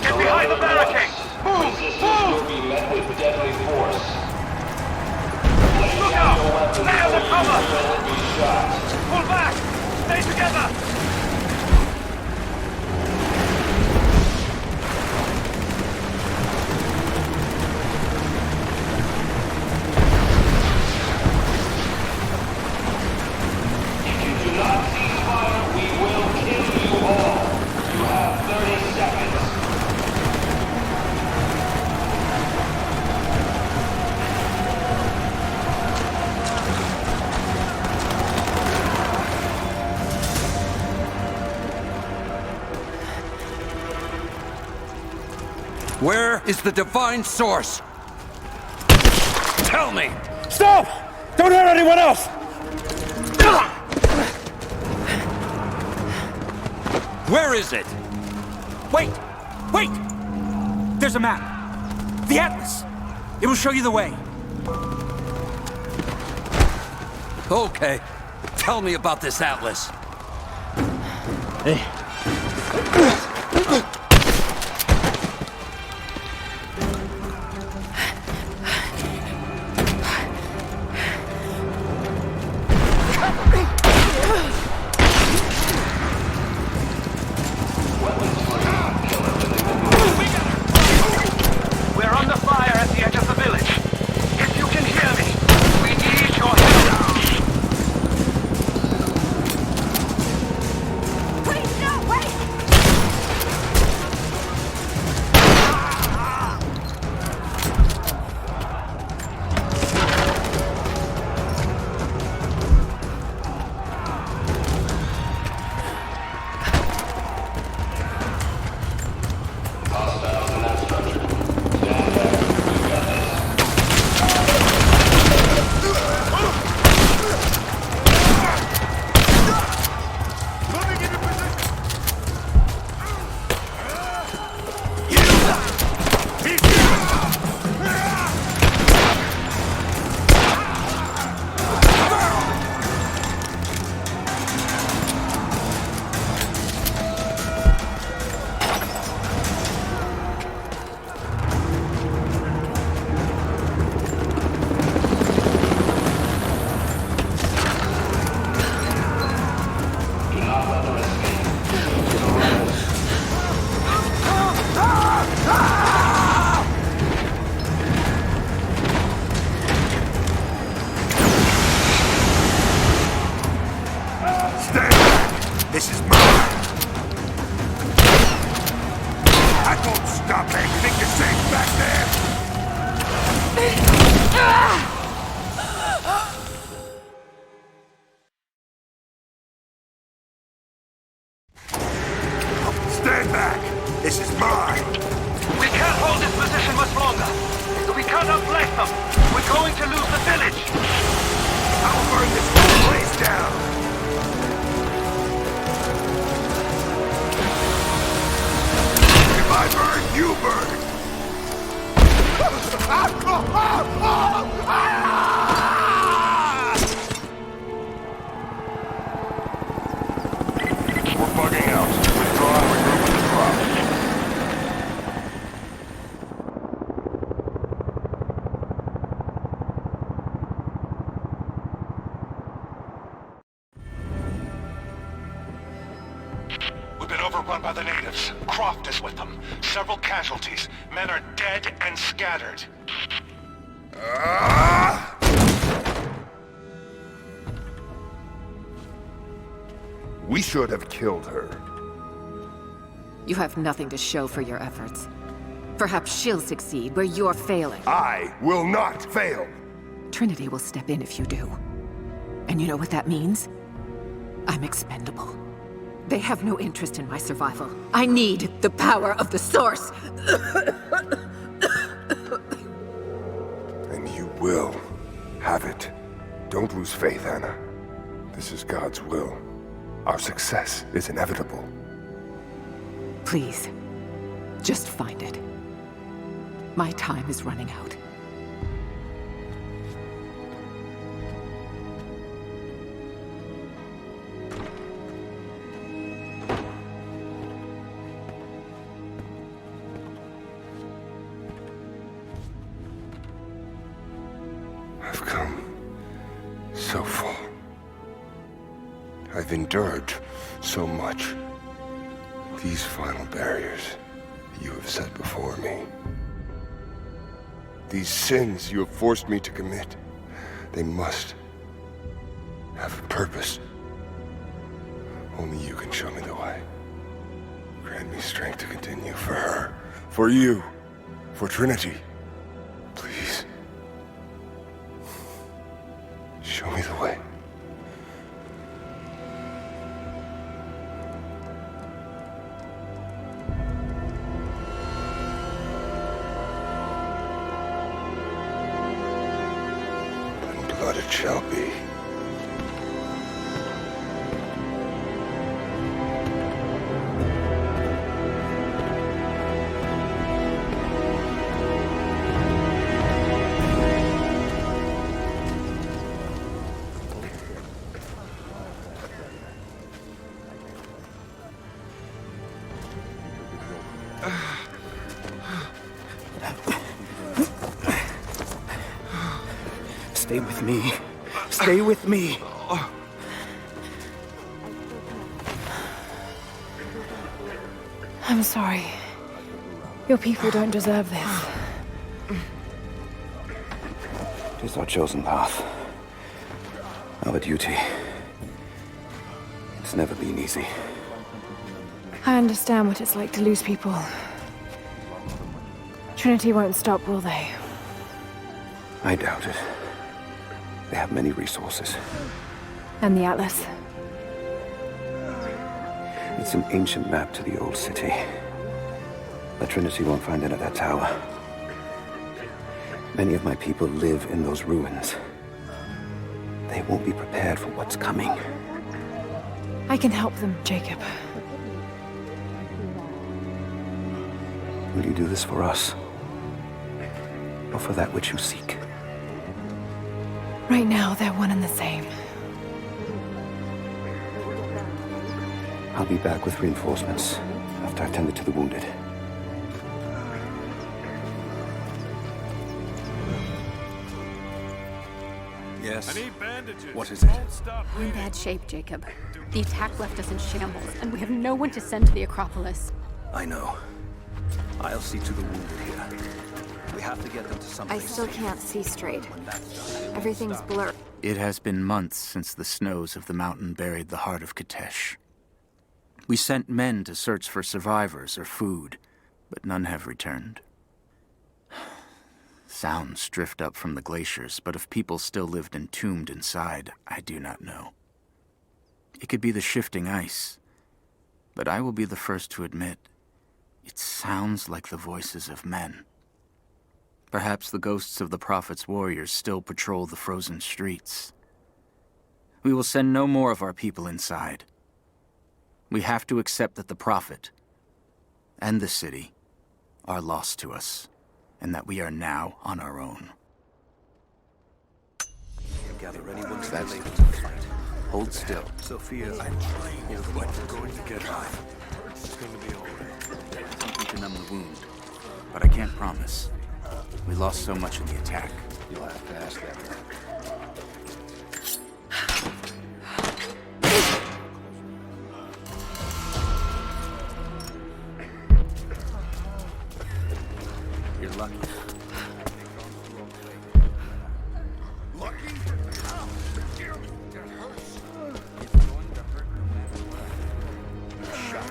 Get behind the barricade! Move! Move! Be met with deadly force. Look out! Stay under cover! Be shot. Pull back! Stay together! Where is the divine source? Tell me! Stop! Don't hurt anyone else! Where is it? Wait! Wait! There's a map. The Atlas. It will show you the way. Okay. Tell me about this Atlas. Hey. We're under fire at the edge of the village. If you can hear me, we need your help. Please, no, wait! Stand back! This is mine! We can't hold this position much longer. We can't outflank them. We're going to lose the village. I'll burn this whole place down! If I burn, you burn! We're bugging out. Withdraw and regroup with the crowd. We've been overrun by the natives. Croft is with them. Several casualties. Men are dead and scattered. We should have killed her. You have nothing to show for your efforts. Perhaps she'll succeed where you're failing. I will not fail! Trinity will step in if you do. And you know what that means? I'm expendable. They have no interest in my survival. I need the power of the Source! And you will have it. Don't lose faith, Anna. This is God's will. Our success is inevitable. Please, just find it. My time is running out. I've come so far. I've endured so much. These final barriers you have set before me. These sins you have forced me to commit. They must have a purpose. Only you can show me the way. Grant me strength to continue for her, for you, for Trinity. Please. Show me the way. And blood it shall be. Stay with me. Stay with me. I'm sorry. Your people don't deserve this. It is our chosen path. Our duty. It's never been easy. I understand what it's like to lose people. Trinity won't stop, will they? I doubt it. They have many resources. And the Atlas? It's an ancient map to the old city. The Trinity won't find it at that tower. Many of my people live in those ruins. They won't be prepared for what's coming. I can help them, Jacob. Will you do this for us? Or for that which you seek? Right now, they're one and the same. I'll be back with reinforcements after I've tended to the wounded. Yes. I need bandages. What is it? We're in bad shape, Jacob. The attack left us in shambles, and we have no one to send to the Acropolis. I know. I'll see to the wounded here. We have to get them to I someplace still safe. can't see straight. Everything's blurred. It has been months since the snows of the mountain buried the heart of Kitesh. We sent men to search for survivors or food, but none have returned. Sounds drift up from the glaciers, but if people still lived entombed inside, I do not know. It could be the shifting ice, but I will be the first to admit, it sounds like the voices of men. Perhaps the ghosts of the Prophet's warriors still patrol the frozen streets. We will send no more of our people inside. We have to accept that the Prophet and the city are lost to us, and that we are now on our own. Gather anyone's that's able to fight. Hold still. Sophia, I'm trying. Hold what? We're going to get by. It's going to be all right. Something to numb the wound, but I can't promise. We lost so much in the attack. You'll have to ask that one. You're lucky. Lucky? How? That hurts. It's going to hurt no matter what. You're shot.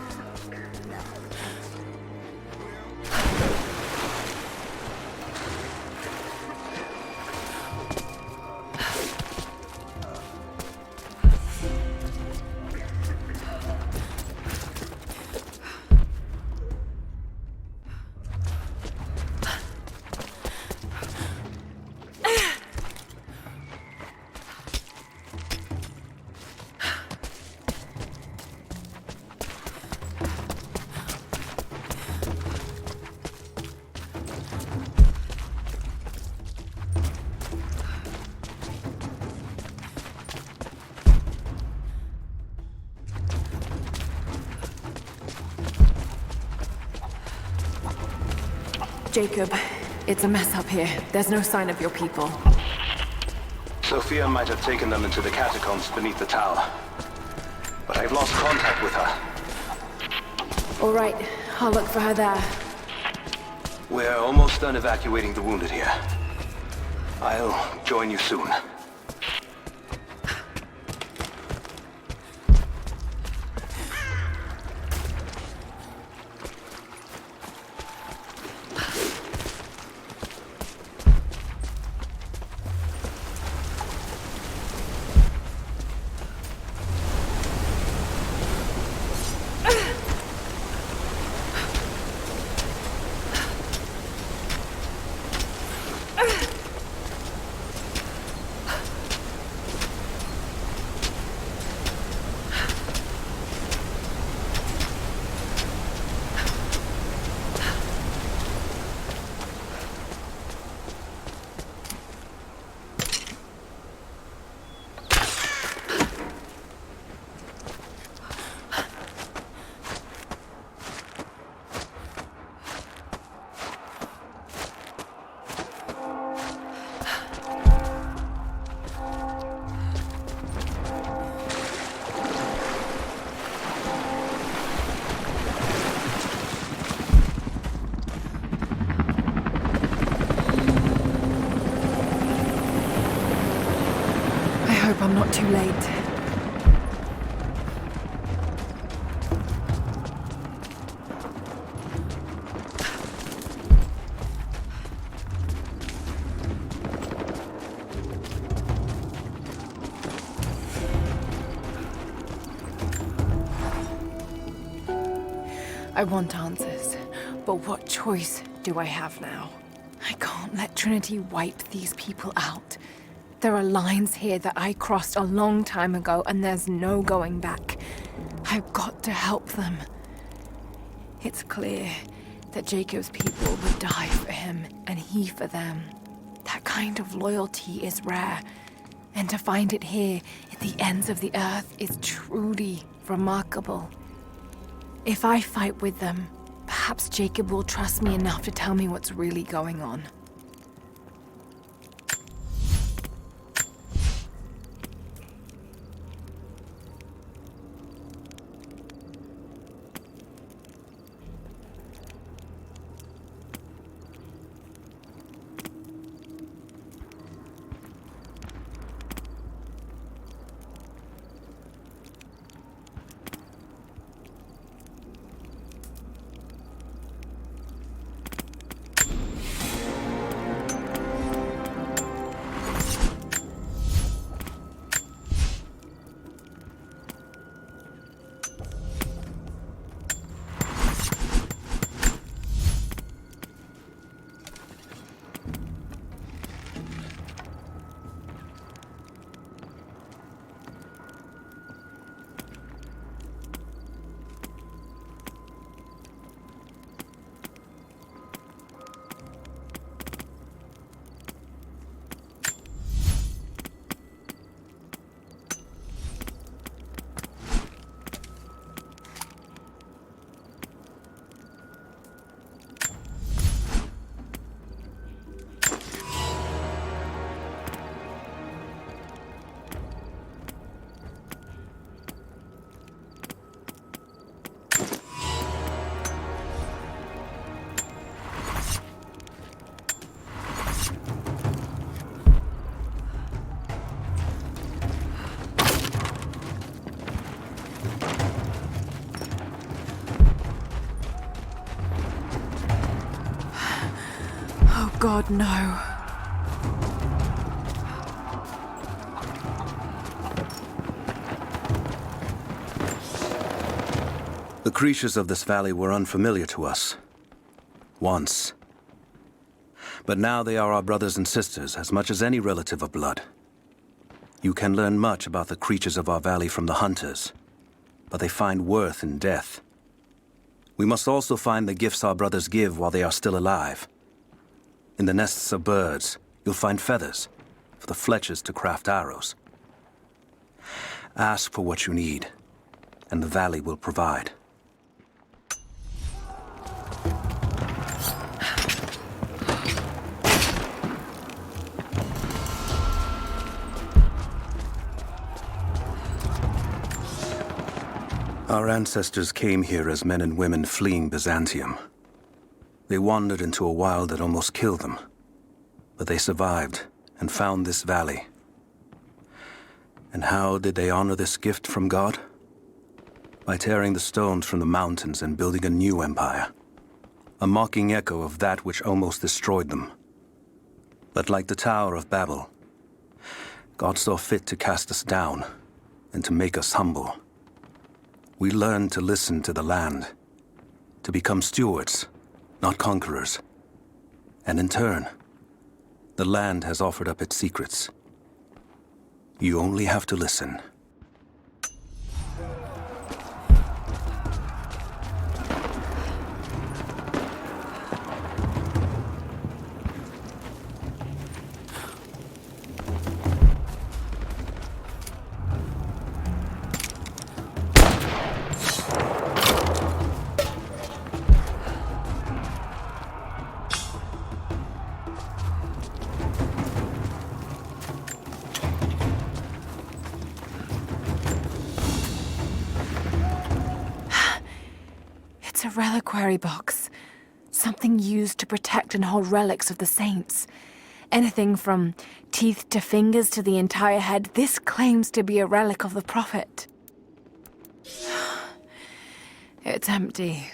Jacob, it's a mess up here. There's no sign of your people. Sophia might have taken them into the catacombs beneath the tower. But I've lost contact with her. All right, I'll look for her there. We're almost done evacuating the wounded here. I'll join you soon. I'm not too late. I want answers, but what choice do I have now? I can't let Trinity wipe these people out. There are lines here that I crossed a long time ago, and there's no going back. I've got to help them. It's clear that Jacob's people would die for him, and he for them. That kind of loyalty is rare, and to find it here at the ends of the earth is truly remarkable. If I fight with them, perhaps Jacob will trust me enough to tell me what's really going on. God, no. The creatures of this valley were unfamiliar to us. Once. But now they are our brothers and sisters as much as any relative of blood. You can learn much about the creatures of our valley from the hunters, but they find worth in death. We must also find the gifts our brothers give while they are still alive. In the nests of birds, you'll find feathers for the fletchers to craft arrows. Ask for what you need, and the valley will provide. Our ancestors came here as men and women fleeing Byzantium. They wandered into a wild that almost killed them. But they survived and found this valley. And how did they honor this gift from God? By tearing the stones from the mountains and building a new empire. A mocking echo of that which almost destroyed them. But like the Tower of Babel, God saw fit to cast us down and to make us humble. We learned to listen to the land, to become stewards, not conquerors. And in turn, the land has offered up its secrets. You only have to listen. It's a reliquary box. Something used to protect and hold relics of the saints. Anything from teeth to fingers to the entire head, this claims to be a relic of the Prophet. It's empty.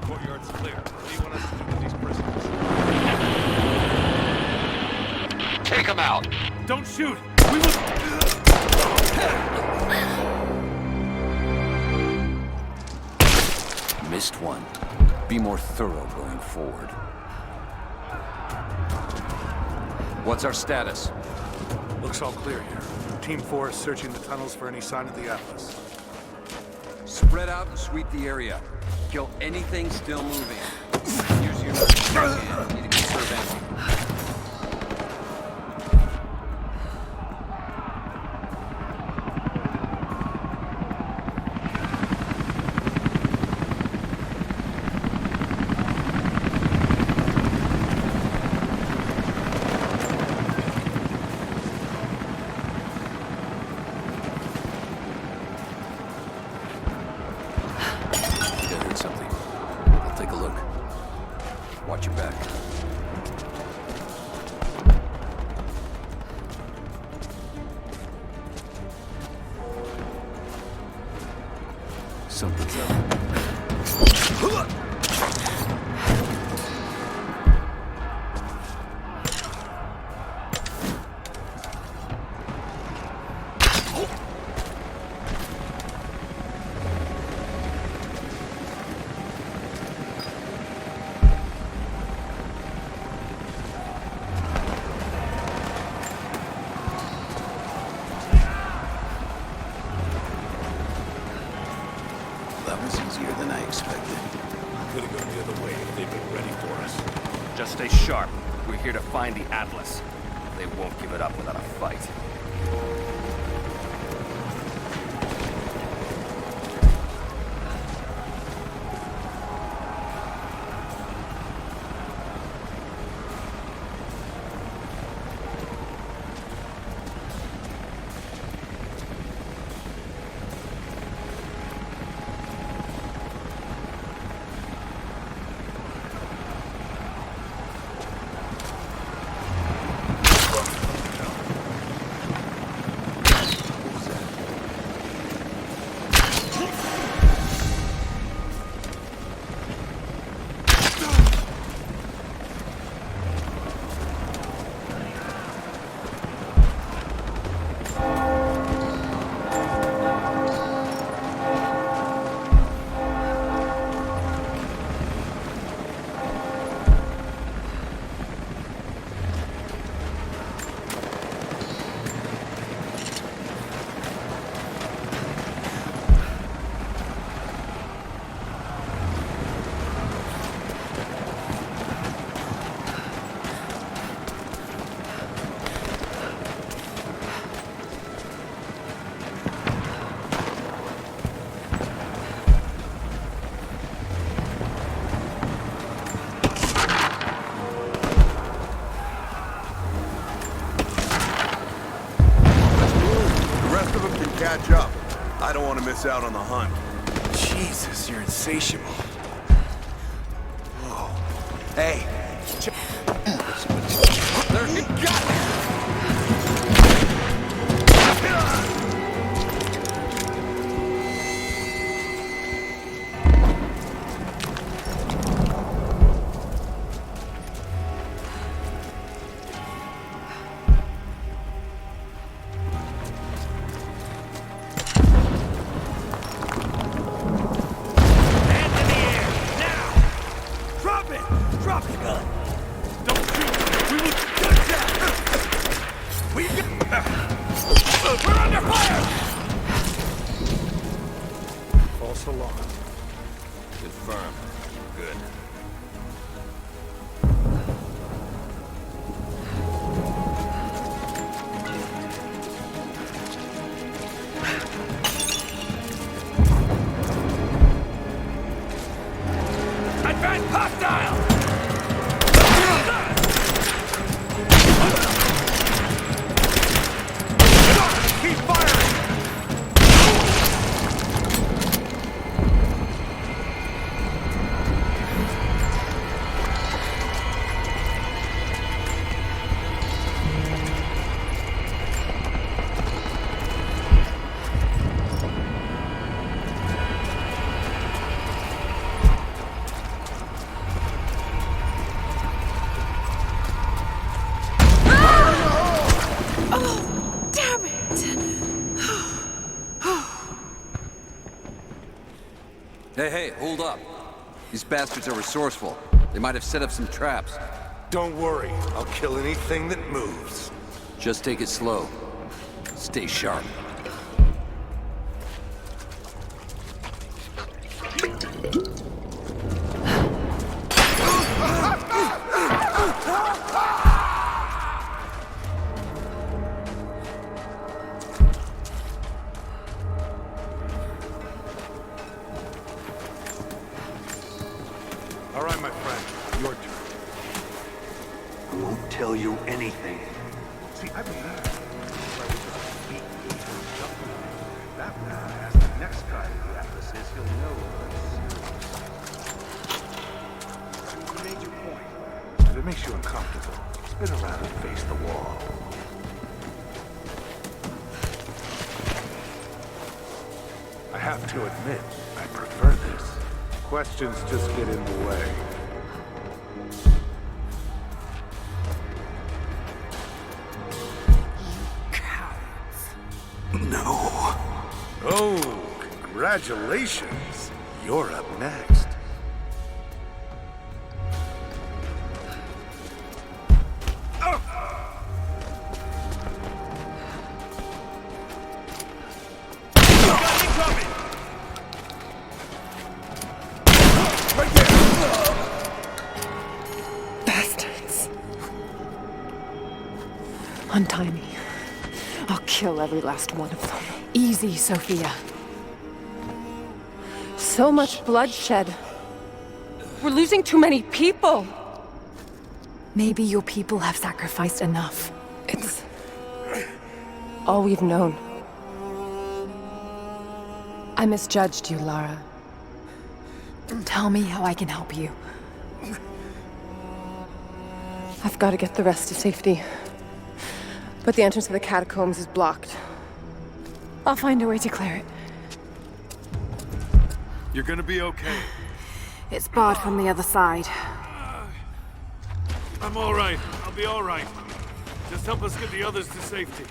Courtyard's clear. What do you want us to do with these prisoners? Take him out! Don't shoot! We will... Missed one. Be more thorough going forward. What's our status? Looks all clear here. Team 4 is searching the tunnels for any sign of the Atlas. Spread out and sweep the area. Kill anything still moving. Use your hand. Need to conserve ammo. Watch your back. Something's up. That was easier than I expected. Could have gone the other way if they'd been ready for us. Just stay sharp. We're here to find the Atlas. They won't give it up without a fight. catch up. I don't want to miss out on the hunt. Jesus, you're insatiable. Whoa. Hey. There, got it! False alarm. Confirmed. Good. Advance hostile! Keep firing! Hey, hold up. These bastards are resourceful. They might have set up some traps. Don't worry. I'll kill anything that moves. Just take it slow. Stay sharp. All right, my friend. Your turn. I won't tell you anything. See, I believe if I was just beat that man has the next guy the Atlas says he'll know this. You made your point. If it makes you uncomfortable, spin around and face the wall. I have to admit, I prefer this. Questions just get in the way. No. Oh, congratulations. You're up next. Bastards. Untie me. I'll kill every last one of them. Easy, Sophia. So much bloodshed. We're losing too many people. Maybe your people have sacrificed enough. It's all we've known. I misjudged you, Lara. Tell me how I can help you. I've got to get the rest to safety. But the entrance to the catacombs is blocked. I'll find a way to clear it. You're gonna be okay. It's barred from the other side. I'm all right. I'll be all right. Just help us get the others to safety.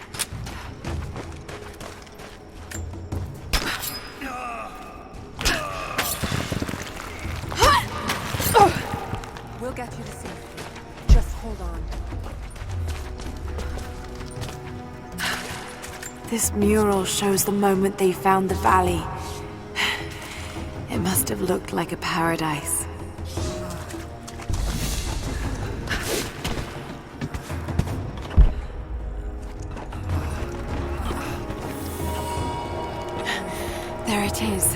We'll get you to safety. Just hold on. This mural shows the moment they found the valley. It must have looked like a paradise. There it is.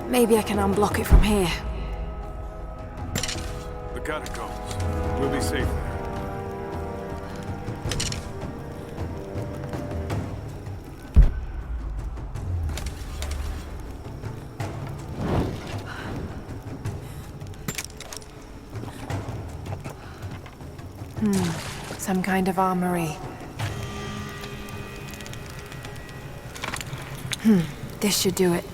Maybe I can unblock it from here. The catacombs. We'll be safe there. Some kind of armory. This should do it.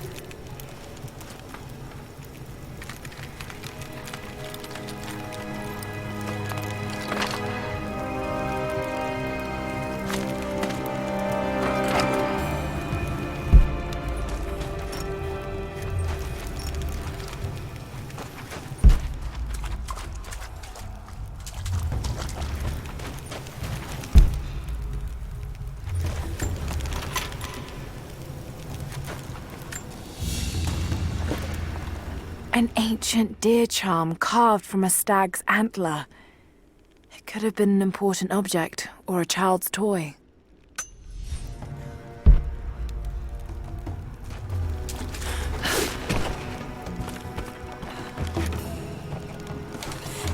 An ancient deer charm carved from a stag's antler. It could have been an important object, or a child's toy.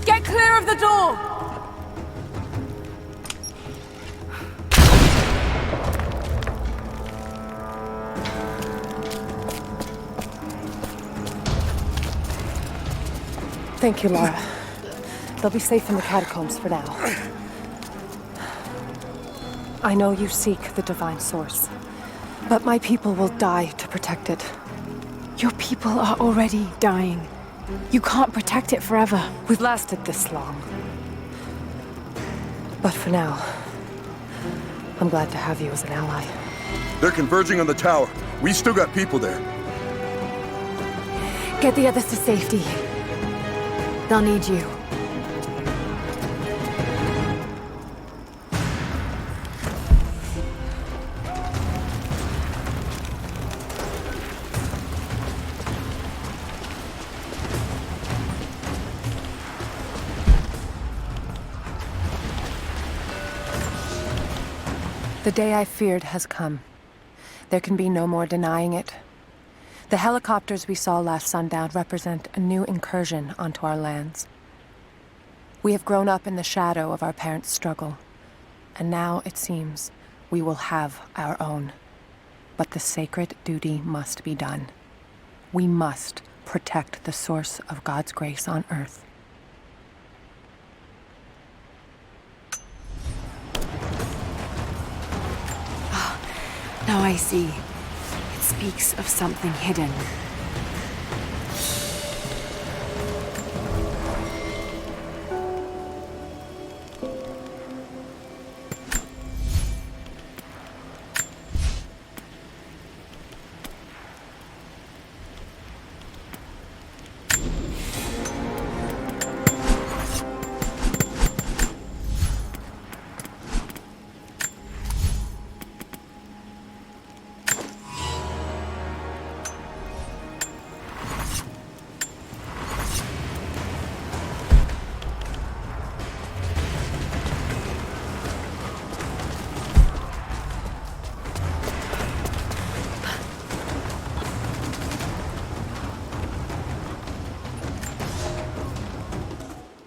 Get clear of the door! Thank you, Lara. They'll be safe in the catacombs for now. I know you seek the divine source, but my people will die to protect it. Your people are already dying. You can't protect it forever. We've lasted this long. But for now, I'm glad to have you as an ally. They're converging on the tower. We still got people there. Get the others to safety. They'll need you. The day I feared has come. There can be no more denying it. The helicopters we saw last sundown represent a new incursion onto our lands. We have grown up in the shadow of our parents' struggle, and now it seems we will have our own. But the sacred duty must be done. We must protect the source of God's grace on Earth. Now I see. It speaks of something hidden.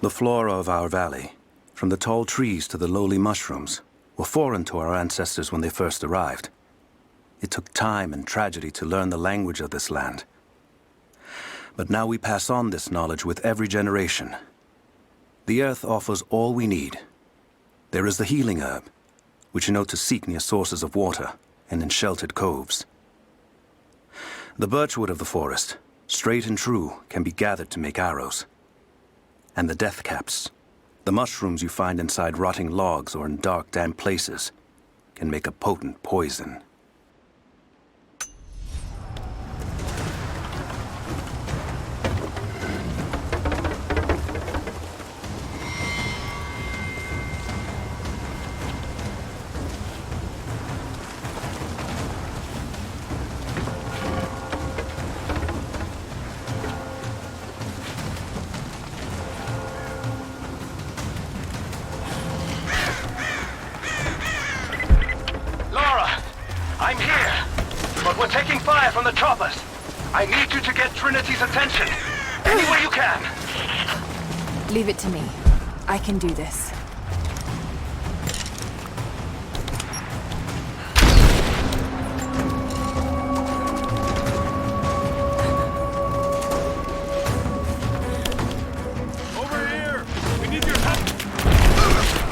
The flora of our valley, from the tall trees to the lowly mushrooms, were foreign to our ancestors when they first arrived. It took time and tragedy to learn the language of this land. But now we pass on this knowledge with every generation. The earth offers all we need. There is the healing herb, which you know to seek near sources of water and in sheltered coves. The birchwood of the forest, straight and true, can be gathered to make arrows. And the death caps, the mushrooms you find inside rotting logs or in dark, damp places, can make a potent poison. I'm here, but we're taking fire from the choppers. I need you to get Trinity's attention. Any way you can. Leave it to me. I can do this. Over here! We need your help!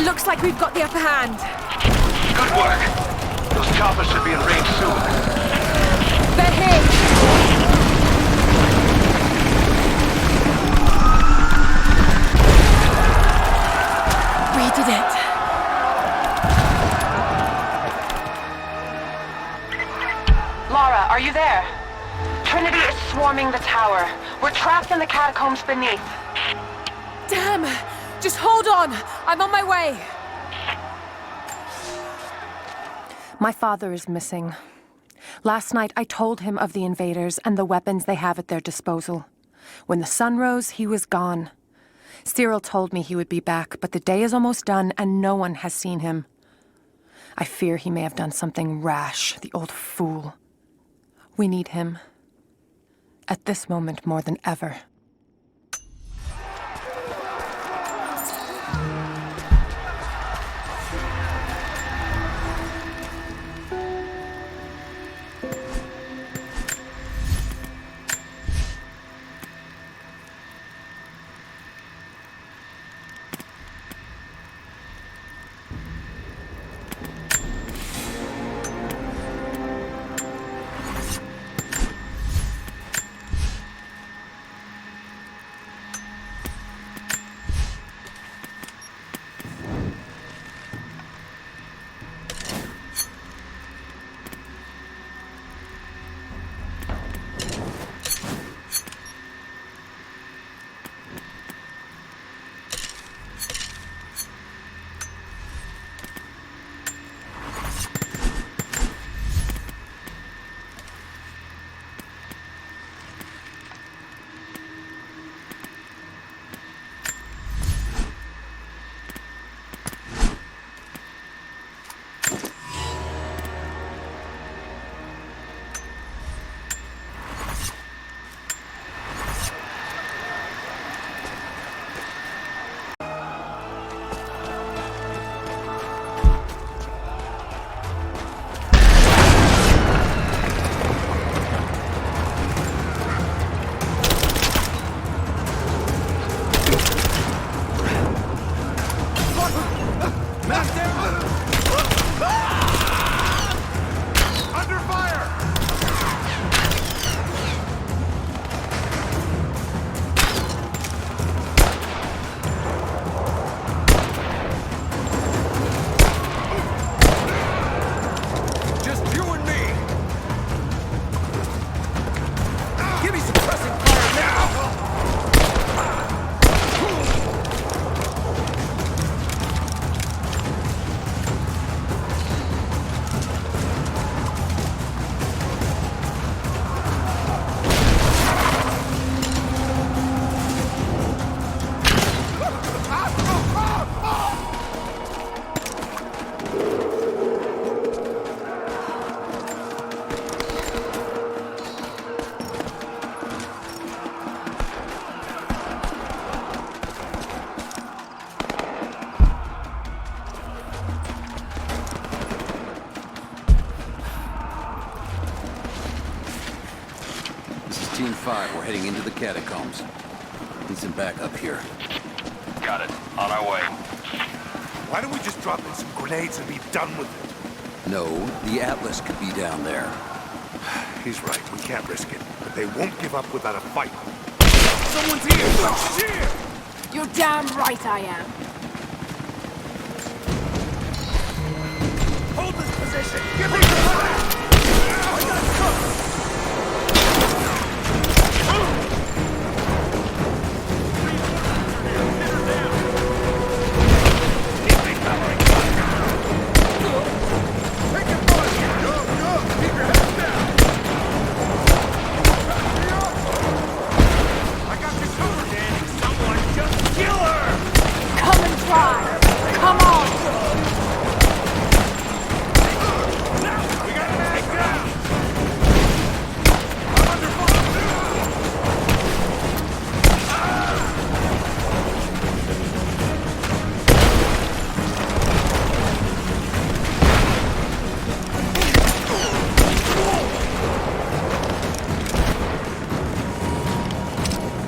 Looks like we've got the upper hand. Good work. Those choppers should be in range soon. They're here. We did it. Lara, are you there? Trinity is swarming the tower. We're trapped in the catacombs beneath. Damn! Just hold on! I'm on my way! My father is missing. Last night, I told him of the invaders and the weapons they have at their disposal. When the sun rose, he was gone. Cyril told me he would be back, but the day is almost done and no one has seen him. I fear he may have done something rash, the old fool. We need him. At this moment more than ever. Team 5, we're heading into the catacombs. Need some backup here. Got it. On our way. Why don't we just drop in some grenades and be done with it? No, the Atlas could be down there. He's right. We can't risk it. But they won't give up without a fight. Someone's here! She's here! You're damn right I am. Hold this position! Give me the fire! I got it covered!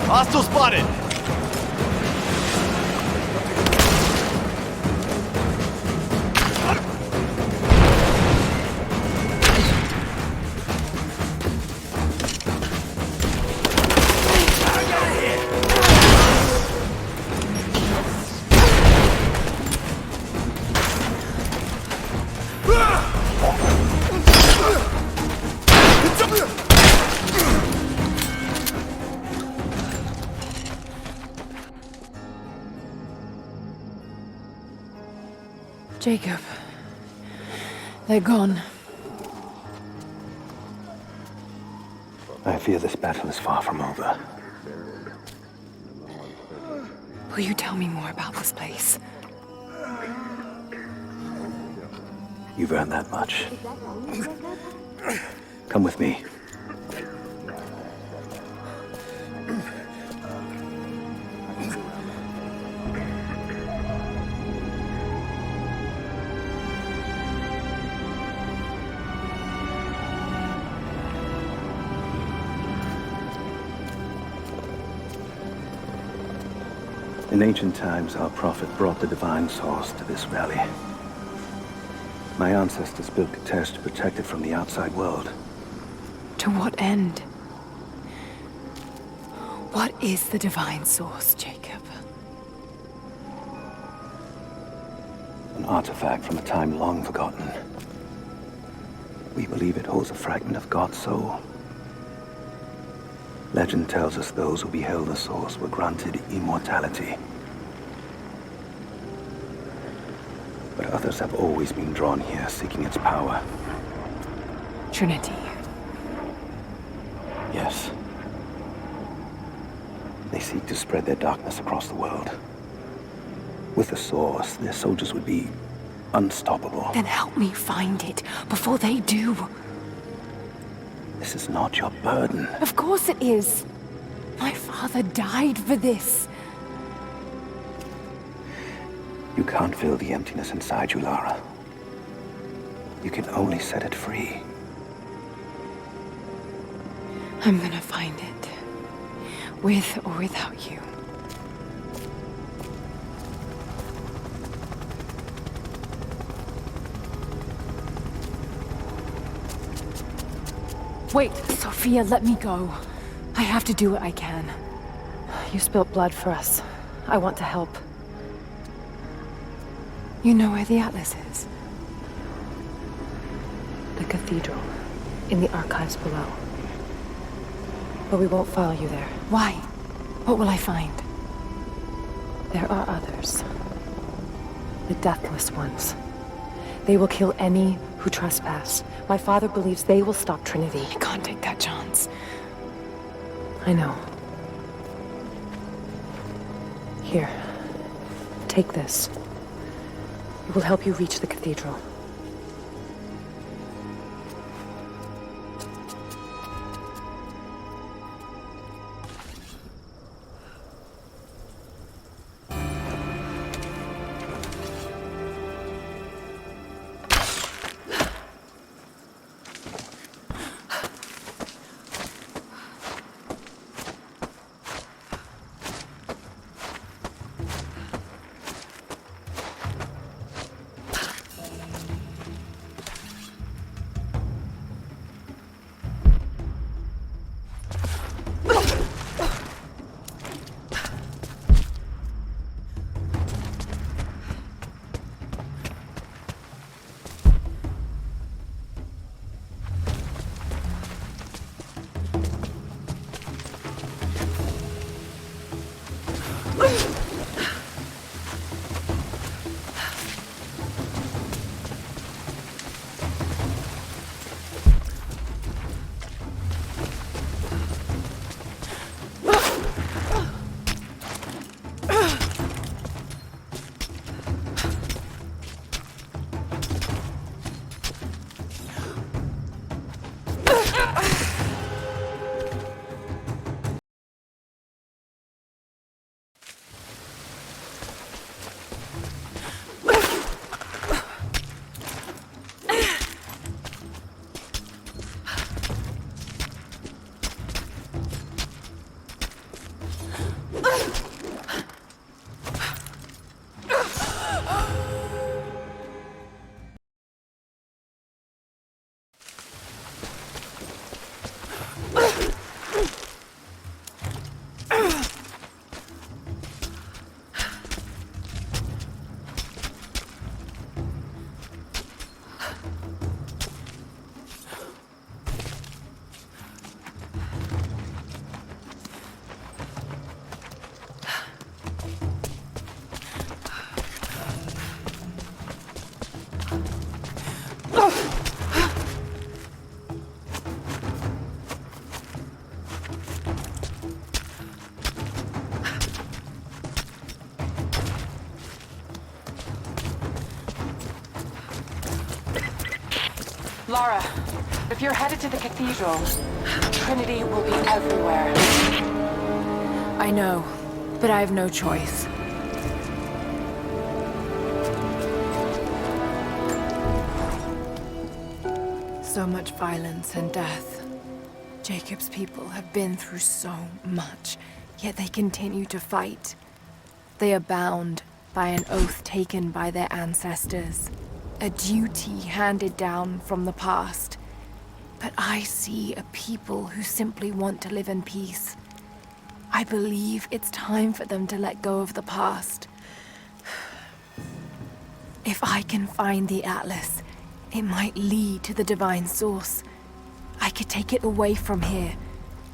Hostile spotted! Jacob. They're gone. I fear this battle is far from over. Will you tell me more about this place? You've earned that much. Come with me. In ancient times, our prophet brought the divine source to this valley. My ancestors built Katesh to protect it from the outside world. To what end? What is the divine source, Jacob? An artifact from a time long forgotten. We believe it holds a fragment of God's soul. Legend tells us those who beheld the source were granted immortality. But others have always been drawn here, seeking its power. Trinity. Yes. They seek to spread their darkness across the world. With the source, their soldiers would be unstoppable. Then help me find it before they do. This is not your burden. Of course it is. My father died for this. You can't fill the emptiness inside you, Lara. You can only set it free. I'm gonna find it. With or without you. Wait, Sophia, let me go. I have to do what I can. You spilt blood for us. I want to help. You know where the Atlas is? The cathedral. In the archives below. But we won't follow you there. Why? What will I find? There are others. The Deathless Ones. They will kill any who trespass. My father believes they will stop Trinity. I can't take that chance. I know. Here. Take this. It will help you reach the cathedral. Lara, if you're headed to the cathedral, Trinity will be everywhere. I know, but I have no choice. So much violence and death. Jacob's people have been through so much, yet they continue to fight. They are bound by an oath taken by their ancestors, a duty handed down from the past. But I see a people who simply want to live in peace. I believe it's time for them to let go of the past. If I can find the Atlas, it might lead to the divine source. I could take it away from here.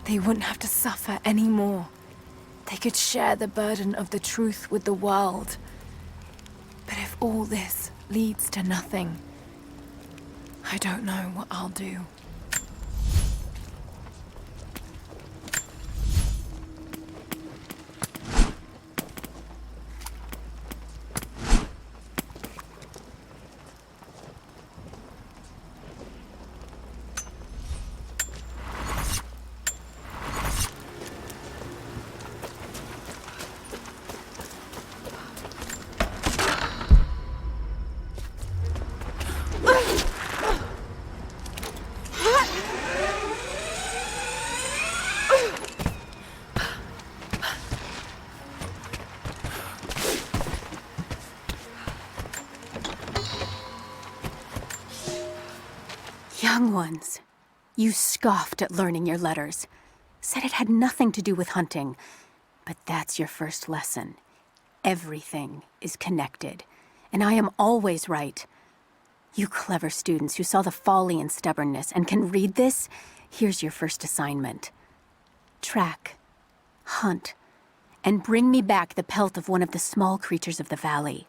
They wouldn't have to suffer anymore. They could share the burden of the truth with the world. But if all this leads to nothing, I don't know what I'll do. Young ones, you scoffed at learning your letters. Said it had nothing to do with hunting. But that's your first lesson. Everything is connected. And I am always right. You clever students who saw the folly and stubbornness and can read this, here's your first assignment. Track, hunt, and bring me back the pelt of one of the small creatures of the valley.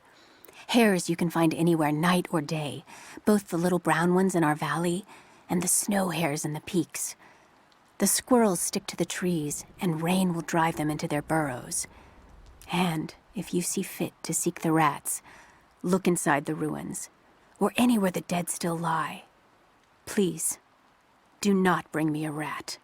Hares you can find anywhere, night or day, both the little brown ones in our valley and the snow hares in the peaks. The squirrels stick to the trees, and rain will drive them into their burrows. And if you see fit to seek the rats, look inside the ruins, or anywhere the dead still lie. Please, do not bring me a rat.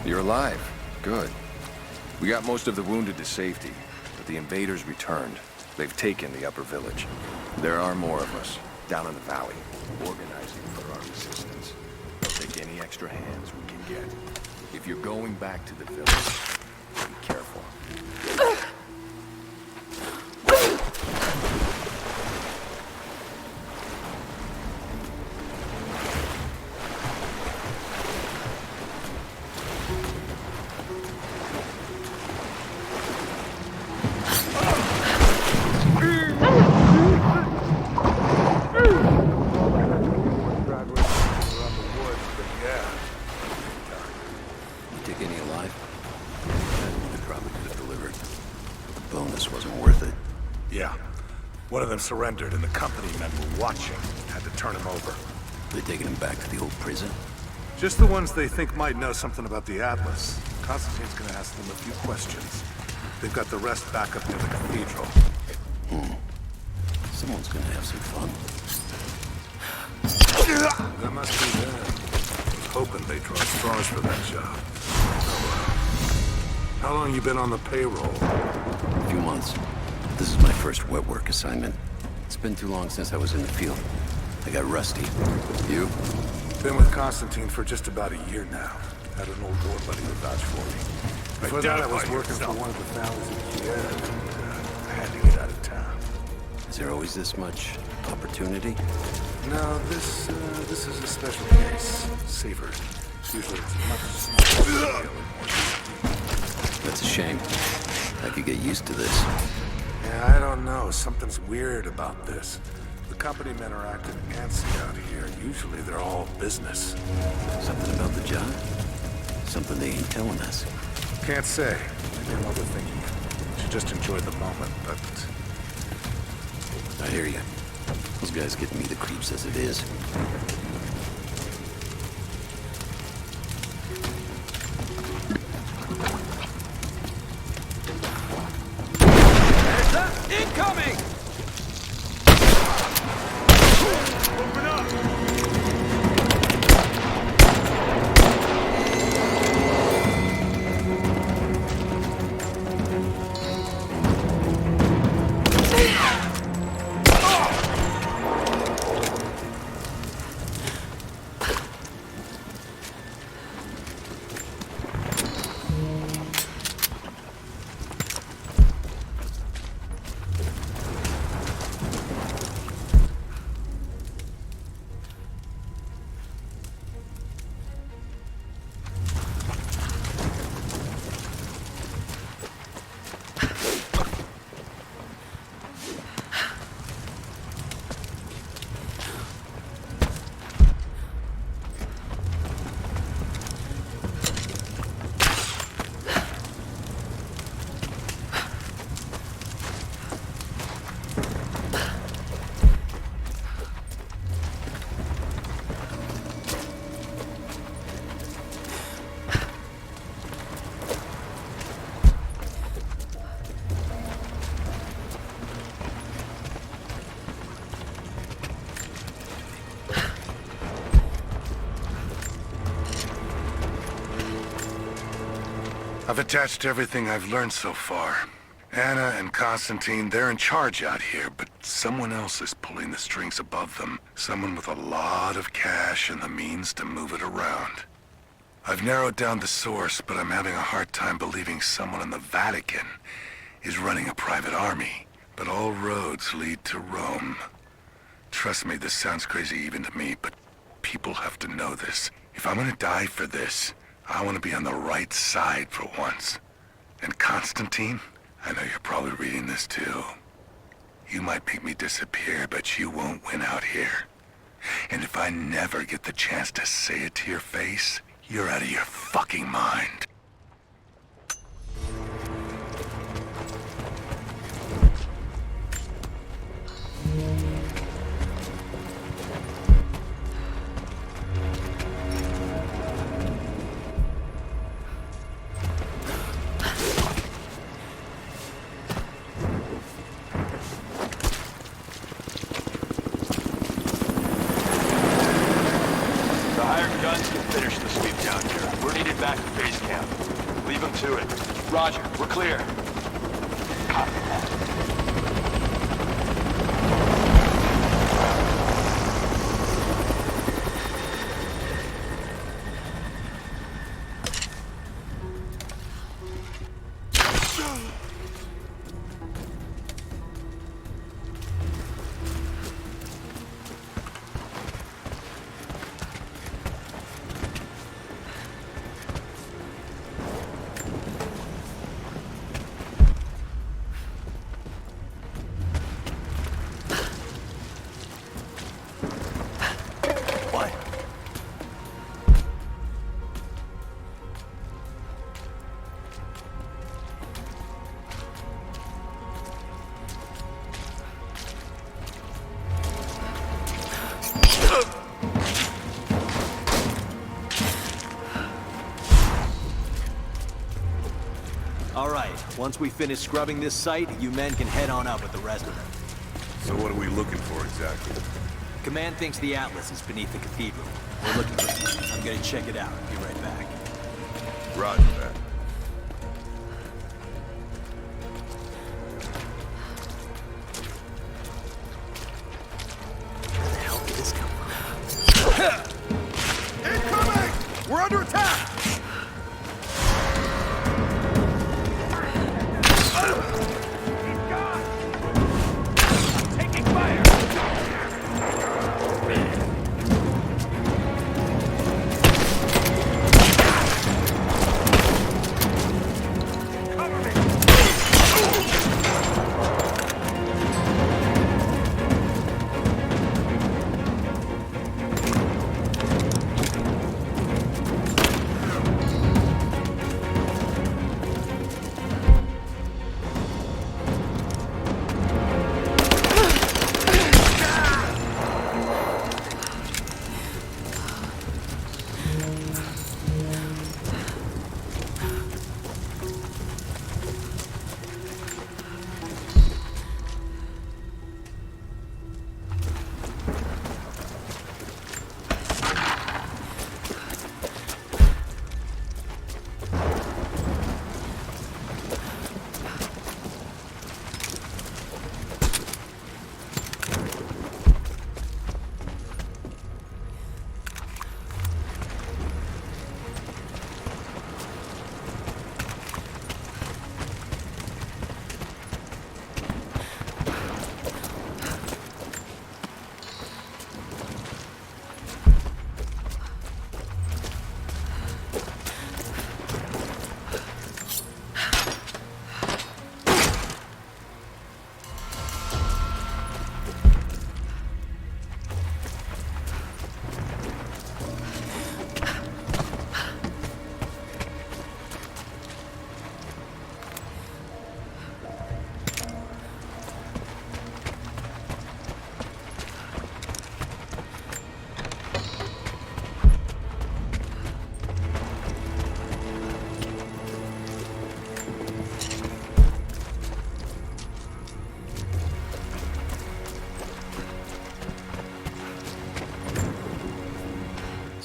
You're alive. Good. We got most of the wounded to safety, but the invaders returned. They've taken the upper village. There are more of us, down in the valley, organizing for our resistance. We'll take any extra hands we can get. If you're going back to the village, be careful. One of them surrendered, and the company men were watching. Had to turn him over. They taking him back to the old prison? Just the ones they think might know something about the Atlas. Constantine's gonna ask them a few questions. They've got the rest back up near the cathedral. Someone's gonna have some fun. That must be them. I was hoping they'd draw straws for that job. Oh, how long you been on the payroll? A few months. This is my first wet work assignment. It's been too long since I was in the field. I got rusty. You? Been with Constantine for just about a year now. Had an old war buddy who vouched for me. Before that, I was working for one of the families in Kiev, and I had to get Is there always this much opportunity? No, this is a special case. Safer. Usually it's much smaller scale. That's a shame. I could get used to this. Yeah, I don't know. Something's weird about this. The company men are acting antsy out here. Usually they're all business. Something about the job? Something they ain't telling us. Can't say. Maybe I'm overthinking it. Should just enjoy the moment, but... I hear you. Those guys give me the creeps as it is. Incoming! Open up! I've attached everything I've learned so far. Anna and Constantine, they're in charge out here, but someone else is pulling the strings above them. Someone with a lot of cash and the means to move it around. I've narrowed down the source, but I'm having a hard time believing someone in the Vatican is running a private army. But all roads lead to Rome. Trust me, this sounds crazy even to me, but people have to know this. If I'm gonna die for this, I want to be on the right side for once. And Constantine, I know you're probably reading this too. You might make me disappear, but you won't win out here. And if I never get the chance to say it to your face, you're out of your fucking mind. Back to base camp. Leave them to it. Roger, we're clear. Copy that. All right, once we finish scrubbing this site, you men can head on up with the rest of them. So what are we looking for exactly? Command thinks the Atlas is beneath the cathedral. We're looking for it. I'm gonna check it out. Be right back. Roger that. Where the hell did this come from? Incoming! We're under attack! Take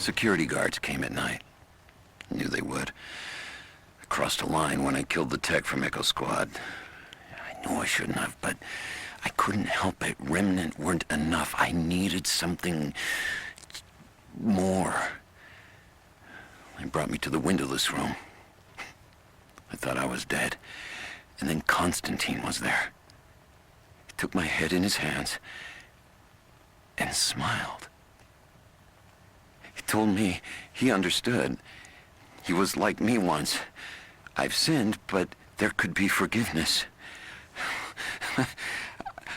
Security guards came at night. Knew they would. I crossed a line when I killed the tech from Echo Squad. I know I shouldn't have, but I couldn't help it. Remnant weren't enough. I needed something more. They brought me to the windowless room. I thought I was dead. And then Constantine was there. He took my head in his hands and smiled. He told me he understood. He was like me once. I've sinned, but there could be forgiveness.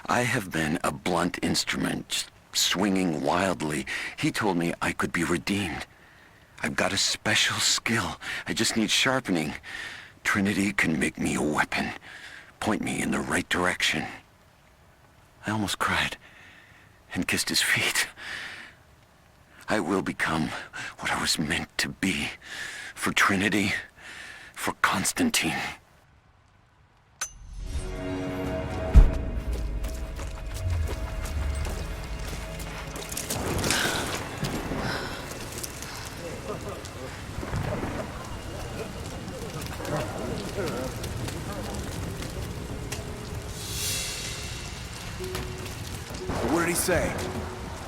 I have been a blunt instrument, just swinging wildly. He told me I could be redeemed. I've got a special skill. I just need sharpening. Trinity can make me a weapon, point me in the right direction. I almost cried and kissed his feet. I will become what I was meant to be. For Trinity, for Constantine. What did he say?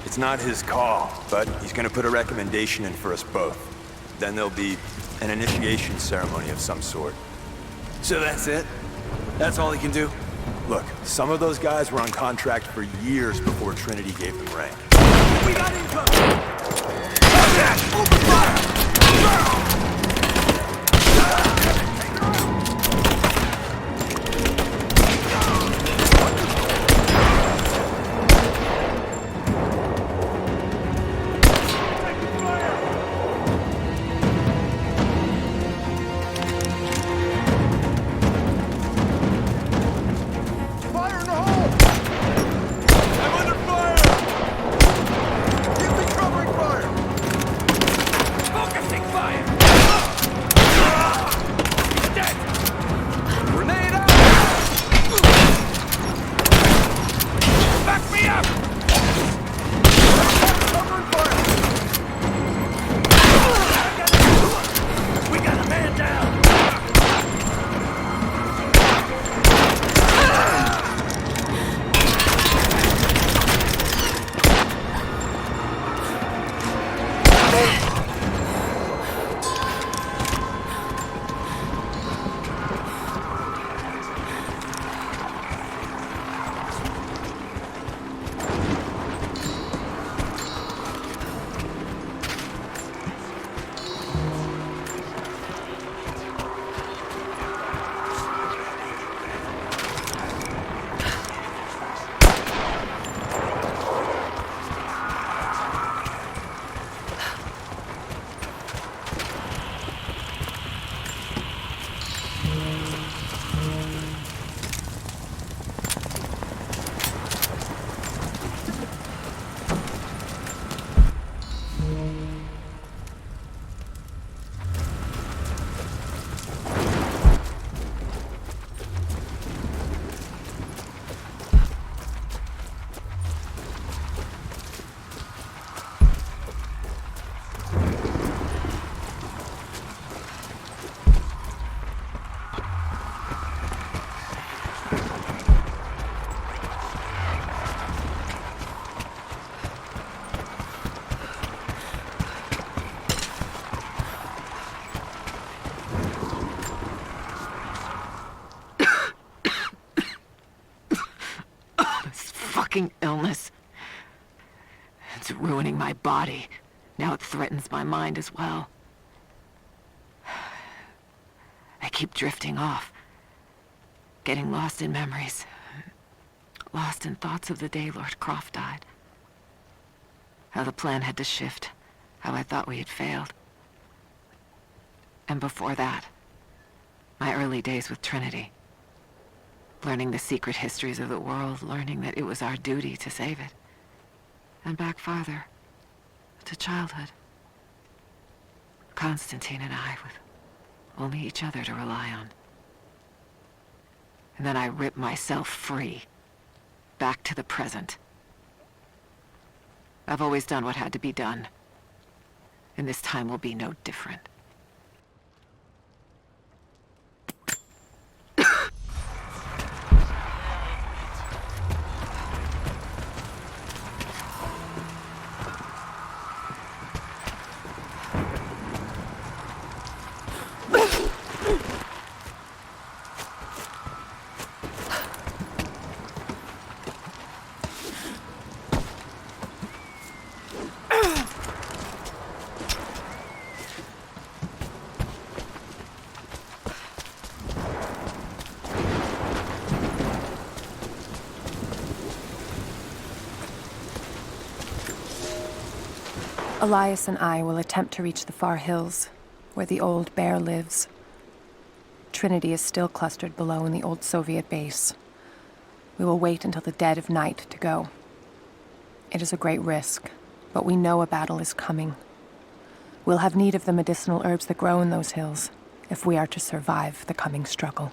It's not his call, but he's gonna put a recommendation in for us both. Then there'll be an initiation ceremony of some sort. So that's it? That's all he can do? Look, some of those guys were on contract for years before Trinity gave them rank. We got income! Open fire! Illness. It's ruining my body. Now it threatens my mind as well. I keep drifting off. Getting lost in memories. Lost in thoughts of the day Lord Croft died. How the plan had to shift. How I thought we had failed. And before that, my early days with Trinity. Learning the secret histories of the world, learning that it was our duty to save it. And back farther, to childhood. Constantine and I, with only each other to rely on. And then I ripped myself free, back to the present. I've always done what had to be done. and this time will be no different. Elias and I will attempt to reach the far hills, where the old bear lives. Trinity is still clustered below in the old Soviet base. We will wait until the dead of night to go. It is a great risk, but we know a battle is coming. We'll have need of the medicinal herbs that grow in those hills, if we are to survive the coming struggle.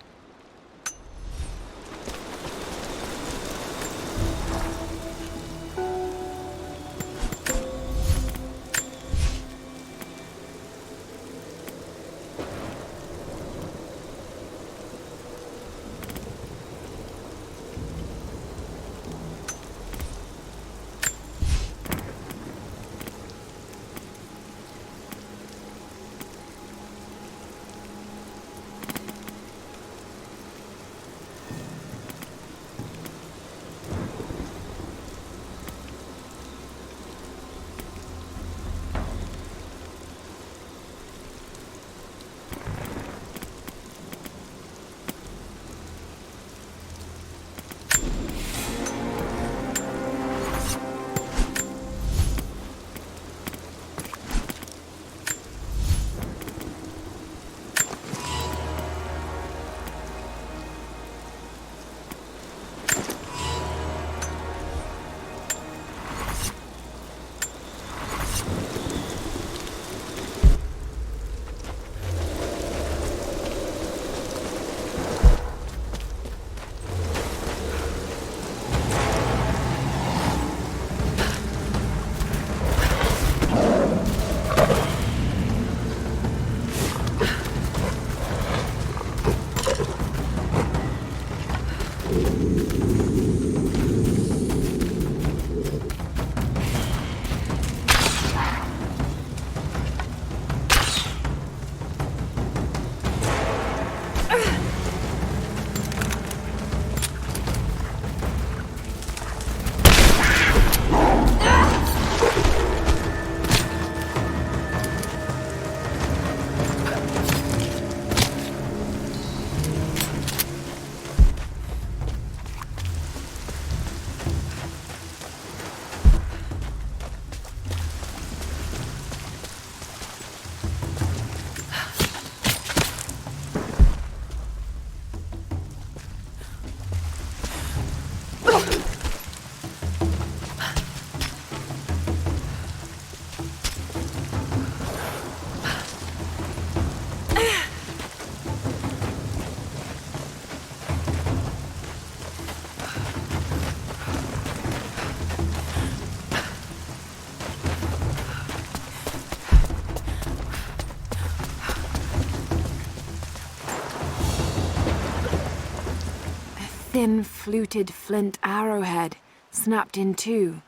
Thin, fluted flint arrowhead, snapped in two.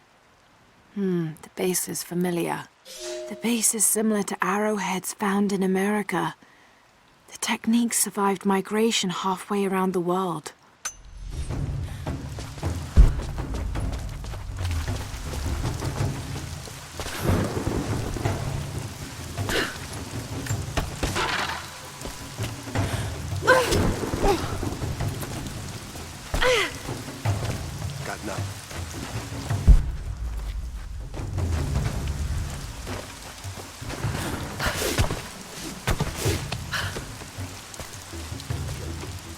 The base is familiar. The base is similar to arrowheads found in America. The technique survived migration halfway around the world. Got nothing.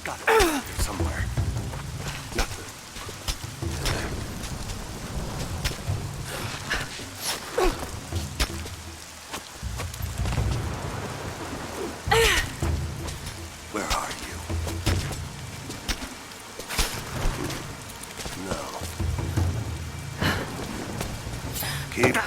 Got it somewhere. Nothing. Where are you? No. Keep.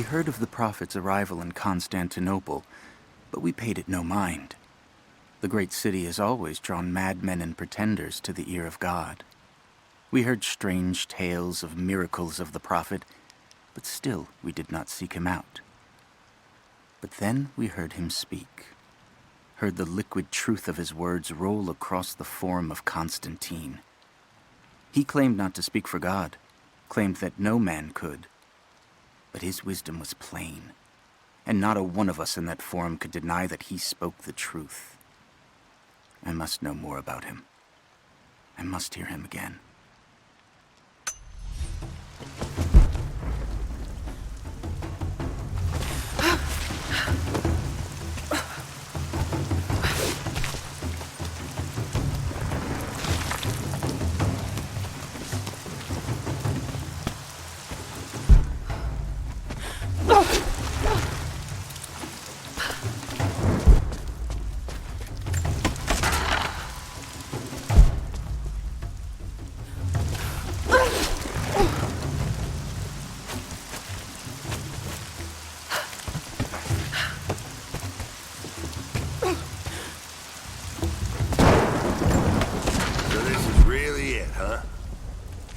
heard of the Prophet's arrival in Constantinople, but we paid it no mind. The great city has always drawn madmen and pretenders to the ear of God. We heard strange tales of miracles of the Prophet, but still we did not seek him out. But then we heard him speak, heard the liquid truth of his words roll across the forum of Constantine. He claimed not to speak for God, claimed that no man could. But his wisdom was plain, and not a one of us in that forum could deny that he spoke the truth. I must know more about him. I must hear him again.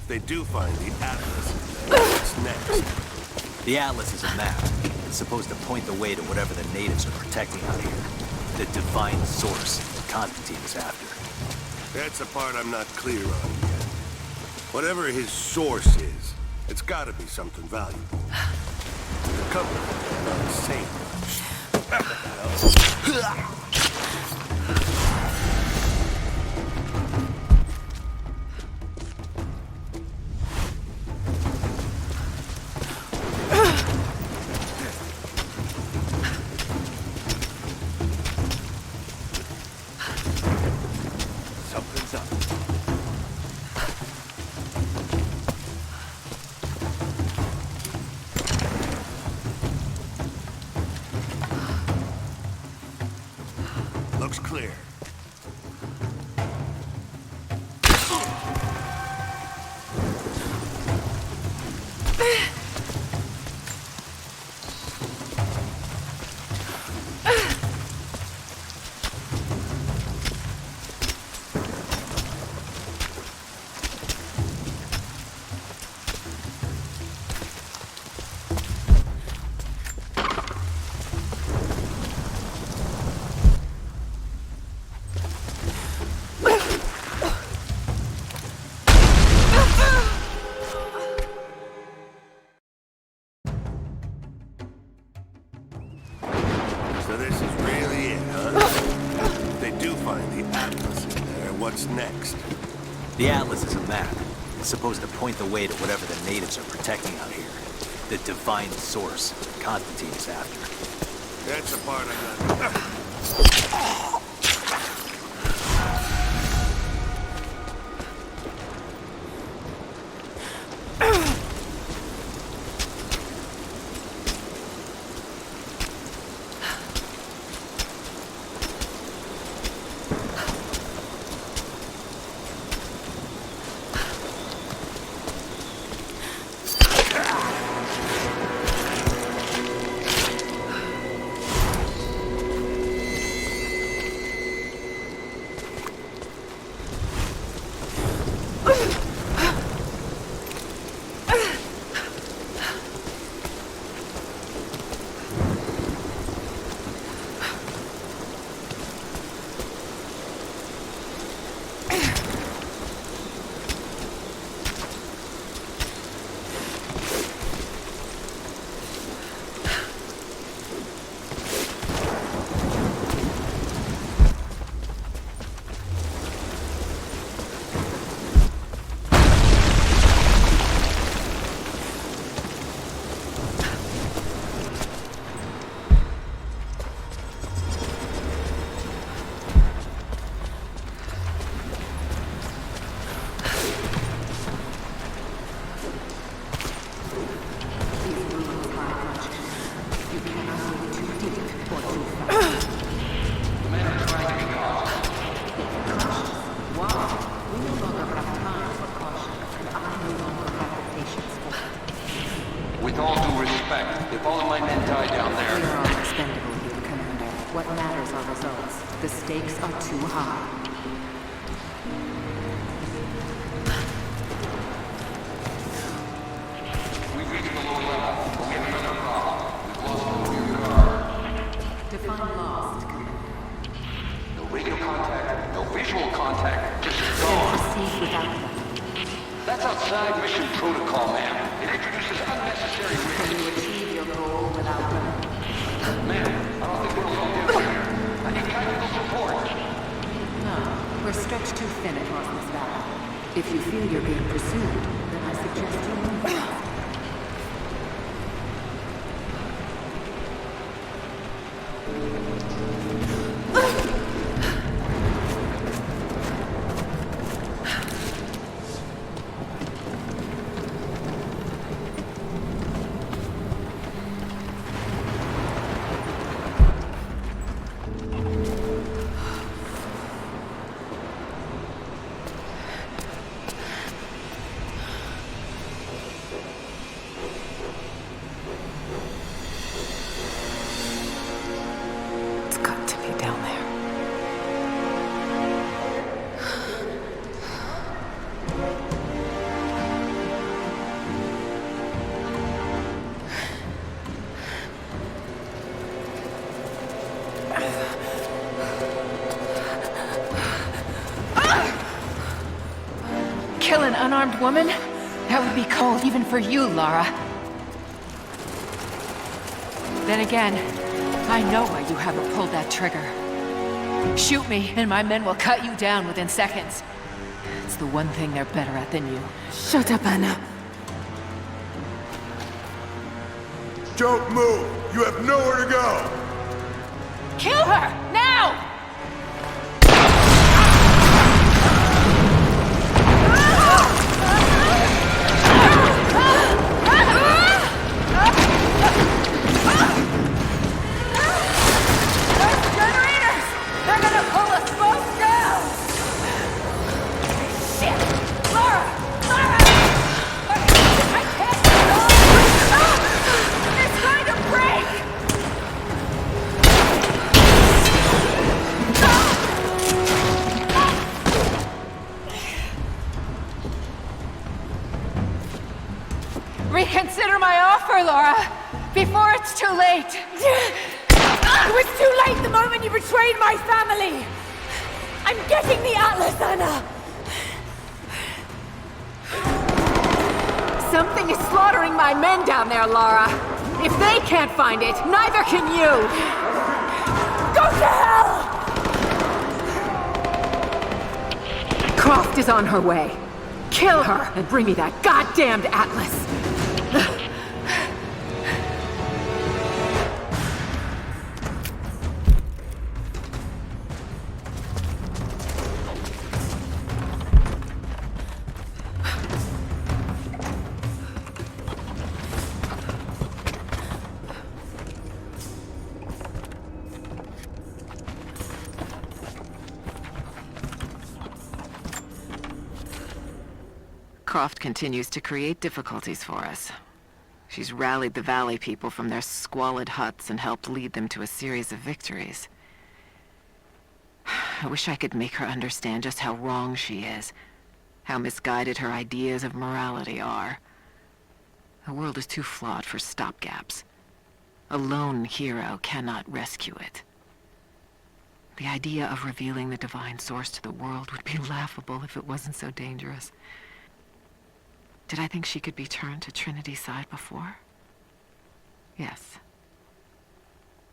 They do find the Atlas. What's next? The Atlas is a map. It's supposed to point the way to whatever the natives are protecting out here. The divine source that Constantine is after. That's the part I'm not clear on yet. Whatever his source is, it's gotta be something valuable. The company not saying much. Looks clear. So this is really it, huh? They do find the Atlas in there. What's next? The Atlas is a map. It's supposed to point the way to whatever the natives are protecting out here. The divine source that Constantine is after. That's the part I'm not... matters are results. The stakes are too high. We've reached the lower level, but we have another problem. We've lost the rear guard. Define lost. No radio contact, no visual contact, just Then gone. proceed without them. That's outside mission protocol, ma'am. It introduces unnecessary risk. Can you achieve your goal without them? Ma'am, I don't think we're well here. I need technical support. No, we're stretched too thin across this valley. If you feel you're being pursued, then I suggest you move. It's got to be down there. Kill an unarmed woman? That would be cold even for you, Lara. Then again, I know why you haven't pulled that trigger. Shoot me, and my men will cut you down within seconds. It's the one thing they're better at than you. Shut up, Anna. Don't move! You have nowhere to go! Kill her! Now! They're gonna pull us both down! Shit! Lara! Lara! I can't stop! It's going to break! Reconsider my offer, Laura! Before it's too late! It was too late the moment you betrayed my family! I'm getting the Atlas, Anna! Something is slaughtering my men down there, Lara. If they can't find it, neither can you! Go to hell! Croft is on her way. Kill her and bring me that goddamned Atlas. Croft continues to create difficulties for us. She's rallied the Valley people from their squalid huts and helped lead them to a series of victories. I wish I could make her understand just how wrong she is, how misguided her ideas of morality are. The world is too flawed for stopgaps. A lone hero cannot rescue it. The idea of revealing the divine source to the world would be laughable if it wasn't so dangerous. Did I think she could be turned to Trinity's side before? Yes.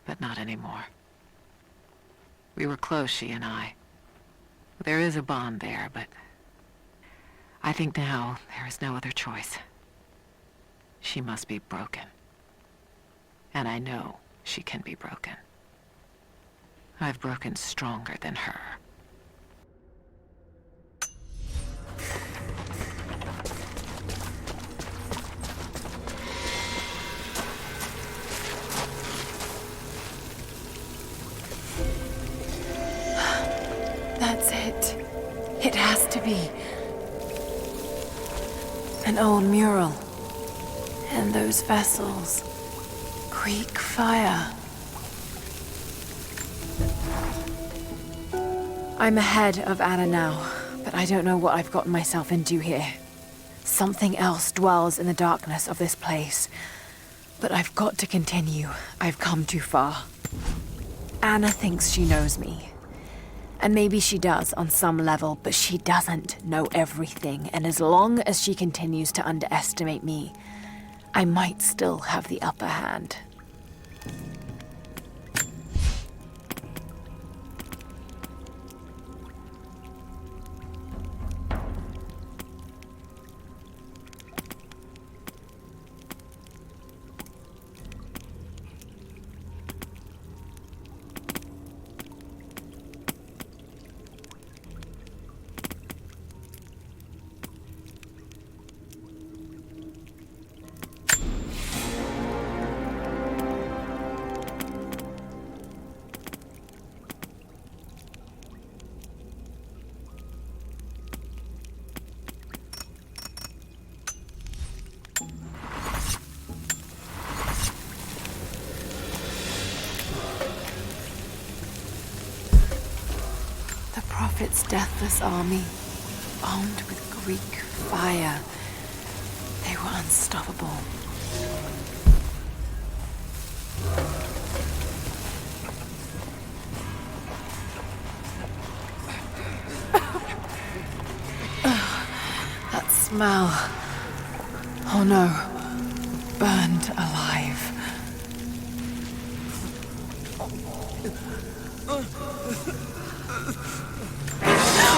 But not anymore. We were close, she and I. There is a bond there, but I think now there is no other choice. She must be broken. And I know she can be broken. I've broken stronger than her. That's it. It has to be. An old mural. And those vessels. Greek fire. I'm ahead of Anna now, but I don't know what I've gotten myself into here. Something else dwells in the darkness of this place. But I've got to continue. I've come too far. Anna thinks she knows me. And maybe she does on some level, but she doesn't know everything. And as long as she continues to underestimate me, I might still have the upper hand. Prophet's deathless army, armed with Greek fire. They were unstoppable. That smell. Oh no. Burned alive.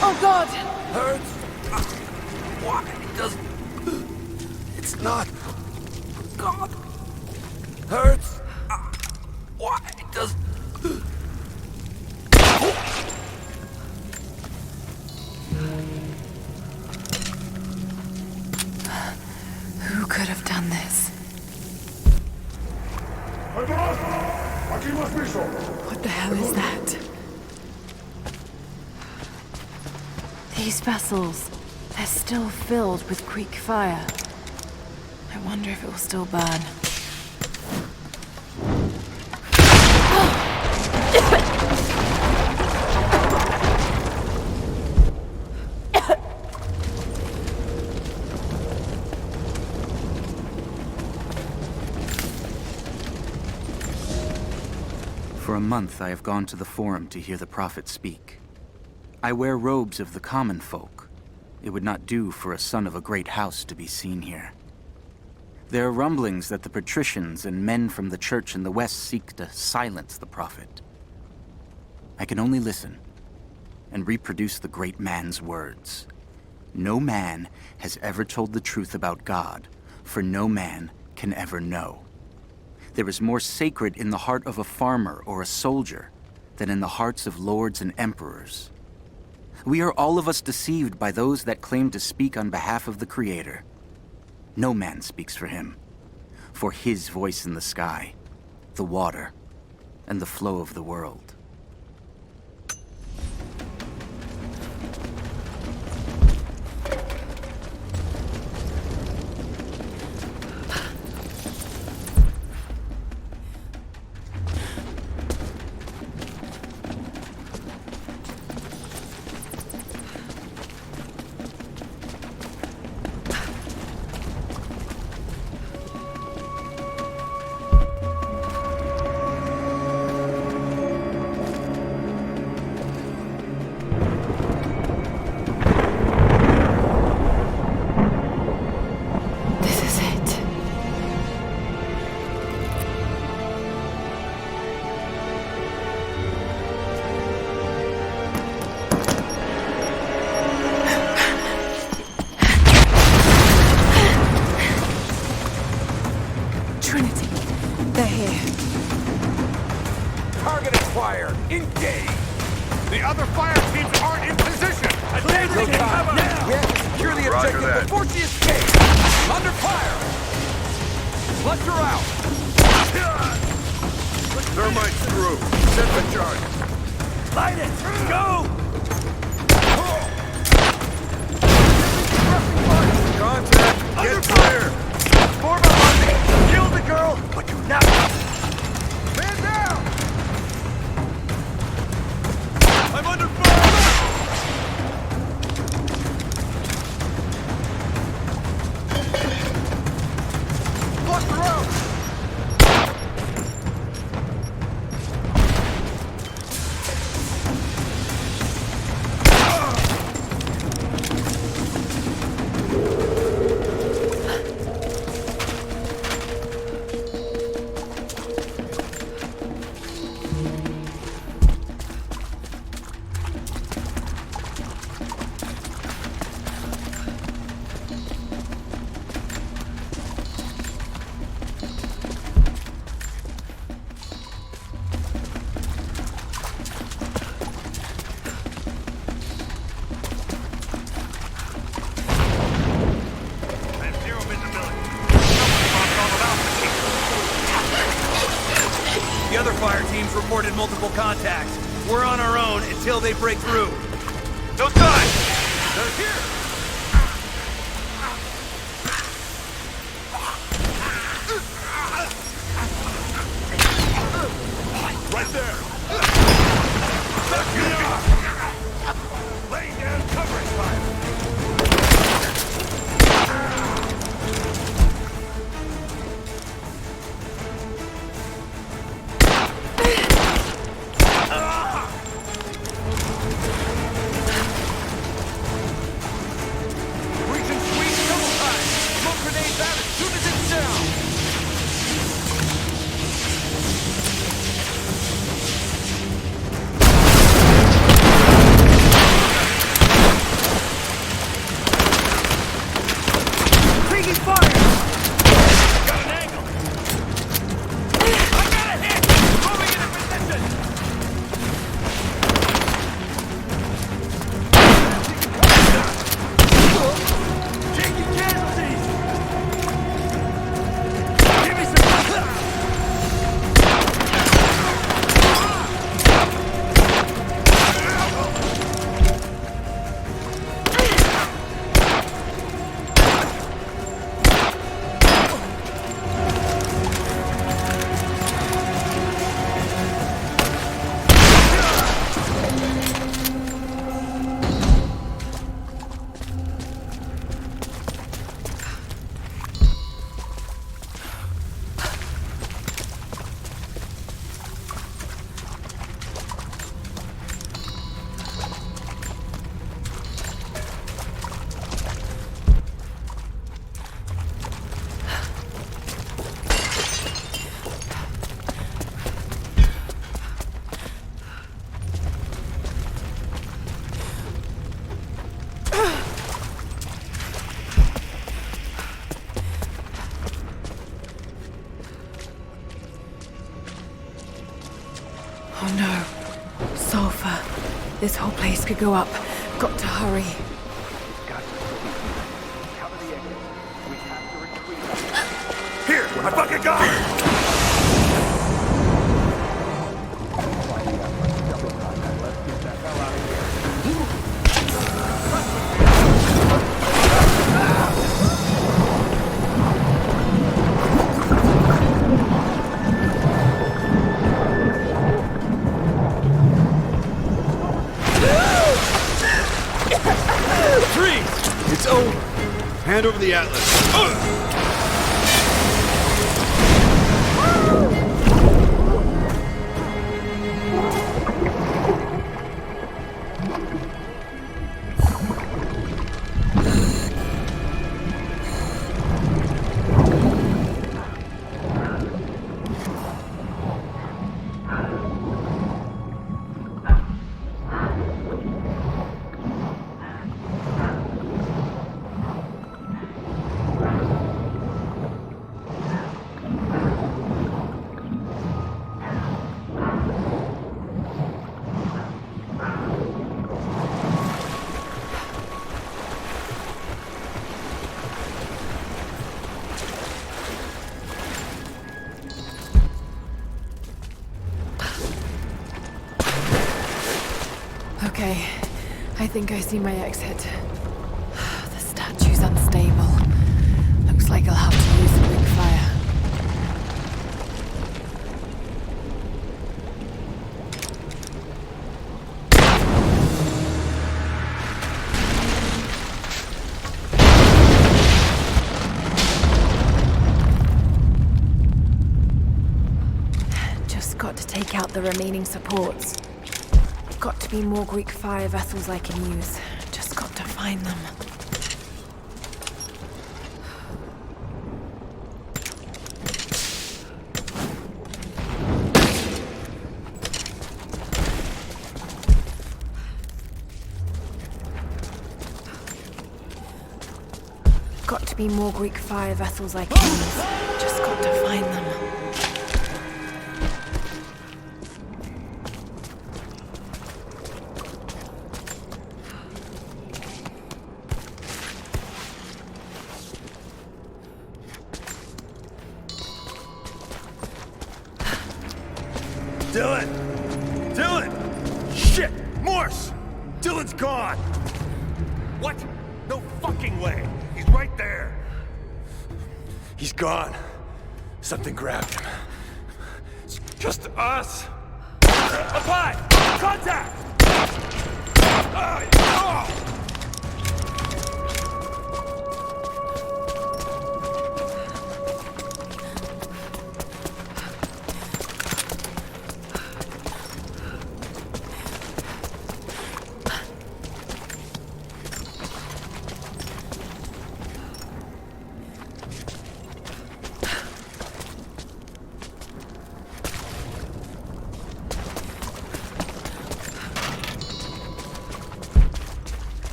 Oh God! Hurts? Why does... It's not... God. Hurts? Why does... Who could have done this? What the hell is that? These vessels, they're still filled with Greek fire. I wonder if it will still burn. For a month I have gone to the Forum to hear the Prophet speak. I wear robes of the common folk. It would not do for a son of a great house to be seen here. There are rumblings that the patricians and men from the church in the west seek to silence the Prophet. I can only listen and reproduce the great man's words. No man has ever told the truth about God, for no man can ever know. There is more sacred in the heart of a farmer or a soldier than in the hearts of lords and emperors. We are all of us deceived by those that claim to speak on behalf of the Creator. No man speaks for him, for his voice in the sky, the water, and the flow of the world. I'm under fire! multiple contacts. We're on our own until they break through. No time! They're here! Right there! Laying down covering fire! Oh no. Sulfur. This whole place could go up. Got to hurry. Here! I fucking got her! It's over. Hand over the Atlas. Okay, I think I see my exit. The statue's unstable. Looks like I'll have to use a quick fire. Just got to take out the remaining supports. Got to be more Greek fire vessels I can use. Just got to find them. Got to be more Greek fire vessels I can use. Just got to find them. Do it! Dylan! Shit! Morse! Dylan's gone! What? No fucking way! He's right there! He's gone. Something grabbed him. It's just us! Apply! Contact!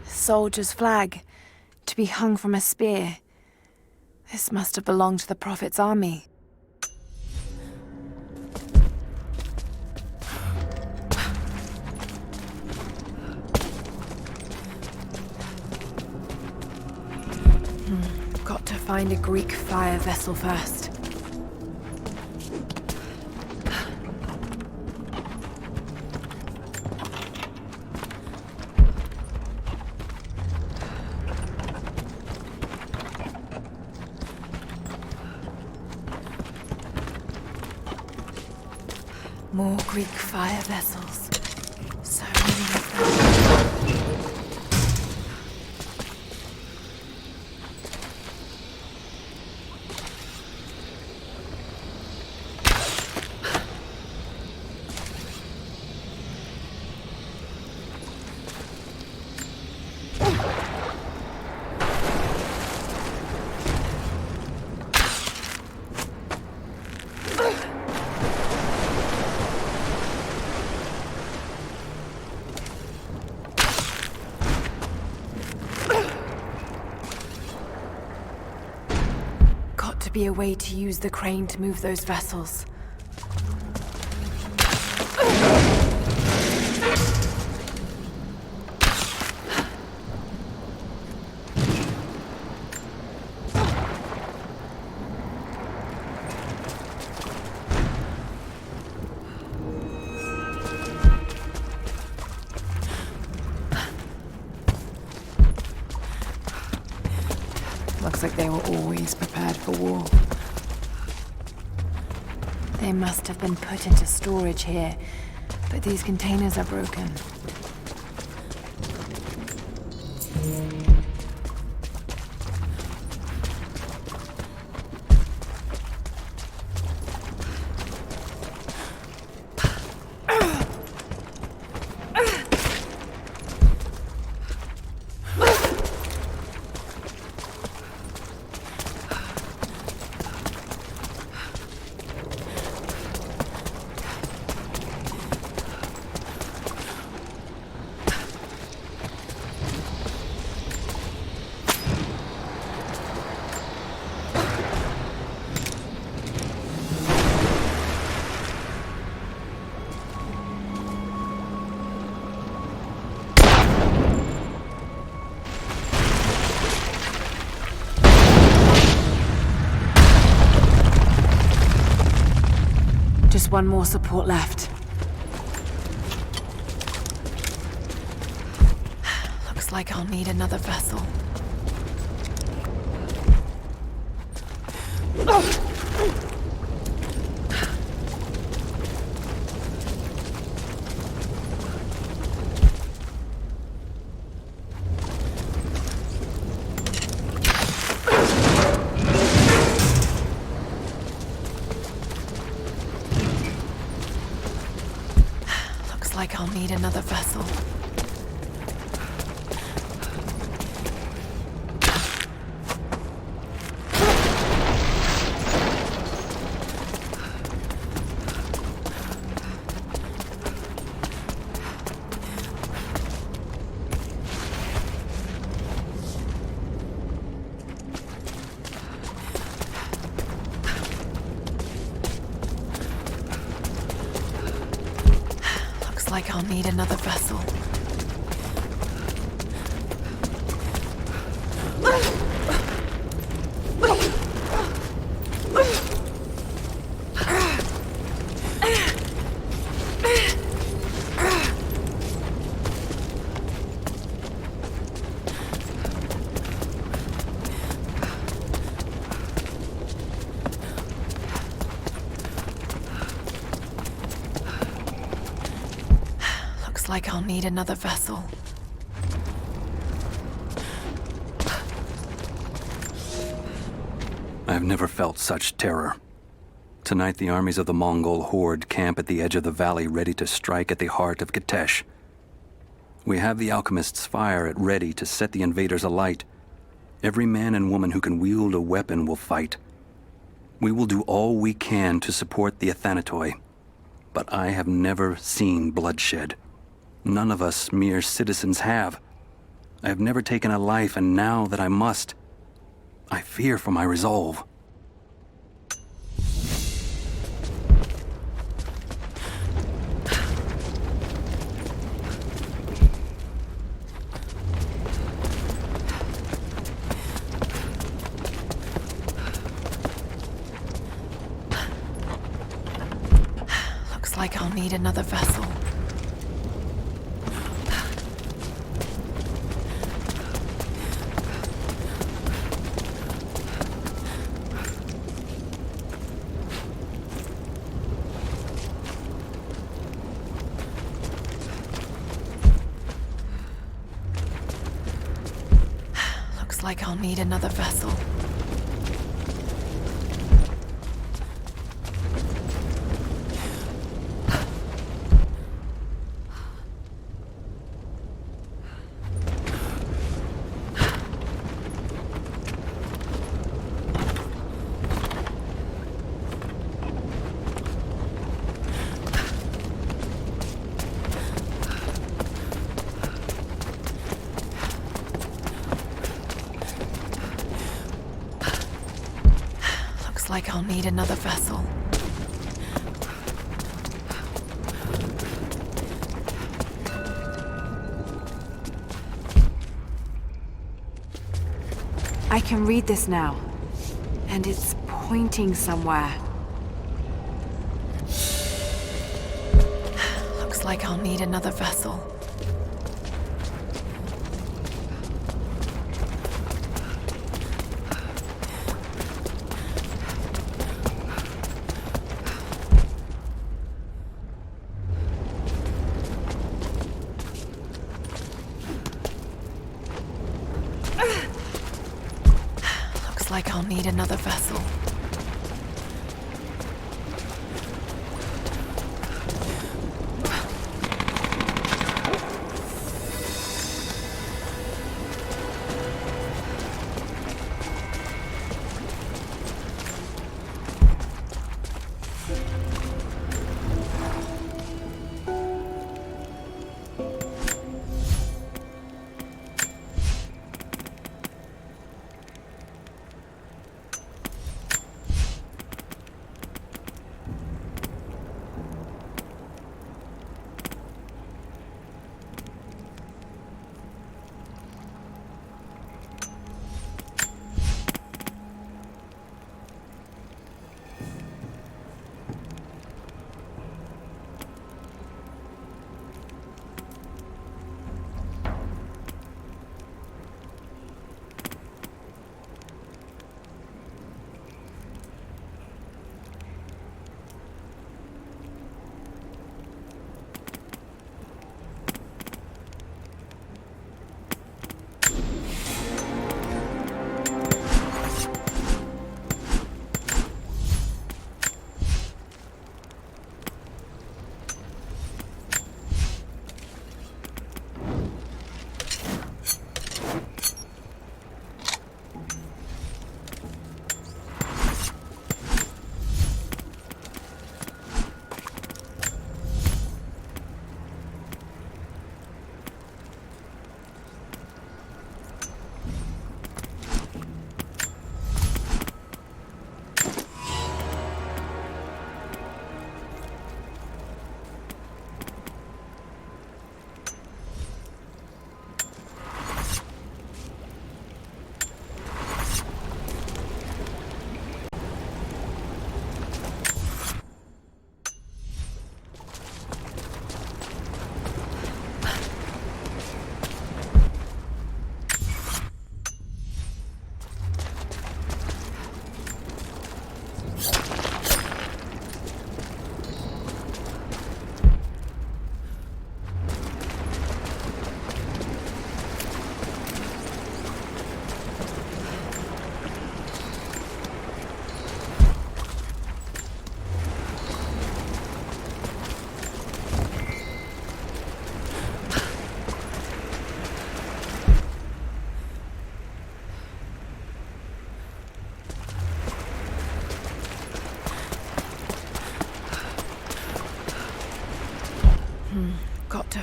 Soldier's flag, to be hung from a spear. This must have belonged to the Prophet's army. Got to find a Greek fire vessel first. More Greek fire vessels. So many of them. Be a way to use the crane to move those vessels. Looks like they were always prepared for war. They must have been put into storage here, but these containers are broken. Just one more support left. Looks like I'll need another vessel. need another vessel. Like I'll need another vessel. Like I'll need another vessel. I have never felt such terror. Tonight the armies of the Mongol horde camp at the edge of the valley ready to strike at the heart of Kitesh. We have the alchemist's fire at ready to set the invaders alight. Every man and woman who can wield a weapon will fight. We will do all we can to support the Athanatoi, but I have never seen bloodshed. None of us mere citizens have. I have never taken a life, and now that I must, I fear for my resolve. Looks like I'll need another vessel. Like I'll need another vessel. Like I'll need another vessel. I can read this now, and it's pointing somewhere. Looks like I'll need another vessel. Like I'll need another vessel.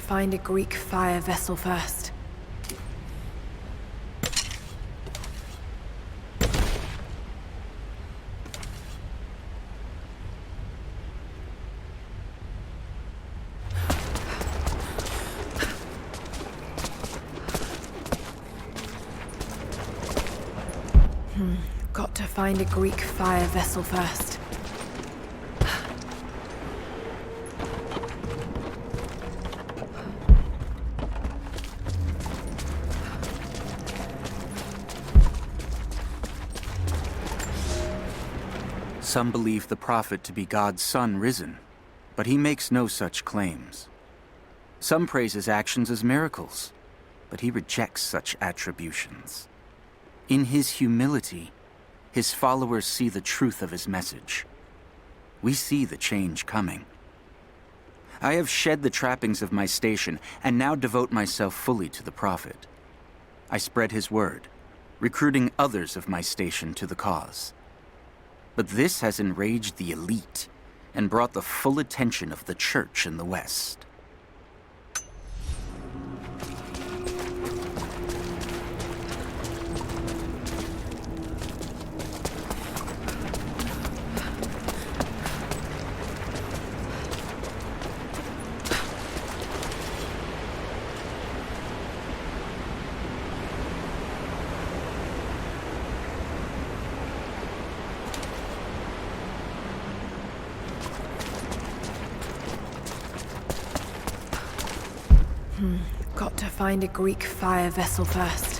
find a Greek fire vessel first. Got to find a Greek fire vessel first. Some believe the prophet to be God's son risen, but he makes no such claims. Some praise his actions as miracles, but he rejects such attributions. In his humility, his followers see the truth of his message. We see the change coming. I have shed the trappings of my station and now devote myself fully to the prophet. I spread his word, recruiting others of my station to the cause. But this has enraged the elite and brought the full attention of the church in the West. Got to find a Greek fire vessel first.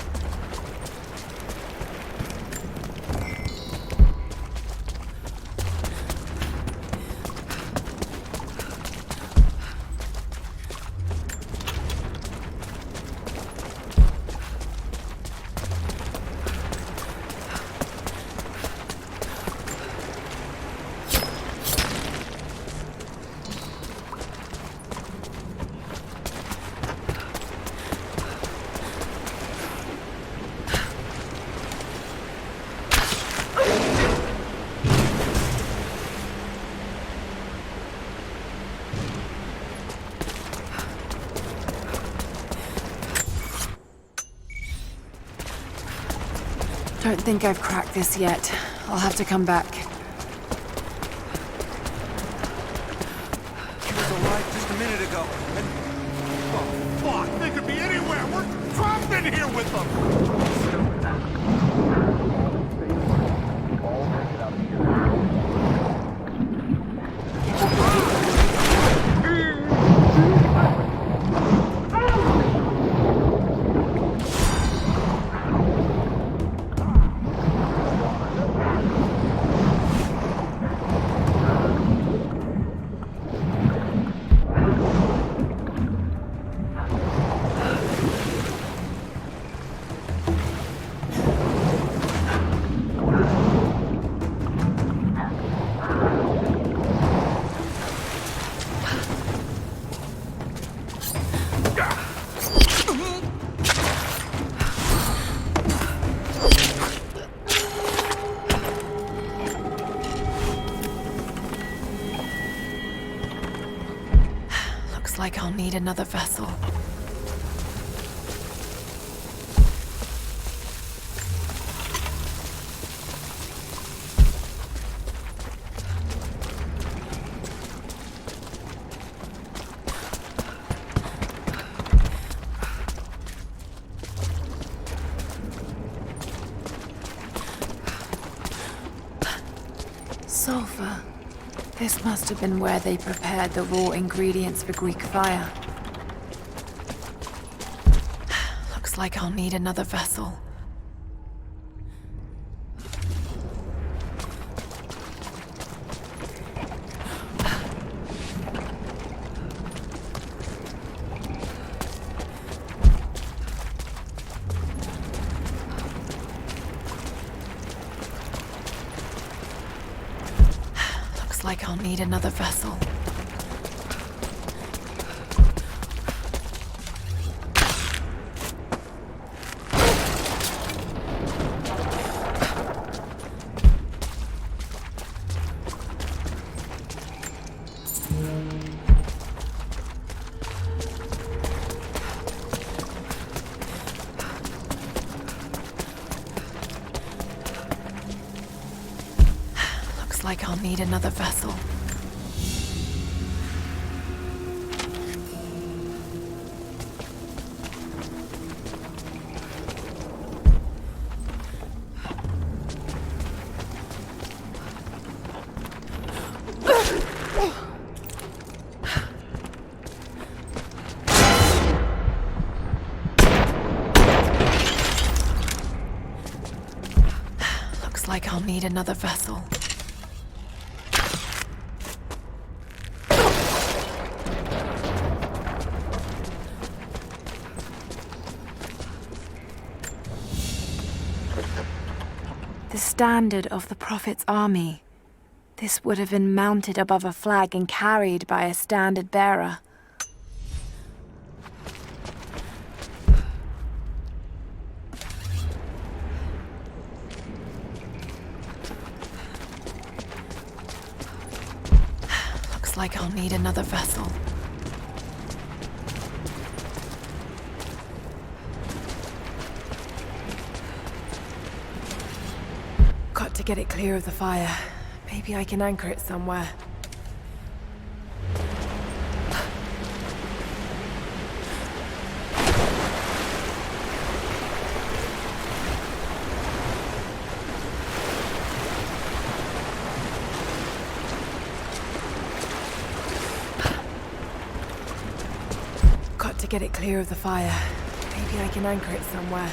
Don't think I've cracked this yet. I'll have to come back. He was alive just a minute ago, and... Oh, fuck! They could be anywhere! We're trapped in here with them! Like I'll need another vessel. Sulfur. This must have been where they prepared the raw ingredients for Greek fire. Looks like I'll need another vessel. Like I'll need another vessel. like I'll need another vessel. Looks like I'll need another vessel. The standard of the Prophet's army. This would have been mounted above a flag and carried by a standard bearer. Looks like I'll need another vessel. Got to get it clear of the fire. Maybe I can anchor it somewhere. Got to get it clear of the fire. Maybe I can anchor it somewhere.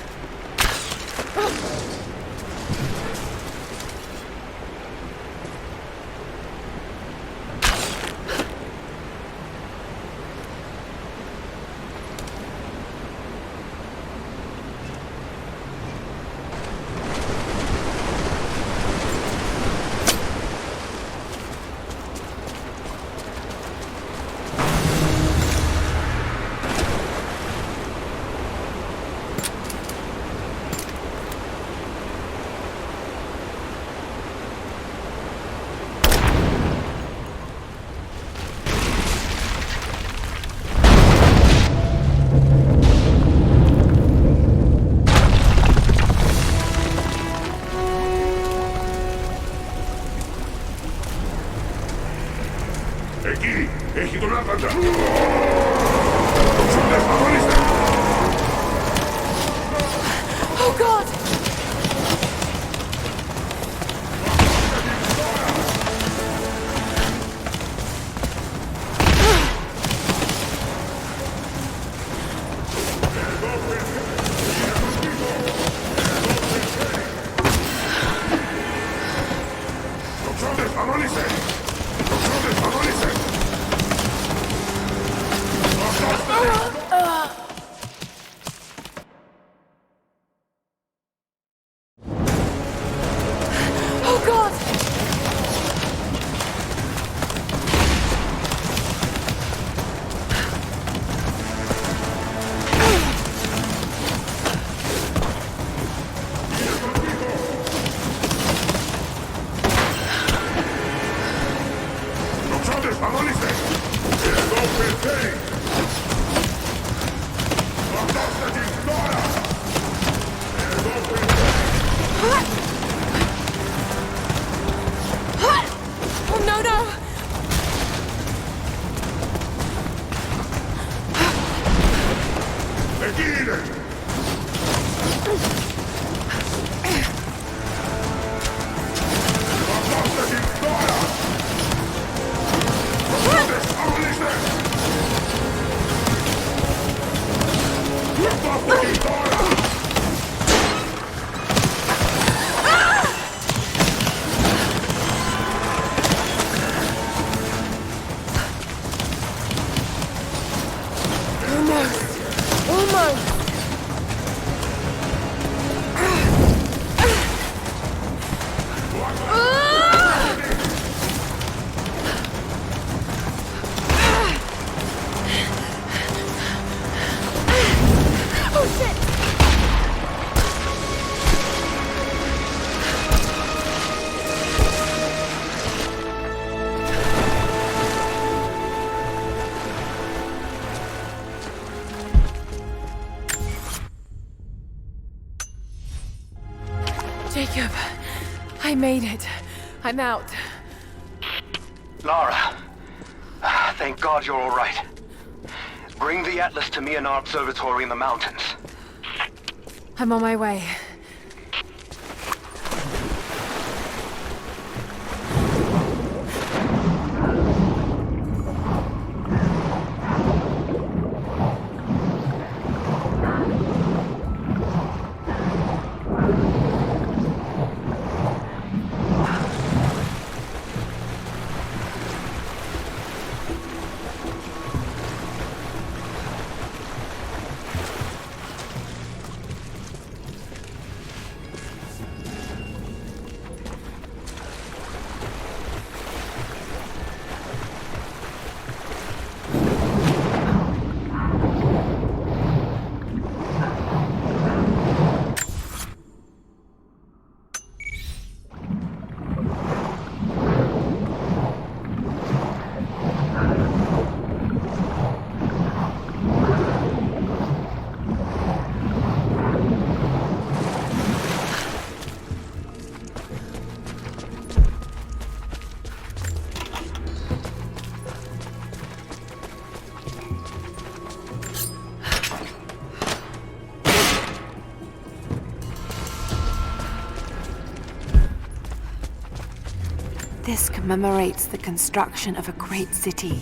Oh God! Oh God! Oh no, no! Almost! Oh shit! Jacob, I made it. I'm out. Lara, thank God you're all right. Bring the Atlas to me in our observatory in the mountains. I'm on my way. This commemorates the construction of a great city,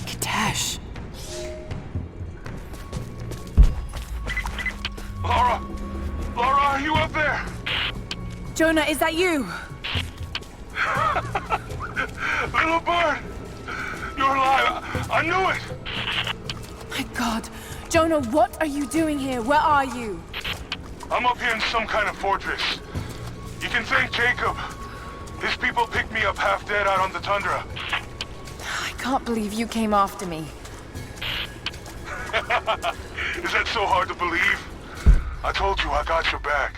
Kitesh. Lara! Lara, are you up there? Jonah, is that you? Little bird! You're alive! I knew it! My God. Jonah, what are you doing here? Where are you? I'm up here in some kind of fortress. You can thank Jacob. His people picked me up half dead out on the tundra. I can't believe you came after me. Is that so hard to believe? I told you I got your back.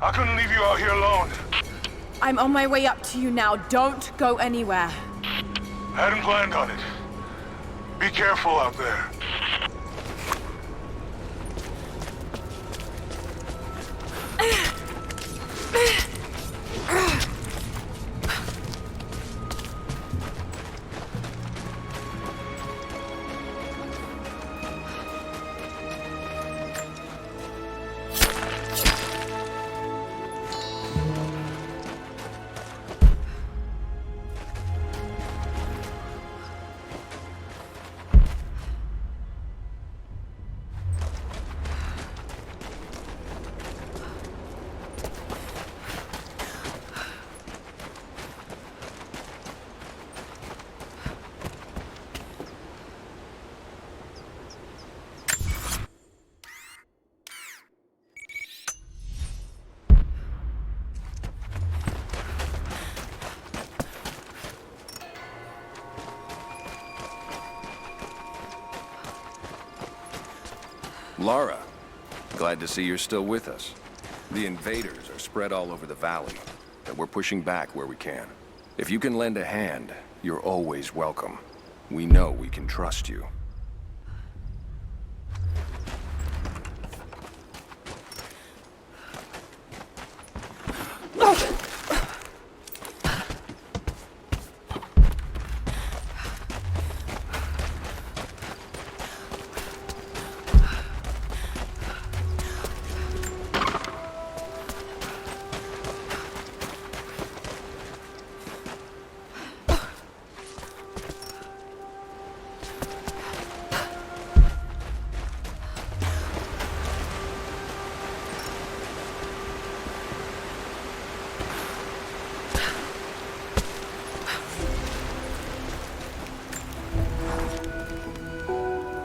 I couldn't leave you out here alone. I'm on my way up to you now. Don't go anywhere. Hadn't planned on it. Be careful out there. Lara, glad to see you're still with us. The invaders are spread all over the valley, and we're pushing back where we can. If you can lend a hand, you're always welcome. We know we can trust you.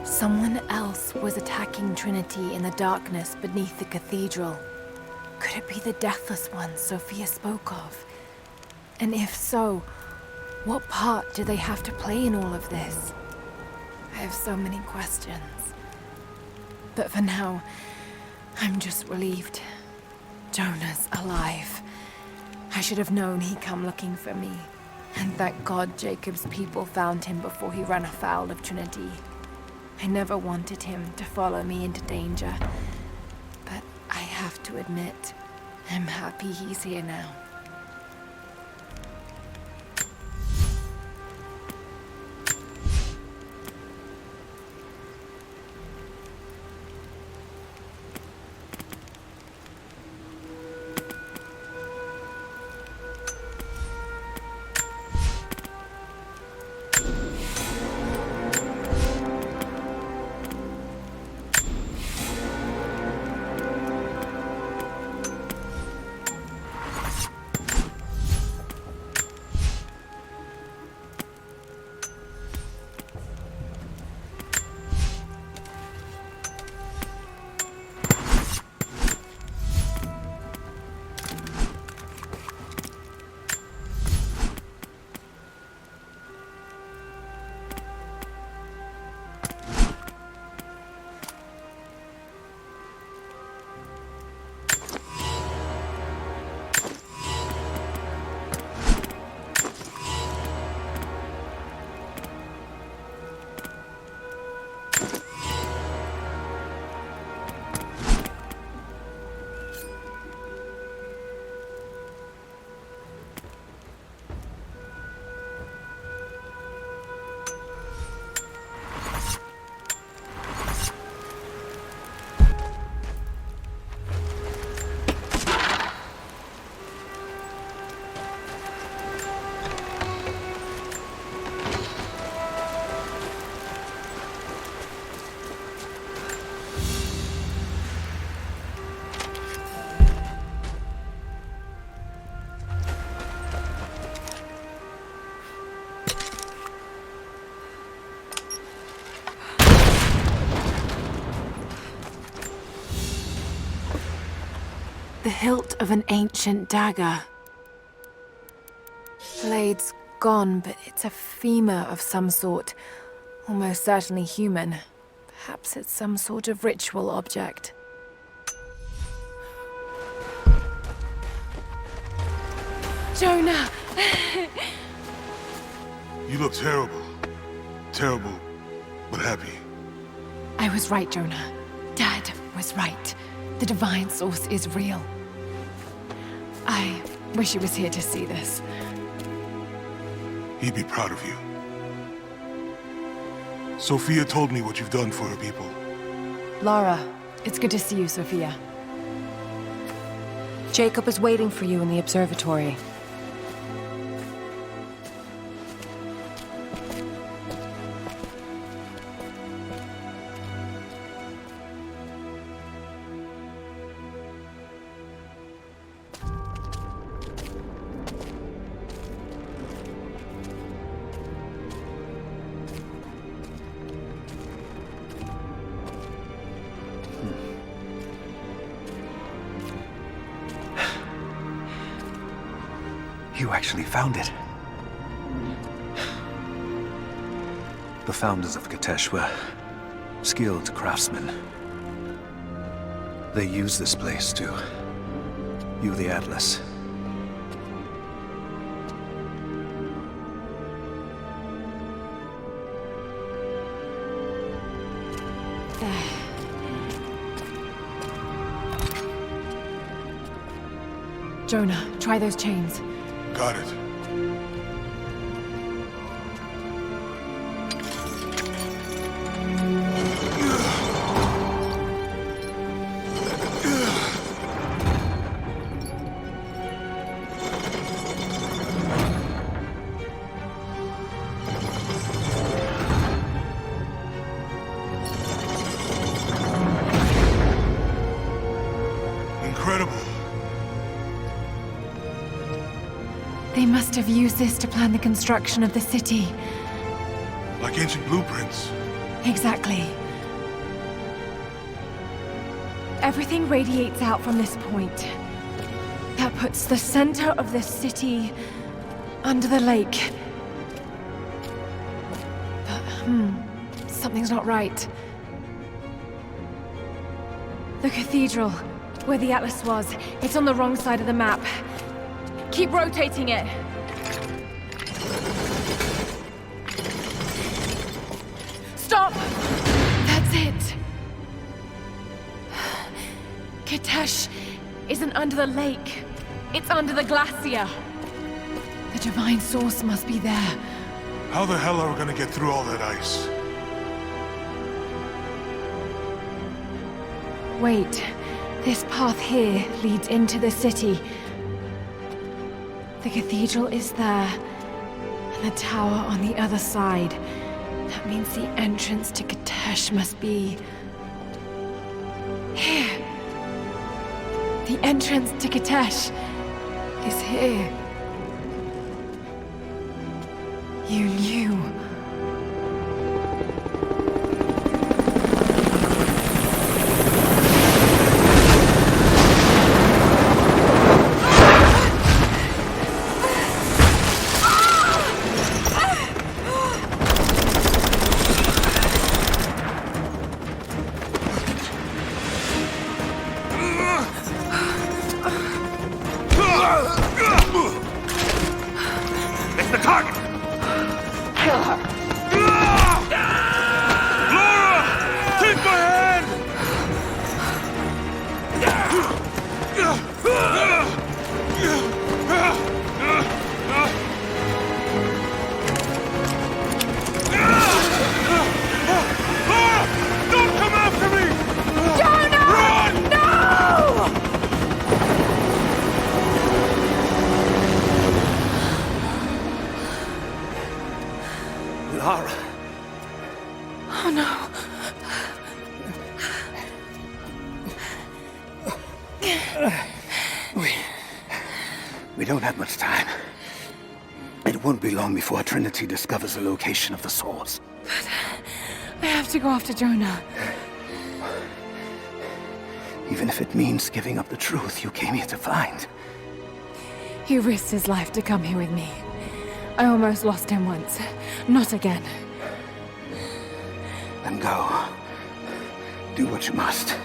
Someone else was attacking Trinity in the darkness beneath the cathedral. Could it be the Deathless One Sophia spoke of? And if so, what part do they have to play in all of this? I have so many questions. But for now, I'm just relieved. Jonah's alive. I should have known he'd come looking for me. And thank God Jacob's people found him before he ran afoul of Trinity. I never wanted him to follow me into danger. But I have to admit, I'm happy he's here now. The hilt of an ancient dagger. Blade's gone, but it's a femur of some sort. Almost certainly human. Perhaps it's some sort of ritual object. Jonah! You look terrible. Terrible, but happy. I was right, Jonah. Dad was right. The divine source is real. I wish he was here to see this. He'd be proud of you. Sophia told me what you've done for her people. Lara, it's good to see you, Sophia. Jacob is waiting for you in the observatory. You actually found it. The founders of Kitesh were skilled craftsmen. They used this place to view the Atlas. Jonah, try those chains. Got it. Incredible. They must have used this to plan the construction of the city. Like ancient blueprints. Exactly. Everything radiates out from this point. That puts the center of the city under the lake. But, something's not right. The cathedral, where the Atlas was, it's on the wrong side of the map. Keep rotating it. Stop! That's it. Kitesh isn't under the lake. It's under the glacier. The divine source must be there. How the hell are we gonna get through all that ice? Wait. This path here leads into the city. The cathedral is there, and the tower on the other side. That means the entrance to Kitesh must be... here. The entrance to Kitesh is here. You knew. It's the target! Kill her! Laura! Take my hand! Laura! Don't come after me! Jonah! Run! No! Lara. Oh no. We don't have much time. It won't be long before Trinity discovers the location of the source. I have to go after Jonah. Even Even if it means giving up the truth you came here to find. He risked his life to come here with me. I almost lost him once. Not again. Then go. Do what you must.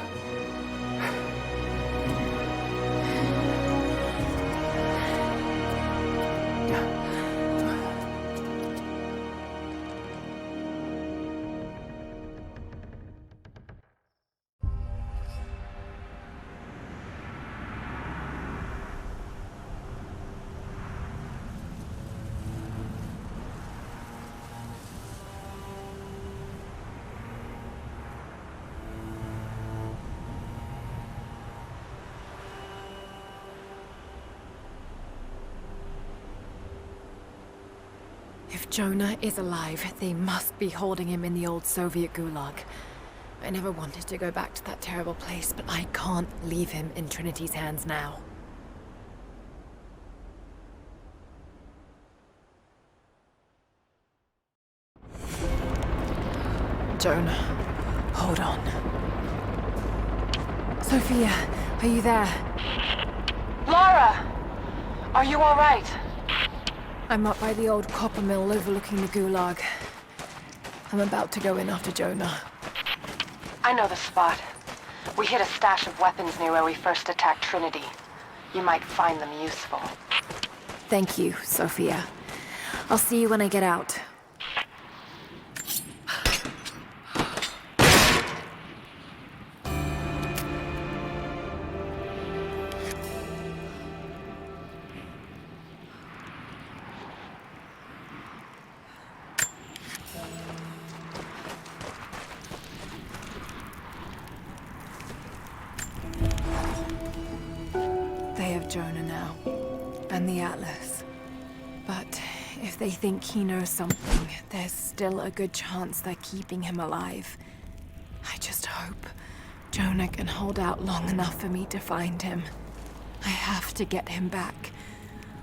If Jonah is alive, they must be holding him in the old Soviet gulag. I never wanted to go back to that terrible place, but I can't leave him in Trinity's hands now. Jonah, hold on. Sophia, are you there? Lara! Are you all right? I'm up by the old copper mill overlooking the gulag. I'm about to go in after Jonah. I know the spot. We hid a stash of weapons near where we first attacked Trinity. You might find them useful. Thank you, Sophia. I'll see you when I get out. They have Jonah now, and the Atlas. But if they think he knows something, there's still a good chance they're keeping him alive. I just hope Jonah can hold out long enough for me to find him. I have to get him back.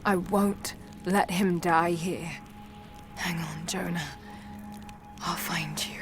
I won't let him die here. Hang on, Jonah. I'll find you.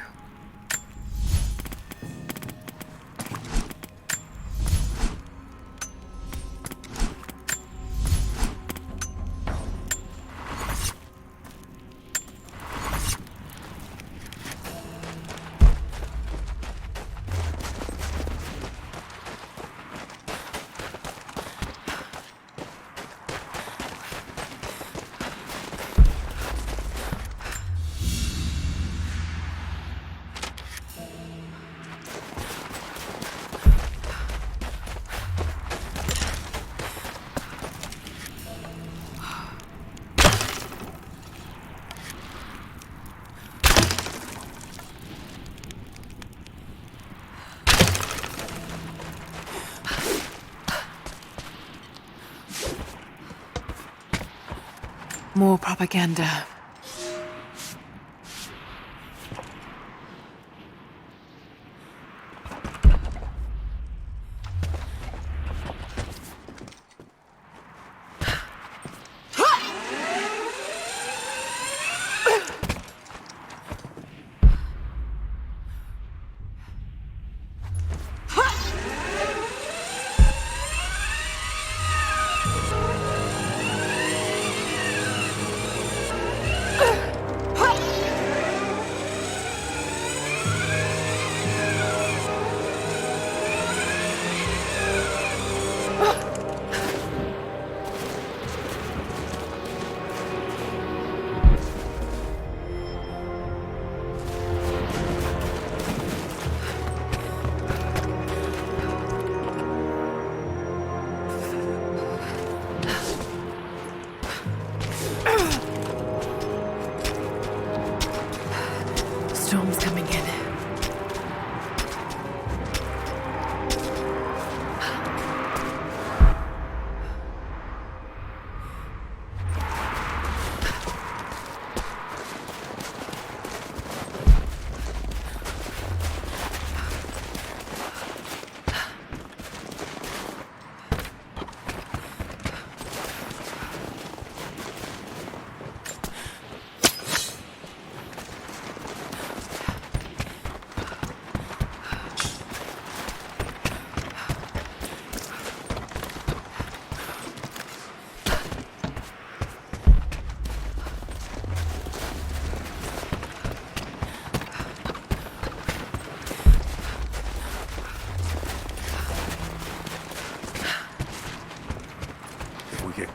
More propaganda.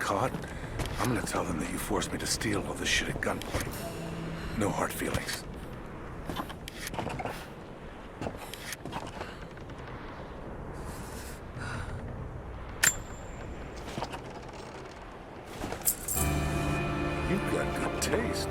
caught, I'm gonna tell them that you forced me to steal all this shit at gunpoint. No hard feelings. You've got good taste.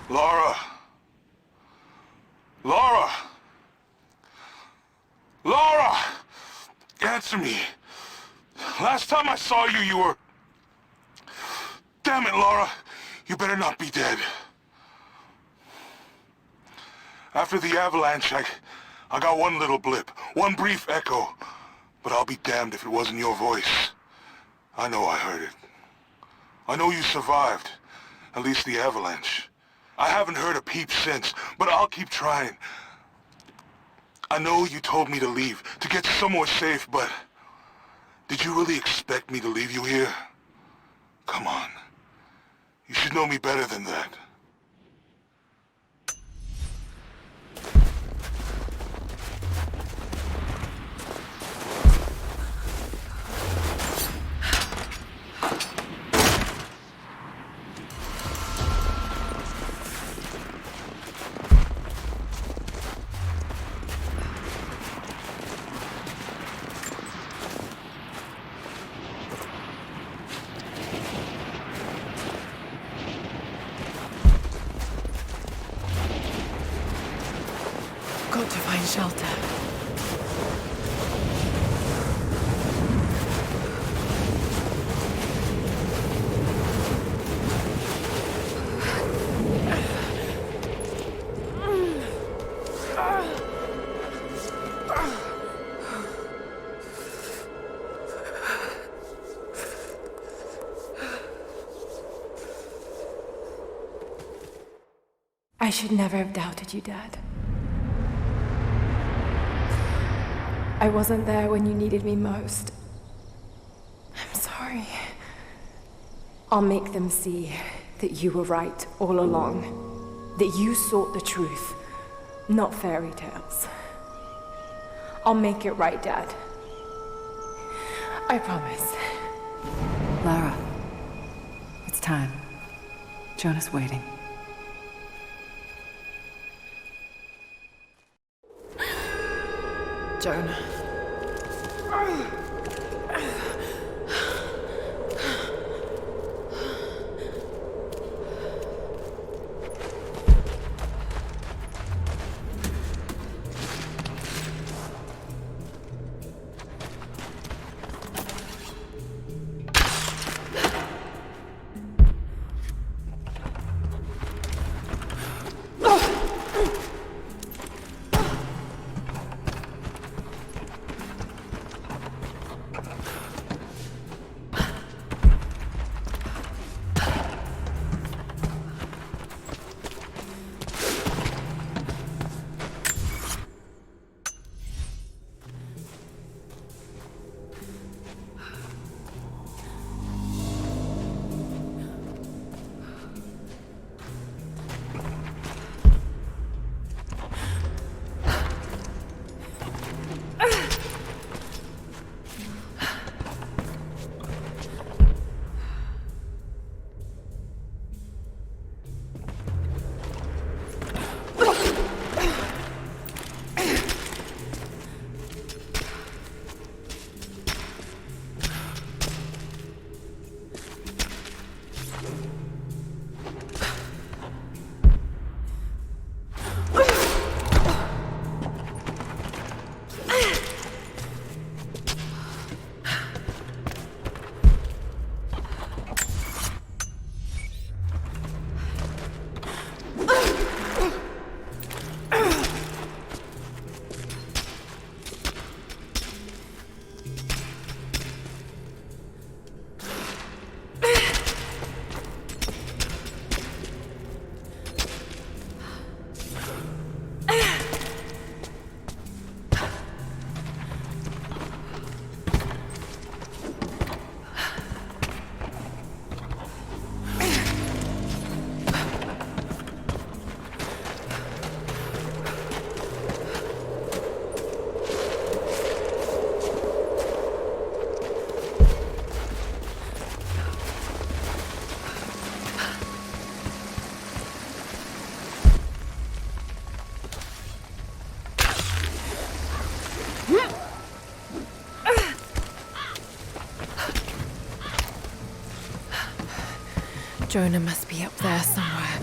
Laura! Laura! Laura! Answer me. Last time I saw you, you were... Damn it, Laura. You better not be dead. After the avalanche, I got one little blip, one brief echo. But I'll be damned if it wasn't your voice. I know I heard it. I know you survived. At least the avalanche. I haven't heard a peep since, but I'll keep trying. I know you told me to leave, to get somewhere safe, but... Did you really expect me to leave you here? Come on. You should know me better than that. Got to find shelter. I should never have doubted you, Dad. I wasn't there when you needed me most. I'm sorry. I'll make them see that you were right all along. That you sought the truth, not fairy tales. I'll make it right, Dad. I promise. Lara, it's time. Jonah's waiting. Jonah. Jonah must be up there somewhere.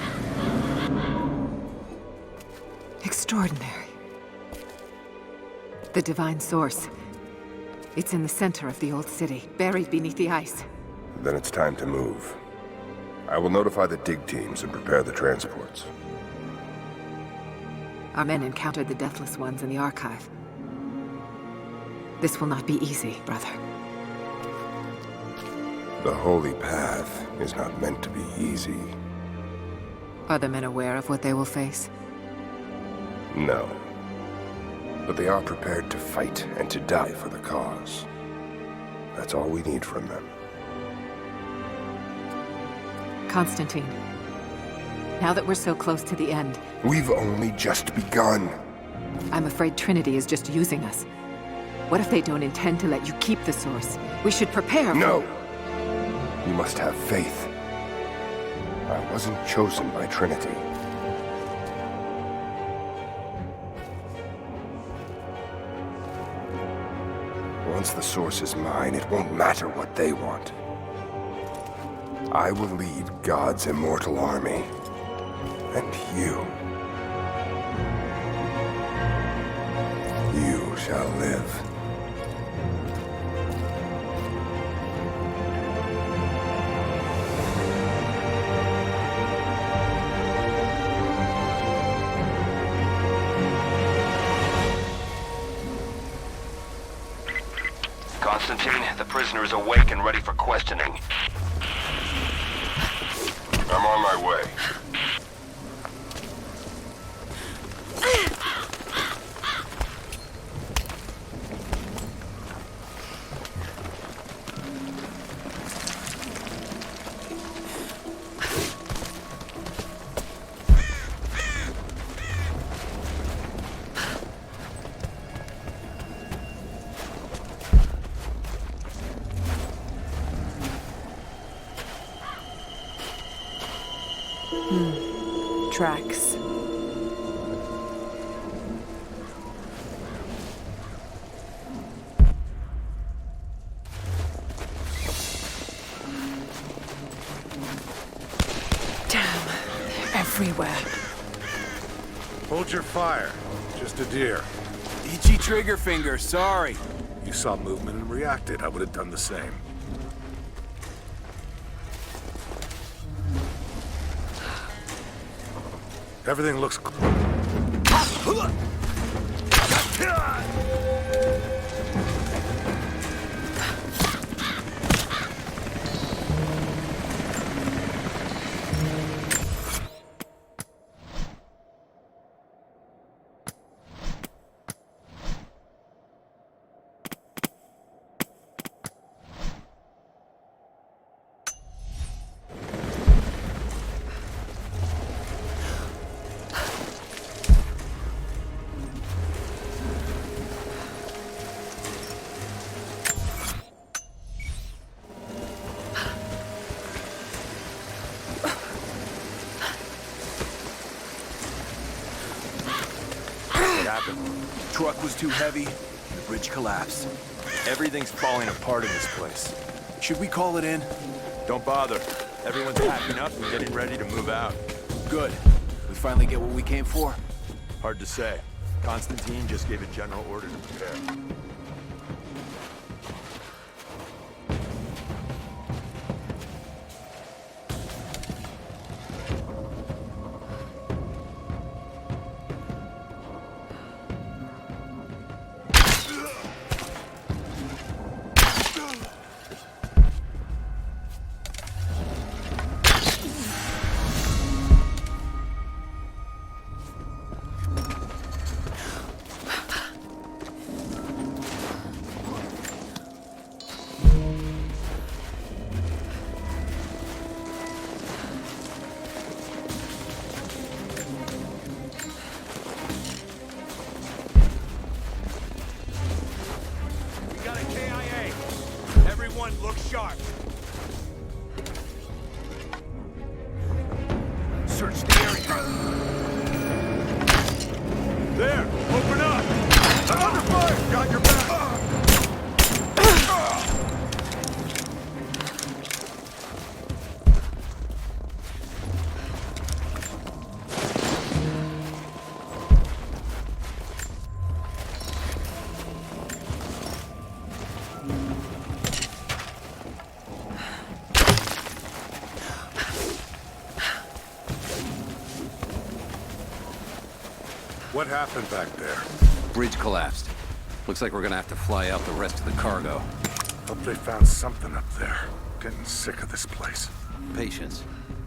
Extraordinary. The divine source. It's in the center of the old city, buried beneath the ice. Then it's time to move. I will notify the dig teams and prepare the transports. Our men encountered the Deathless Ones in the Archive. This will not be easy, brother. The Holy Path is not meant to be easy. Are the men aware of what they will face? No. But they are prepared to fight and to die for the cause. That's all we need from them. Constantine, now that we're so close to the end... We've only just begun. I'm afraid Trinity is just using us. What if they don't intend to let you keep the source? We should prepare for... No! You must have faith. I wasn't chosen by Trinity. Once the source is mine, it won't matter what they want. I will lead God's immortal army. And you shall live. Constantine, the prisoner is awake and ready for questioning. I'm on my way. Tracks. Damn, they're everywhere. Hold your fire. Just a deer. Itchy trigger finger, sorry. You saw movement and reacted. I would have done the same. Everything looks... Truck was too heavy, the bridge collapsed. Everything's falling apart in this place. Should we call it in? Don't bother. Everyone's packing up and getting ready to move out. Good. We finally get what we came for? Hard to say. Constantine just gave a general order to prepare. Look sharp. Search the area. There, open up. I'm under fire. Got your back. What happened back there? Bridge collapsed. Looks like we're gonna have to fly out the rest of the cargo. Hope they found something up there. Getting sick of this place. Patience.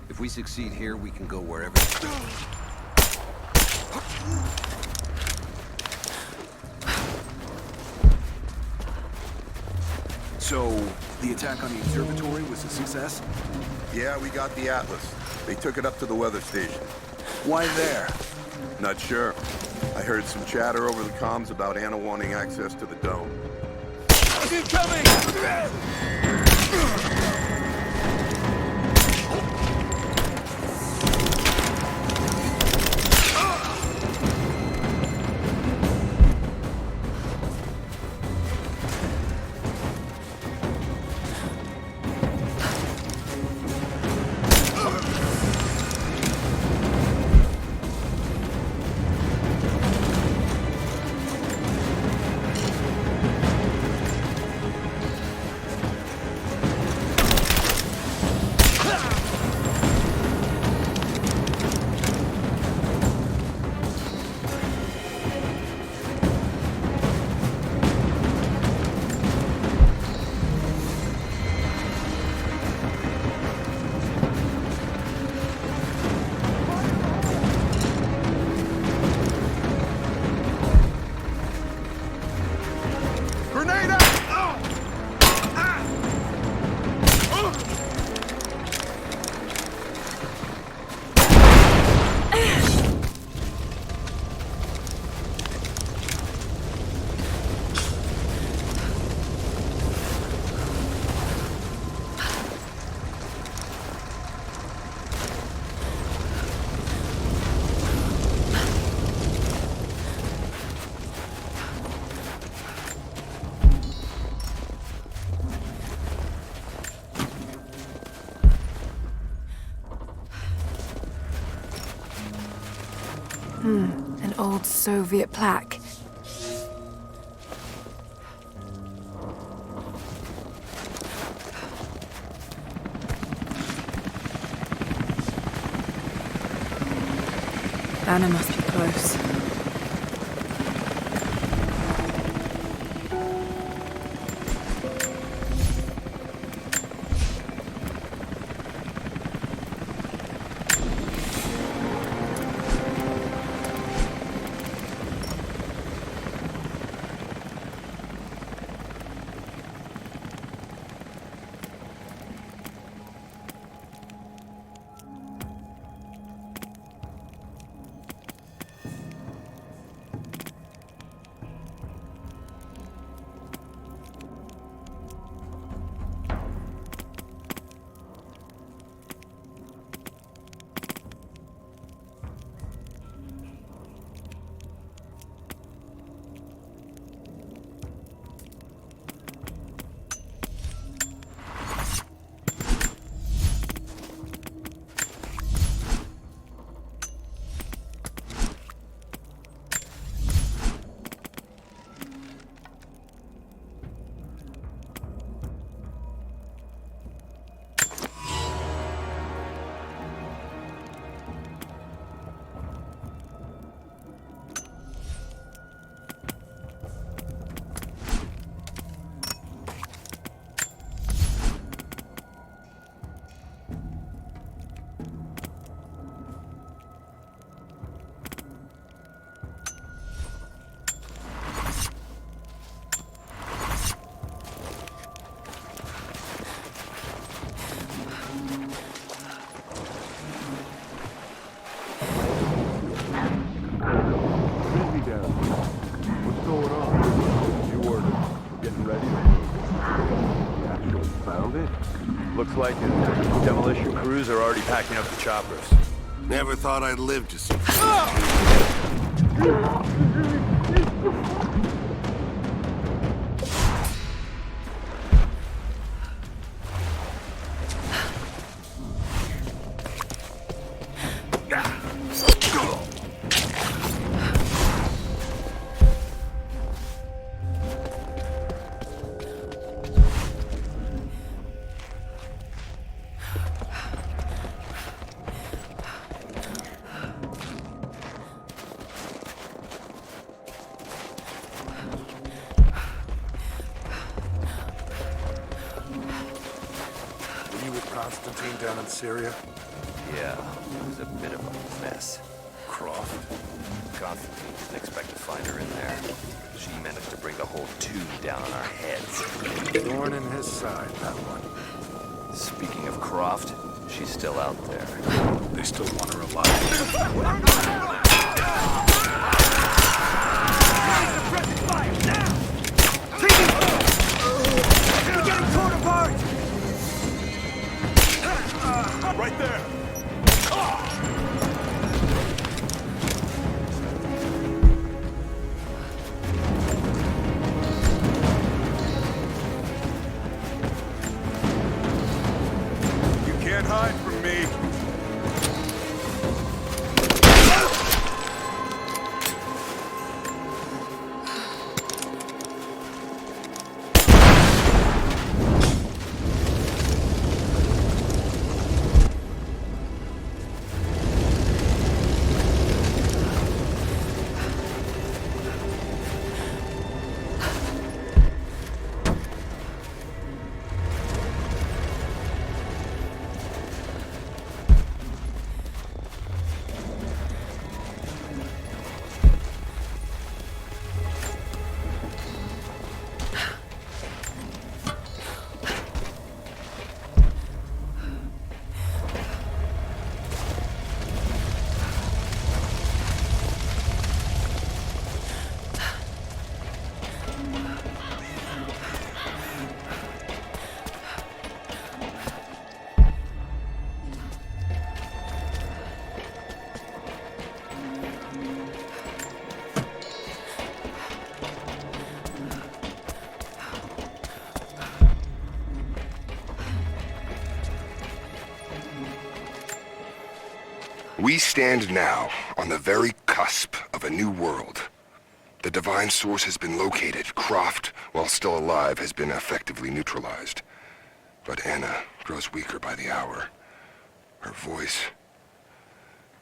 If we succeed here, we can go wherever. So, the attack on the observatory was a success? Yeah, we got the Atlas. They took it up to the weather station. Why there? Not sure. I heard some chatter over the comms about Anna wanting access to the dome. Incoming! An old Soviet plaque. Anna must be close. Looks like the demolition crews are already packing up the choppers. Never thought I'd live to see. with Constantine down in Syria? Yeah, it was a bit of a mess. Croft? Constantine didn't expect to find her in there. She managed to bring the whole tube down on our heads. Thorn in his side, that one. Speaking of Croft, she's still out there. They still want her alive. Right there! You can't hide from me. We stand now on the very cusp of a new world. The divine source has been located. Croft, while still alive, has been effectively neutralized. But Anna grows weaker by the hour. Her voice,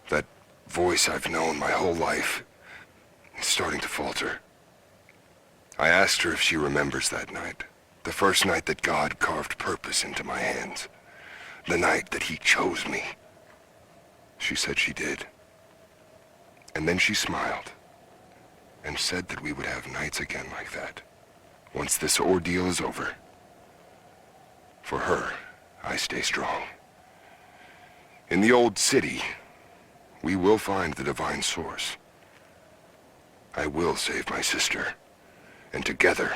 that voice I've known my whole life, is starting to falter. I asked her if she remembers that night. The first night that God carved purpose into my hands. The night that he chose me. She said she did. And then she smiled and said that we would have nights again like that, once this ordeal is over. For her, I stay strong. In the old city, we will find the divine source. I will save my sister, and together,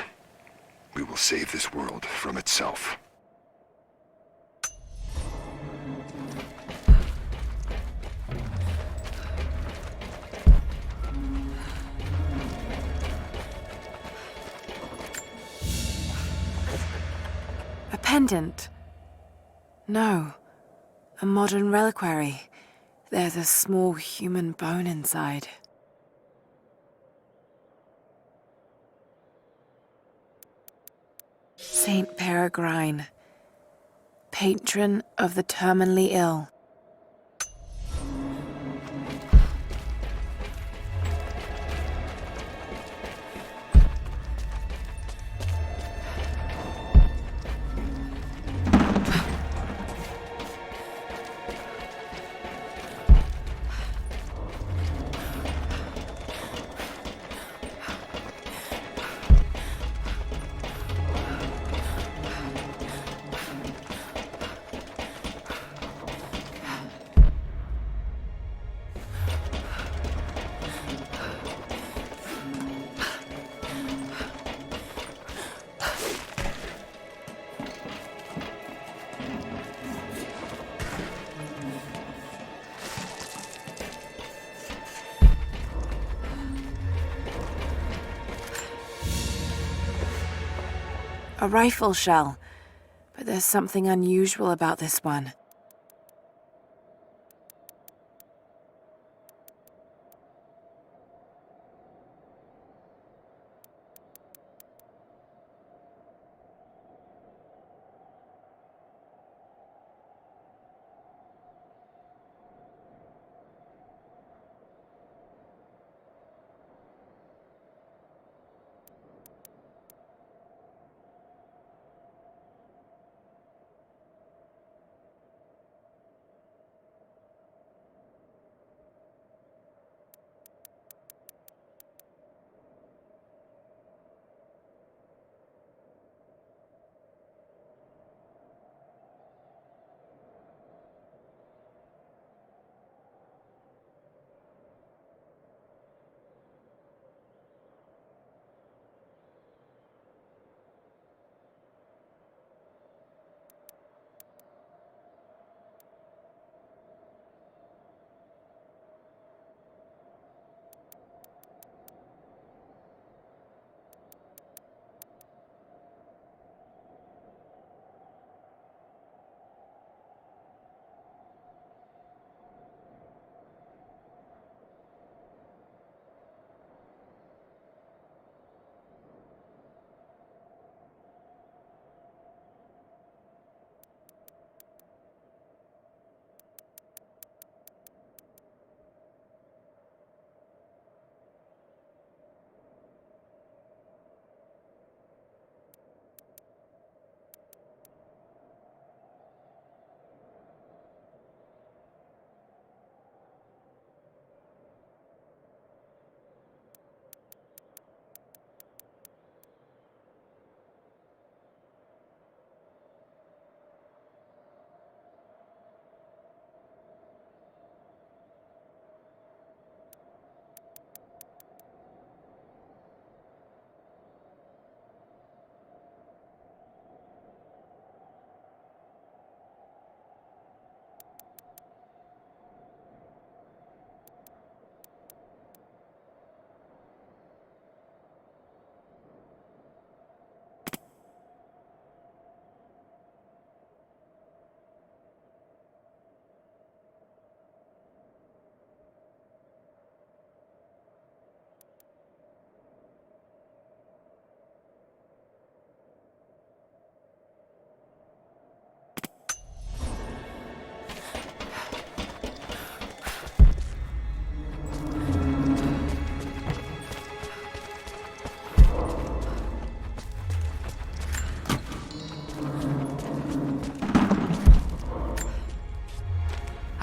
we will save this world from itself. A pendant? No. A modern reliquary. There's a small human bone inside. Saint Peregrine, patron of the terminally ill. A rifle shell, but there's something unusual about this one.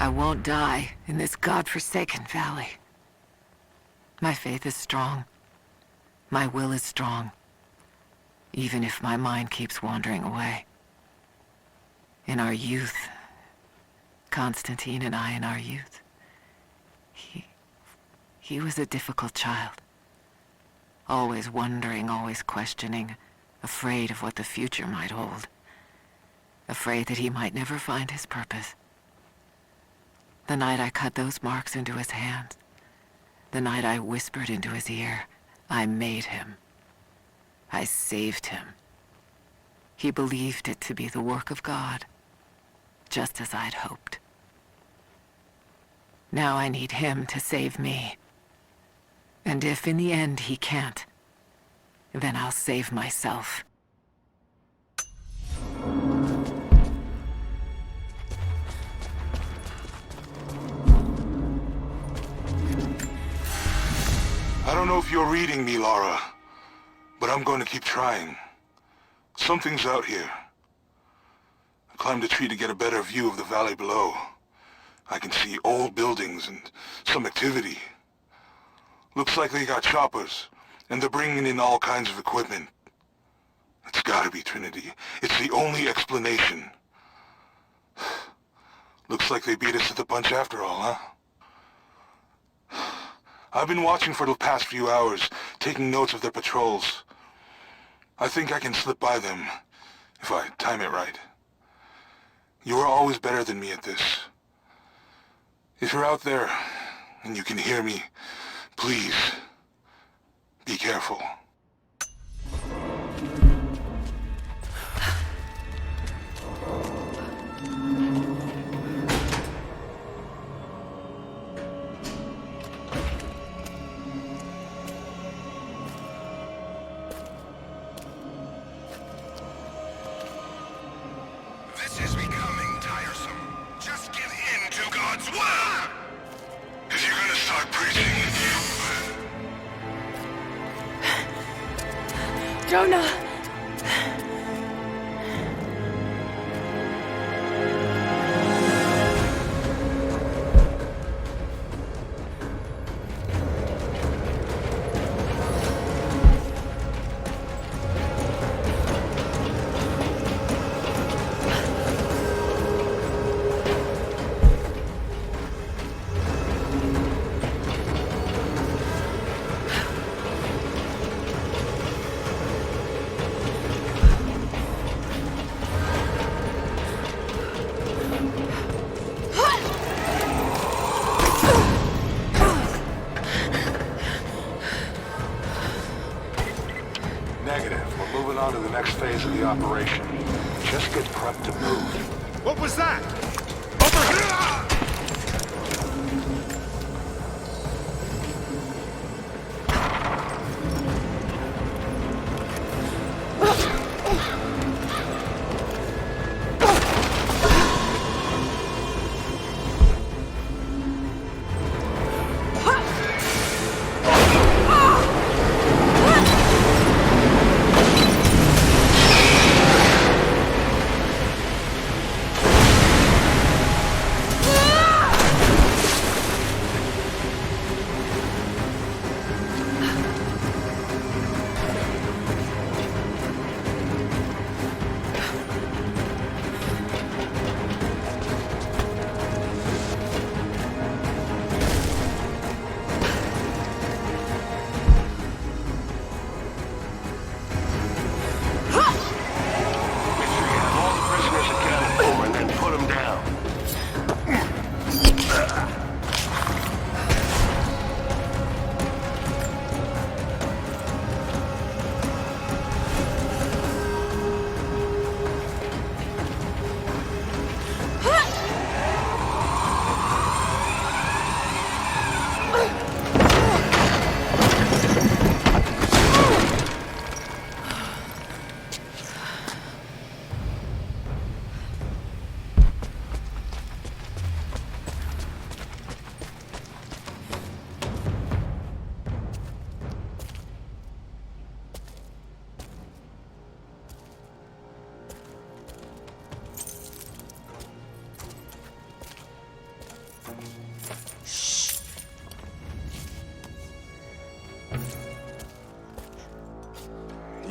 I won't die in this godforsaken valley. My faith is strong. My will is strong. Even if my mind keeps wandering away. In our youth, Constantine and I in our youth, he was a difficult child. Always wondering, always questioning, afraid of what the future might hold. Afraid that he might never find his purpose. The night I cut those marks into his hands, the night I whispered into his ear, I made him. I saved him. He believed it to be the work of God, just as I'd hoped. Now I need him to save me. And if in the end he can't, then I'll save myself. I don't know if you're reading me, Lara, but I'm going to keep trying. Something's out here. I climbed a tree to get a better view of the valley below. I can see old buildings and some activity. Looks like they got choppers, and they're bringing in all kinds of equipment. It's gotta be Trinity. It's the only explanation. Looks like they beat us to the punch after all, huh? I've been watching for the past few hours, taking notes of their patrols. I think I can slip by them, if I time it right. You are always better than me at this. If you're out there, and you can hear me, please, be careful. This is becoming tiresome. Just give in to God's will! If you're gonna start preaching, Jonah! Negative. We're moving on to the next phase of the operation. Just get prepped to move. What was that? Over here!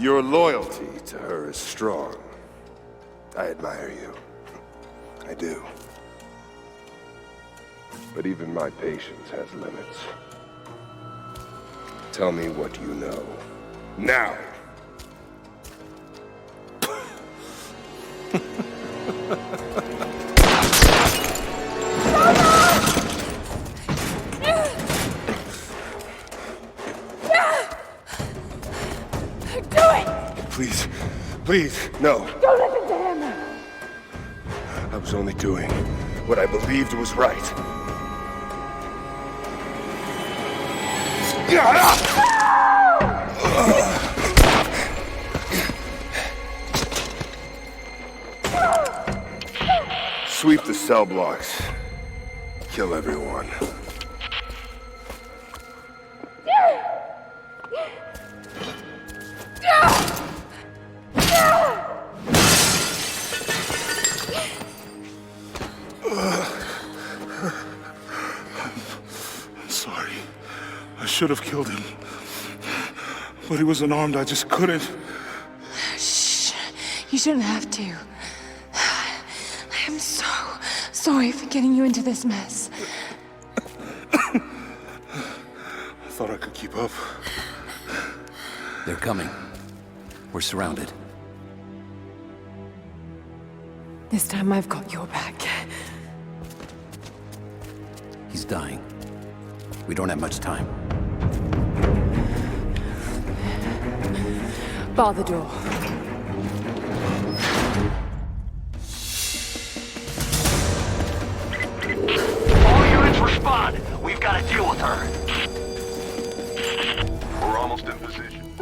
Your loyalty to her is strong. I admire you. I do. But even my patience has limits. Tell me what you know. Now! Please, please, no. Don't listen to him! I was only doing what I believed was right. Sweep the cell blocks. Kill everyone. Sorry. I should have killed him. But he was unarmed, I just couldn't. Shh. You shouldn't have to. I am so sorry for getting you into this mess. I thought I could keep up. They're coming. We're surrounded. This time I've got your back. He's dying. We don't have much time. Bar the door. All units respond! We've got to deal with her! We're almost in position.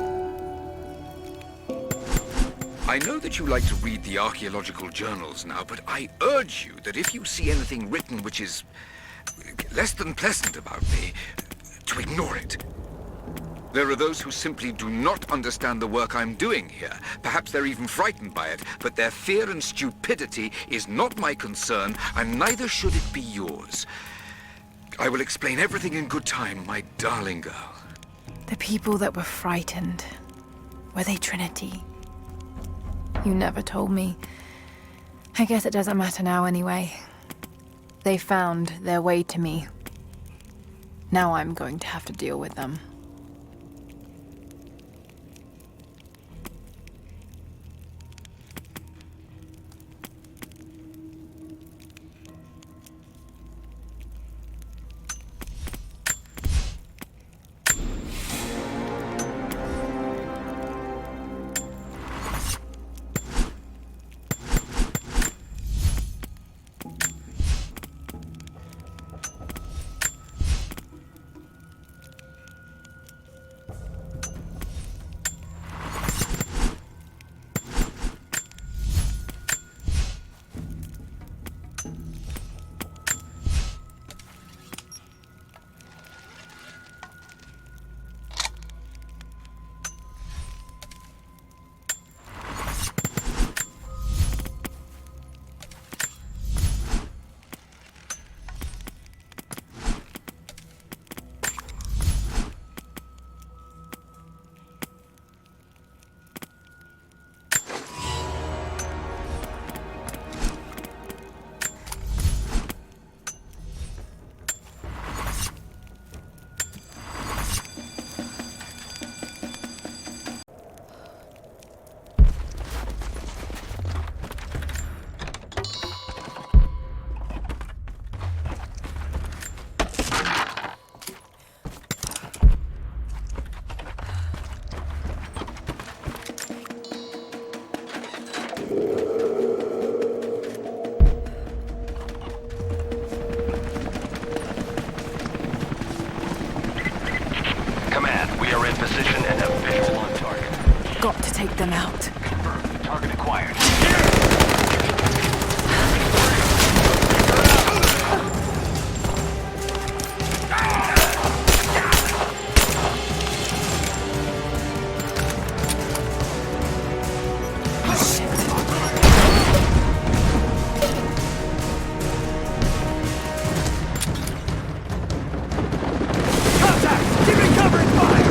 I know that you like to read the archaeological journals now, but I urge you that if you see anything written which is less than pleasant about me, to ignore it. There are those who simply do not understand the work I'm doing here. Perhaps they're even frightened by it, but their fear and stupidity is not my concern, and neither should it be yours. I will explain everything in good time, my darling girl. The people that were frightened, were they Trinity? You never told me. I guess it doesn't matter now anyway. They found their way to me. Now I'm going to have to deal with them. Got to take them out. Confirmed. Target acquired. Contact! Keep it covering fire!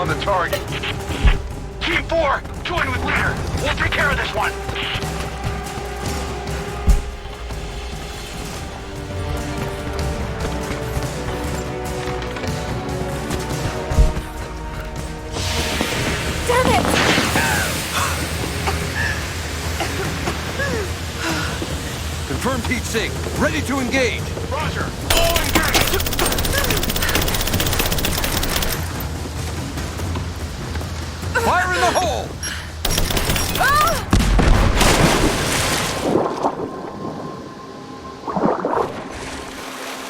on the target. Team 4, join with leader. We'll take care of this one. Damn it! Confirmed heat sink. Ready to engage. Roger. All engaged. Fire in the hole!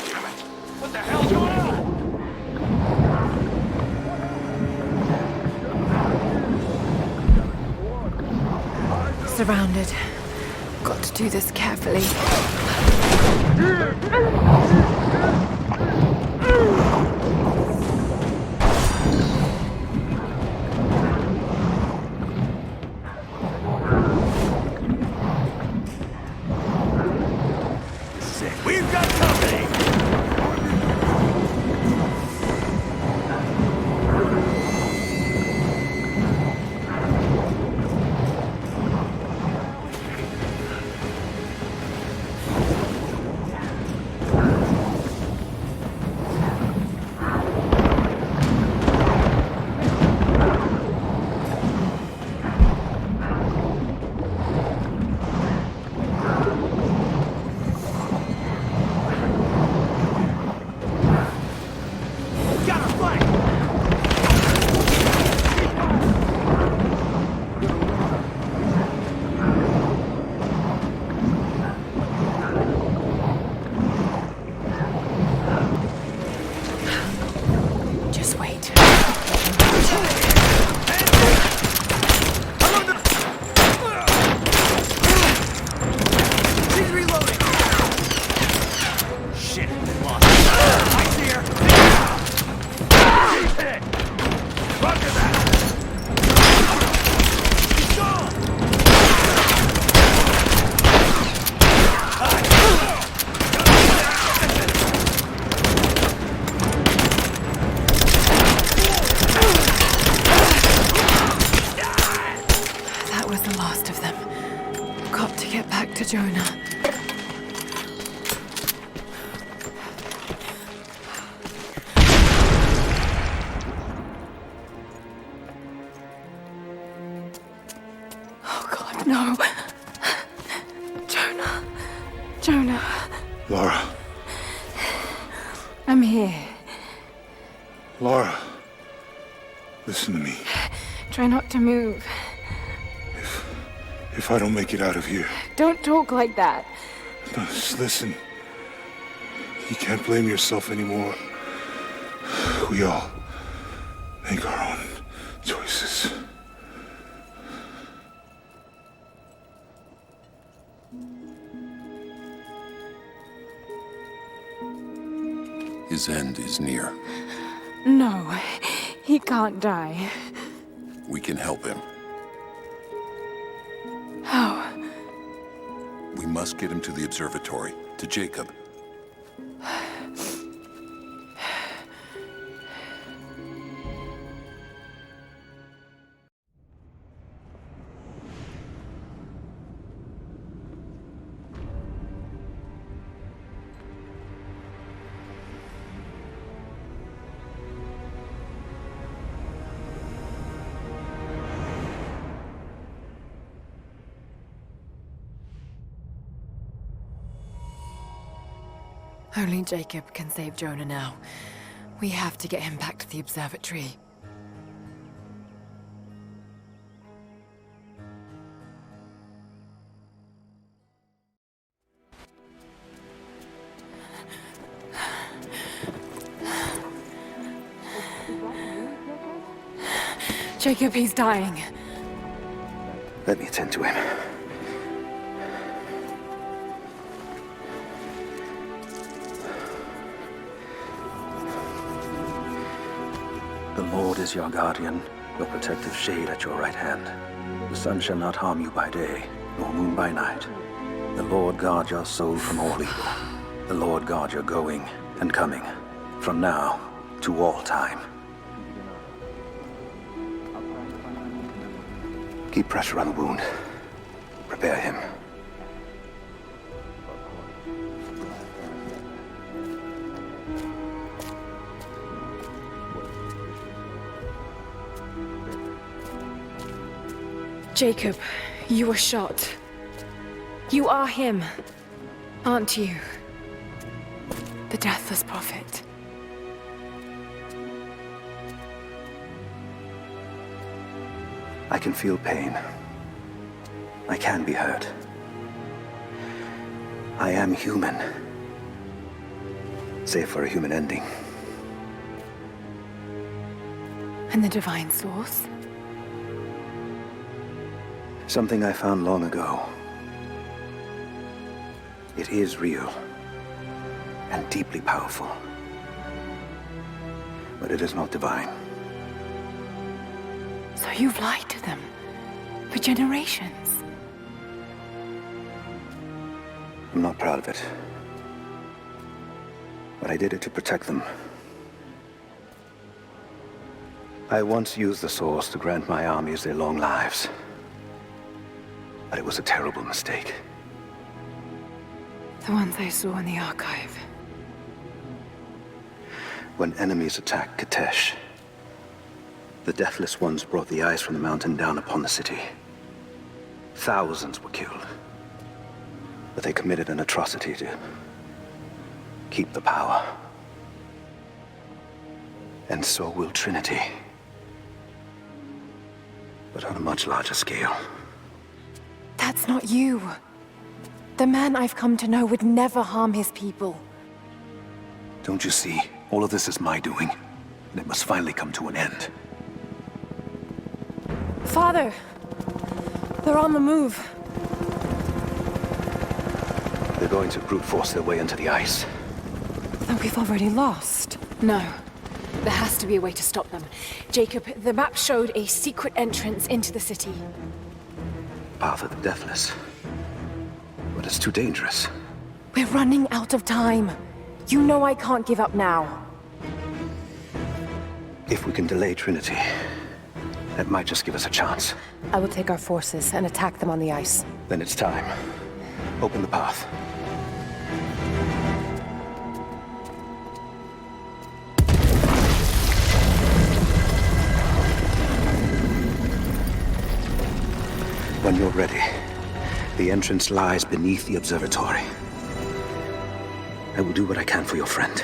Damn it. What the hell's going on? Surrounded. Got to do this carefully. We've got company! Just wait. She's reloading! Shit, been lost. I see her! She's hit! Roger that! She's gone! That was the last of them. Got to get back to Jonah. Oh God, no. Jonah. Jonah. Laura. I'm here. Laura. Listen to me. Try not to move. If I don't make it out of here, Don't talk like that. no, just listen. You can't blame yourself anymore. We all make our own choices. His end is near. No, he can't die. We can help him. How? We must get him to the observatory, to Jacob. Only Jacob can save Jonah now. We have to get him back to the observatory. Jacob, he's dying. Let me attend to him. The Lord is your guardian, your protective shade at your right hand. The sun shall not harm you by day, nor moon by night. The Lord guard your soul from all evil. The Lord guard your going and coming, from now to all time. Keep pressure on the wound. Prepare him. Jacob, you were shot. You are him, aren't you? The Deathless Prophet. I can feel pain. I can be hurt. I am human. Save for a human ending. And the Divine Source? Something I found long ago. It is real. And deeply powerful. But it is not divine. So you've lied to them for generations. I'm not proud of it. But I did it to protect them. I once used the Source to grant my armies their long lives. But it was a terrible mistake. The ones I saw in the archive. When enemies attacked Katesh, the Deathless Ones brought the ice from the mountain down upon the city. Thousands were killed. But they committed an atrocity to keep the power. And so will Trinity. But on a much larger scale. That's not you. The man I've come to know would never harm his people. Don't you see? All of this is my doing. And it must finally come to an end. Father! They're on the move. They're going to brute force their way into the ice. Then we've already lost. No. There has to be a way to stop them. Jacob, the map showed a secret entrance into the city. Path of the Deathless. But it's too dangerous. We're running out of time. You know I can't give up now. If we can delay Trinity, that might just give us a chance. I will take our forces and attack them on the ice. Then it's time. Open the path. When you're ready, the entrance lies beneath the observatory. I will do what I can for your friend.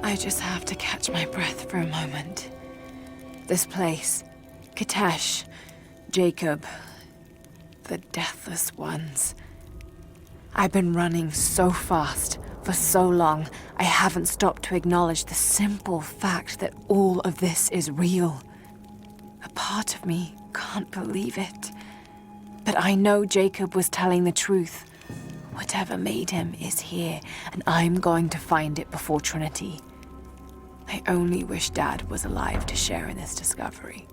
I just have to catch my breath for a moment. This place, Kitesh, Jacob, the Deathless Ones. I've been running so fast for so long, I haven't stopped to acknowledge the simple fact that all of this is real. A part of me can't believe it. But I know Jacob was telling the truth. Whatever made him is here, and I'm going to find it before Trinity. I only wish Dad was alive to share in this discovery.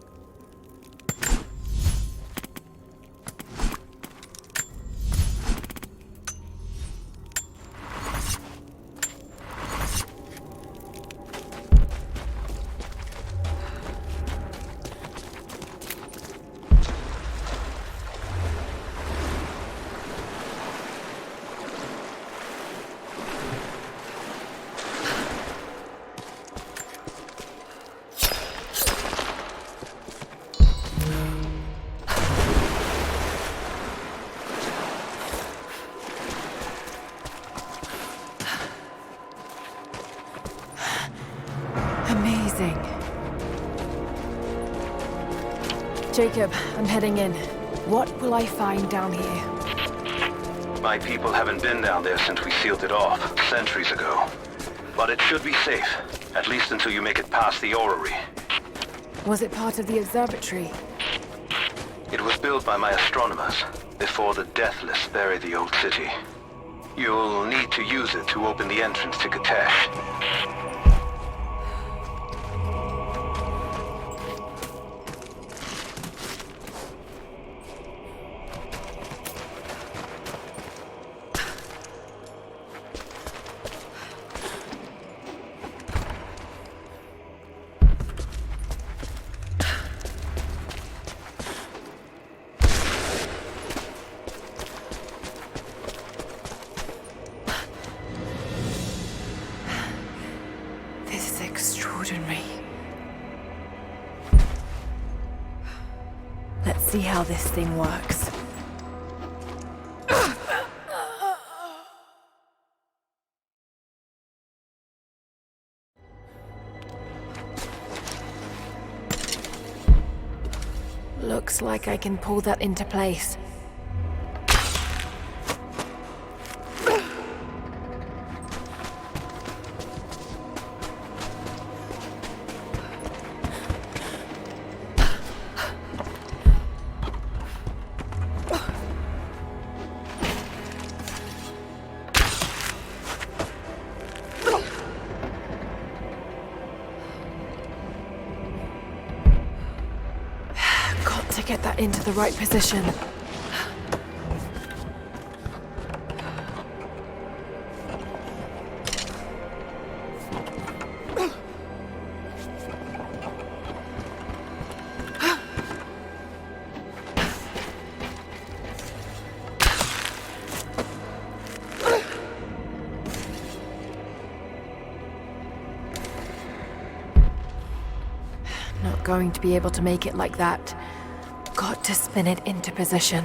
Amazing. Jacob, I'm heading in. What will I find down here? My people haven't been down there since we sealed it off, centuries ago. But it should be safe, at least until you make it past the orrery. Was it part of the observatory? It was built by my astronomers, before the Deathless buried the old city. You'll need to use it to open the entrance to Kitesh. Let's see how this thing works. Looks like I can pull that into place. Get that into the right position. Not going to be able to make it like that. Got to spin it into position.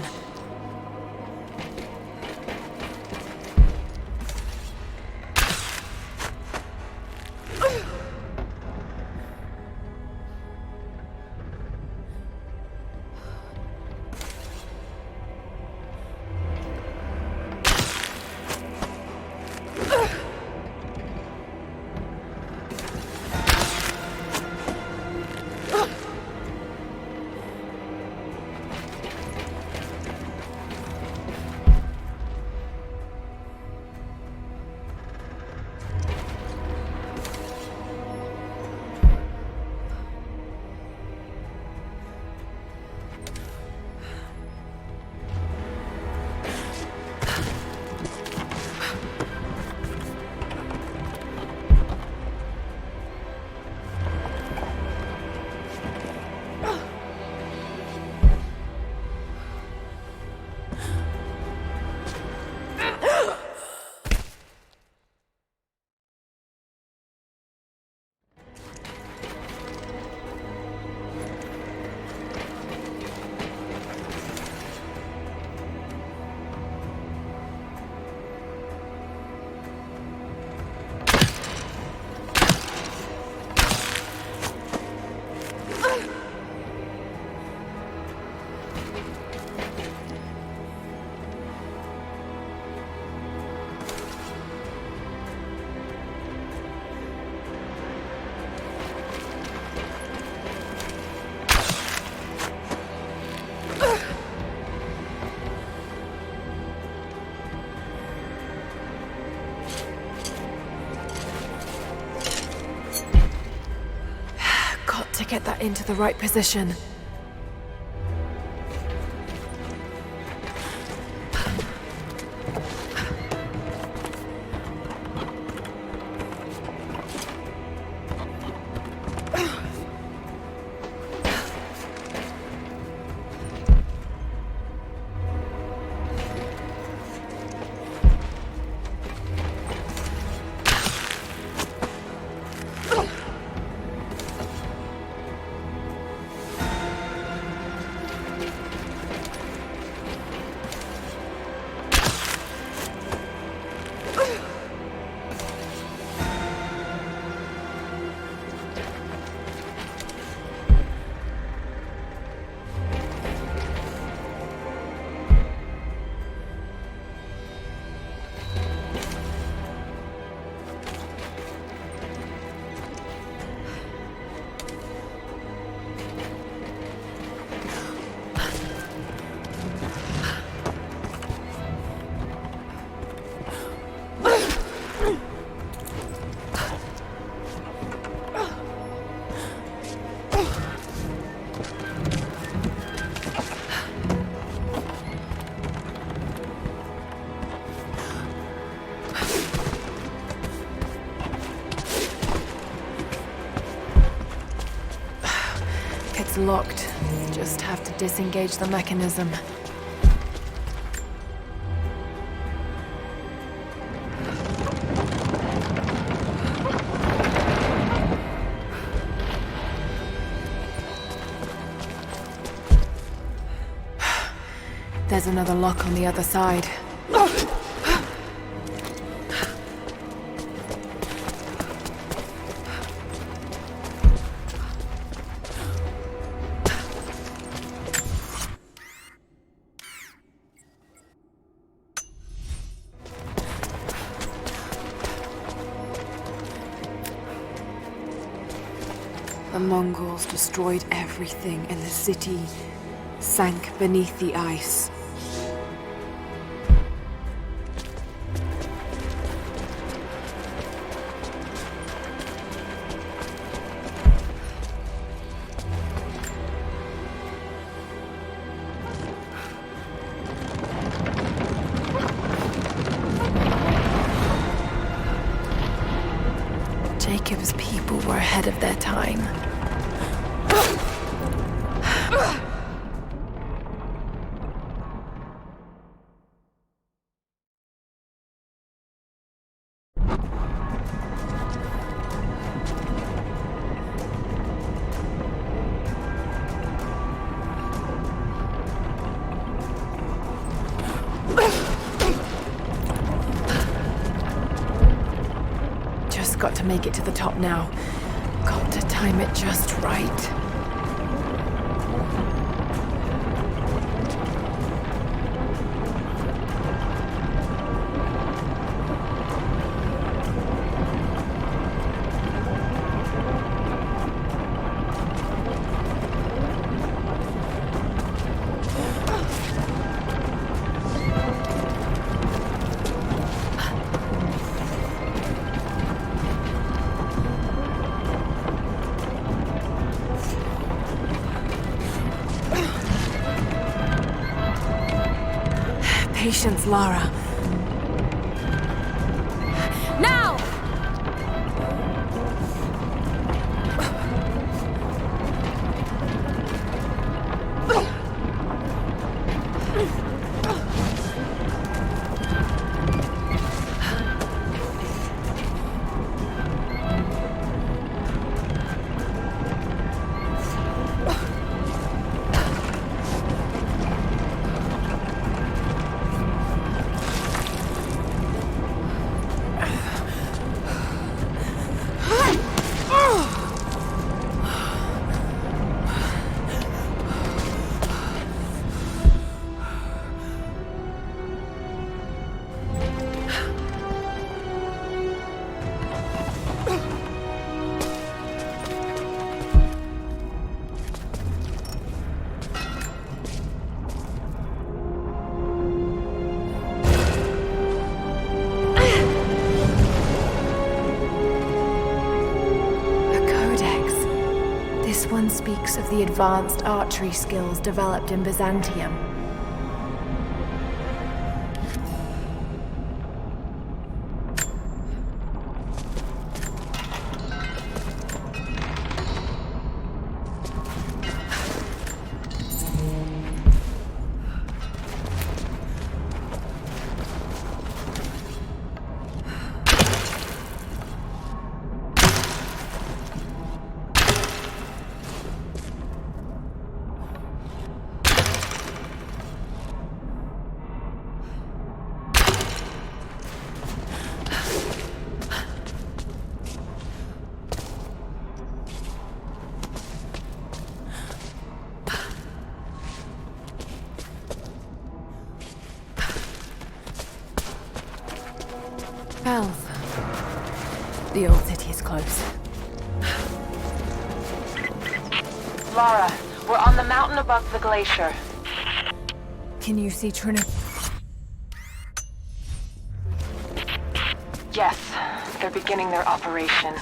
get that into the right position. It's locked. Just have to disengage the mechanism. There's another lock on the other side. The Mongols destroyed everything in the city, sank beneath the ice. Jacob's people were ahead of their time. Just got to make it to the top now. Got to time it just right. Patience, Lara. Now! legend speaks of the advanced archery skills developed in Byzantium. Bells. The old city is close. Lara, we're on the mountain above the glacier. Can you see Trinity? Yes, they're beginning their operation.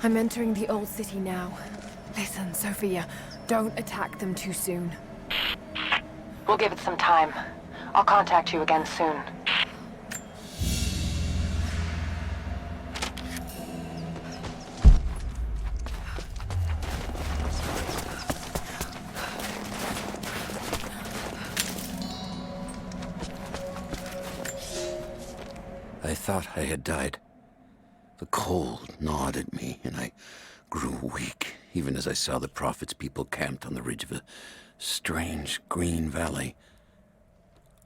I'm entering the old city now. Listen, Sophia, don't attack them too soon. We'll give it some time. I'll contact you again soon. I thought I had died. The cold gnawed at me, and I grew weak, even as I saw the Prophet's people camped on the ridge of a strange green valley.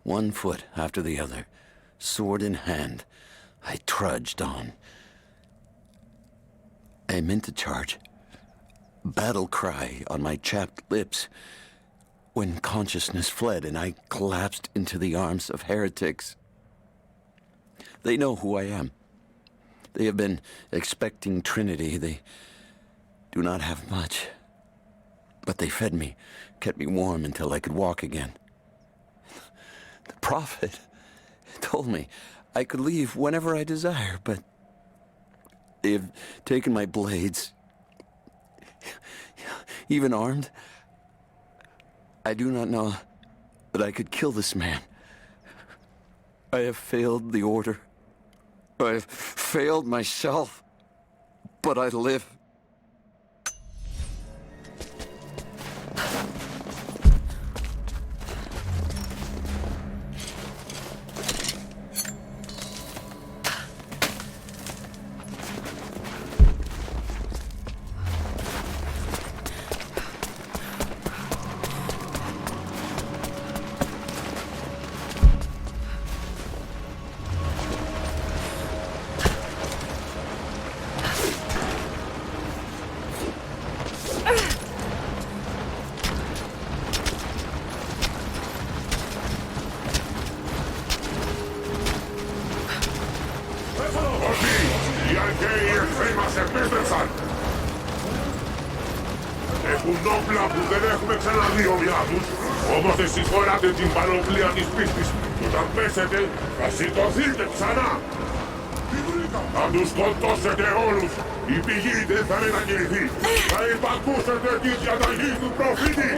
One foot after the other, sword in hand, I trudged on. I meant to charge, battle cry on my chapped lips, when consciousness fled and I collapsed into the arms of heretics. They know who I am. They have been expecting Trinity. They do not have much. But they fed me, kept me warm until I could walk again. The Prophet told me I could leave whenever I desire, but they have taken my blades, even armed. I do not know that I could kill this man. I have failed the Order. I have failed myself, but I live. Έχουν όπλα που δεν έχουμε ξαναδεί ομοιά τους, όμως εσείς φοράτε την πανοπλία της πίστης και όταν πέσετε θα σηκωθείτε ξανά. Θα τους σκοτώσετε όλους. Η πηγή δεν θα μετακινηθεί. Θα υπακούσετε τη διαταγή του προφήτη.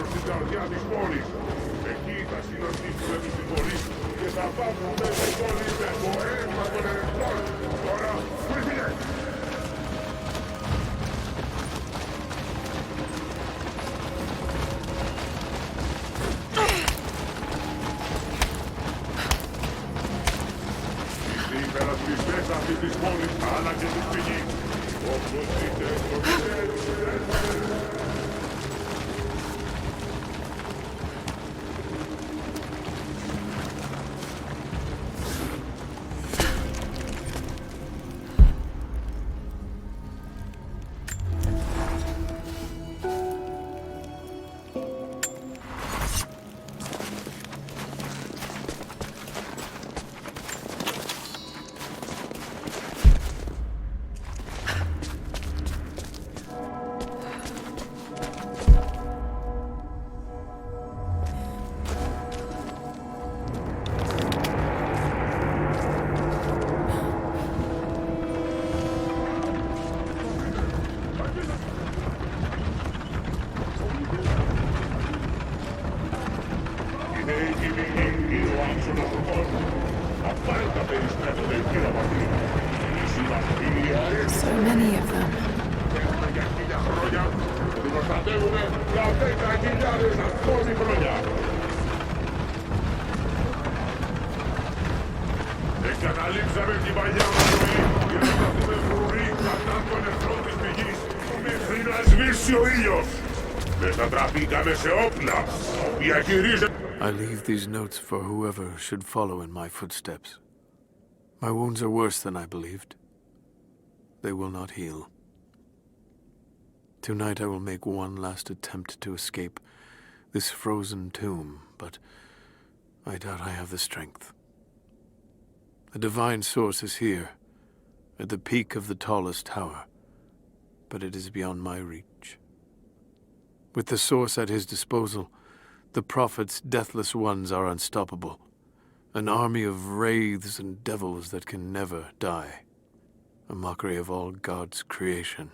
προς την καρδιά της πόλης. Εκεί θα συναντήσουμε τους συμμορείς και θα βάφουμε την πόλη με το αίμα των ερετών. Τώρα, φύγε! Οι υπερασπιστές αυτής της πόλης άλλαξε την πηγή. Όπως δείτε, το ξέρουν. So many of them. Εγκαταλείψαμε την παλιά μας ζωή για να σταθούμε φρουροί κατά των εχθρών της πηγής μέχρι να σβήσει ο ήλιος. Μετατραπήκαμε σε όπλα τα οποία χειρίζεται. I leave these notes for whoever should follow in my footsteps. My wounds are worse than I believed. They will not heal. Tonight I will make one last attempt to escape this frozen tomb, but I doubt I have the strength. The divine source is here, at the peak of the tallest tower, but it is beyond my reach. With the source at his disposal, the Prophet's deathless ones are unstoppable, an army of wraiths and devils that can never die, a mockery of all God's creation.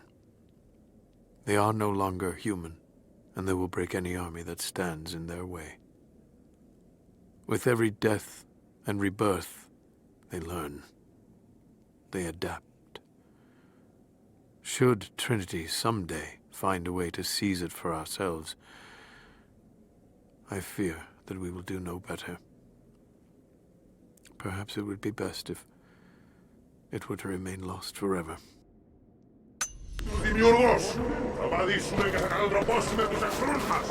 They are no longer human, and they will break any army that stands in their way. With every death and rebirth, they learn. They adapt. Should Trinity someday find a way to seize it for ourselves, I fear that we will do no better. Perhaps it would be best if it were to remain lost forever. Δημιουργός! Θα βαδίσουμε και θα κατατροπώσουμε τους εχθρούς μας!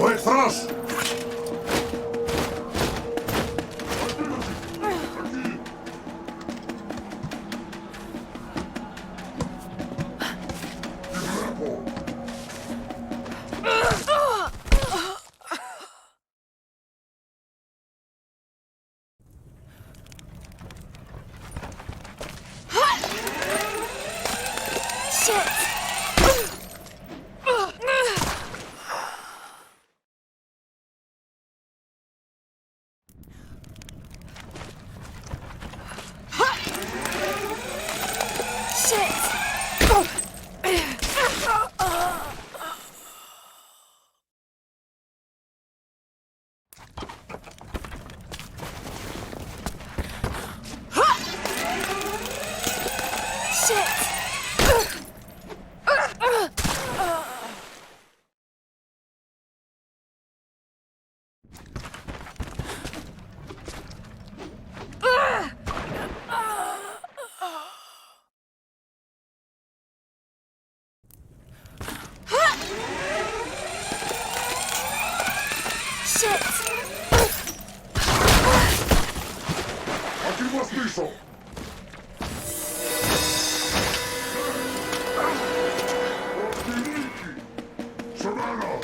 Ο εχθρός! Shit! Aquí más piso. Sonana.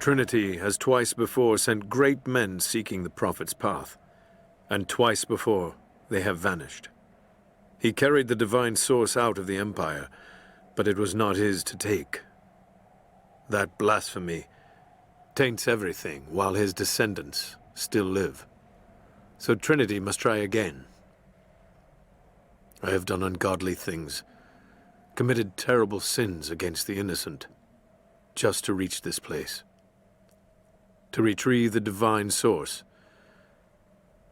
Trinity has twice before sent great men seeking the Prophet's path, and twice before they have vanished. He carried the divine source out of the Empire, but it was not his to take. That blasphemy taints everything while his descendants still live. So Trinity must try again. I have done ungodly things, committed terrible sins against the innocent, just to reach this place. To retrieve the divine source.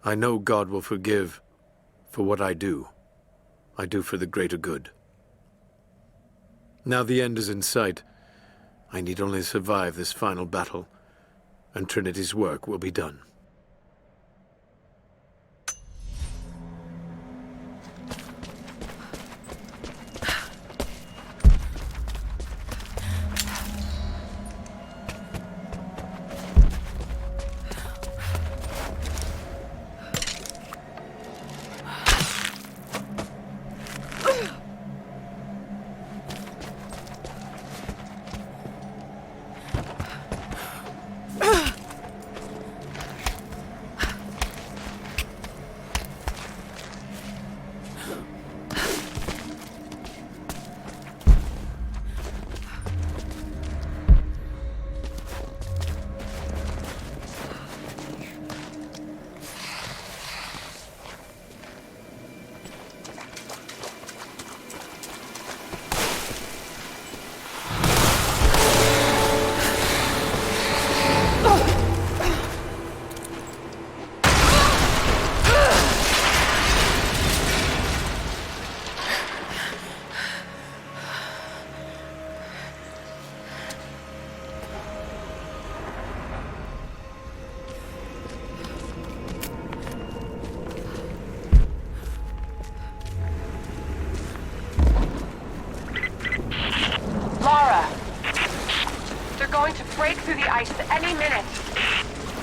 I know God will forgive for what I do. I do for the greater good. Now the end is in sight. I need only survive this final battle, and Trinity's work will be done.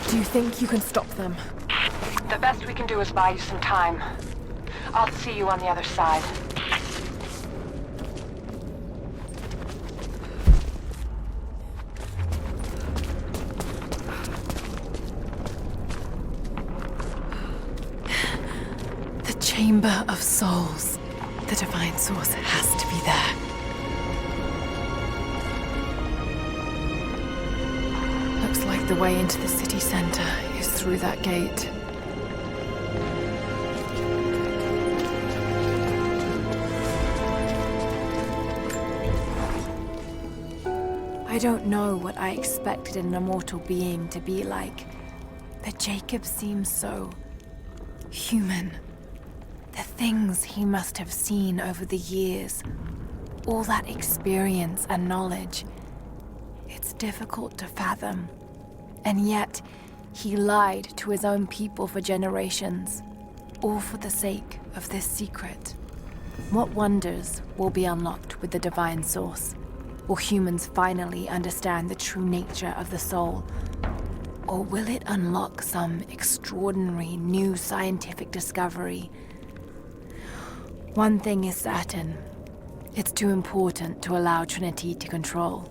Do you think you can stop them? The best we can do is buy you some time. I'll see you on the other side. The Chamber of Souls. The divine source has to be there. Looks like the way into the city center is through that gate. I don't know what I expected an immortal being to be like, but Jacob seems so human. The things he must have seen over the years, all that experience and knowledge, it's difficult to fathom. And yet, he lied to his own people for generations, all for the sake of this secret. What wonders will be unlocked with the divine source? Will humans finally understand the true nature of the soul? Or will it unlock some extraordinary new scientific discovery? One thing is certain. It's too important to allow Trinity to control.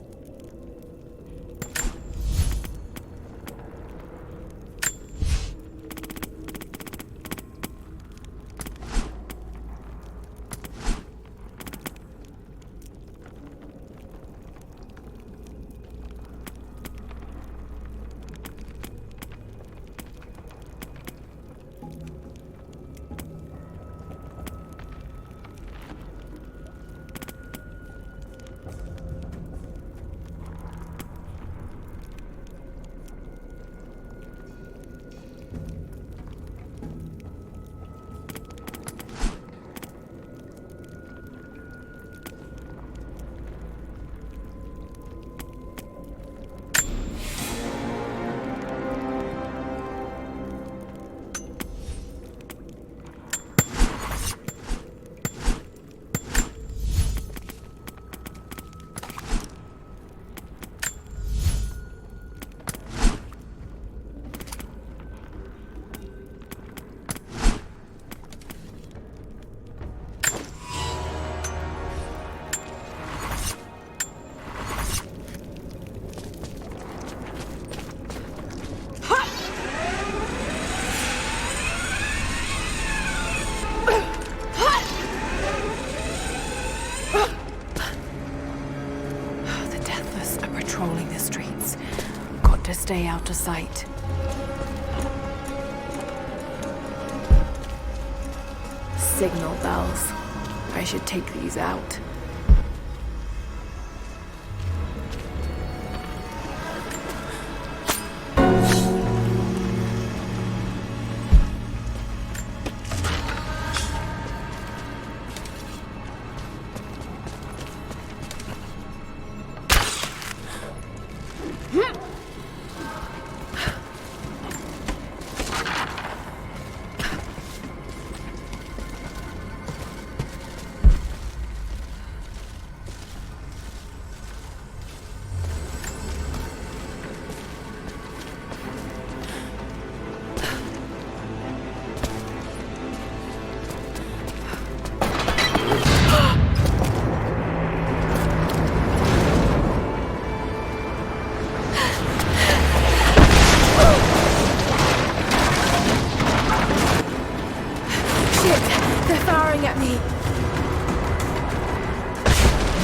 stay out of sight. Signal bells. I should take these out.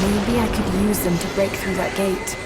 Maybe I could use them to break through that gate.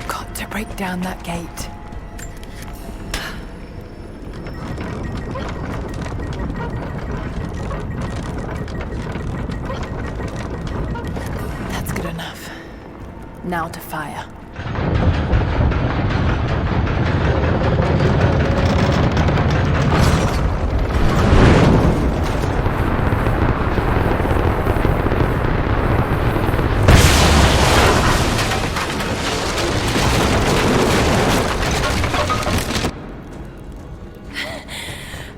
Got to break down that gate. That's good enough. Now to fire.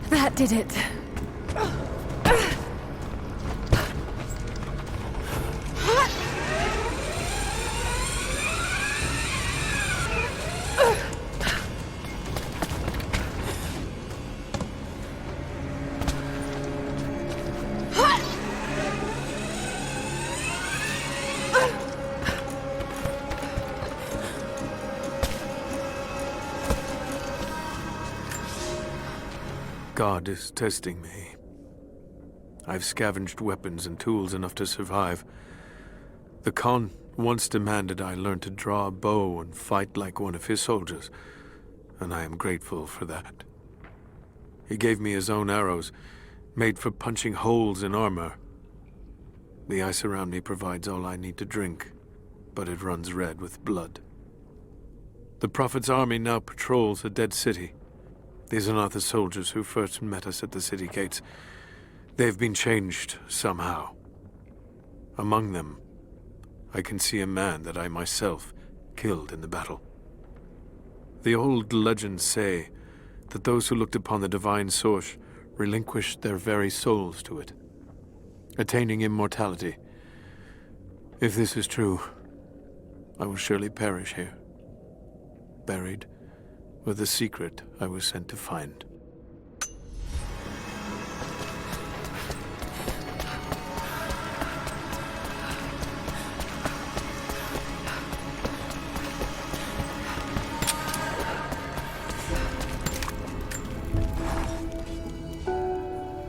That did it. God is testing me. I've scavenged weapons and tools enough to survive. The Khan once demanded I learn to draw a bow and fight like one of his soldiers, and I am grateful for that. He gave me his own arrows, made for punching holes in armor. The ice around me provides all I need to drink, but it runs red with blood. The Prophet's army now patrols a dead city. These are not the soldiers who first met us at the city gates. They've been changed somehow. Among them, I can see a man that I myself killed in the battle. The old legends say that those who looked upon the divine source relinquished their very souls to it, attaining immortality. If this is true, I will surely perish here, buried with the secret I was sent to find.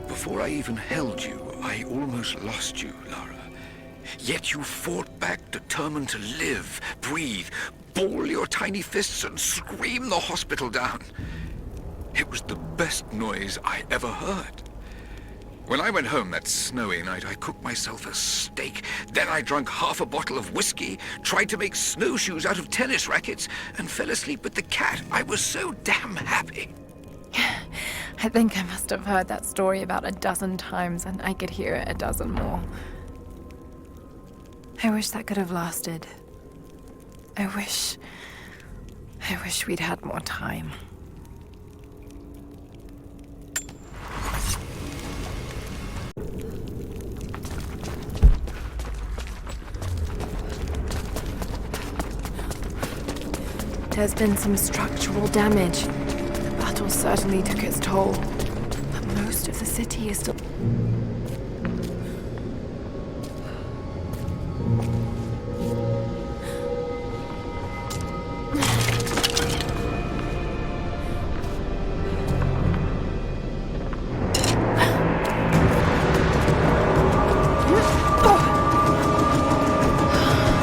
Before I even held you, I almost lost you, Lara. Yet you fought back, determined to live, breathe, ball your tiny fists and scream the hospital down. It was the best noise I ever heard. When I went home that snowy night, I cooked myself a steak. Then I drank half a bottle of whiskey, tried to make snowshoes out of tennis rackets, and fell asleep with the cat. I was so damn happy. I think I must have heard that story about a dozen times, and I could hear it a dozen more. I wish that could have lasted. I wish we'd had more time. There's been some structural damage. The battle certainly took its toll. But most of the city is still...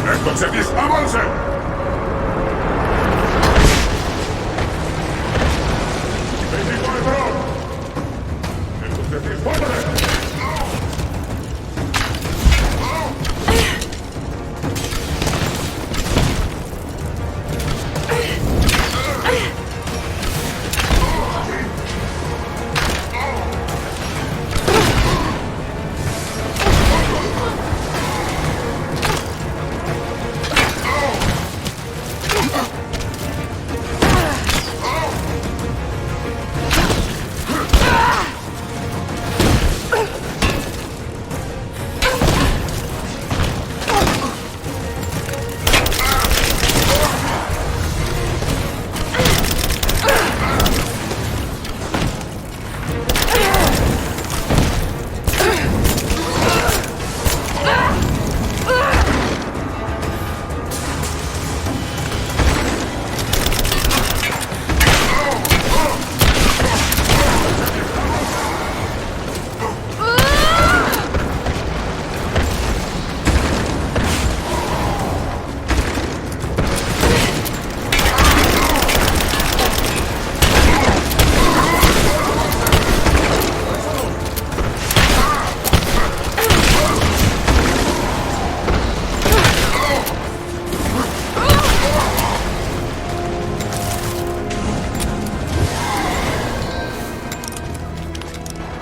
¡Esto se dice!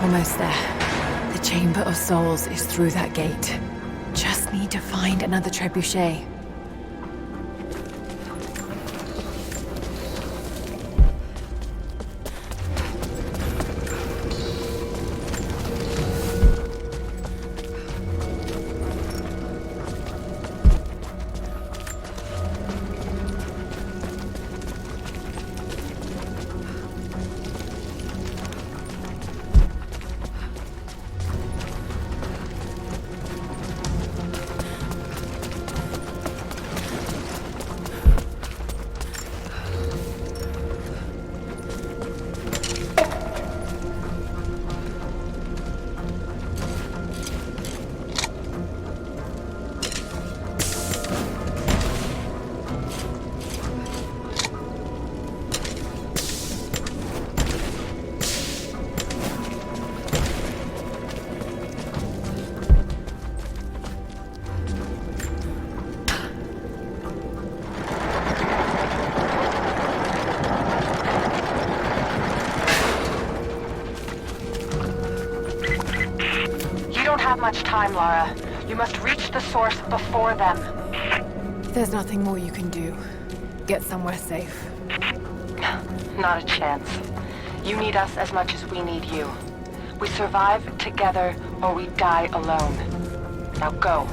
Almost there. The Chamber of Souls is through that gate. Just need to find another trebuchet. much time, Lara. You must reach the source before them. There's nothing more you can do. Get somewhere safe. Not a chance. You need us as much as we need you. We survive together, or we die alone. Now go.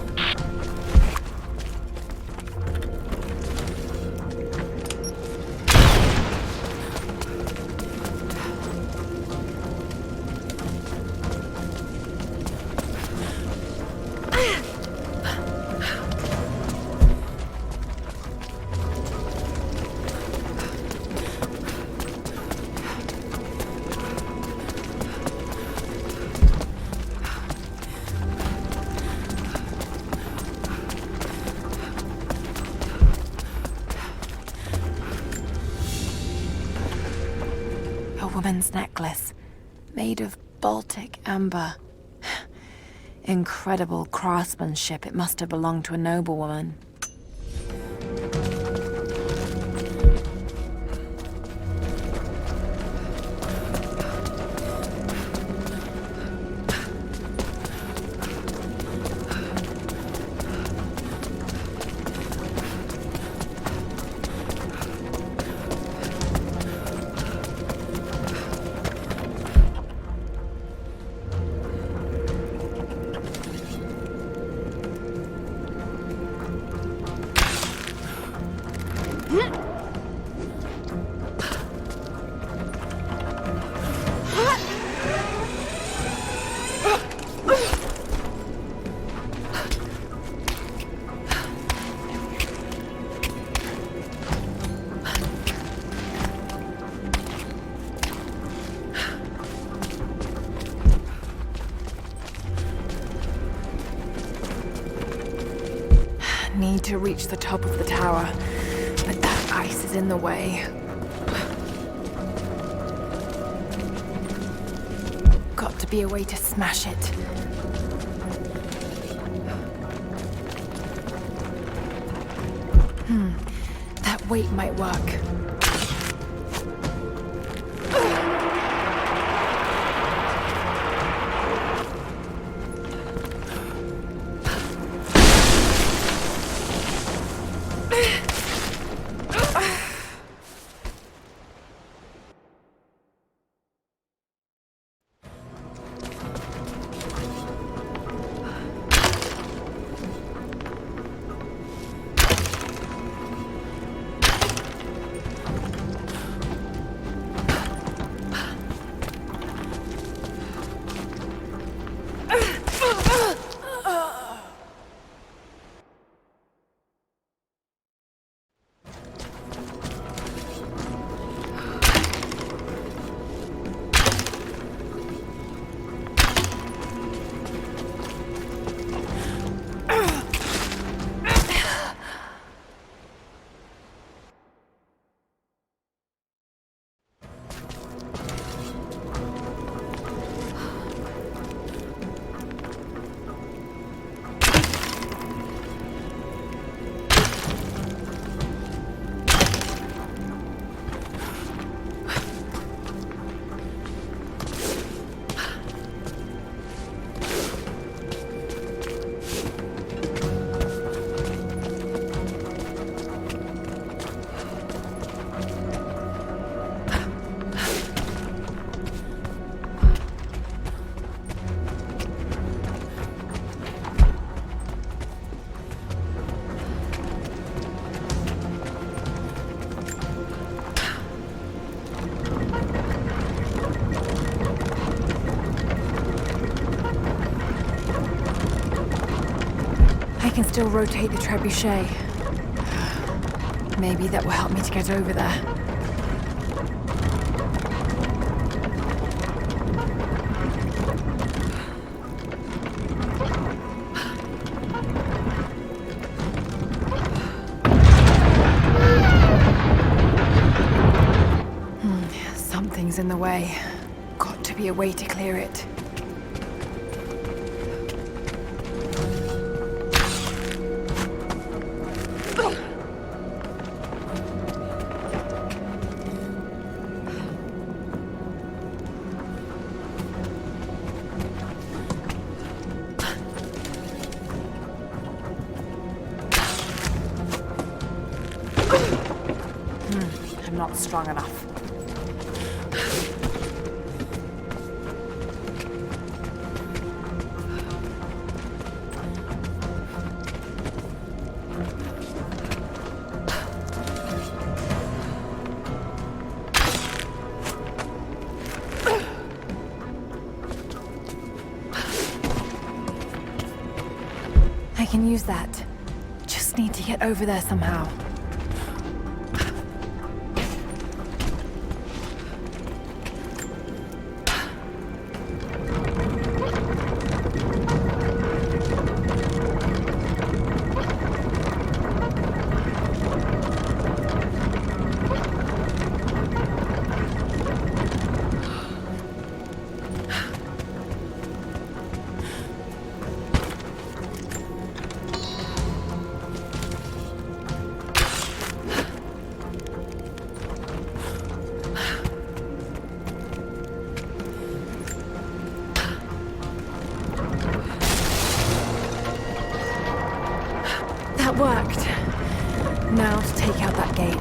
Woman's necklace, made of Baltic amber. Incredible craftsmanship. It must have belonged to a noblewoman. Need to reach the top of the tower, but that ice is in the way. Got to be a way to smash it. That weight might work. I can still rotate the trebuchet. Maybe that will help me to get over there. Something's in the way. Got to be a way to clear it. not strong enough. I can use that. Just need to get over there somehow. That worked. Now to take out that gate.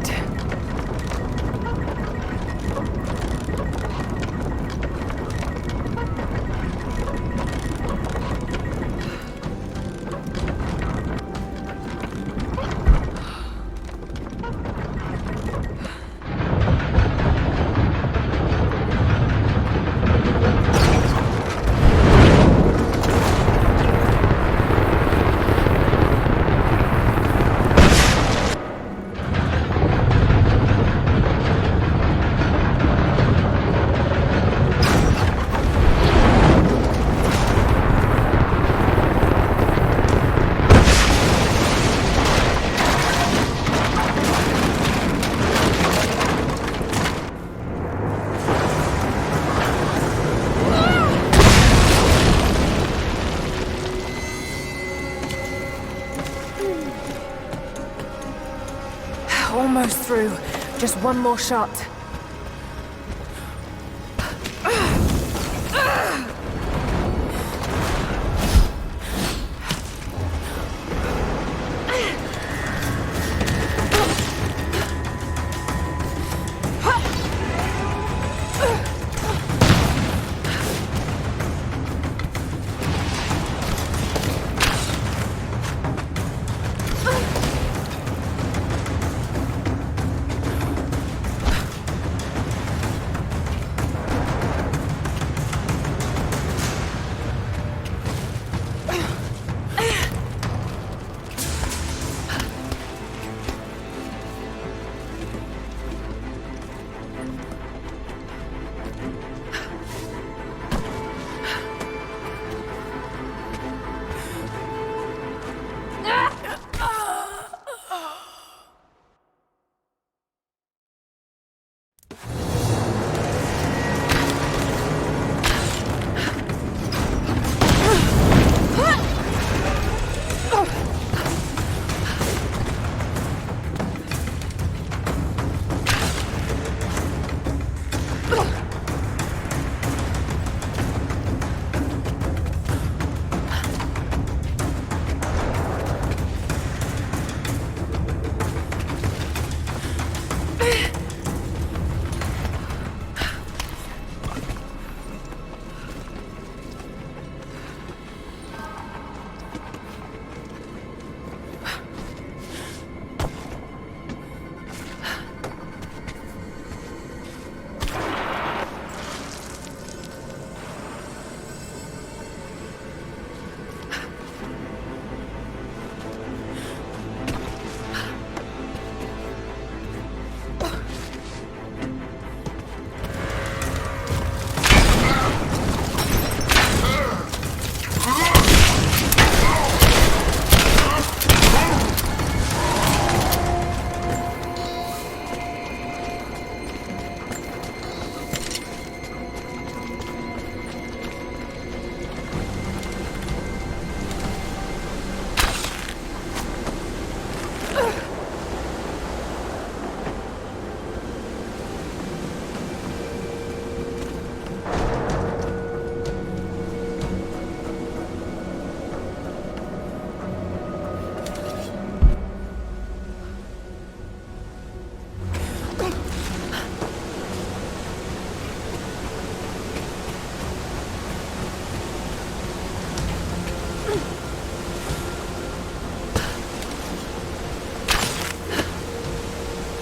Almost through. Just one more shot.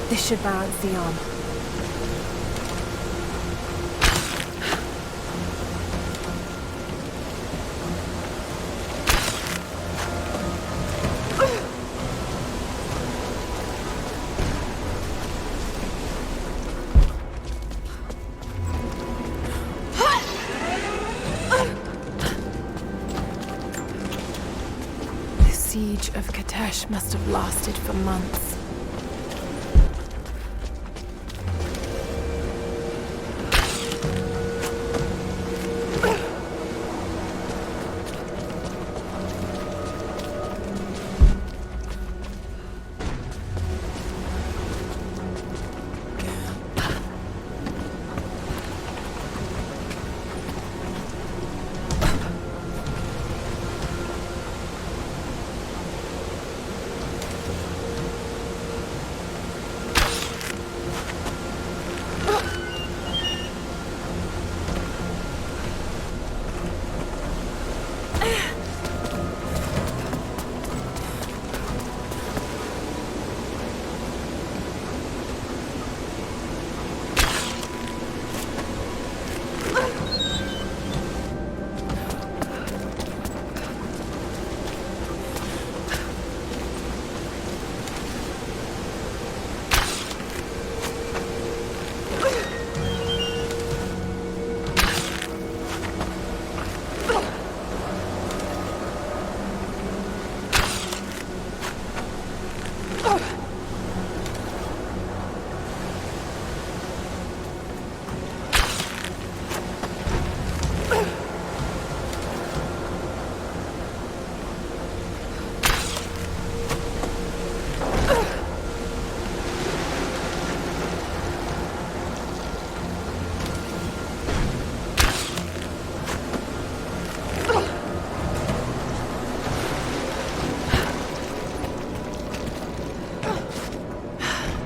This should balance the arm. The siege of Katesh must have lasted for months.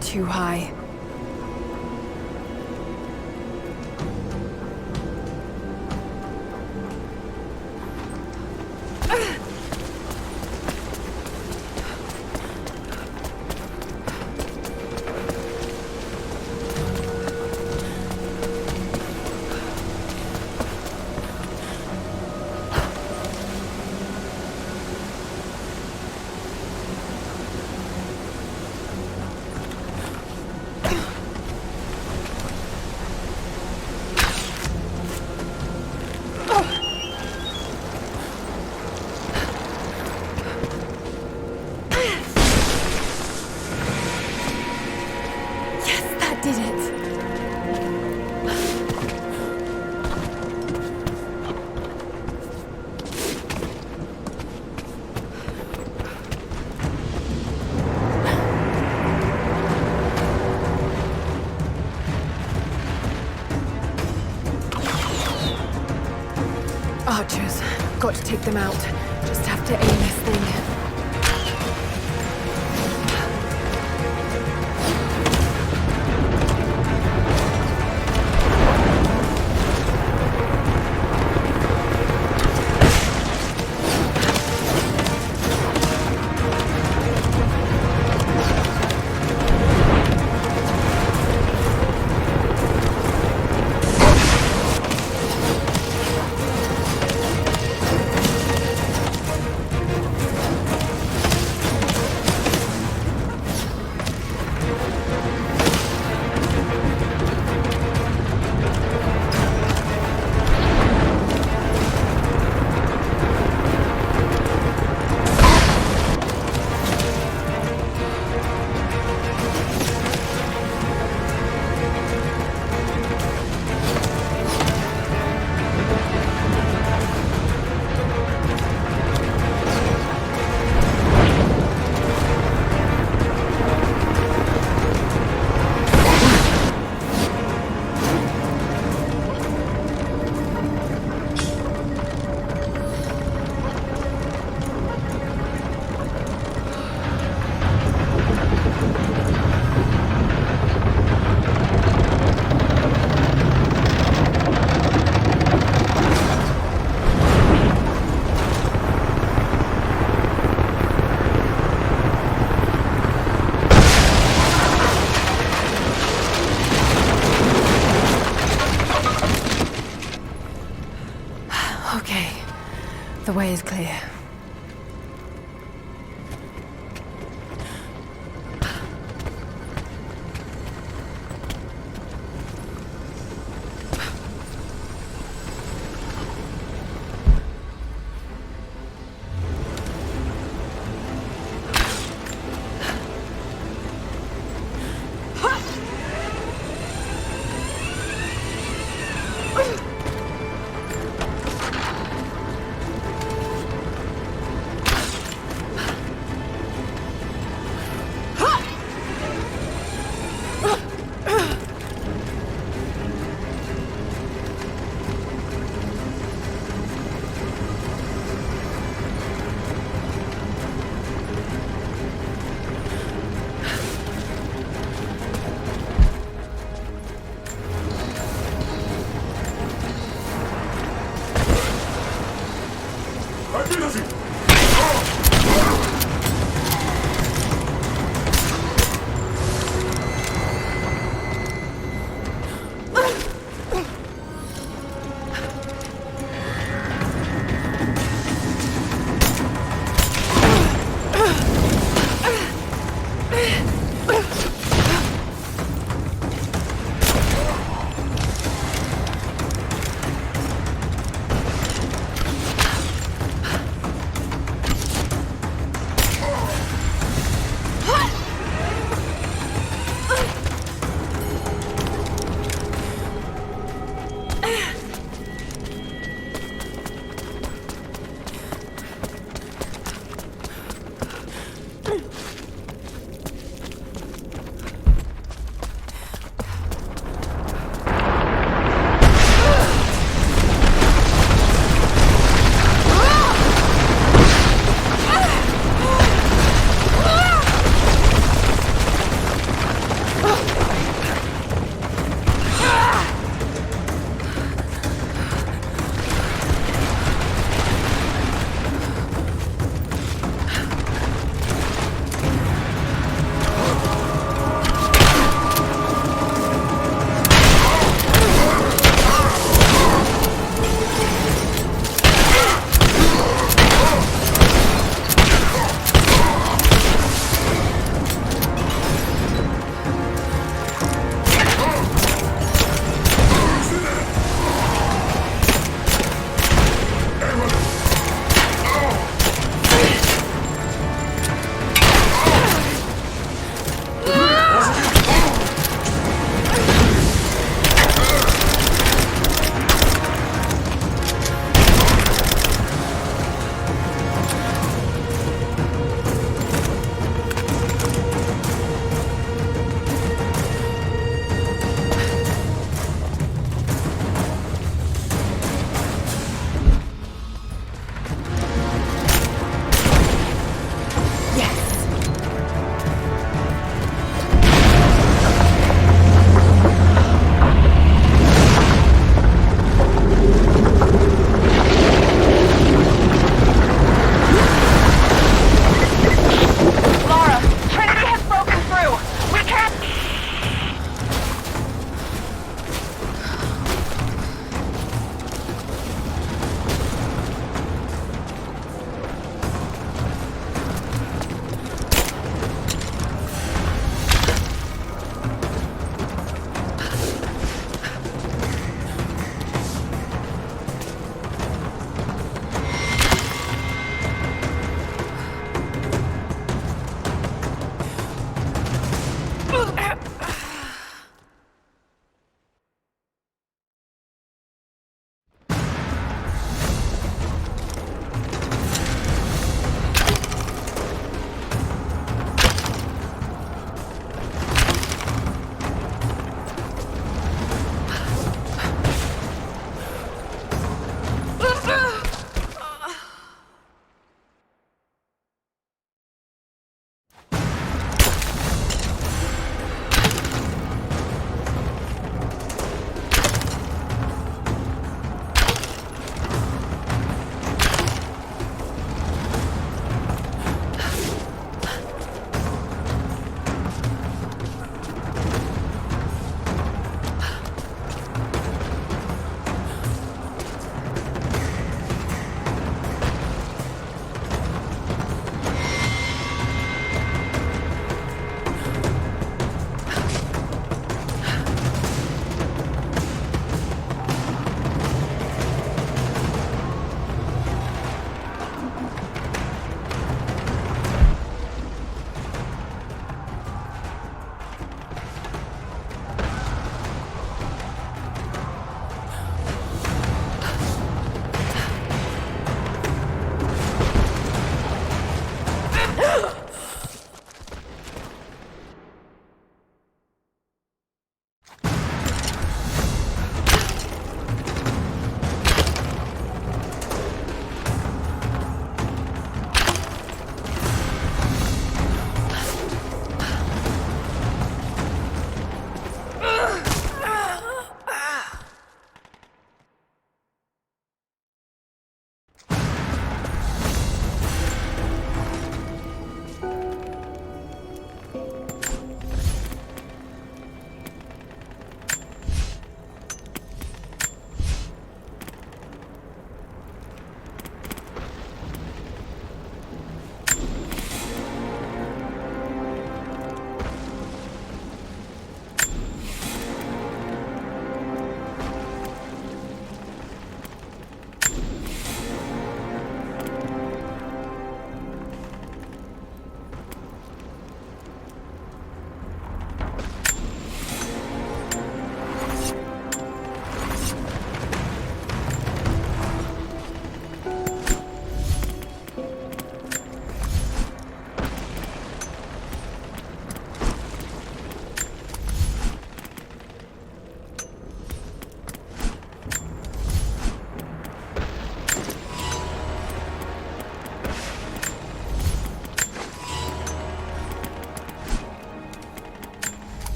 Too high. Archers. Got to take them out. Just have to aim this thing. way is clear.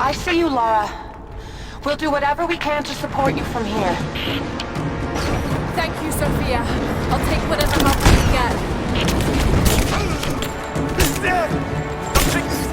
I see you, Lara. We'll do whatever we can to support you from here. Thank you, Sophia. I'll take whatever help I can get. He's dead! I'll take this.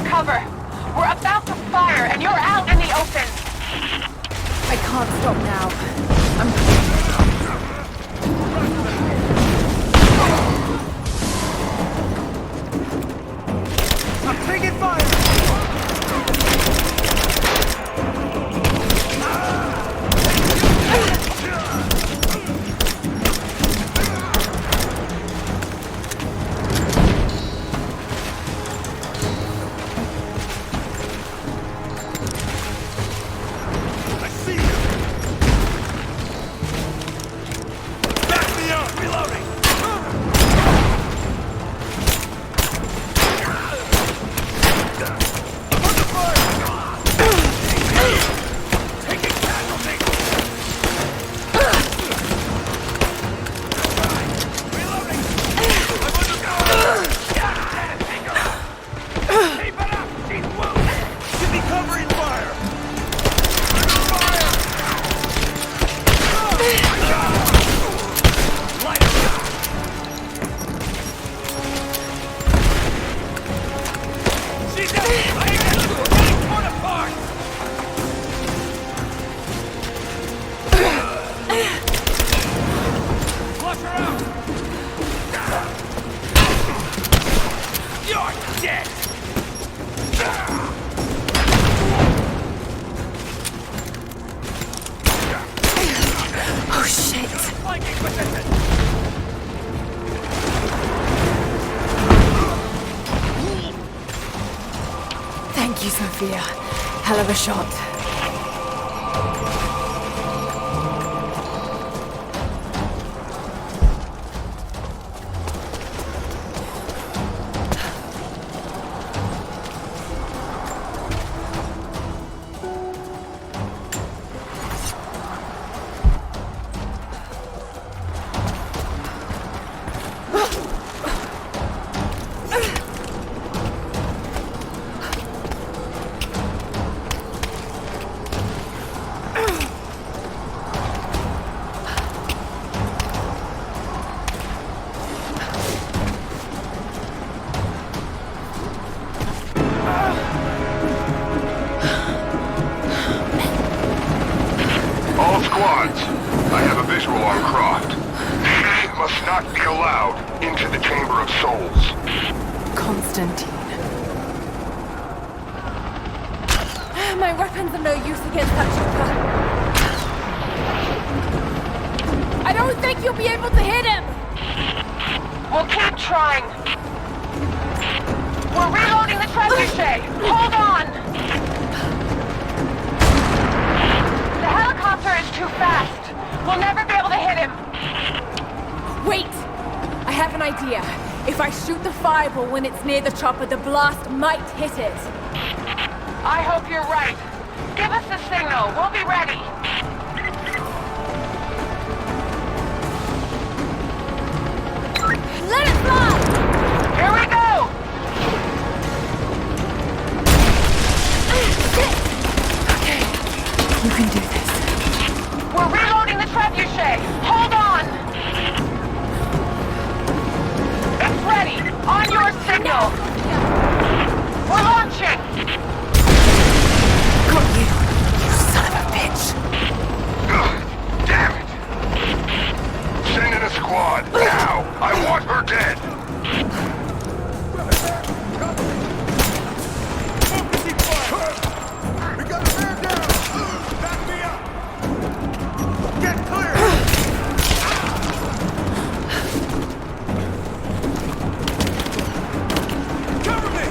Cover! We're about to fire, and you're out in the open! I can't stop now. I'm taking fire! Thank you, Sophia. Hell of a shot. All squads, I have a visual on Croft. She must not be allowed into the Chamber of Souls. Constantine. no use against that chopper. I don't think you'll be able to hit him! We'll keep trying. We're reloading the trebuchet. Hold on! The helicopter is too fast. We'll never be able to hit him. Wait! I have an idea. If I shoot the fireball when it's near the chopper, the blast might hit it. I hope you're right. Give us the signal. We'll be ready. Let it fly! Here we go! Okay, you can do this. We're reloading the trebuchet. Hold on! It's ready! On your signal! We're launching! Got you, you son of a bitch! Damn it! Send in a squad, now! I want her dead! Focusing fire! We got a man down! Back me up! Get clear! Cover me!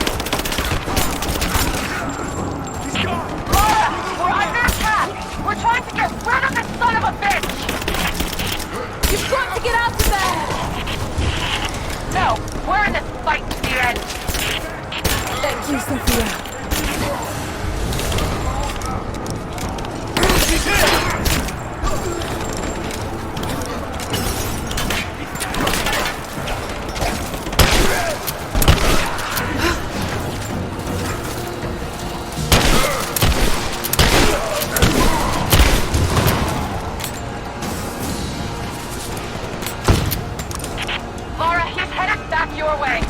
He's gone! Laura! We're under attack! We're trying to get rid of this son of a bitch! You've got to get out of there! No, we're in this fight to the end. Thank you, Sophia. He's hit! Laura, he's headed back your way.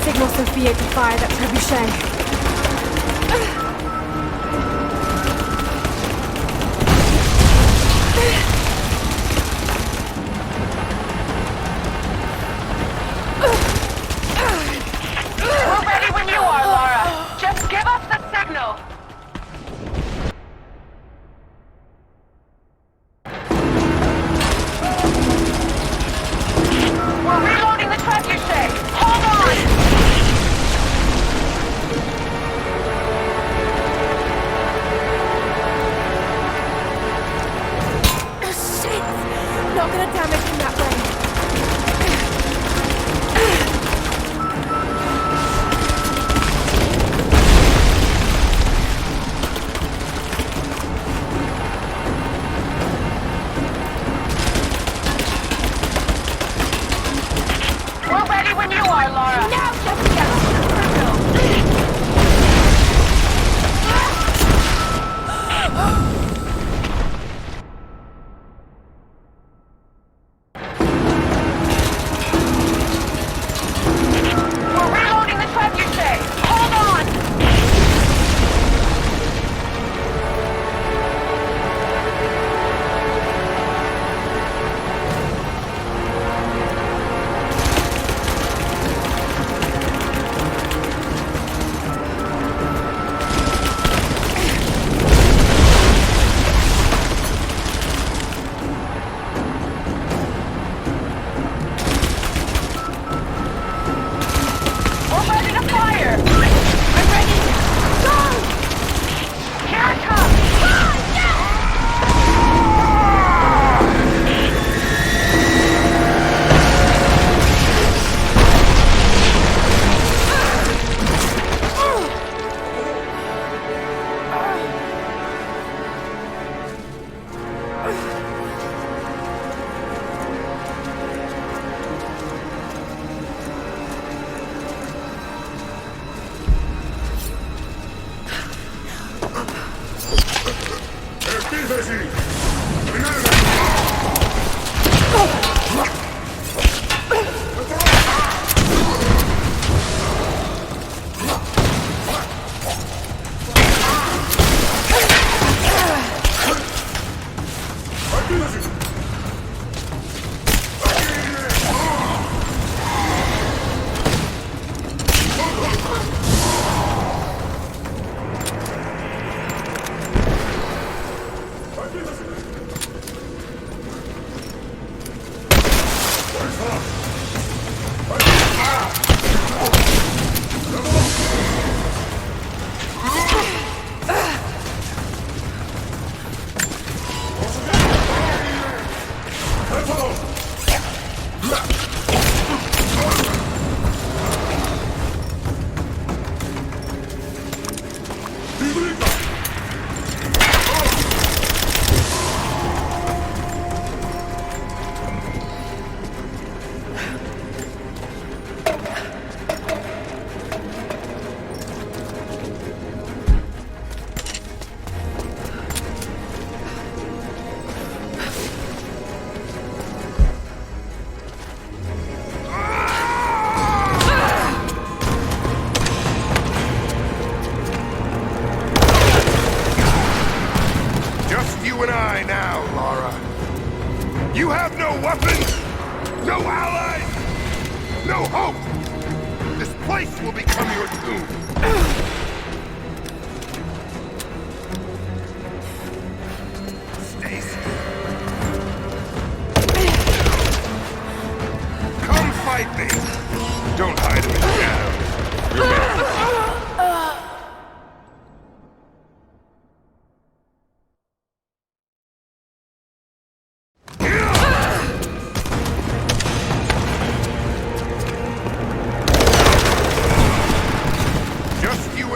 signal Sophia to fire that trebuchet. We're ready when you are, Lara. Just give us the signal. We're reloading the trebuchet. Hold on. Shit! Not gonna damage him that way. We're ready when you are, Lara. Now, Jessica. We're reloading the trebuchet. Hold on. We're ready to fire! I'm ready! Go! Here it comes! Just you and I now, Lara. You have no weapons, no allies, no hope. This place will become your tomb. Stay still. Come fight me. Don't hide in the shadows. You're meant to Just you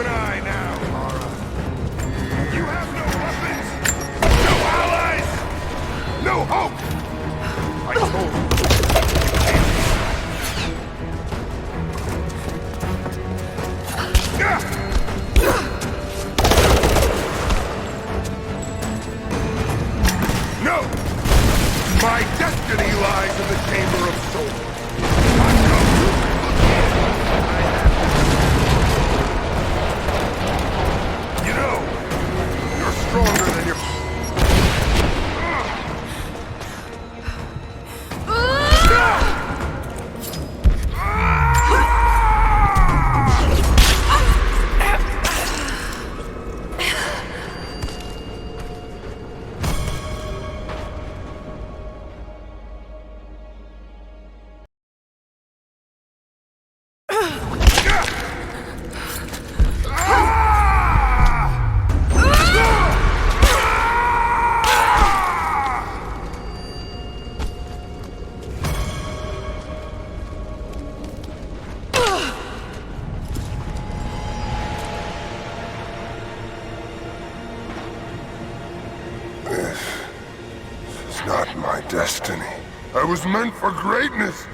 destiny. I was meant for greatness.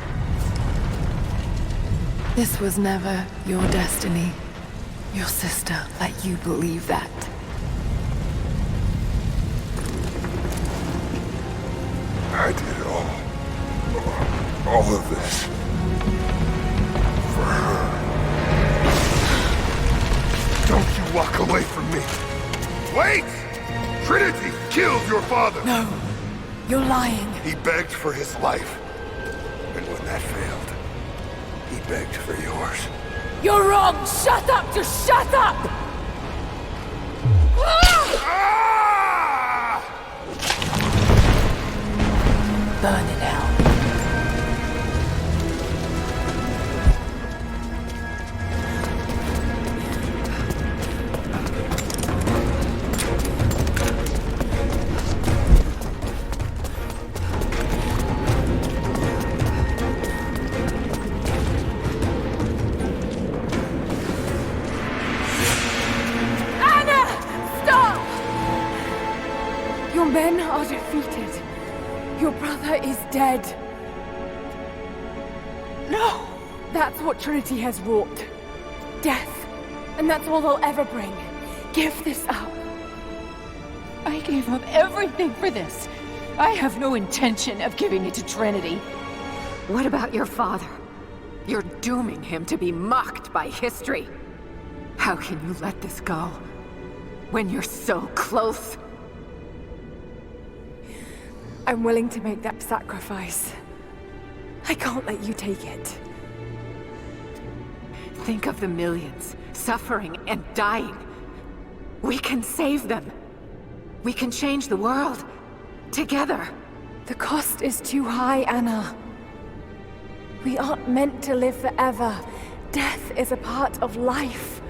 This was never your destiny. Your sister let you believe that. I did it all of this for her. Don't you walk away from me. Wait! Trinity killed your father! No, you're lying. He begged for his life. And when that failed, he begged for yours. You're wrong! Shut up! Just shut up! Burn in hell. Your men are defeated. Your brother is dead. No! That's what Trinity has wrought. Death. And that's all they'll ever bring. Give this up. I gave up everything for this. I have no intention of giving it to Trinity. What about your father? You're dooming him to be mocked by history. How can you let this go? When you're so close? I'm willing to make that sacrifice. I can't let you take it. Think of the millions, suffering and dying. We can save them. We can change the world. Together. The cost is too high, Anna. We aren't meant to live forever. Death is a part of life.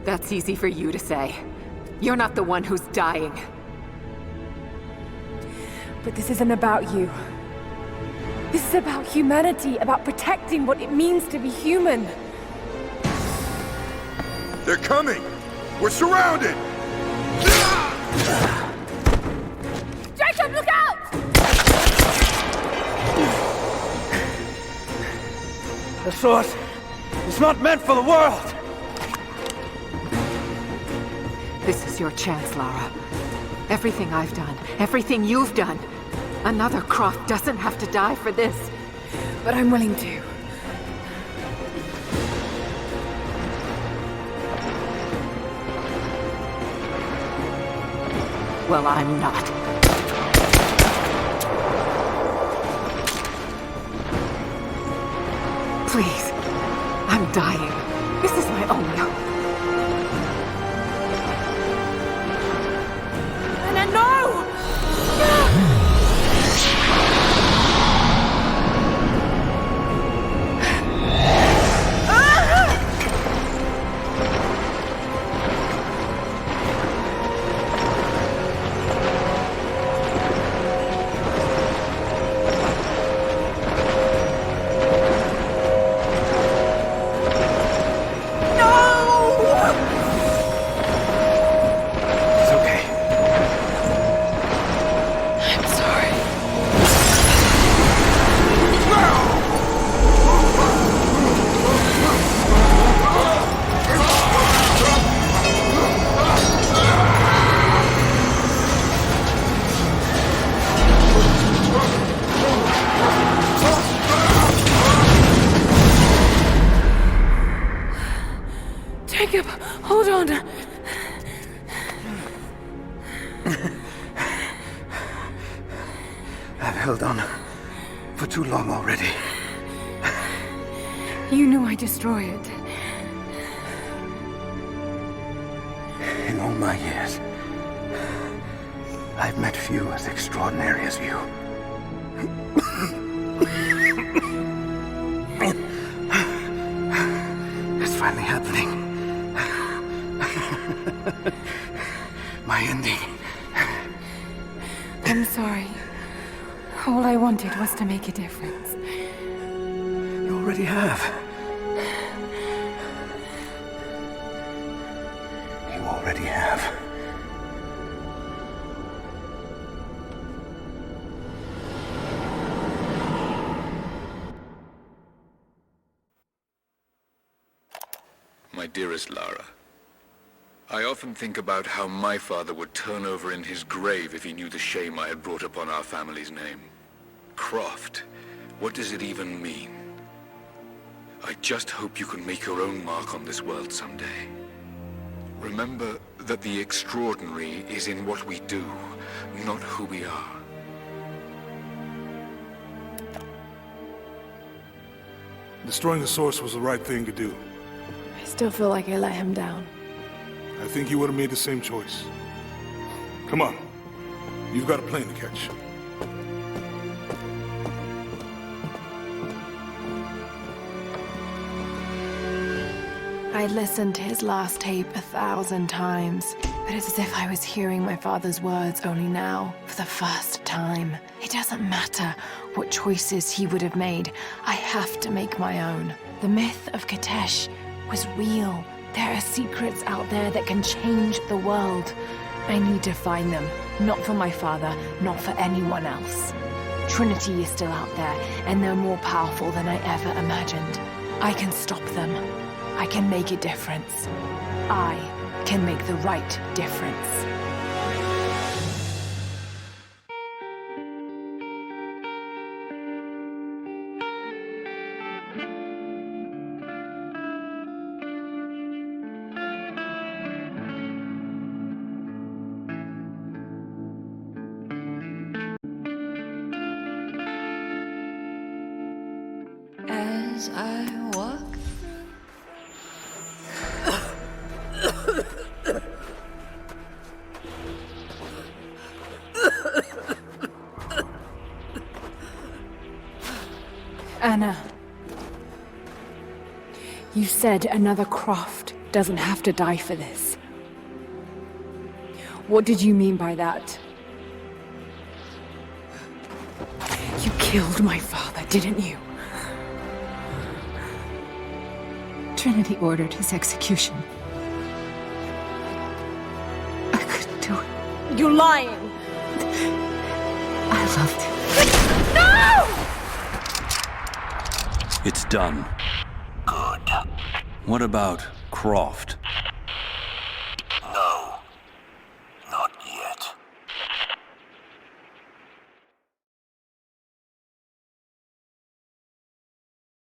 That's easy for you to say. You're not the one who's dying. But this isn't about you. This is about humanity, about protecting what it means to be human. They're coming! We're surrounded! Jacob, look out! The sword is not meant for the world! This is your chance, Lara. Everything I've done, everything you've done. Another Croft doesn't have to die for this. But I'm willing to. Well, I'm not. Please. I'm dying. This is my only hope. Anna, no! Jacob, hold on. I've held on for too long already. You knew I'd destroy it. In all my years, I've met few as extraordinary as you. It's finally happening. My ending. I'm sorry. All I wanted was to make a difference. You already have. You already have. My dearest Lara, I often think about how my father would turn over in his grave if he knew the shame I had brought upon our family's name. Croft, what does it even mean? I just hope you can make your own mark on this world someday. Remember that the extraordinary is in what we do, not who we are. Destroying the source was the right thing to do. I still feel like I let him down. I think you would have made the same choice. Come on. You've got a plane to catch. I'd listened to his last tape 1,000 times, but it's as if I was hearing my father's words only now, for the first time. It doesn't matter what choices he would have made. I have to make my own. The myth of Katesh was real. There are secrets out there that can change the world. I need to find them, not for my father, not for anyone else. Trinity is still out there, and they're more powerful than I ever imagined. I can stop them. I can make a difference. I can make the right difference. As I walk Anna, you said another Croft doesn't have to die for this. What did you mean by that? You killed my father, didn't you? Trinity ordered his execution. I couldn't do it. You're lying! I loved him. No! It's done. Good. What about Croft?